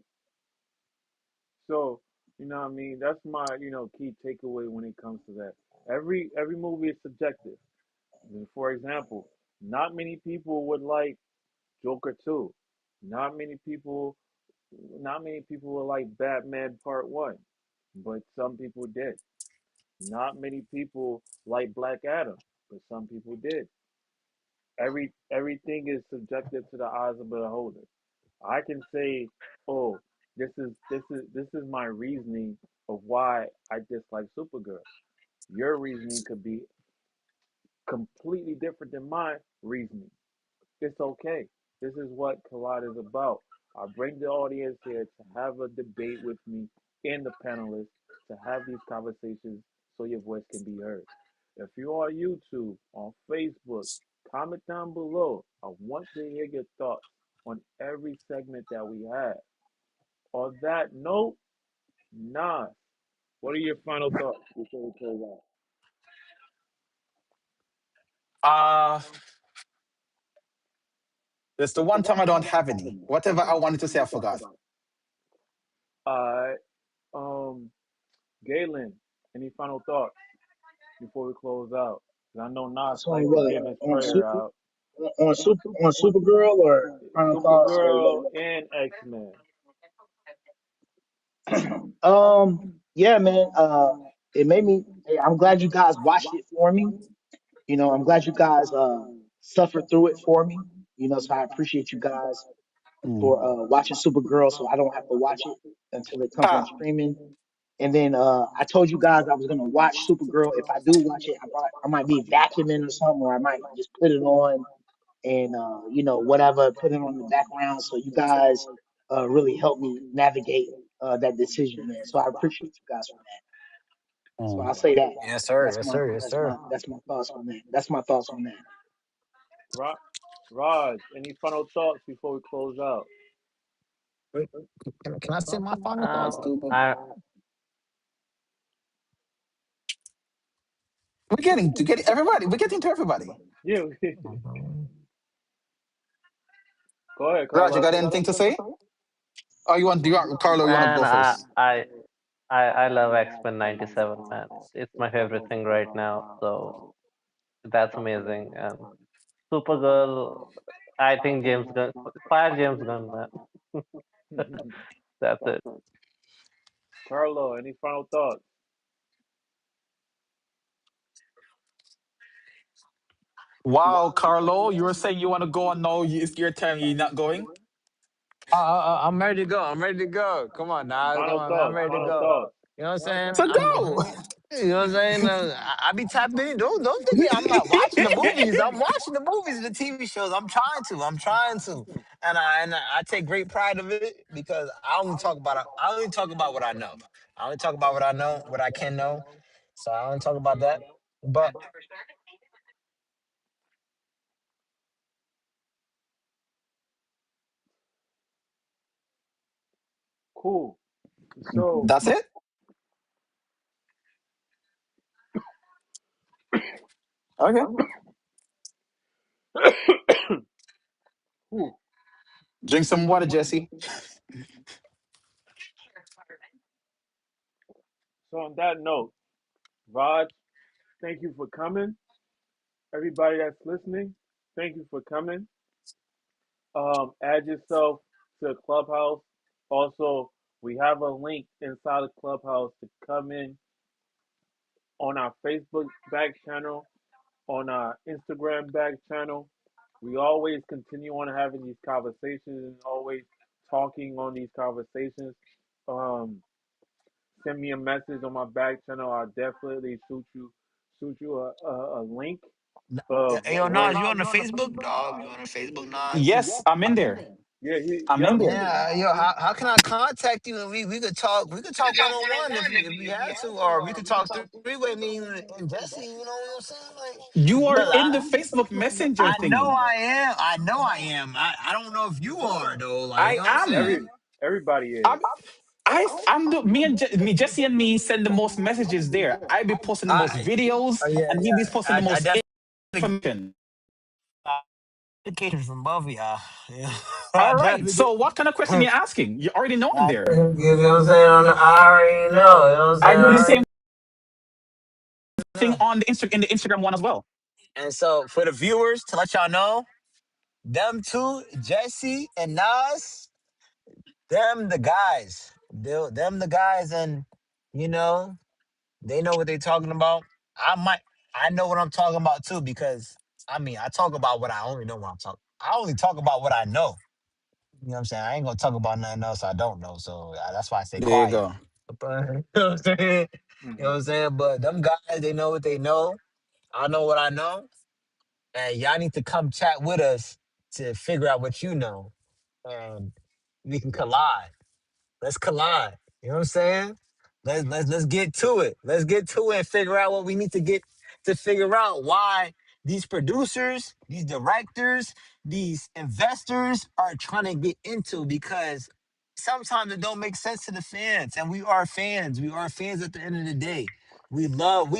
So, you know what I mean? That's my, key takeaway when it comes to that. Every movie is subjective. For example, not many people would like Joker 2. Not many people, not many people were like Batman Part One, but some people did. Not many people like Black Adam, but some people did. Everything is subjective to the eyes of the beholder. I can say, oh, this is my reasoning of why I dislike Supergirl. Your reasoning could be completely different than my reasoning. It's okay. This is what Collide is about. I bring the audience here to have a debate with me and the panelists to have these conversations so your voice can be heard. If you're on YouTube, on Facebook, comment down below. I want to hear your thoughts on every segment that we had. On that note, Nas, what are your final thoughts before we close out?
Uh, it's the one time I don't have any. Whatever I wanted to say, I forgot.
Uh, um, Galen, any final thoughts before we close out? 'Cause I know Nas
So on
likes to
what?
give his
On
prayer
super
out.
on Supergirl or final thoughts or
Supergirl
what?
and X Men.
Yeah, man. It made me. Hey, I'm glad you guys watched it for me. You know, I'm glad you guys suffered through it for me. You know, so I appreciate you guys
Mm.
for watching Supergirl, so I don't have to watch it until it comes on
Ah,
streaming. And then I told you guys I was gonna watch Supergirl. If I do watch it, I might be vacuuming or something, or I might just put it on and you know whatever, put it on the background. So you guys really helped me navigate that decision, man. So I appreciate you guys for that. So
mm.
I'll say that.
Yes, sir. Yes, sir. Yes, sir.
That's my thoughts on that. That's my thoughts on that.
Ra- Raj, any final thoughts before we close out?
Wait, can I say my final thoughts
Um,
too, bro?
I
We're getting to get everybody. We're getting to everybody.
Yeah,
Mhm.
go ahead,
Raj, you
Carlo.
got anything to say? Oh, you want Carlo? You want to
man,
go first?
I love X-Men '97, man. It's my favorite thing right now. So that's amazing. And Supergirl, I think James Gunn, fire James Gunn, man. That's it.
Carlo, any final thoughts?
Wow, Carlo, you were saying you want to go on now. It's your time. You're not going.
I'm ready to go. I'm ready to go. Come on, now. Come
Final
on, man. I'm
thoughts.
ready to
Final
go.
thoughts.
You know what I'm saying?
So go.
You know what I'm saying? I be tapping in. Don't think me. I'm not watching the movies. I'm watching the movies and the TV shows. I'm trying to. I'm trying to. And I take great pride of it because I only talk about what I know. I only talk about what I know, what I can know. So I only talk about that. But
Cool. So,
That's it. Okay.
cool.
Drink some water, Jesse.
So on that note, Raj, thank you for coming. Everybody that's listening, thank you for coming. Add yourself to Clubhouse. Also, we have a link inside of Clubhouse to come in on our Facebook back channel, on our Instagram back channel. We always continue on having these conversations and always talking on these conversations. Um, Send me a message on my back channel. I'll definitely shoot you a link of
hey, yo,
where.
Nas, you on the Facebook, dog? You on the Facebook, Nas?
Yes, I'm in there.
Yeah,
I'm
yeah,
in
I'm in
there.
there.
Yeah, yo, how can I contact you and we could talk one on one if we had to, or we could talk three way me and Jesse. You know what I'm saying? Like,
You are
cause
in the Facebook Messenger
I know
thingy.
I am. I know I am. I don't know if you are though. Like, you
I
know what I'm
am.
Every
saying?
everybody is.
I'm. I'm the me Jesse and me send the most messages there. I be posting the most
I
videos,
yeah,
and he be posting
yeah.
the
I
most
definitely get
information.
notifications from both of y'all. Yeah. I
All right.
definitely get.
So, what kind of question you asking? You already know I'm
I,
there.
you know what I'm saying? I already know. You know what I'm
I
saying?
do the
I
same thing
know.
on the Instagram one as well.
And so for the viewers to let y'all know. them two, Jesse and Nas, them the guys. Them the guys, and you know they know what they talking about. I know what I'm talking about too because I mean I talk about what I only know what I'm talking. I only talk about what I know. You know what I'm saying? I ain't gonna talk about nothing else I don't know. So that's why I stay
There you
quiet.
go.
But, you know what I'm saying? You know what
Mhm.
I'm saying? But them guys, they know what they know. I know what I know. And y'all need to come chat with us to figure out what you know. And we can collide. Let's collide. You know what I'm saying? Let's get to it. Let's get to it and figure out what we need to get to figure out why these producers, these directors, these investors are trying to get into because sometimes it don't make sense to the fans. And we are fans. We are fans at the end of the day. We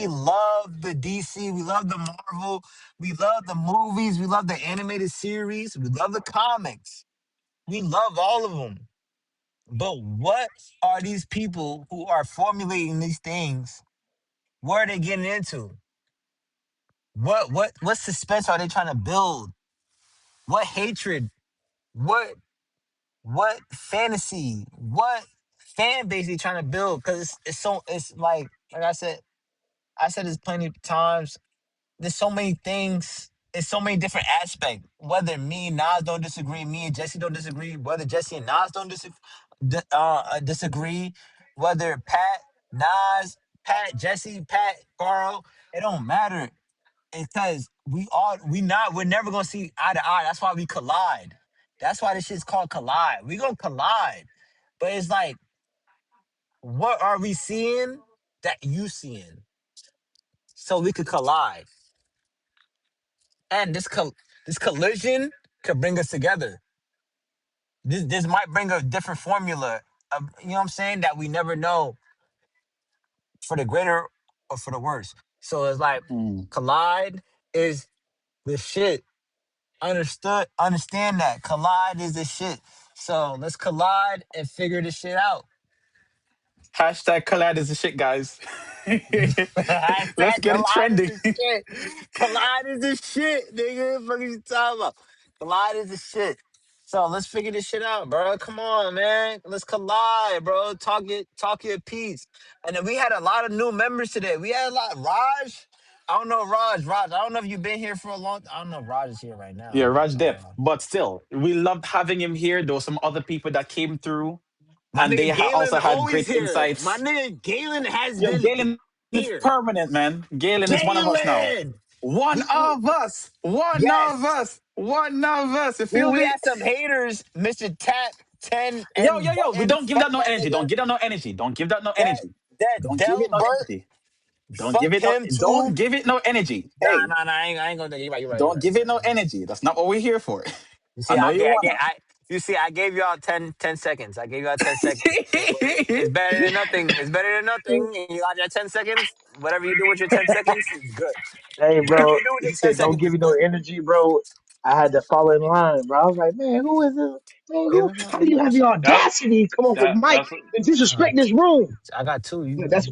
love the DC, we love the Marvel, we love the movies, we love the animated series, we love the comics. We love all of them. But what are these people who are formulating these things? What are they getting into? What suspense are they trying to build? What hatred? What what fantasy? What fan base they trying to build? Because it's so it's like I said this plenty of times. There's so many things. It's so many different aspects. Whether me and Nas don't disagree, me and Jesse don't disagree. Whether Jesse and Nas don't disagree. Whether Nas, Jesse, Carl, it don't matter because we're never gonna see eye to eye. That's why we collide. That's why this shit's called collide. We gonna collide, but it's like, what are we seeing that you seeing? So we could collide. And this collision could bring us together. This might bring a different formula. You know what I'm saying? That we never know for the greater or for the worse. So it's like
Mm.
collide is the shit. Understand that collide is the shit. So let's collide and figure this shit out.
Hashtag collab is the shit, guys. Let's
Hashtag
get it
collide is
trending.
the shit. Collide is the shit, nigga. What the fuck you talking about? Collide is the shit. So let's figure this shit out, bro. Come on, man. Let's collide, bro. Talk your piece. And then we had a lot of new members today. We had a lot. Raj, I don't know Raj. Raj, I don't know if you've been here for a long. I don't know if Raj is here right now,
Yeah,
but
Raj Dip. But still, we loved having him here. There were some other people that came through
my
and they
nigga Galen
also had
always
great
here. My
insights.
nigga Galen has
Yo,
been
Galen is
here.
permanent, man. Galen is one of us now.
Galen.
One
We
of us. One of
yes.
us. One of us. You feel
We
me?
had some haters, Mr. Tap 10
Yo, yo, yo. We
and
don't give
fuck
that no
that
energy. Don't
nigga.
give that no energy. Don't give that no
That
energy.
that
Don't give it no
Delbert,
energy. Don't give
fuck
it no
him
don't
too.
give it no energy.
Nah,
Hey,
nah, nah. I ain't gonna think.
don't give
You're
it
right.
no energy. That's not what we're here for.
You
I
see,
know you wanna.
you see, I gave y'all 10 seconds. I gave y'all 10 seconds. It's better than nothing. It's better than nothing. And you got your 10 seconds. Whatever you do with your 10 seconds is good.
Hey,
Whatever
bro,
you do with
he
your 10
said, "Don't
seconds
give
is
you no
good.
energy, bro." I had to fall in line, bro. I was like, "Man, who is this? Man,
Yeah,
who? How do you have the
That
audacity to come off his
that
mic
that's
and
uh,
disrespect this room?"
I got two.
Yeah, that's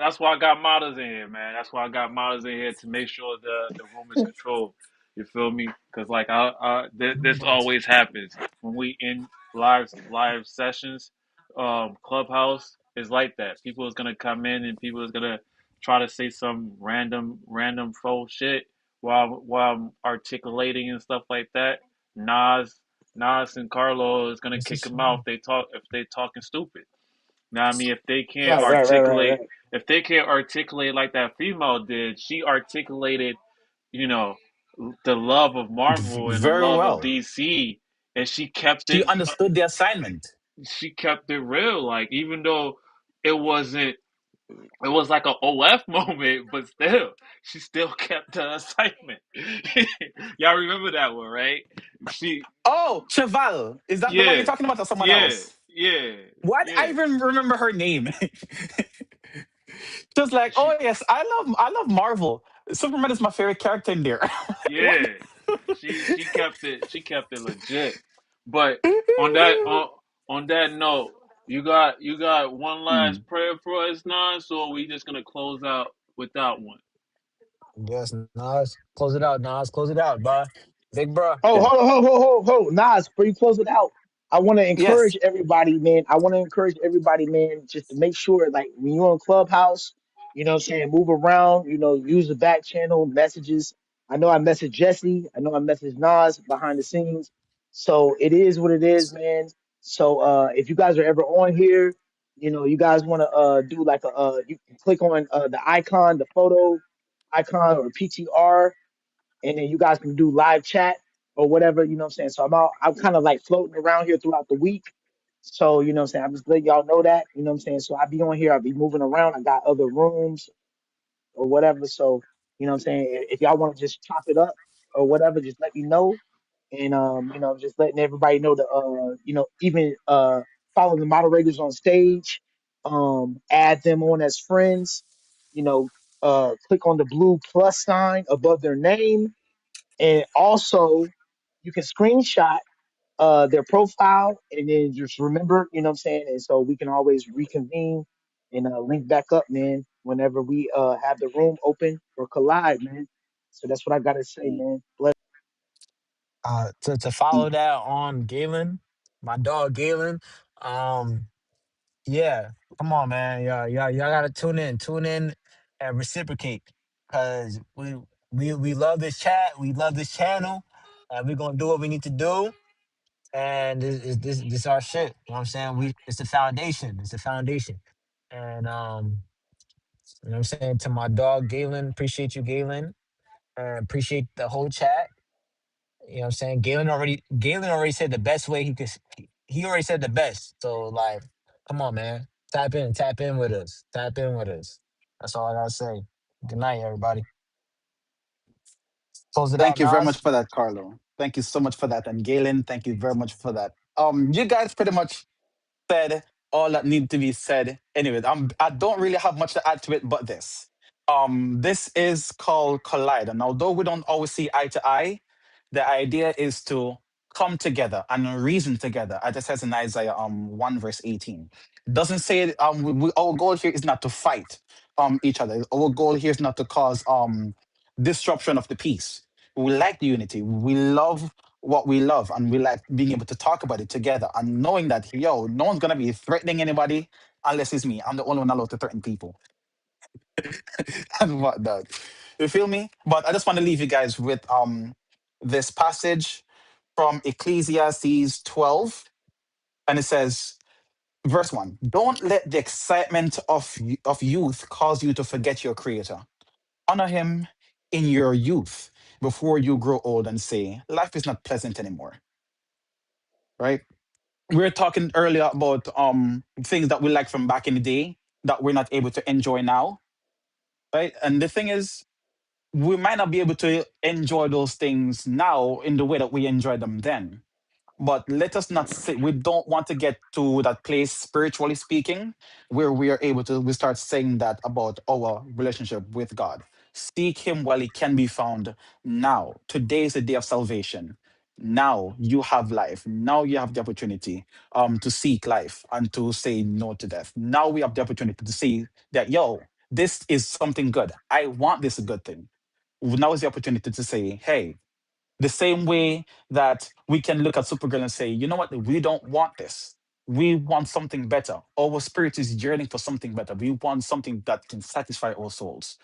that's why I got models in here, man. That's why I got models in here to make sure the room is controlled. You feel me? Because like this always happens when we in live sessions. Clubhouse is like that. People is gonna come in and people is gonna try to say some random faux shit while I'm articulating and stuff like that. Nas Nas and Carlo is gonna
This
kick
is
them out if they talking stupid. Now, I mean,
right.
if they can't articulate like that female did, she articulated, you know, the love of Marvel and the
Very
love of
well.
DC, and
She understood the assignment.
she kept it real. Like even though it wasn't, it was like a OF moment, but still, she still kept the assignment. Y'all remember that one, right? She,
Oh, Cheval. Is that the one you're
yeah,
talking about or someone
yeah,
else?
yeah,
Why do I
yeah.
even remember her name? Just like,
She,
oh yes, I love Marvel. Superman is my favorite character in there. What?
yeah, she kept it legit. But on that on that note, you got one
Hmm.
last prayer for us, Nas, or we just gonna close out with that one?
yes, Nas. Close it out, Nas. Close it out, bye. Big bro.
Oh,
Yeah.
Nas, before you close it out, I want to
Yes.
encourage everybody, man. I want to encourage everybody, man, just to make sure, like, when you're on Clubhouse, you know what I'm saying, move around, use the back channel messages. I know I messaged Jesse. I know I messaged Nas behind the scenes. So it is what it is, man. So if you guys are ever on here, you guys want to do like you can click on the icon, the photo icon or PTR, and then you guys can do live chat or whatever, you know what I'm saying? So I'm kind of like floating around here throughout the week. So, you know what I'm saying? I'm just letting y'all know that, you know what I'm saying? So I be on here, I'll be moving around. I got other rooms or whatever. So, you know what I'm saying? If y'all want to just chop it up or whatever, just let me know. And just letting everybody know to even follow the moderators on stage, add them on as friends, you know, click on the blue plus sign above their name, and also you can screenshot their profile and then just remember, you know what I'm saying? And so we can always reconvene and link back up, man, whenever we have the room open or collide, man. So that's what I gotta say, man. Bless.
To follow that on Galen, my dog Galen. Um, yeah, come on, man. Y'all gotta tune in, and reciprocate, cause we love this chat, we love this channel, and we're gonna do what we need to do. And this our shit. You know what I'm saying? It's the foundation. It's the foundation. And you know what I'm saying, to my dog Galen, appreciate you, Galen, and appreciate the whole chat. You know what I'm saying? Galen already said the best way he could. He already said the best. So like, come on, man, tap in with us, tap in with us. That's all I gotta say. Good night, everybody. Close it out,
Thank you very much
Nas.
for that, Carlo. Thank you so much for that. And Galen, thank you very much for that. You guys pretty much said all that need to be said. Anyway, I don't really have much to add to it, but this. This is called Collide, and although we don't always see eye to eye, the idea is to come together and reason together, as it says in Isaiah 1 verse 18. Doesn't say our goal here is not to fight each other. Our goal here is not to cause disruption of the peace. We like the unity. We love what we love, and we like being able to talk about it together and knowing that, yo, no one's gonna be threatening anybody unless it's me. I'm the only one allowed to threaten people and whatnot. You feel me? But I just want to leave you guys with this passage from Ecclesiastes 12, and it says, verse 1: Don't let the excitement of youth cause you to forget your creator. Honor him in your youth before you grow old and say, life is not pleasant anymore. Right? We were talking earlier about things that we like from back in the day that we're not able to enjoy now, right? And the thing is, we might not be able to enjoy those things now in the way that we enjoyed them then. But let us not say we don't want to get to that place, spiritually speaking, where we are able to we start saying that about our relationship with God. Seek him while he can be found now. Today is the day of salvation. Now you have life. Now you have the opportunity to seek life and to say no to death. Now we have the opportunity to see that, yo, this is something good. I want this a good thing. Now is the opportunity to say, hey, the same way that we can look at Supergirl and say, you know what, we don't want this. We want something better. Our spirit is yearning for something better. We want something that can satisfy our souls.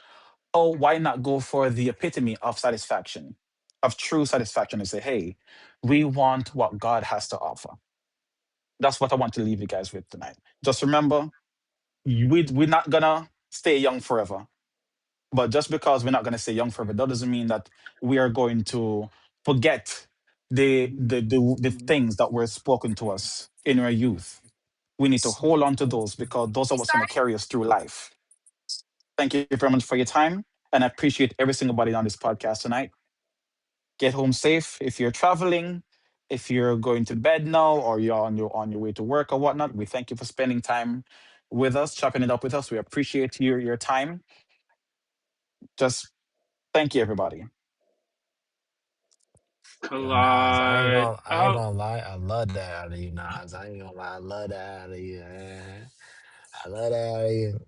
Oh, why not go for the epitome of satisfaction, of true satisfaction, and say, hey, we want what God has to offer. That's what I want to leave you guys with tonight. Just remember, we're not gonna stay young forever. But just because we're not going to stay young forever, that doesn't mean that we are going to forget the things that were spoken to us in our youth. We need to hold on to those because those are what's going to carry us through life. Thank you very much for your time, and I appreciate every single body on this podcast tonight. Get home safe if you're traveling. If you're going to bed now, or you're on your way to work or whatnot, we thank you for spending time with us, chopping it up with us. We appreciate your time. Just thank you, everybody.
Yo, Nas,
Collide
I ain't
out.
gonna lie. I love that out of you, Nas. I ain't gonna lie. I love that out of you, man. I love that out of you.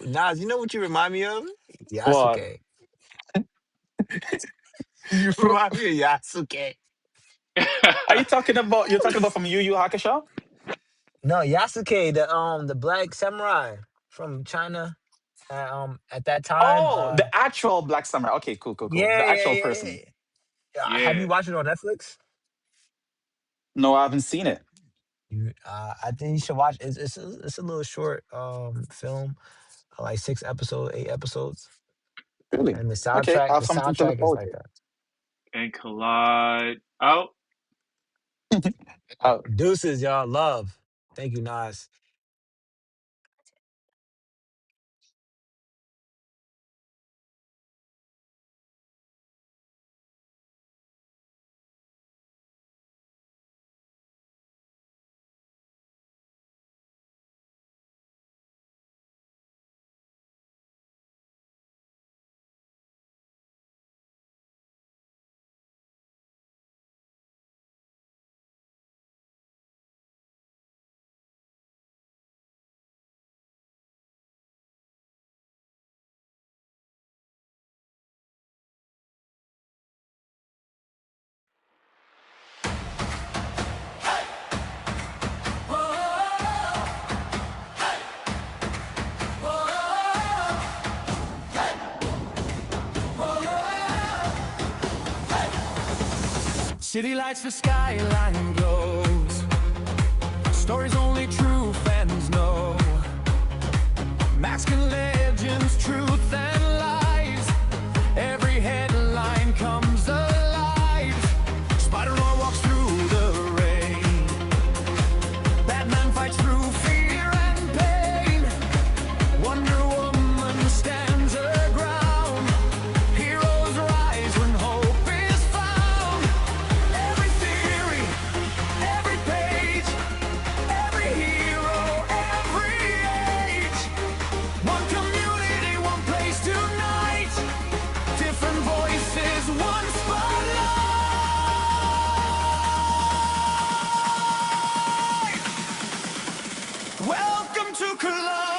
Nas. You know what you remind me of?
What?
Yasuke. You remind me of Yasuke.
Are you talking about? You're talking about from Yu Yu Hakusho?
No, Yasuke, the black samurai from China. At that time.
Oh, the actual Black Samurai. Okay, cool, cool, cool. The
Yeah, yeah,
actual
yeah, yeah.
person.
Have
Yeah,
you watched it on Netflix?
No, I haven't seen it.
I think you should watch. It's a little short film, like 6 episodes, 8 episodes,
Really?
and the
Okay, I
soundtrack.
have
The
something to look
soundtrack is
forward
like
to.
a
and collide out.
deuces, y'all. Love. Thank you, Nas.
City lights, the skyline glows. Stories only true fans know. Masking legends, truth and lies. Every headline comes alive. Spider-Man walks through the rain. Batman fights through fear and pain. Wonder Woman stands her ground. Heroes rise when hope is found. Every theory, every page, every hero, every age. One community, one place tonight. Different voices, one spotlight. Welcome to Collide.